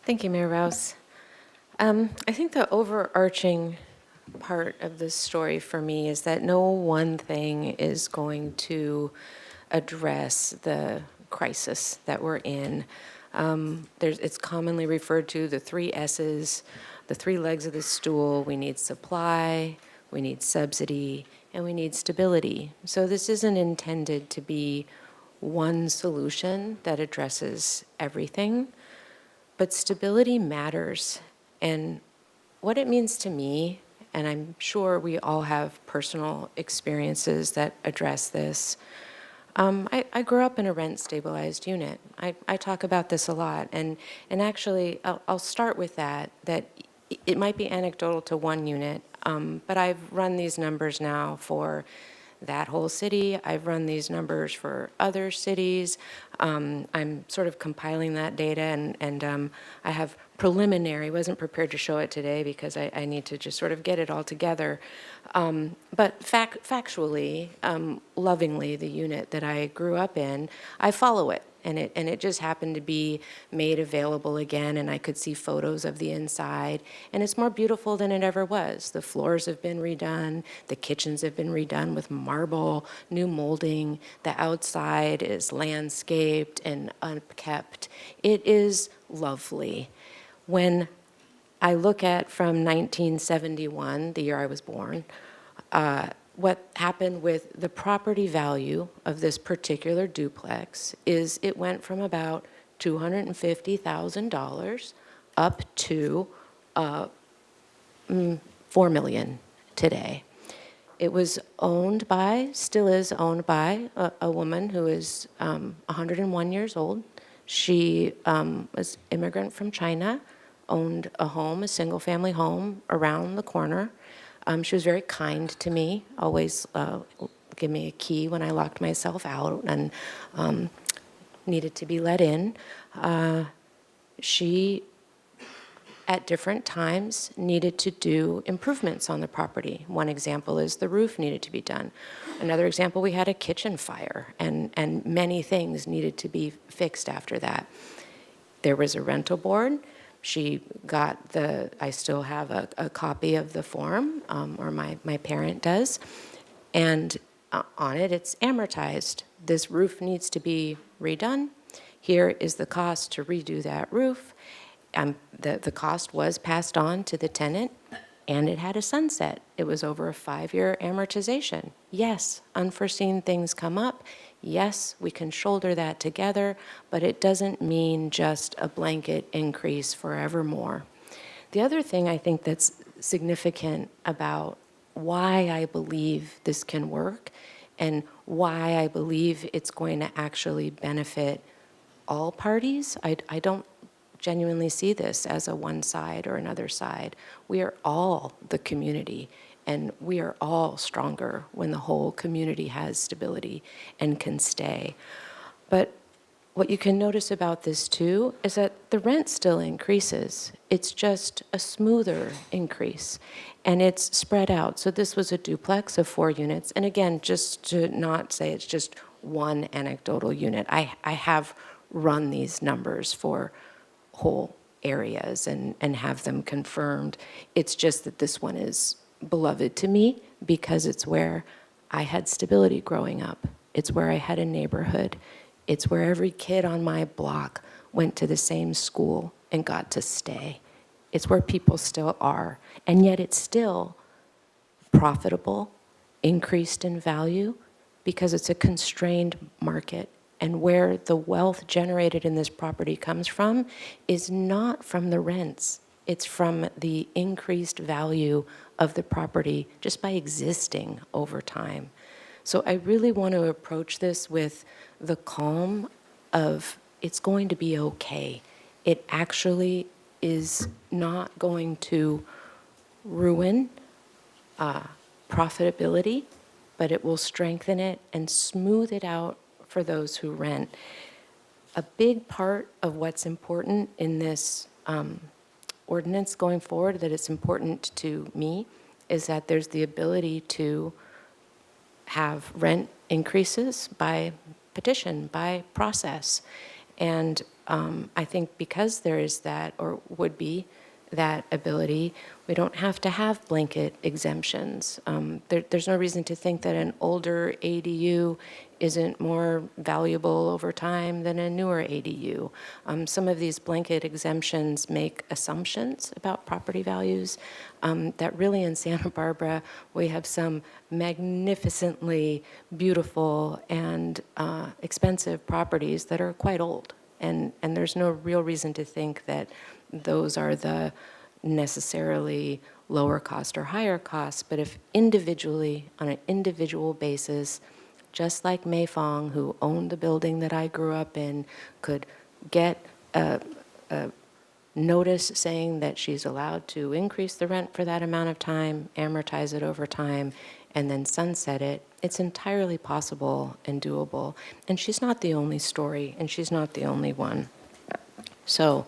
Thank you, Mayor Rouse. I think the overarching part of this story for me is that no one thing is going to address the crisis that we're in. It's commonly referred to the 3 S's, the 3 legs of the stool. We need supply, we need subsidy, and we need stability. So this isn't intended to be one solution that addresses everything, but stability matters. And what it means to me, and I'm sure we all have personal experiences that address this. I grew up in a rent-stabilized unit. I talk about this a lot, and actually, I'll start with that it might be anecdotal to one unit, but I've run these numbers now for that whole city. I've run these numbers for other cities. I'm sort of compiling that data, and I have preliminary, wasn't prepared to show it today because I need to just sort of get it all together. But factually, lovingly, the unit that I grew up in, I follow it. And it just happened to be made available again, and I could see photos of the inside, and it's more beautiful than it ever was. The floors have been redone, the kitchens have been redone with marble, new molding, the outside is landscaped and upkept. It is lovely. When I look at from 1971, the year I was born, what happened with the property value of this particular duplex is it went from about $250,000 up to $4 million today. It was owned by, still is owned by, a woman who is 101 years old. She was immigrant from China, owned a home, a single-family home around the corner. She was very kind to me, always give me a key when I locked myself out and needed to be let in. She, at different times, needed to do improvements on the property. One example is the roof needed to be done. Another example, we had a kitchen fire, and many things needed to be fixed after that. There was a rental board. She got I still have a copy of the form, or my parent does, and on it, it's amortized. This roof needs to be redone. Here is the cost to redo that roof. The cost was passed on to the tenant, and it had a sunset. It was over a 5-year amortization. Yes, unforeseen things come up. Yes, we can shoulder that together, but it doesn't mean just a blanket increase forevermore. The other thing I think that's significant about why I believe this can work and why I believe it's going to actually benefit all parties, I don't genuinely see this as a one side or another side. We are all the community, And we are all stronger when the whole community has stability and can stay. But what you can notice about this too is that the rent still increases. It's just a smoother increase, and it's spread out. So this was a duplex of 4 units. And again, just to not say it's just one anecdotal unit, I have run these numbers for whole areas and have them confirmed. It's just that this one is beloved to me because it's where I had stability growing up. It's where I had a neighborhood. It's where every kid on my block went to the same school and got to stay. It's where people still are. And yet it's still profitable, increased in value, because it's a constrained market. And where the wealth generated in this property comes from is not from the rents. It's from the increased value of the property just by existing over time. So I really want to approach this with the calm of it's going to be okay. It actually is not going to ruin profitability, but it will strengthen it and smooth it out for those who rent. A big part of what's important in this ordinance going forward, that it's important to me, is that there's the ability to have rent increases by petition, by process. And I think because there is that, or would be that ability, we don't have to have blanket exemptions. There's no reason to think that an older ADU isn't more valuable over time than a newer ADU. Some of these blanket exemptions make assumptions about property values that really in Santa Barbara, we have some magnificently beautiful and expensive properties that are quite old. And there's no real reason to think that those are the necessarily lower cost or higher cost, but if individually, on an individual basis, just like Mei Fong, who owned the building that I grew up in, could get a notice saying that she's allowed to increase the rent for that amount of time, amortize it over time, and then sunset it, it's entirely possible and doable. And she's not the only story, and she's not the only one. So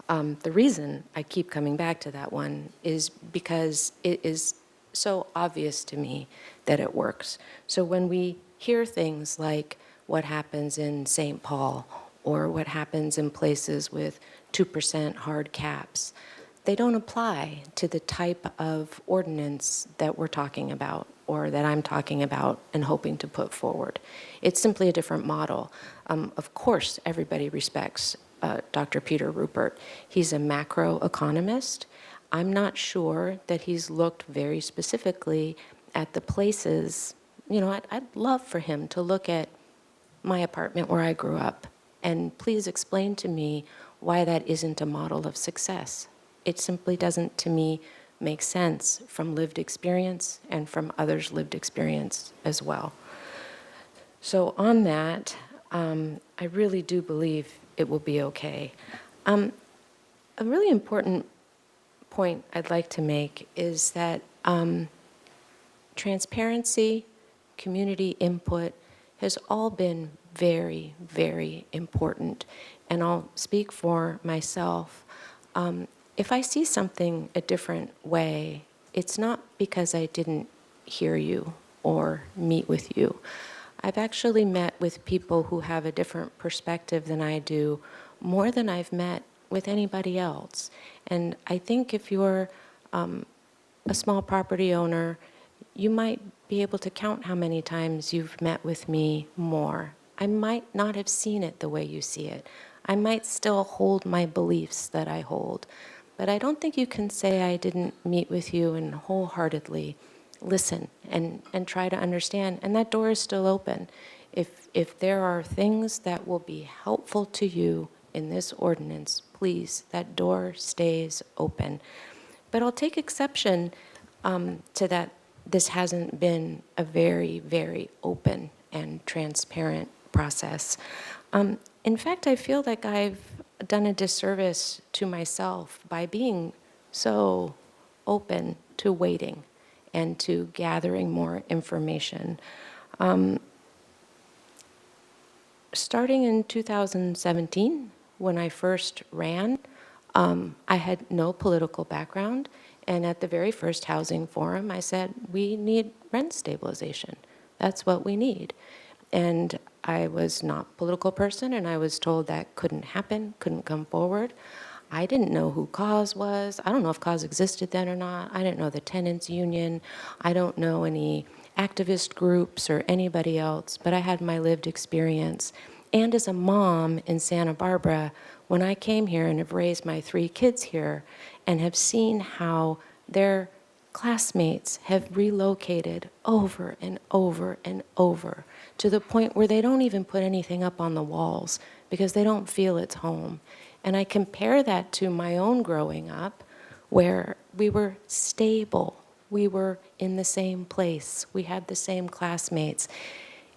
the reason I keep coming back to that one is because it is so obvious to me that it works. So when we hear things like what happens in St. Paul or what happens in places with 2% hard caps, they don't apply to the type of ordinance that we're talking about or that I'm talking about and hoping to put forward. It's simply a different model. Of course, everybody respects Dr. Peter Rupert. He's a macroeconomist. I'm not sure that he's looked very specifically at the places. You know, I'd love for him to look at my apartment where I grew up and please explain to me why that isn't a model of success. It simply doesn't, to me, make sense from lived experience and from others' lived experience as well. So on that, I really do believe it will be okay. A really important point I'd like to make is that transparency, community input has all been very, very important. And I'll speak for myself. If I see something a different way, it's not because I didn't hear you or meet with you. I've actually met with people who have a different perspective than I do, more than I've met with anybody else. And I think if you're a small property owner, you might be able to count how many times you've met with me more. I might not have seen it the way you see it. I might still hold my beliefs that I hold. But I don't think you can say I didn't meet with you and wholeheartedly listen and try to understand. And that door is still open. If there are things that will be helpful to you in this ordinance, please, that door stays open. But I'll take exception to that this hasn't been a very, very open and transparent process. In fact, I feel like I've done a disservice to myself by being so open to waiting and to gathering more information. Starting in 2017, when I first ran, I had no political background, and at the very first housing forum, I said, we need rent stabilization. That's what we need. And I was not a political person, and I was told that couldn't happen, couldn't come forward. I didn't know who CAUSE was. I don't know if CAUSE existed then or not. I didn't know the tenants union. I don't know any activist groups or anybody else, but I had my lived experience. And as a mom in Santa Barbara, when I came here and have raised my 3 kids here and have seen how their classmates have relocated over and over and over to the point where they don't even put anything up on the walls because they don't feel it's home. And I compare that to my own growing up, where we were stable. We were in the same place. We had the same classmates.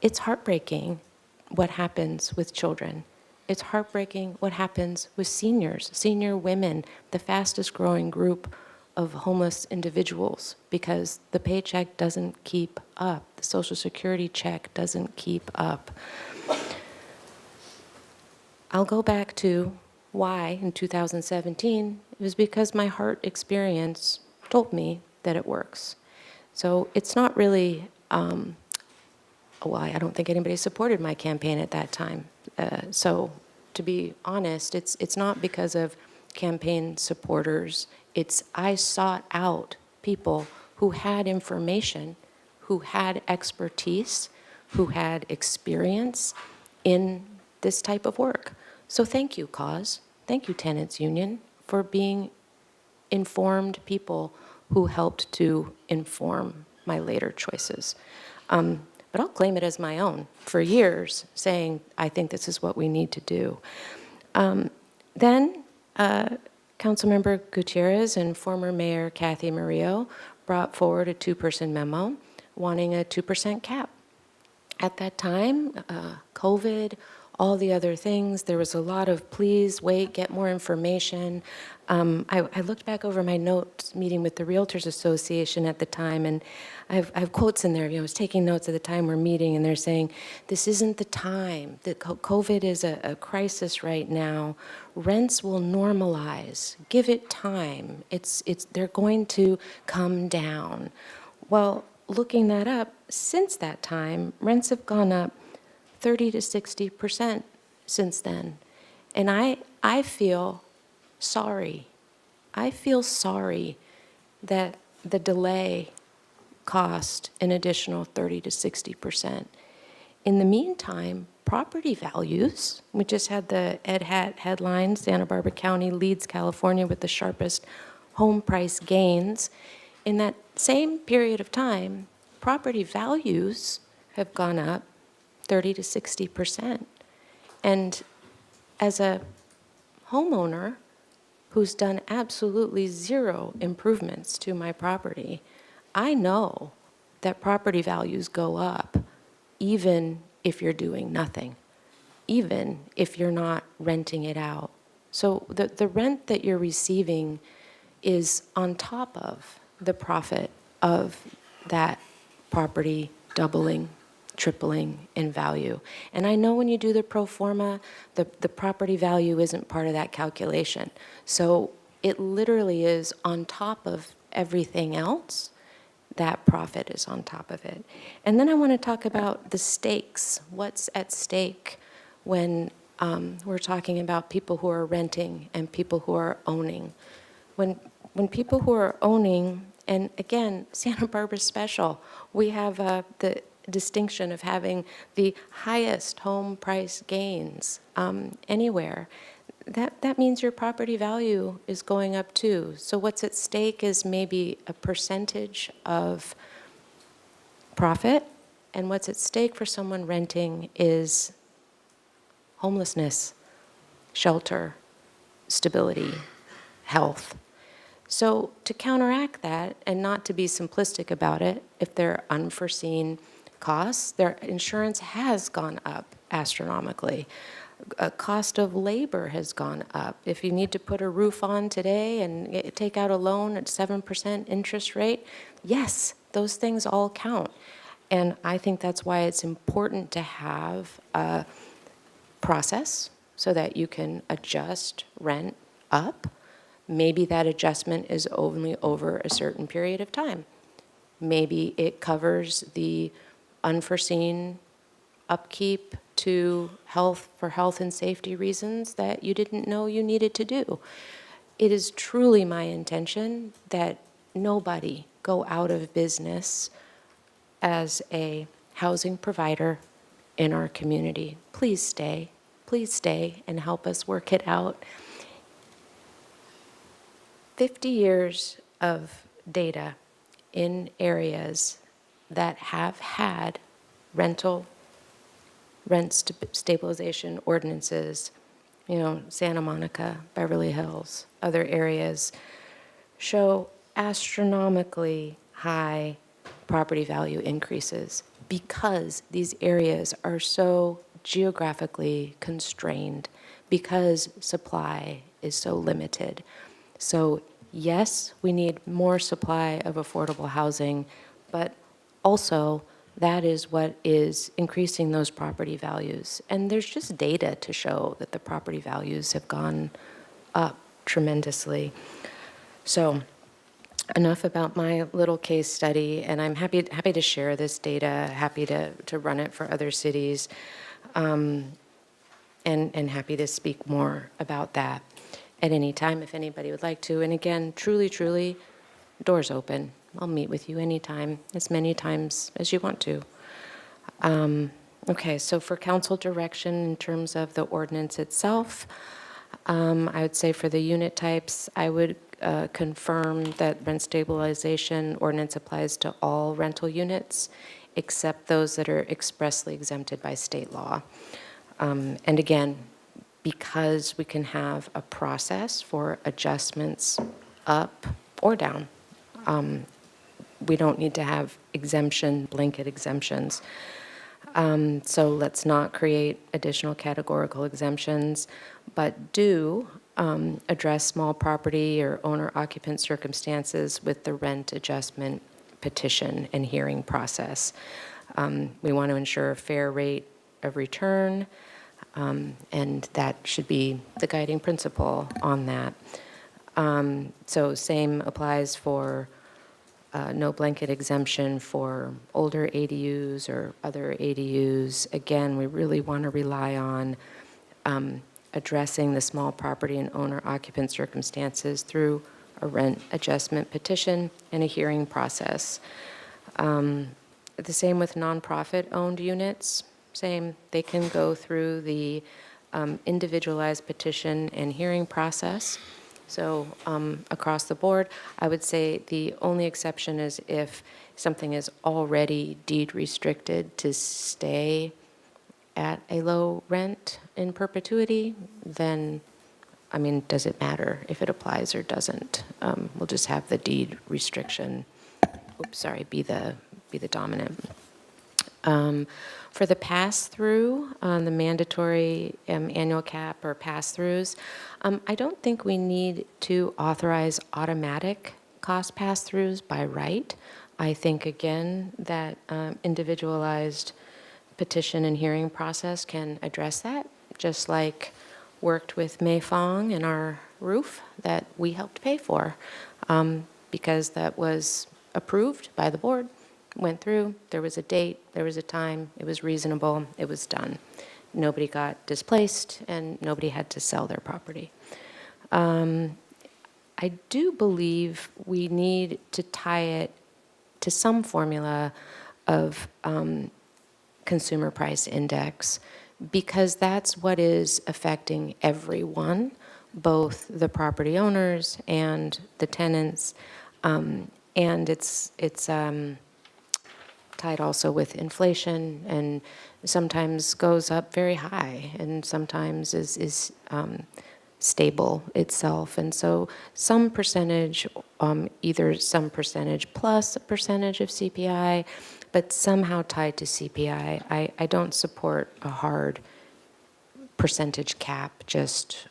It's heartbreaking what happens with children. It's heartbreaking what happens with seniors, senior women, the fastest growing group of homeless individuals, because the paycheck doesn't keep up. The Social Security check doesn't keep up. I'll go back to why in 2017. It was because my heart experience told me that it works. So it's not really, well, I don't think anybody supported my campaign at that time. So to be honest, it's not because of campaign supporters. It's I sought out people who had information, who had expertise, who had experience in this type of work. So thank you, CAUSE. Thank you, Tenants Union, for being informed people who helped to inform my later choices. But I'll claim it as my own for years, saying, I think this is what we need to do. Then Councilmember Gutierrez and former Mayor Kathy Murillo brought forward a 2-person memo wanting a 2% cap. At that time, COVID, all the other things, there was a lot of please wait, get more information. I looked back over my notes meeting with the Realtors Association at the time, and I have quotes in there. I was taking notes at the time we're meeting, and they're saying, this isn't the time. That COVID is a crisis right now. Rents will normalize. Give it time. They're going to come down. Well, looking that up, since that time, rents have gone up 30 to 60% since then. And I feel sorry. I feel sorry that the delay cost an additional 30 to 60%. In the meantime, property values, we just had the Ed Hat headline, Santa Barbara County leads California with the sharpest home price gains. In that same period of time, property values have gone up 30 to 60%. And as a homeowner who's done absolutely zero improvements to my property, I know that property values go up even if you're doing nothing, even if you're not renting it out. So the rent that you're receiving is on top of the profit of that property doubling, tripling in value. And I know when you do the pro forma, the property value isn't part of that calculation. So it literally is on top of everything else. That profit is on top of it. And then I want to talk about the stakes. What's at stake when we're talking about people who are renting and people who are owning? When people who are owning, and again, Santa Barbara's special, we have the distinction of having the highest home price gains anywhere. That means your property value is going up too. So what's at stake is maybe a percentage of profit, and what's at stake for someone renting is homelessness, shelter, stability, health. So to counteract that, and not to be simplistic about it, if there are unforeseen costs, their insurance has gone up astronomically. Cost of labor has gone up. If you need to put a roof on today and take out a loan at 7% interest rate, yes, those things all count. And I think that's why it's important to have a process so that you can adjust rent up. Maybe that adjustment is only over a certain period of time. Maybe it covers the unforeseen upkeep to for health and safety reasons that you didn't know you needed to do. It is truly my intention that nobody go out of business as a housing provider in our community. Please stay and help us work it out. 50 years of data in areas that have had rent stabilization ordinances, Santa Monica, Beverly Hills, other areas, show astronomically high property value increases because these areas are so geographically constrained, because supply is so limited. So yes, we need more supply of affordable housing, but also that is what is increasing those property values. And there's just data to show that the property values have gone up tremendously. So enough about my little case study, and I'm happy to share this data, happy to run it for other cities, and happy to speak more about that at any time if anybody would like to. And again, truly, doors open. I'll meet with you anytime, as many times as you want to. Okay, so for council direction in terms of the ordinance itself, I would say for the unit types, I would confirm that rent stabilization ordinance applies to all rental units except those that are expressly exempted by state law. And again, because we can have a process for adjustments up or down. We don't need to have blanket exemptions. So let's not create additional categorical exemptions, but do address small property or owner-occupant circumstances with the rent adjustment petition and hearing process. We want to ensure a fair rate of return, and that should be the guiding principle on that. So same applies for no blanket exemption for older ADUs or other ADUs. Again, we really want to rely on addressing the small property and owner-occupant circumstances through a rent adjustment petition and a hearing process. The same with nonprofit-owned units. Same, they can go through the individualized petition and hearing process. So across the board, I would say the only exception is if something is already deed restricted to stay at a low rent in perpetuity, then, does it matter if it applies or doesn't? We'll just have the deed restriction, be the dominant. For the pass-through, the mandatory annual cap or pass-throughs, I don't think we need to authorize automatic cost pass-throughs by right. I think, again, that individualized petition and hearing process can address that, just like worked with Mei Fong and our roof that we helped pay for, because that was approved by the board. Went through, there was a date, there was a time, it was reasonable, it was done. Nobody got displaced, and nobody had to sell their property. I do believe we need to tie it to some formula of consumer price index, because that's what is affecting everyone, both the property owners and the tenants, and it's tied also with inflation, and sometimes goes up very high and sometimes is stable itself. And so some percentage, either some percentage plus a percentage of CPI, but somehow tied to CPI. I don't support a hard percentage cap just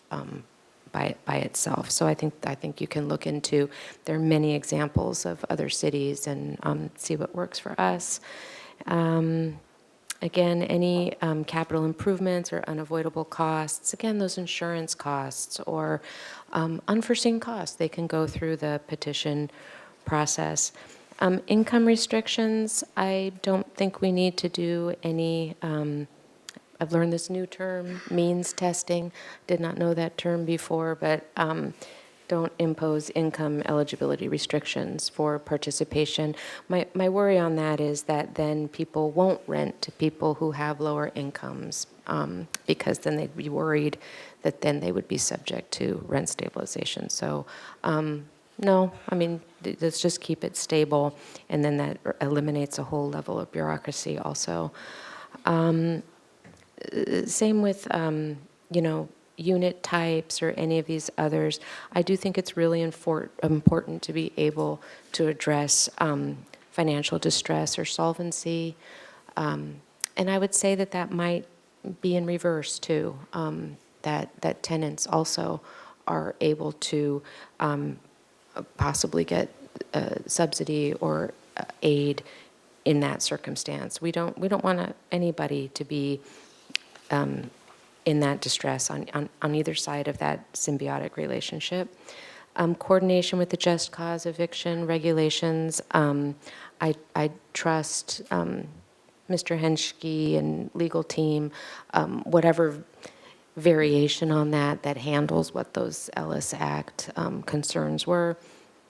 by itself. So I think you can look into, there are many examples of other cities and see what works for us. Again, any capital improvements or unavoidable costs, again, those insurance costs or unforeseen costs, they can go through the petition process. Income restrictions, I don't think we need to do any, I've learned this new term, means testing. Did not know that term before, but don't impose income eligibility restrictions for participation. My worry on that is that then people won't rent to people who have lower incomes because then they'd be worried that then they would be subject to rent stabilization. So no, I mean, let's just keep it stable, and then that eliminates a whole level of bureaucracy also. Same with, unit types or any of these others. I do think it's really important to be able to address financial distress or solvency. And I would say that might be in reverse too, that tenants also are able to possibly get subsidy or aid in that circumstance. We don't want anybody to be in that distress on either side of that symbiotic relationship. Coordination with the just cause eviction regulations. I trust Mr. Henschke and legal team, whatever variation on that handles what those Ellis Act concerns were.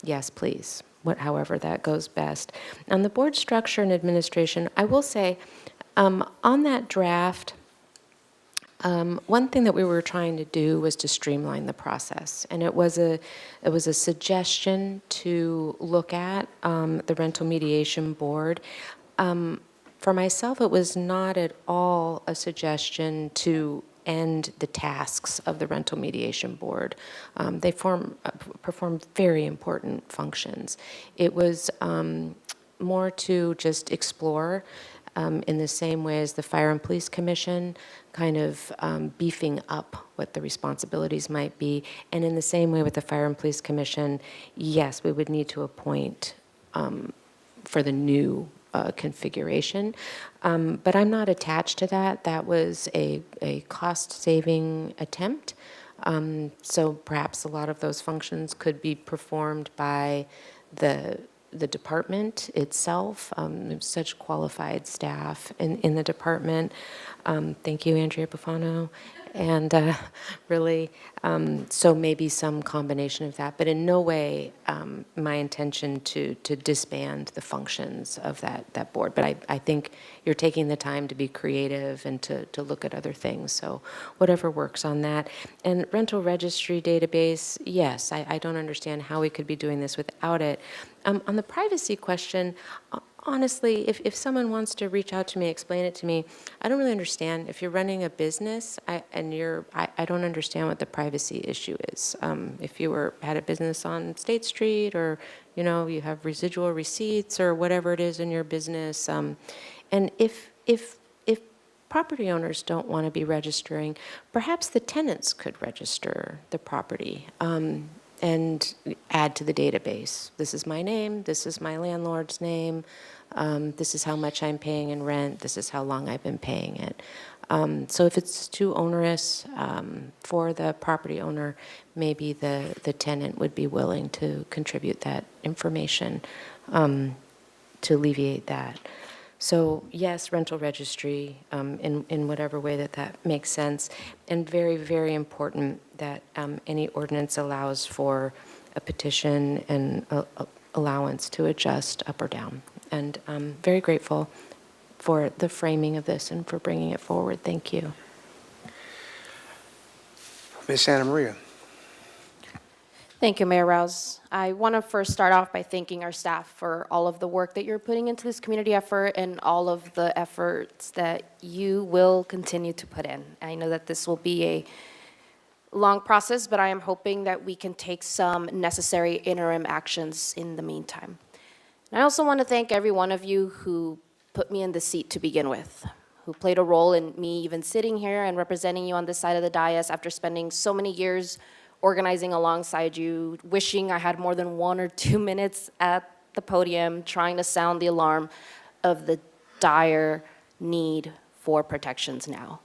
Yes, please. However that goes best. On the board structure and administration, I will say on that draft, one thing that we were trying to do was to streamline the process, and it was a suggestion to look at the rental mediation board. For myself, it was not at all a suggestion to end the tasks of the rental mediation board. They perform very important functions. It was more to just explore in the same way as the Fire and Police Commission, kind of beefing up what the responsibilities might be. And in the same way with the Fire and Police Commission, yes, we would need to appoint for the new configuration. But I'm not attached to that. That was a cost-saving attempt. So perhaps a lot of those functions could be performed by the department itself. There's such qualified staff in the department. Thank you, Andrea Bufano. And really, so maybe some combination of that, but in no way my intention to disband the functions of that board. But I think you're taking the time to be creative and to look at other things. So whatever works on that. And rental registry database, yes, I don't understand how we could be doing this without it. On the privacy question, honestly, if someone wants to reach out to me, explain it to me, I don't really understand. If you're running a business, I don't understand what the privacy issue is. If you had a business on State Street, or you have residual receipts or whatever it is in your business, and if property owners don't want to be registering, perhaps the tenants could register the property. And add to the database. This is my name, this is my landlord's name, this is how much I'm paying in rent, this is how long I've been paying it. So if it's too onerous for the property owner, maybe the tenant would be willing to contribute that information to alleviate that. So yes, rental registry in whatever way that makes sense, and very, very important that any ordinance allows for a petition and allowance to adjust up or down. And I'm very grateful for the framing of this and for bringing it forward. Thank you. Ms. Santa Maria. Thank you, Mayor Rouse. I want to first start off by thanking our staff for all of the work that you're putting into this community effort and all of the efforts that you will continue to put in. I know that this will be a long process, but I am hoping that we can take some necessary interim actions in the meantime. And I also want to thank every one of you who put me in the seat to begin with, who played a role in me even sitting here and representing you on this side of the dais after spending so many years organizing alongside you, wishing I had more than 1 or 2 minutes at the podium, trying to sound the alarm of the dire need for protections now.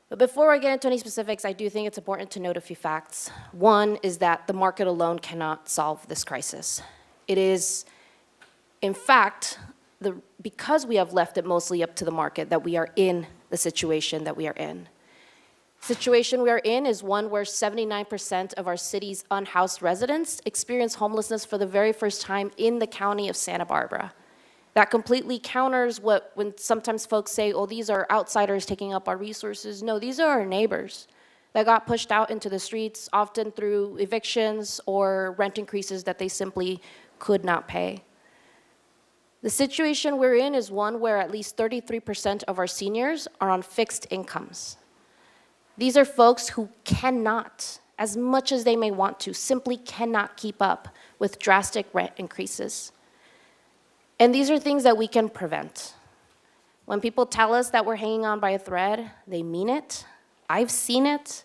But before I get into any specifics, I do think it's important to note a few facts. One is that the market alone cannot solve this crisis. It is, in fact, because we have left it mostly up to the market that we are in the situation that we are in. The situation we are in is one where 79% of our city's unhoused residents experience homelessness for the very first time in the county of Santa Barbara. That completely counters when sometimes folks say, oh, these are outsiders taking up our resources. No, these are our neighbors that got pushed out into the streets, often through evictions or rent increases that they simply could not pay. The situation we're in is one where at least 33% of our seniors are on fixed incomes. These are folks who cannot, as much as they may want to, simply cannot keep up with drastic rent increases. And these are things that we can prevent. When people tell us that we're hanging on by a thread, they mean it. I've seen it.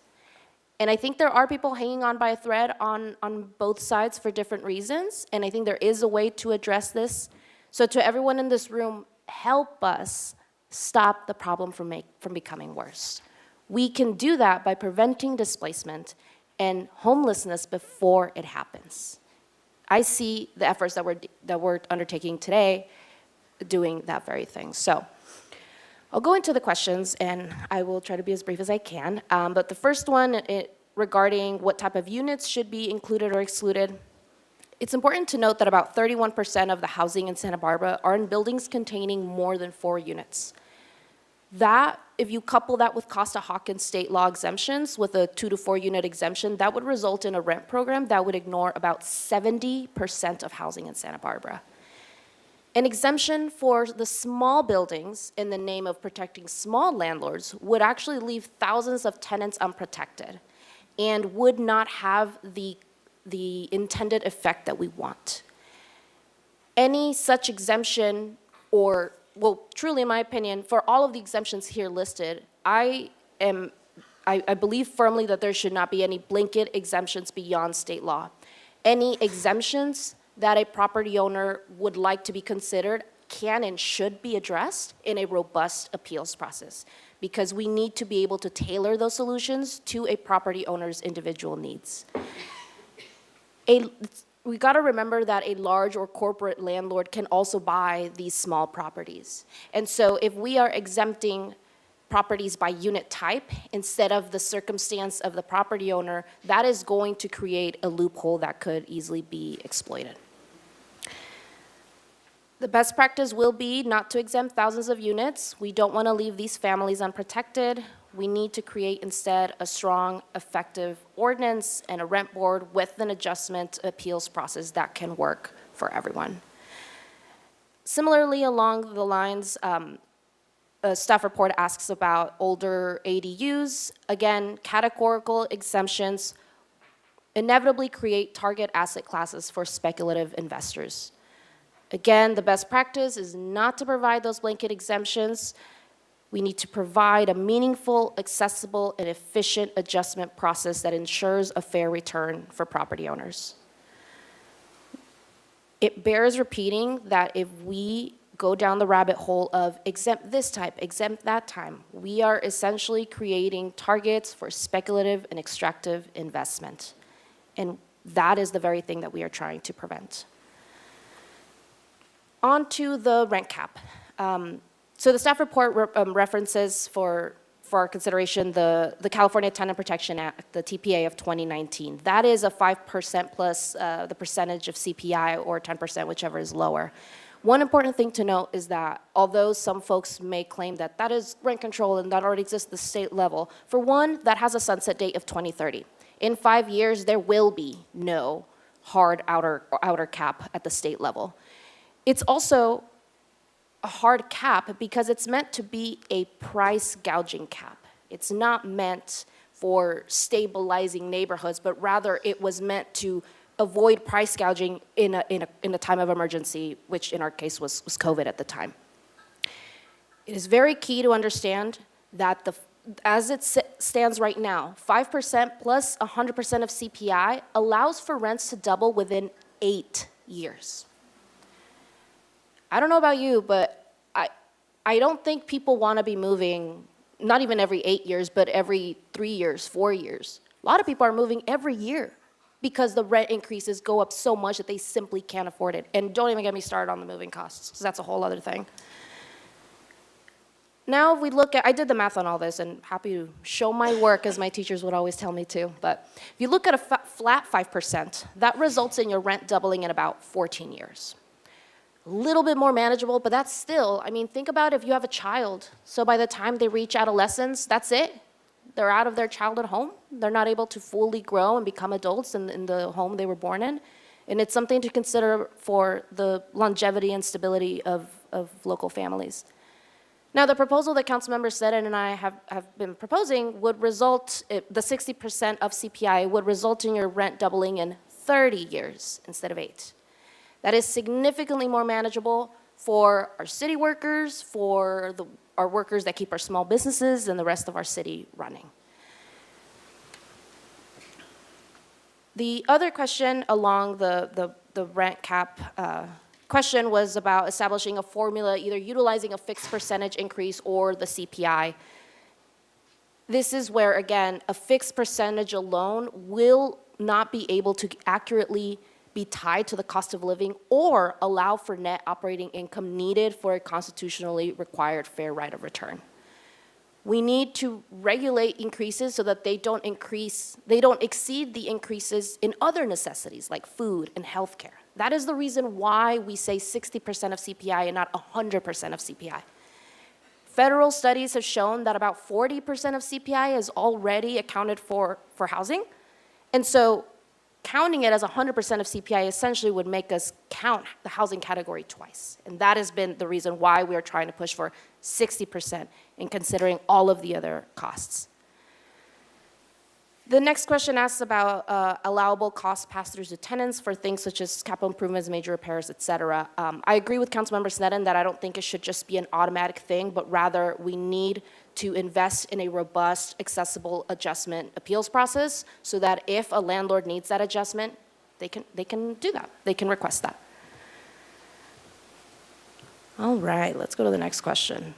And I think there are people hanging on by a thread on both sides for different reasons. And I think there is a way to address this. So to everyone in this room, help us stop the problem from becoming worse. We can do that by preventing displacement and homelessness before it happens. I see the efforts that we're undertaking today doing that very thing. So I'll go into the questions, and I will try to be as brief as I can. But the first one regarding what type of units should be included or excluded, it's important to note that about 31% of the housing in Santa Barbara are in buildings containing more than 4 units. That, if you couple that with Costa-Hawkins state law exemptions with a 2 to 4 unit exemption, that would result in a rent program that would ignore about 70% of housing in Santa Barbara. An exemption for the small buildings in the name of protecting small landlords would actually leave thousands of tenants unprotected and would not have the intended effect that we want. Any such exemption well, truly, in my opinion, for all of the exemptions here listed, I believe firmly that there should not be any blanket exemptions beyond state law. Any exemptions that a property owner would like to be considered can and should be addressed in a robust appeals process, because we need to be able to tailor those solutions to a property owner's individual needs. We got to remember that a large or corporate landlord can also buy these small properties. And so if we are exempting properties by unit type instead of the circumstance of the property owner, that is going to create a loophole that could easily be exploited. The best practice will be not to exempt thousands of units. We don't want to leave these families unprotected. We need to create instead a strong, effective ordinance and a rent board with an adjustment appeals process that can work for everyone. Similarly, along the lines, a staff report asks about older ADUs. Again, categorical exemptions inevitably create target asset classes for speculative investors. Again, the best practice is not to provide those blanket exemptions. We need to provide a meaningful, accessible, and efficient adjustment process that ensures a fair return for property owners. It bears repeating that if we go down the rabbit hole of exempt this type, exempt that time, we are essentially creating targets for speculative and extractive investment. And that is the very thing that we are trying to prevent. On to the rent cap. So the staff report references for our consideration the California Tenant Protection Act, the TPA of 2019. That is a 5% plus the percentage of CPI or 10%, whichever is lower. One important thing to note is that although some folks may claim that that is rent control and that already exists at the state level, for one, that has a sunset date of 2030. In 5 years, there will be no hard outer cap at the state level. It's also a hard cap because it's meant to be a price gouging cap. It's not meant for stabilizing neighborhoods, but rather it was meant to avoid price gouging in a time of emergency, which in our case was COVID at the time. It is very key to understand that as it stands right now, 5% plus 100% of CPI allows for rents to double within 8 years. I don't know about you, but I don't think people want to be moving, not even every 8 years, but every 3 years, 4 years. A lot of people are moving every year because the rent increases go up so much that they simply can't afford it. And don't even get me started on the moving costs, because that's a whole other thing. Now, if we look at, I did the math on all this, and happy to show my work, as my teachers would always tell me to. But if you look at a flat 5%, that results in your rent doubling in about 14 years. A little bit more manageable, but that's still, I mean, think about if you have a child. So by the time they reach adolescence, that's it. They're out of their childhood home. They're not able to fully grow and become adults in the home they were born in. And it's something to consider for the longevity and stability of local families. Now, the proposal that Councilmember Sneddon and I have been proposing would result, the 60% of CPI would result in your rent doubling in 30 years instead of 8. That is significantly more manageable for our city workers, for our workers that keep our small businesses and the rest of our city running. The other question along the rent cap question was about establishing a formula, either utilizing a fixed percentage increase or the CPI. This is where, again, a fixed percentage alone will not be able to accurately be tied to the cost of living or allow for net operating income needed for a constitutionally required fair right of return. We need to regulate increases so that they don't exceed the increases in other necessities like food and healthcare. That is the reason why we say 60% of CPI and not 100% of CPI. Federal studies have shown that about 40% of CPI is already accounted for housing. And so counting it as 100% of CPI essentially would make us count the housing category twice. And that has been the reason why we are trying to push for 60% in considering all of the other costs. The next question asks about allowable cost pass-throughs to tenants for things such as capital improvements, major repairs, et cetera. I agree with Councilmember Sneddon that I don't think it should just be an automatic thing, but rather we need to invest in a robust, accessible adjustment appeals process so that if a landlord needs that adjustment, they can do that. They can request that. All right, let's go to the next question.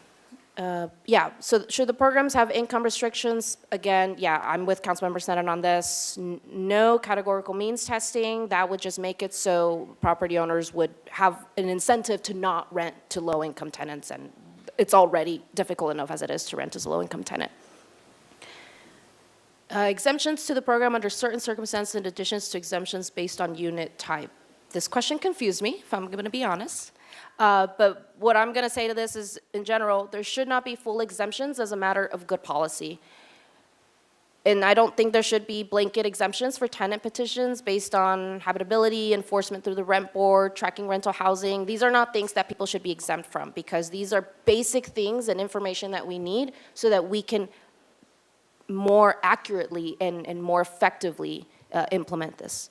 Yeah, so should the programs have income restrictions? Again, yeah, I'm with Councilmember Sneddon on this. No categorical means testing. That would just make it so property owners would have an incentive to not rent to low-income tenants, and it's already difficult enough as it is to rent as a low-income tenant. Exemptions to the program under certain circumstances in additions to exemptions based on unit type. This question confused me, if I'm going to be honest. But what I'm going to say to this is, in general, there should not be full exemptions as a matter of good policy. And I don't think there should be blanket exemptions for tenant petitions based on habitability, enforcement through the rent board, tracking rental housing. These are not things that people should be exempt from because these are basic things and information that we need so that we can more accurately and more effectively implement this.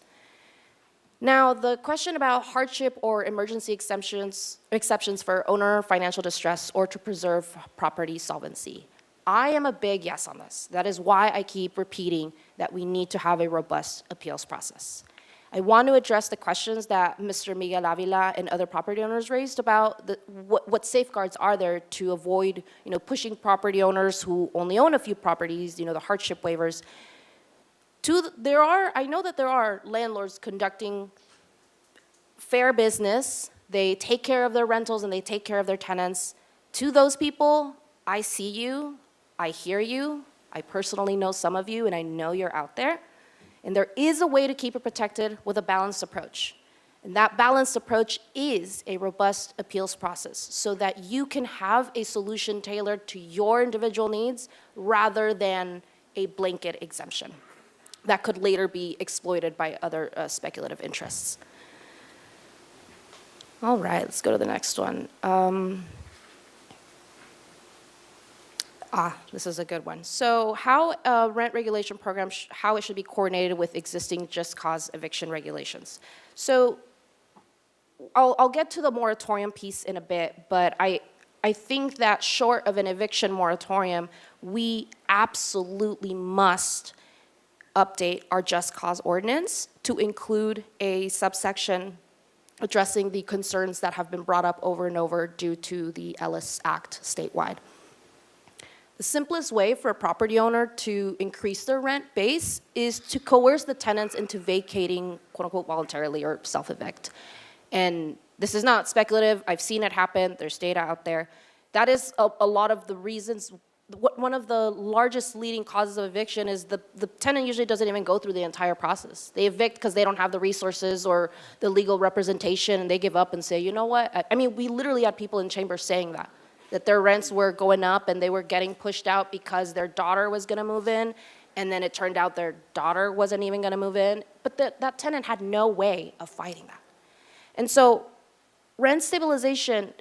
Now, the question about hardship or emergency exceptions for owner financial distress or to preserve property solvency. I am a big yes on this. That is why I keep repeating that we need to have a robust appeals process. I want to address the questions that Mr. Miguel Avila and other property owners raised about what safeguards are there to avoid, pushing property owners who only own a few properties, the hardship waivers. I know that there are landlords conducting fair business. They take care of their rentals and they take care of their tenants. To those people, I see you, I hear you, I personally know some of you, and I know you're out there. And there is a way to keep it protected with a balanced approach. And that balanced approach is a robust appeals process so that you can have a solution tailored to your individual needs rather than a blanket exemption that could later be exploited by other speculative interests. All right, let's go to the next one. This is a good one. So how a rent regulation program, how it should be coordinated with existing just cause eviction regulations. So I'll get to the moratorium piece in a bit, but I I think that short of an eviction moratorium, we absolutely must update our just cause ordinance to include a subsection addressing the concerns that have been brought up over and over due to the Ellis Act statewide. The simplest way for a property owner to increase their rent base is to coerce the tenants into vacating, quote unquote, voluntarily or self-evict. And this is not speculative. I've seen it happen. There's data out there. That is a lot of the reasons. One of the largest leading causes of eviction is the tenant usually doesn't even go through the entire process. They evict because they don't have the resources or the legal representation, and they give up and say, you know what? I mean, we literally had people in chambers saying that their rents were going up and they were getting pushed out because their daughter was going to move in, and then it turned out their daughter wasn't even going to move in. But that tenant had no way of fighting that. And so rent stabilization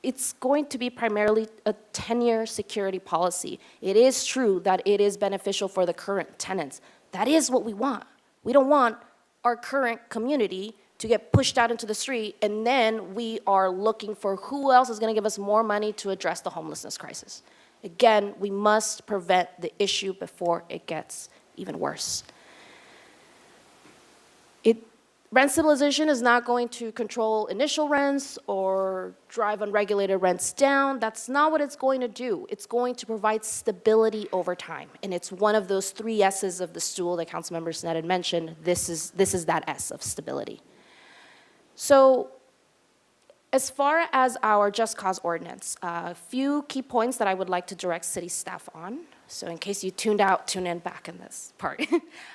it's going to be primarily a 10-year security policy. It is true that it is beneficial for the current tenants. That is what we want. We don't want our current community to get pushed out into the street, and then we are looking for who else is going to give us more money to address the homelessness crisis. Again, we must prevent the issue before it gets even worse. Rent stabilization is not going to control initial rents or drive unregulated rents down. That's not what it's going to do. It's going to provide stability over time. And it's one of those 3 S's of the stool that Councilmember Snett had mentioned. This is that S of stability. So as far as our just cause ordinance, a few key points that I would like to direct city staff on. So in case you tuned out, tune in back in this part.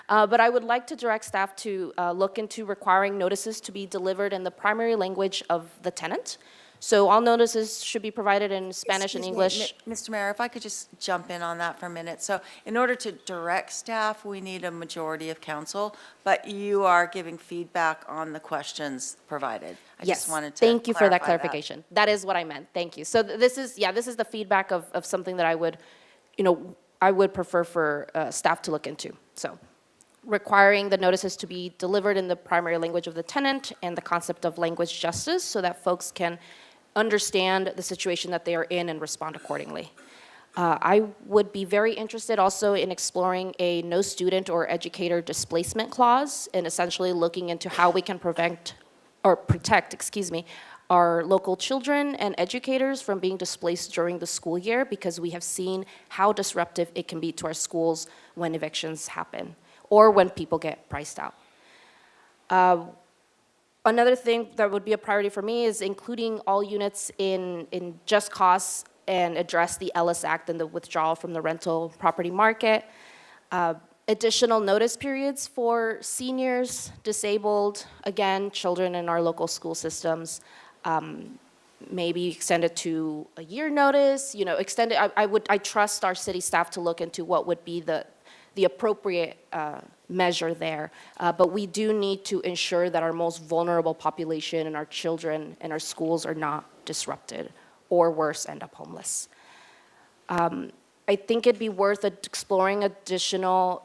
But I would like to direct staff to look into requiring notices to be delivered in the primary language of the tenant. So all notices should be provided in Spanish and English. Mr. Mayor, if I could just jump in on that for a minute. So in order to direct staff, we need a majority of council, but you are giving feedback on the questions provided. I just wanted to Thank you for that clarify clarification. That is what I meant. Thank you. So this is the feedback of something that I would prefer for staff to look into. So requiring the notices to be delivered in the primary language of the tenant and the concept of language justice so that folks can understand the situation that they are in and respond accordingly. I would be very interested also in exploring a no student or educator displacement clause and essentially looking into how we can protect, our local children and educators from being displaced during the school year, because we have seen how disruptive it can be to our schools when evictions happen or when people get priced out. Another thing that would be a priority for me is including all units in just cause and address the Ellis Act and the withdrawal from the rental property market. Additional notice periods for seniors, disabled, again, children in our local school systems. Maybe extend it to a year notice, extend it. I trust our city staff to look into what would be the appropriate measure there. But we do need to ensure that our most vulnerable population and our children and our schools are not disrupted or worse, end up homeless. I think it'd be worth exploring additional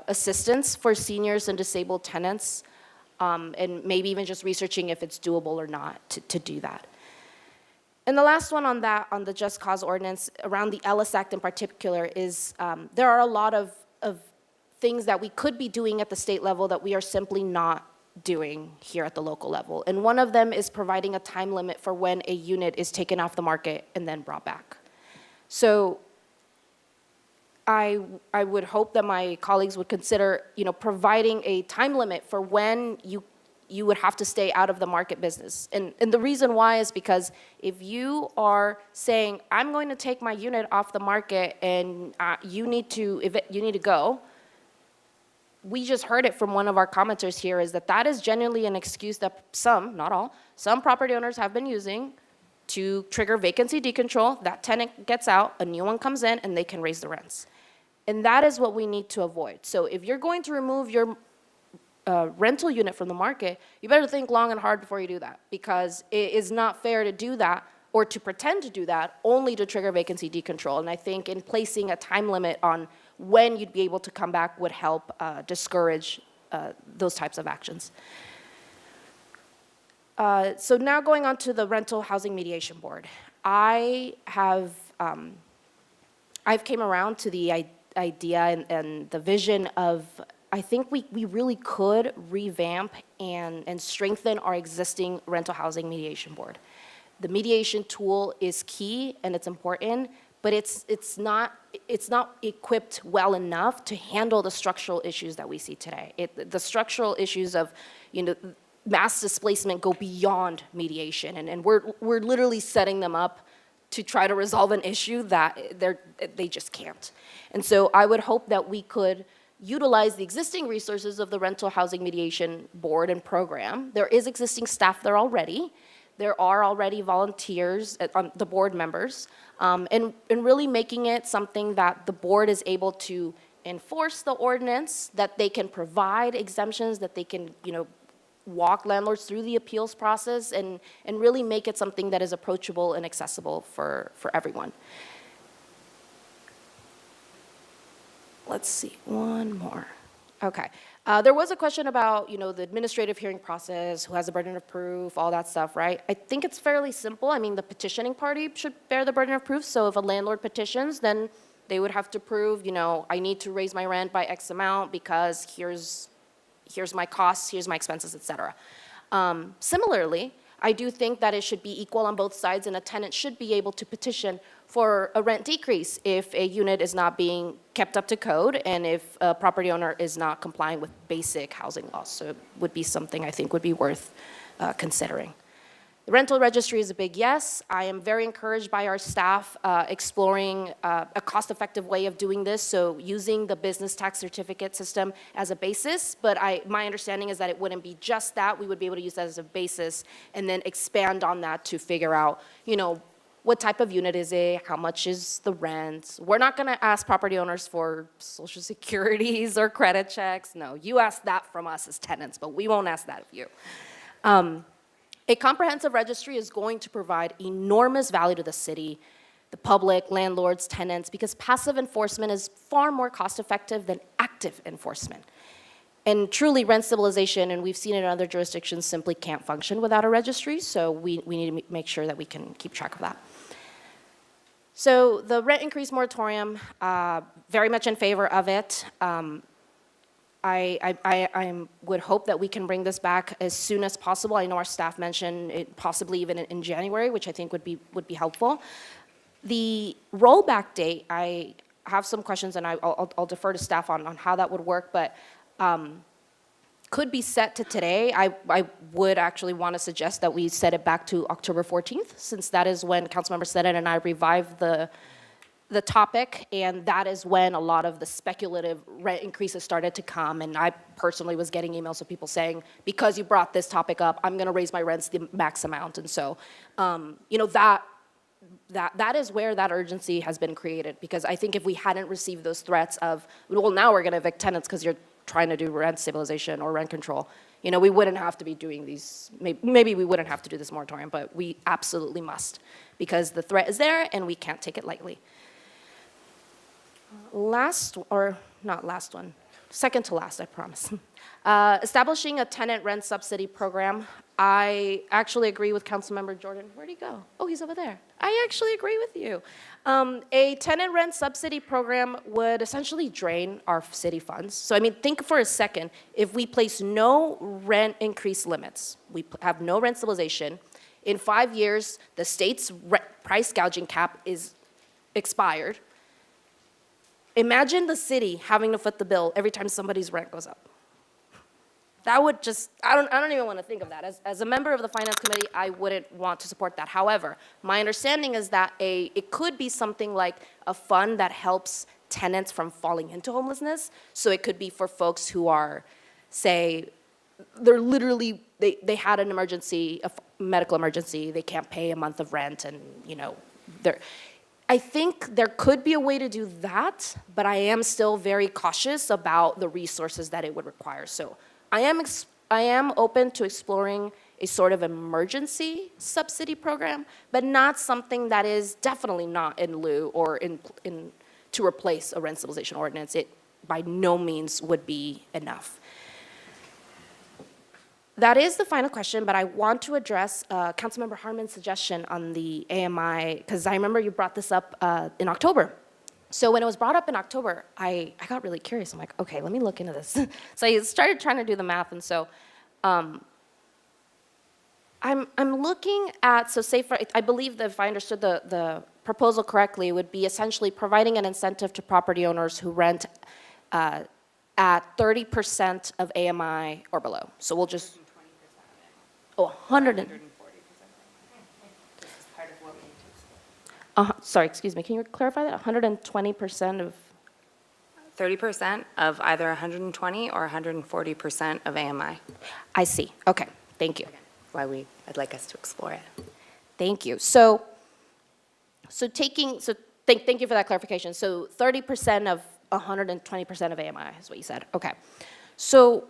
assistance for seniors and disabled tenants, and maybe even just researching if it's doable or not to do that. And the last one on the Just Cause Ordinance, around the Ellis Act in particular, is there are a lot of things that we could be doing at the state level that we are simply not doing here at the local level. And one of them is providing a time limit for when a unit is taken off the market and then brought back. So I would hope that my colleagues would consider, providing a time limit for when you would have to stay out of the market business. And the reason why is because if you are saying, I'm going to take my unit off the market and you need to go, we just heard it from one of our commenters here, is that is genuinely an excuse that some, not all, some property owners have been using to trigger vacancy decontrol. That tenant gets out, a new one comes in, and they can raise the rents. And that is what we need to avoid. So if you're going to remove your rental unit from the market, you better think long and hard before you do that, because it is not fair to do that or to pretend to do that only to trigger vacancy decontrol. And I think in placing a time limit on when you'd be able to come back would help discourage those types of actions. So now going on to the Rental Housing Mediation Board. I've came around to the idea and the vision of, I think we really could revamp and strengthen our existing Rental Housing Mediation Board. The mediation tool is key and it's important, but it's not equipped well enough to handle the structural issues that we see today. The structural issues of, mass displacement go beyond mediation, and we're literally setting them up to try to resolve an issue that they just can't. And so I would hope that we could utilize the existing resources of the Rental Housing Mediation Board and program. There is existing staff there already. There are already volunteers, the board members, and really making it something that the board is able to enforce the ordinance, that they can provide exemptions, that they can, walk landlords through the appeals process and really make it something that is approachable and accessible for everyone. Let's see, one more. Okay. There was a question about, the administrative hearing process, who has the burden of proof, all that stuff, right? I think it's fairly simple. I mean, the petitioning party should bear the burden of proof. So if a landlord petitions, then they would have to prove, I need to raise my rent by X amount because here's my costs, here's my expenses, et cetera. Similarly, I do think that it should be equal on both sides, and a tenant should be able to petition for a rent decrease if a unit is not being kept up to code and if a property owner is not complying with basic housing laws. So it would be something I think would be worth considering. The rental registry is a big yes. I am very encouraged by our staff exploring a cost-effective way of doing this, so using the business tax certificate system as a basis, but my understanding is that it wouldn't be just that. We would be able to use that as a basis and then expand on that to figure out, what type of unit is it, how much is the rent. We're not gonna ask property owners for social securities or credit checks. No, you ask that from us as tenants, but we won't ask that of you. A comprehensive registry is going to provide enormous value to the city, the public, landlords, tenants, because passive enforcement is far more cost-effective than active enforcement. And truly, rent stabilization, and we've seen it in other jurisdictions, simply can't function without a registry, so we need to make sure that we can keep track of that. So the rent increase moratorium, very much in favor of it. I would hope that we can bring this back as soon as possible. I know our staff mentioned it possibly even in January, which I think would be helpful. The rollback date, I have some questions, and I'll defer to staff on how that would work, but could be set to today. I would actually want to suggest that we set it back to October 14th, since that is when Councilmember Senen and I revived the topic, and that is when a lot of the speculative rent increases started to come. And I personally was getting emails of people saying, because you brought this topic up, I'm gonna raise my rents the max amount. And so, that is where that urgency has been created, because I think if we hadn't received those threats of, well, now we're gonna evict tenants because you're trying to do rent stabilization or rent control, we wouldn't have to be doing these, maybe we wouldn't have to do this moratorium, but we absolutely must, because the threat is there and we can't take it lightly. Second to last, I promise. Establishing a tenant rent subsidy program. I actually agree with Councilmember Jordan. Where'd he go? Oh, he's over there. I actually agree with you. A tenant rent subsidy program would essentially drain our city funds. So, think for a second, if we place no rent increase limits, we have no rent stabilization, in 5 years, the state's price gouging cap is expired. Imagine the city having to foot the bill every time somebody's rent goes up. That would just, I don't even want to think of that. As a member of the Finance Committee, I wouldn't want to support that. However, my understanding is that it could be something like a fund that helps tenants from falling into homelessness. So it could be for folks who are, say, they're literally, they had an emergency, a medical emergency, they can't pay a month of rent, and I think there could be a way to do that, but I am still very cautious about the resources that it would require. So I am open to exploring a sort of emergency subsidy program, but not something that is definitely not in lieu or to replace a rent stabilization ordinance. It by no means would be enough. That is the final question, but I want to address Councilmember Harmon's suggestion on the AMI, because I remember you brought this up in October. So when it was brought up in October, I got really curious. I'm like, okay, let me look into this. So I started trying to do the math, and so I'm looking at, so say for, I believe that if I understood the proposal correctly, it would be essentially providing an incentive to property owners who rent at 30% of AMI or below. So we'll just, oh, 100 and, sorry, excuse me, can you clarify that? 120% of, 30% of either 120 or 140% of AMI. I see, okay, thank you. I'd like us to explore it. Thank you. So thank you for that clarification. So 30% of 120% of AMI is what you said. Okay. So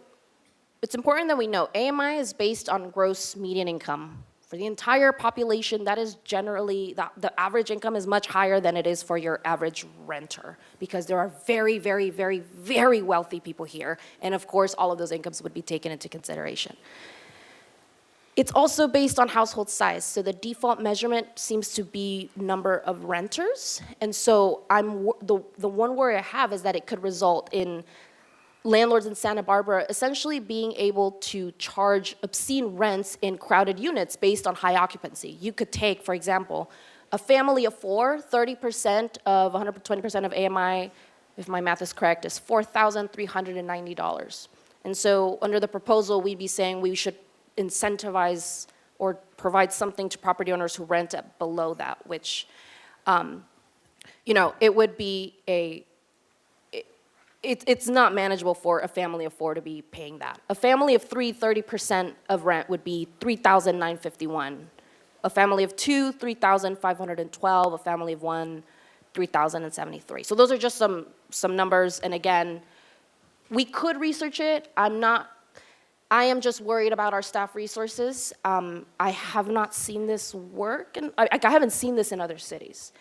it's important that we know AMI is based on gross median income. For the entire population, that is generally, the average income is much higher than it is for your average renter, because there are very, very, very, very wealthy people here. And of course, all of those incomes would be taken into consideration. It's also based on household size. So the default measurement seems to be number of renters. And so the one worry I have is that it could result in landlords in Santa Barbara essentially being able to charge obscene rents in crowded units based on high occupancy. You could take, for example, a family of four, 30% of 120% of AMI, if my math is correct, is $4,390. And so under the proposal, we'd be saying we should incentivize or provide something to property owners who rent at below that, which, it would be it's not manageable for a family of four to be paying that. A family of three, 30% of rent would be $3,951. A family of two, $3,512. A family of one, $3,073. So those are just some numbers. And again, we could research it. I am just worried about our staff resources. I have not seen this work, and I haven't seen this in other cities.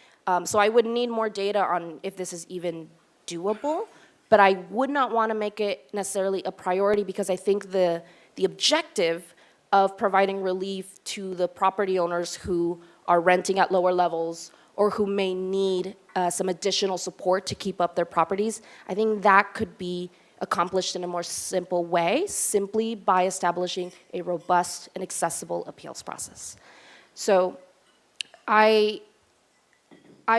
So I would need more data on if this is even doable, but I would not want to make it necessarily a priority, because I think the objective of providing relief to the property owners who are renting at lower levels or who may need some additional support to keep up their properties, I think that could be accomplished in a more simple way, simply by establishing a robust and accessible appeals process. So I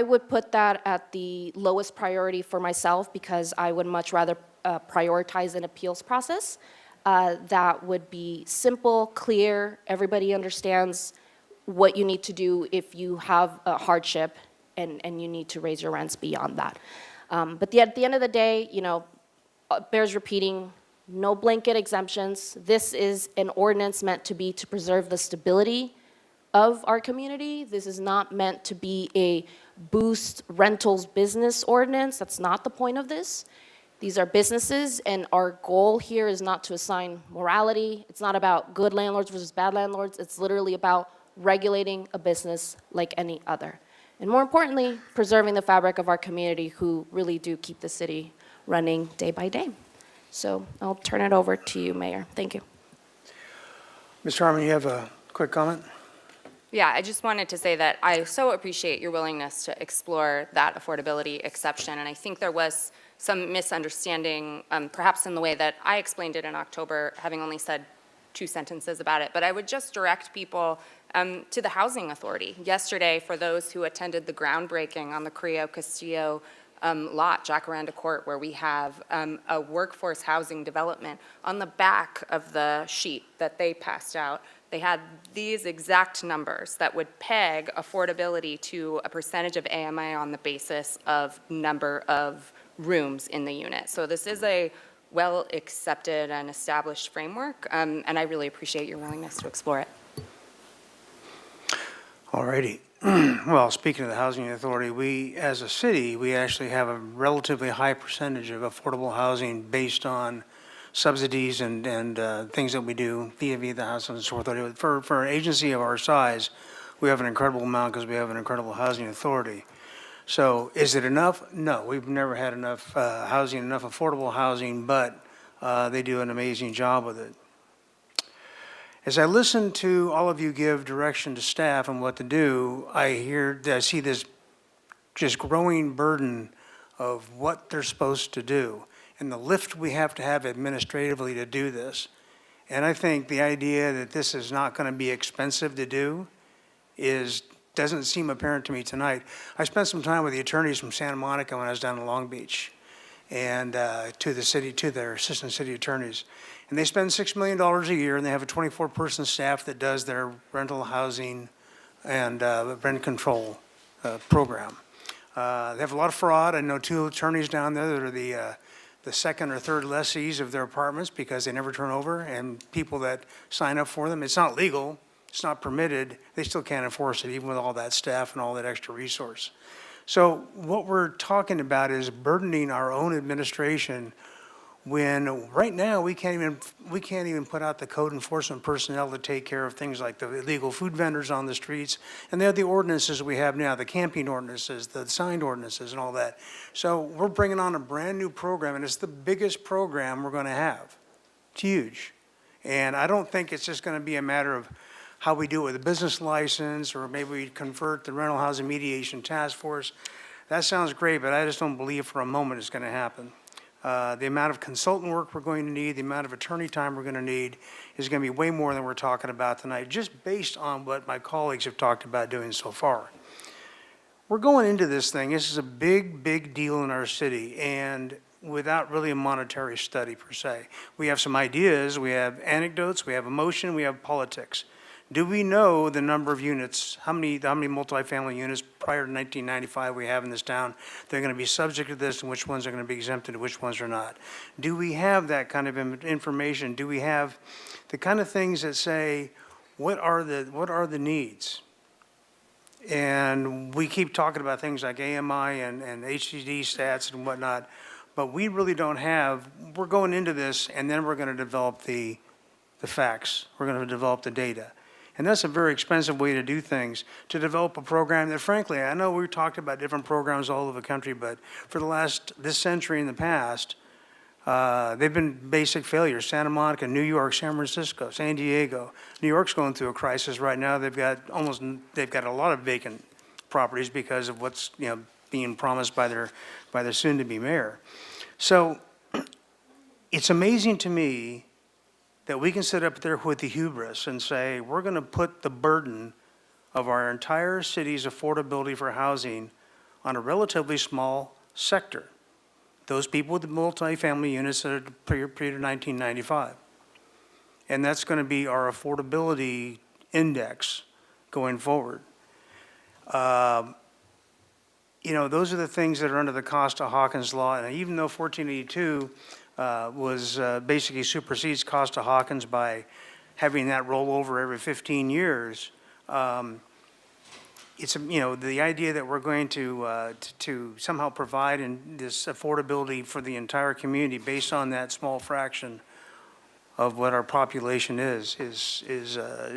would put that at the lowest priority for myself, because I would much rather prioritize an appeals process that would be simple, clear, everybody understands what you need to do if you have a hardship and you need to raise your rents beyond that. But at the end of the day, bears repeating, no blanket exemptions. This is an ordinance meant to preserve the stability of our community. This is not meant to be a boost rentals business ordinance. That's not the point of this. These are businesses, and our goal here is not to assign morality. It's not about good landlords versus bad landlords. It's literally about regulating a business like any other. And more importantly, preserving the fabric of our community, who really do keep the city running day by day. So I'll turn it over to you, Mayor. Thank you. Mr. Harmon, you have a quick comment? Yeah, I just wanted to say that I so appreciate your willingness to explore that affordability exception, and I think there was some misunderstanding, perhaps in the way that I explained it in October, having only said 2 sentences about it. But I would just direct people to the Housing Authority. Yesterday, for those who attended the groundbreaking on the Carrillo Castillo lot, Jacaranda Court, where we have a workforce housing development, on the back of the sheet that they passed out, they had these exact numbers that would peg affordability to a percentage of AMI on the basis of number of rooms in the unit. So this is a well-accepted and established framework, and I really appreciate your willingness to explore it. All righty. Well, speaking of the Housing Authority, we, as a city, we actually have a relatively high percentage of affordable housing based on subsidies and things that we do via the Housing Authority. For an agency of our size, we have an incredible amount because we have an incredible Housing Authority. So is it enough? No, we've never had enough housing, enough affordable housing, but they do an amazing job with it. As I listen to all of you give direction to staff on what to do, I see this just growing burden of what they're supposed to do and the lift we have to have administratively to do this. And I think the idea that this is not going to be expensive to do doesn't seem apparent to me tonight. I spent some time with the attorneys from Santa Monica when I was down in Long Beach, and to their assistant city attorneys. And they spend $6 million a year, and they have a 24-person staff that does their rental housing and rent control program. They have a lot of fraud. I know 2 attorneys down there that are the second or third lessees of their apartments because they never turn over, and people that sign up for them, it's not legal, it's not permitted, they still can't enforce it, even with all that staff and all that extra resource. So what we're talking about is burdening our own administration when right now we can't even put out the code enforcement personnel to take care of things like the illegal food vendors on the streets, and they're the ordinances we have now, the camping ordinances, the signed ordinances and all that. So we're bringing on a brand new program, and it's the biggest program we're going to have. It's huge. And I don't think it's just going to be a matter of how we do it with a business license, or maybe we convert the rental housing mediation task force. That sounds great, but I just don't believe for a moment it's going to happen. The amount of consultant work we're going to need, the amount of attorney time we're going to need is going to be way more than we're talking about tonight, just based on what my colleagues have talked about doing so far. We're going into this thing, this is a big, big deal in our city, and without really a monetary study per se. We have some ideas, we have anecdotes, we have emotion, we have politics. Do we know the number of units, how many multifamily units prior to 1995 we have in this town? They're going to be subject to this, and which ones are going to be exempted and which ones are not? Do we have that kind of information? Do we have the kind of things that say, what are the needs? And we keep talking about things like AMI and HCD stats and whatnot, but we really don't have, we're going into this, and then we're going to develop the facts. We're going to develop the data. And that's a very expensive way to do things, to develop a program that, frankly, I know we've talked about different programs all over the country, but for this century in the past, they've been basic failures. Santa Monica, New York, San Francisco, San Diego. New York's going through a crisis right now. They've got a lot of vacant properties because of what's being promised by their soon-to-be mayor. So it's amazing to me that we can sit up there with the hubris and say, we're going to put the burden of our entire city's affordability for housing on a relatively small sector, those people with the multifamily units that are pre 1995. And that's going to be our affordability index going forward. Those are the things that are under the Costa-Hawkins law, and even though 1482 basically supersedes Costa-Hawkins by having that roll over every 15 years. It's the idea that we're going to somehow provide this affordability for the entire community based on that small fraction of what our population is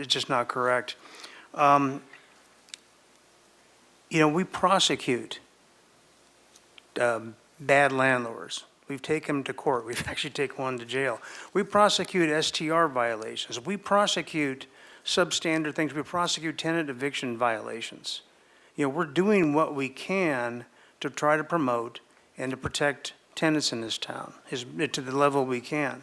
just not correct. We prosecute bad landlords. We've taken them to court. We've actually taken one to jail. We prosecute STR violations. We prosecute substandard things. We prosecute tenant eviction violations. We're doing what we can to try to promote and to protect tenants in this town to the level we can.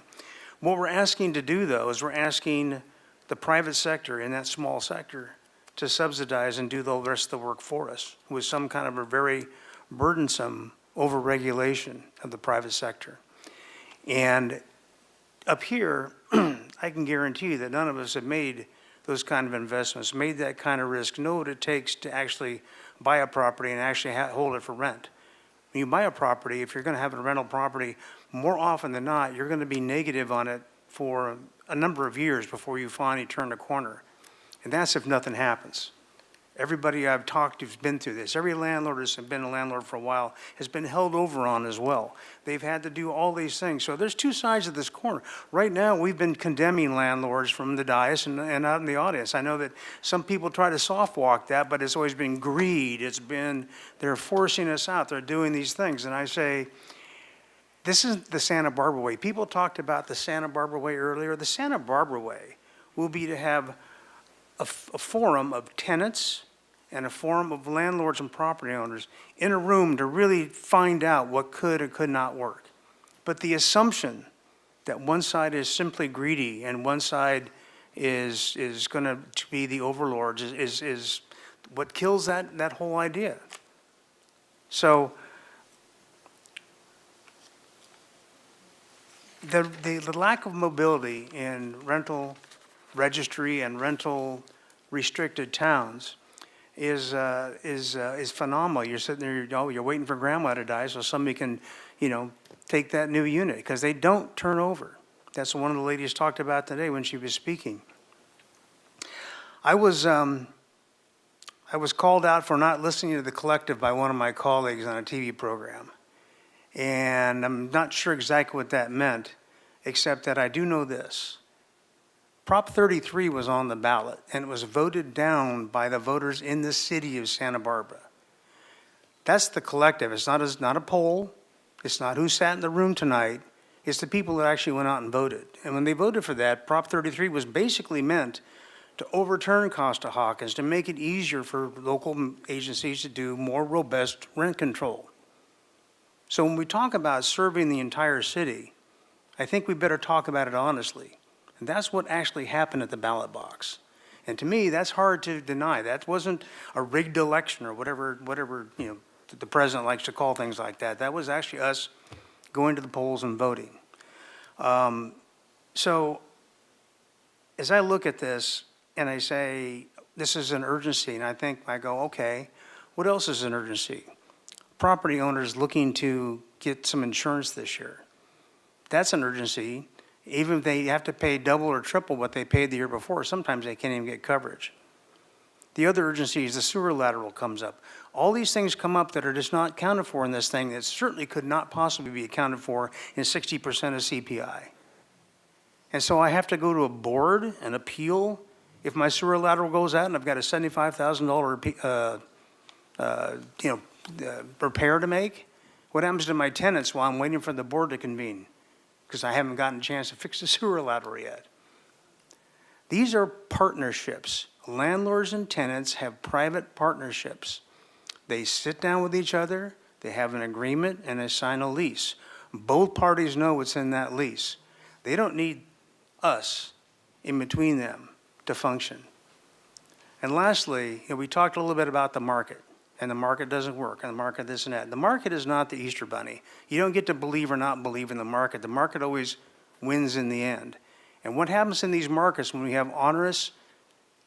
What we're asking to do, though, is we're asking the private sector in that small sector to subsidize and do the rest of the work for us with some kind of a very burdensome over-regulation of the private sector. And up here, I can guarantee you that none of us have made those kind of investments, made that kind of risk, know what it takes to actually buy a property and actually hold it for rent. When you buy a property, if you're going to have a rental property, more often than not, you're going to be negative on it for a number of years before you finally turn the corner. And that's if nothing happens. Everybody I've talked to has been through this. Every landlord who's been a landlord for a while has been held over on as well. They've had to do all these things. So there's two sides of this corner. Right now, we've been condemning landlords from the dais and out in the audience. I know that some people try to soft walk that, but it's always been greed. It's been, they're forcing us out. They're doing these things. And I say, this is the Santa Barbara way. People talked about the Santa Barbara way earlier. The Santa Barbara way will be to have a forum of tenants and a forum of landlords and property owners in a room to really find out what could or could not work. But the assumption that one side is simply greedy and one side is going to be the overlords is what kills that whole idea. So the lack of mobility in rental registry and rental restricted towns is phenomenal. You're sitting there, you're waiting for grandma to die so somebody can, take that new unit, because they don't turn over. That's what one of the ladies talked about today when she was speaking. I was called out for not listening to the collective by one of my colleagues on a TV program. And I'm not sure exactly what that meant, except that I do know this. Prop 33 was on the ballot, and it was voted down by the voters in the city of Santa Barbara. That's the collective. It's not a poll. It's not who sat in the room tonight. It's the people that actually went out and voted. And when they voted for that, Prop 33 was basically meant to overturn Costa-Hawkins, to make it easier for local agencies to do more robust rent control. So when we talk about serving the entire city, I think we better talk about it honestly. And that's what actually happened at the ballot box. And to me, that's hard to deny. That wasn't a rigged election or whatever the president likes to call things like that. That was actually us going to the polls and voting. So as I look at this and I say, this is an urgency, and I go, okay, what else is an urgency? Property owners looking to get some insurance this year. That's an urgency. Even if they have to pay double or triple what they paid the year before, sometimes they can't even get coverage. The other urgency is the sewer lateral comes up. All these things come up that are just not accounted for in this thing that certainly could not possibly be accounted for in 60% of CPI. And so I have to go to a board and appeal if my sewer lateral goes out and I've got a $75,000 repair to make. What happens to my tenants while I'm waiting for the board to convene? Because I haven't gotten a chance to fix the sewer lateral yet. These are partnerships. Landlords and tenants have private partnerships. They sit down with each other, they have an agreement, and they sign a lease. Both parties know what's in that lease. They don't need us in between them to function. And lastly, we talked a little bit about the market, and the market doesn't work, and the market this and that. The market is not the Easter Bunny. You don't get to believe or not believe in the market. The market always wins in the end. And what happens in these markets when we have onerous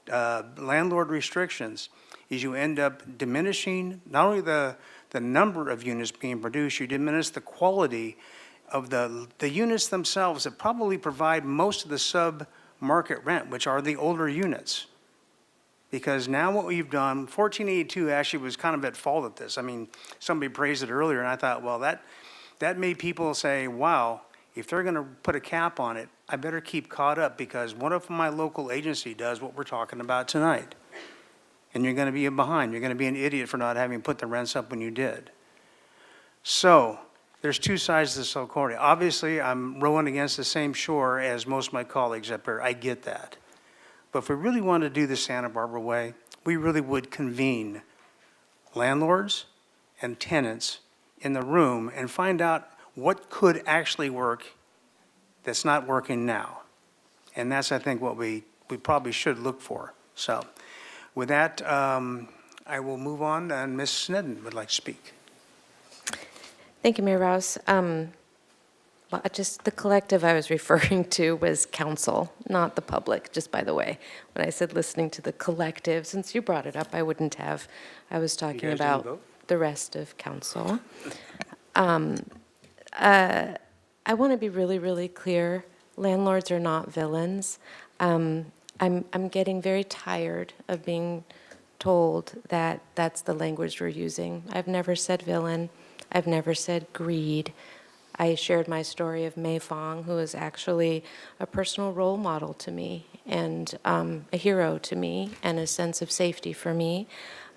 landlord restrictions is you end up diminishing not only the number of units being produced, you diminish the quality of the units themselves that probably provide most of the sub-market rent, which are the older units. Because now what we've done, 1482 actually was kind of at fault at this. I mean, somebody praised it earlier, and I thought, well, that made people say, wow, if they're going to put a cap on it, I better keep caught up, because what if my local agency does what we're talking about tonight? And you're going to be behind. You're going to be an idiot for not having put the rents up when you did. So there's two sides to this whole coin. Obviously, I'm rowing against the same shore as most of my colleagues up here. I get that. But if we really want to do the Santa Barbara way, we really would convene landlords and tenants in the room and find out what could actually work that's not working now. And that's, I think, what we probably should look for. So with that, I will move on, and Ms. Snedden would like to speak. Thank you, Mayor Rouse. Well, just the collective I was referring to was council, not the public, just by the way. When I said listening to the collective, since you brought it up, I wouldn't have. I was talking about the rest of council. I want to be really, really clear. Landlords are not villains. I'm getting very tired of being told that that's the language we're using. I've never said villain. I've never said greed. I shared my story of Mei Fong, who is actually a personal role model to me and a hero to me and a sense of safety for me.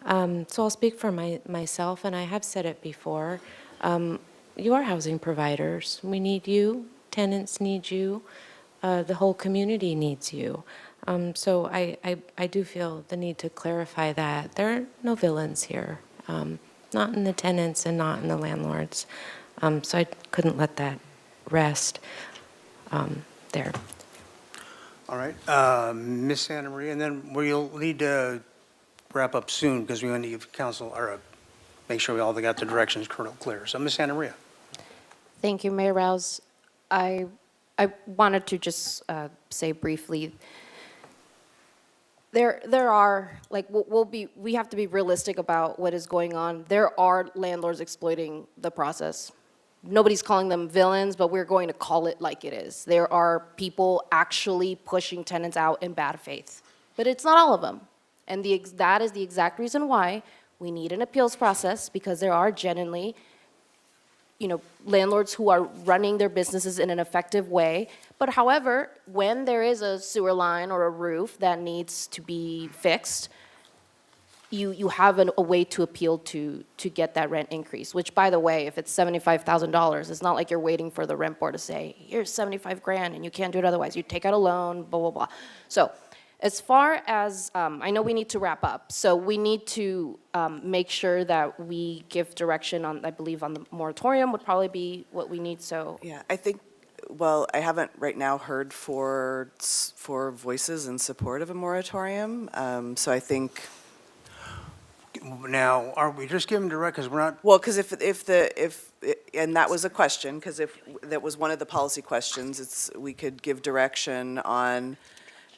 So I'll speak for myself, and I have said it before. You are housing providers. We need you. Tenants need you. The whole community needs you. So I do feel the need to clarify that. There are no villains here, not in the tenants and not in the landlords. So I couldn't let that rest there. All right, Ms. Santa Maria, and then we'll need to wrap up soon because we want to give council, or make sure we all got the directions clear. So Ms. Santa Maria. Thank you, Mayor Rouse. I wanted to just say briefly, there are, like, we have to be realistic about what is going on. There are landlords exploiting the process. Nobody's calling them villains, but we're going to call it like it is. There are people actually pushing tenants out in bad faith, but it's not all of them. And that is the exact reason why we need an appeals process, because there are genuinely, landlords who are running their businesses in an effective way. But however, when there is a sewer line or a roof that needs to be fixed, you have a way to appeal to get that rent increase, which, by the way, if it's $75,000, it's not like you're waiting for the rent board to say, here's 75 grand and you can't do it otherwise. You take out a loan, blah, blah, blah. So as far as, I know we need to wrap up, so we need to make sure that we give direction on, I believe, on the moratorium would probably be what we need, so. Yeah, I think, well, I haven't right now heard for voices in support of a moratorium, so I think. Now, are we just giving direct, because we're not, Well, because and that was a question, because if that was one of the policy questions, we could give direction on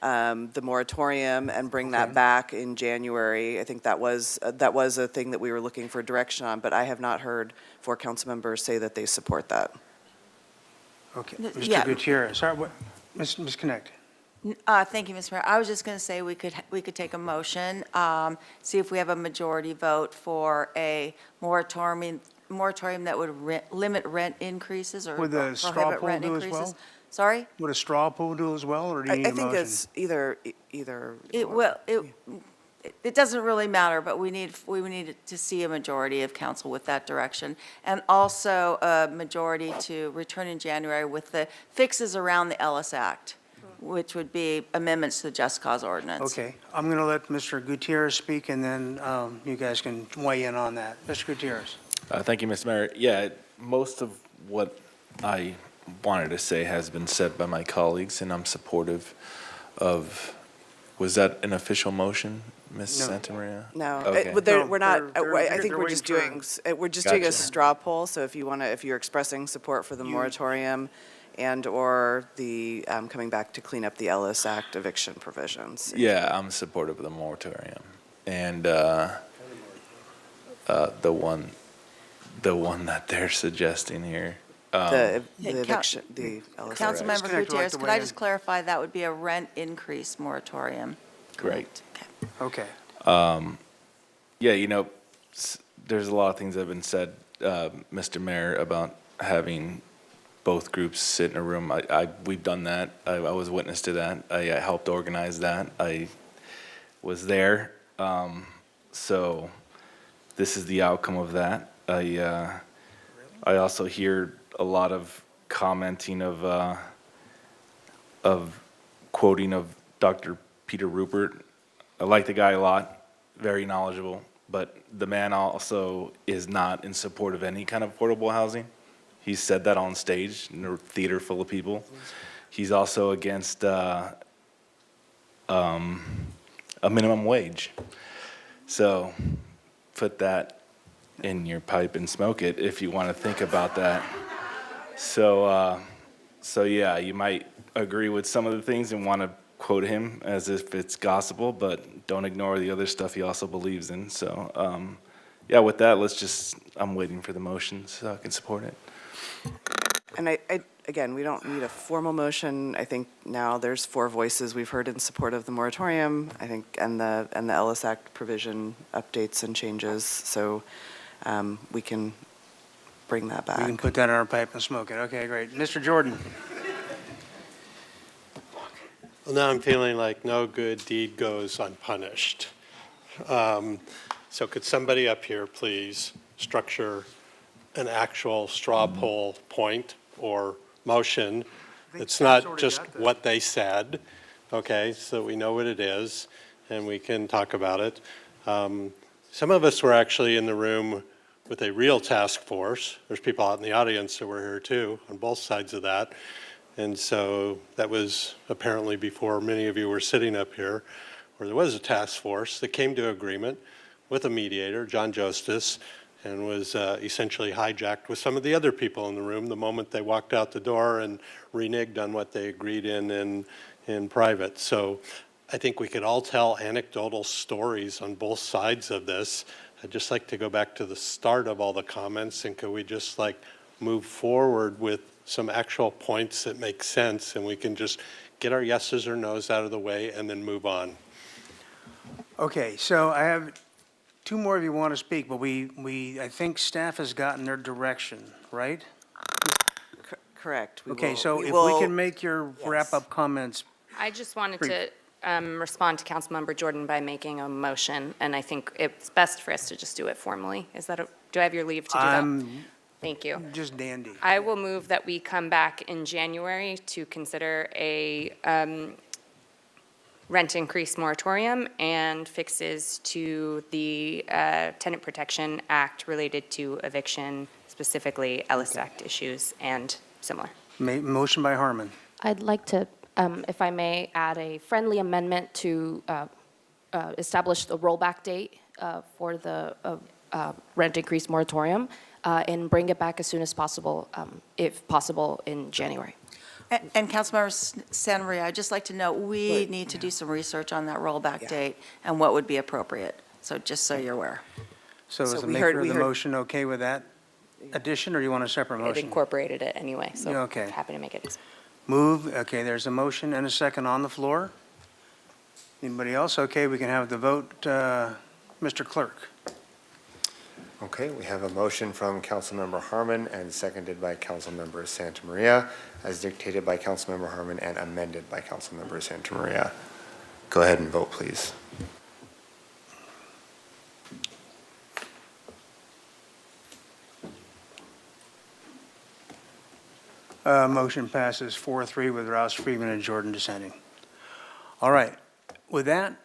the moratorium and bring that back in January. I think that was a thing that we were looking for direction on, but I have not heard 4 council members say that they support that. okay, Yeah. Mr. Gutierrez, sorry, what, Ms. Connect? Thank you, Mr. Mayor. I was just going to say we could take a motion, see if we have a majority vote for a moratorium that would limit rent increases or Would the straw prohibit poll rent do as increases. well? Sorry? Would a straw poll do as well, or do you need a I motion? think It's either. It doesn't really matter, but we need to see a majority of council with that direction. And also a majority to return in January with the fixes around the Ellis Act, which would be amendments to the Just Cause Ordinance. Okay, I'm going to let Mr. Gutierrez speak, and then you guys can weigh in on that. Mr. Gutierrez. Thank you, Mr. Mayor. Yeah, most of what I wanted to say has been said by my colleagues, and I'm supportive of, was that an official motion, Ms. No. Santamaria? No, Okay. we're not, I think they're we're just waiting doing a Gotcha. straw poll, so if you're expressing support for the moratorium and/or the, coming back to clean up the Ellis Act eviction provisions. Yeah, I'm supportive of the moratorium. And the one that they're suggesting here. The Hey, eviction, the Ellis Act. Councilmember Disconnect, Gutierrez, like the could I way just clarify, that would be a rent increase moratorium? Great. Okay. Yeah, there's a lot of things that have been said, Mr. Mayor, about having both groups sit in a room. We've done that. I was witness to that. I helped organize that. I was there. So this is the outcome of that. I also hear a lot of commenting of quoting of Dr. Peter Rupert. I like the guy a lot, very knowledgeable, but the man also is not in support of any kind of affordable housing. He said that on stage in a theater full of people. He's also against a minimum wage. So put that in your pipe and smoke it if you want to think about that. So yeah, you might agree with some of the things and want to quote him as if it's gospel, but don't ignore the other stuff he also believes in. So yeah, with that, I'm waiting for the motion so I can support it. And again, we don't need a formal motion. I think now there's 4 voices we've heard in support of the moratorium, I think, and the Ellis Act provision updates and changes, so we can bring that back. We can put that in our pipe and smoke it. Okay, great. Mr. Jordan. Well, now I'm feeling like no good deed goes unpunished. So could somebody up here please structure an actual straw poll point or motion? It's not just what they said, okay, so we know what it is, and we can talk about it. Some of us were actually in the room with a real task force. There's people out in the audience that were here too, on both sides of that. And so that was apparently before many of you were sitting up here, where there was a task force that came to agreement with a mediator, John Justice, and was essentially hijacked with some of the other people in the room the moment they walked out the door and reneged on what they agreed in private. So I think we could all tell anecdotal stories on both sides of this. I'd just like to go back to the start of all the comments, and could we just like move forward with some actual points that make sense, and we can just get our yeses or nos out of the way and then move on. Okay, so I have two more of you want to speak, but I think staff has gotten their direction, right? Correct. Okay, so if we can make your wrap-up comments. I just wanted to respond to Councilmember Jordan by making a motion, and I think it's best for us to just do it formally. Do I have your leave to do that? Thank you. Just dandy. I will move that we come back in January to consider a rent increase moratorium and fixes to the Tenant Protection Act related to eviction, specifically Ellis Act issues and similar. Motion by Harmon. I'd like to, if I may, add a friendly amendment to establish the rollback date for the rent increase moratorium and bring it back as soon as possible, if possible, in January. And Councilmember Santa Maria, I'd just like to know, we need to do some research on that rollback date and what would be appropriate. So just so you're aware. So is the maker of the motion okay with that addition, or do you want a separate It motion? incorporated it anyway, so Okay. happy to make it. Move, okay, there's a motion and a second on the floor. Anybody else? Okay, we can have the vote. Mr. Clerk. Okay, we have a motion from Councilmember Harmon and seconded by Councilmember Santa Maria, as dictated by Councilmember Harmon and amended by Councilmember Santa Maria. Go ahead and vote, please. Motion passes 4-3 with Rouse, Freeman, and Jordan dissenting. All right, with that,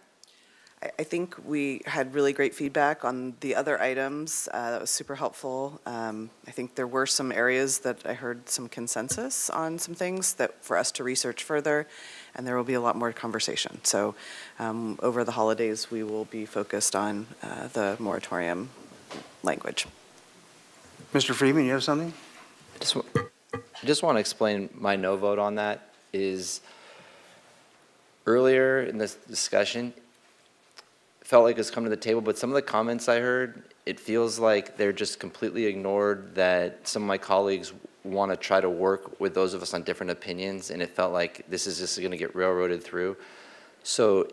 I think we had really great feedback on the other items. That was super helpful. I think there were some areas that I heard some consensus on some things that for us to research further, and there will be a lot more conversation. So over the holidays, we will be focused on the moratorium language. Mr. Freeman, you have something? I just want to explain my no vote on that is earlier in this discussion, felt like it's come to the table, but some of the comments I heard, it feels like they're just completely ignored that some of my colleagues want to try to work with those of us on different opinions, and it felt like this is just going to get railroaded through. So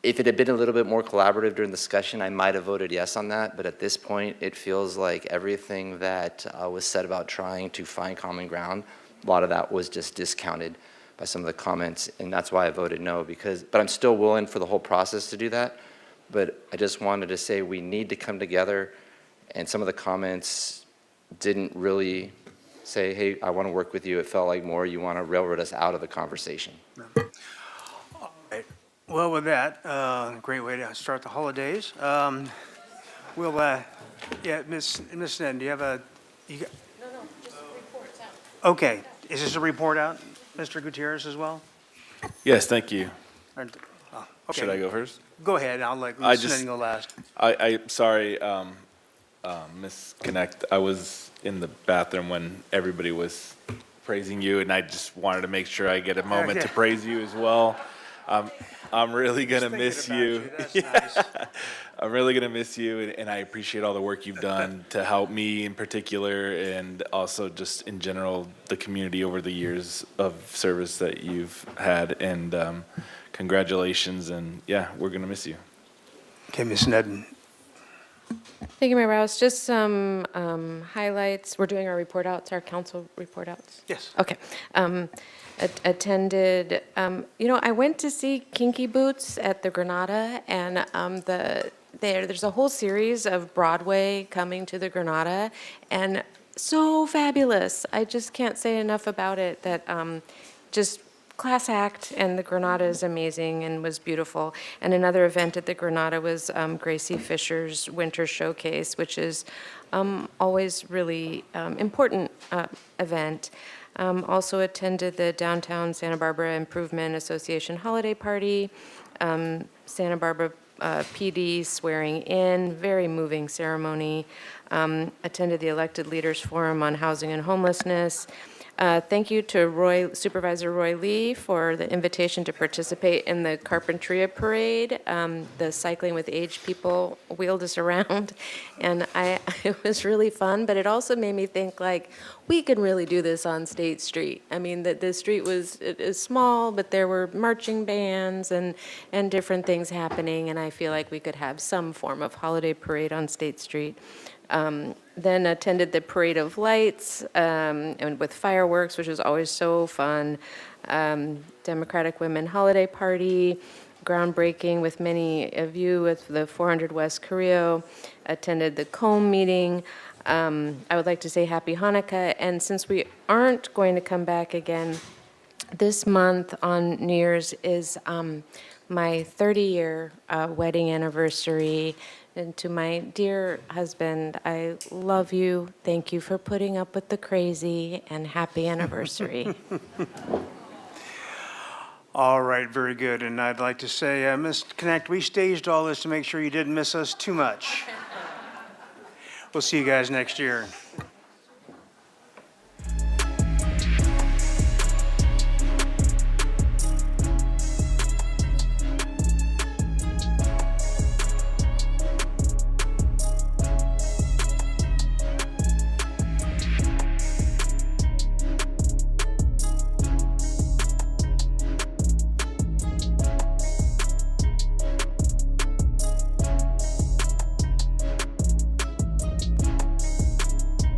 if it had been a little bit more collaborative during the discussion, I might have voted yes on that, but at this point, it feels like everything that was said about trying to find common ground, a lot of that was just discounted by some of the comments, and that's why I voted no, but I'm still willing for the whole process to do that. But I just wanted to say we need to come together, and some of the comments didn't really say, hey, I want to work with you. It felt like more you want to railroad us out of the conversation. All right. Well, with that, great way to start the holidays. We'll, yeah, Ms. Snen, do you have No, just reports out. Okay, is this a report out, Mr. Gutierrez, as well? Yes, thank you. Or- okay. Should I go first? Go ahead, I'll let Ms. Snen go last. Sorry, Ms. Connect, I was in the bathroom when everybody was praising you, and I just wanted to make sure I get a moment to praise you as well. I'm really gonna miss you. Nice. I'm really gonna miss you, and I appreciate all the work you've done to help me in particular, and also just in general, the community over the years of service that you've had, and congratulations, and yeah, we're gonna miss you. Okay, Ms. Snen. Thank you, Mayor Rouse. Just some highlights. We're doing our report outs, our council report outs. Yes. Okay. Attended, I went to see Kinky Boots at the Granada, and there's a whole series of Broadway coming to the Granada, and so fabulous. I just can't say enough about it, that just class act, and the Granada is amazing and was beautiful. And another event at the Granada was Gracie Fisher's Winter Showcase, which is always really important event. Also attended the Downtown Santa Barbara Improvement Association Holiday Party, Santa Barbara PD swearing in, very moving ceremony. Attended the Elected Leaders Forum on Housing and Homelessness. Thank you to Supervisor Roy Lee for the invitation to participate in the Carpinteria Parade. The Cycling with Aged people wheeled us around, and it was really fun, but it also made me think, like, we could really do this on State Street. I mean, the street is small, but there were marching bands and different things happening, and I feel like we could have some form of holiday parade on State Street. Then attended the Parade of Lights and with fireworks, which was always so fun. Democratic Women Holiday Party, groundbreaking with many of you with the 400 West Carrillo. Attended the COMB meeting. I would like to say Happy Hanukkah. And since we aren't going to come back again this month on New Year's is my 30-year wedding anniversary. And to my dear husband, I love you. Thank you for putting up with the crazy, and happy anniversary. All right, very good. And I'd like to say, Ms. Connect, we staged all this to make sure you didn't miss us too much. We'll see you guys next year.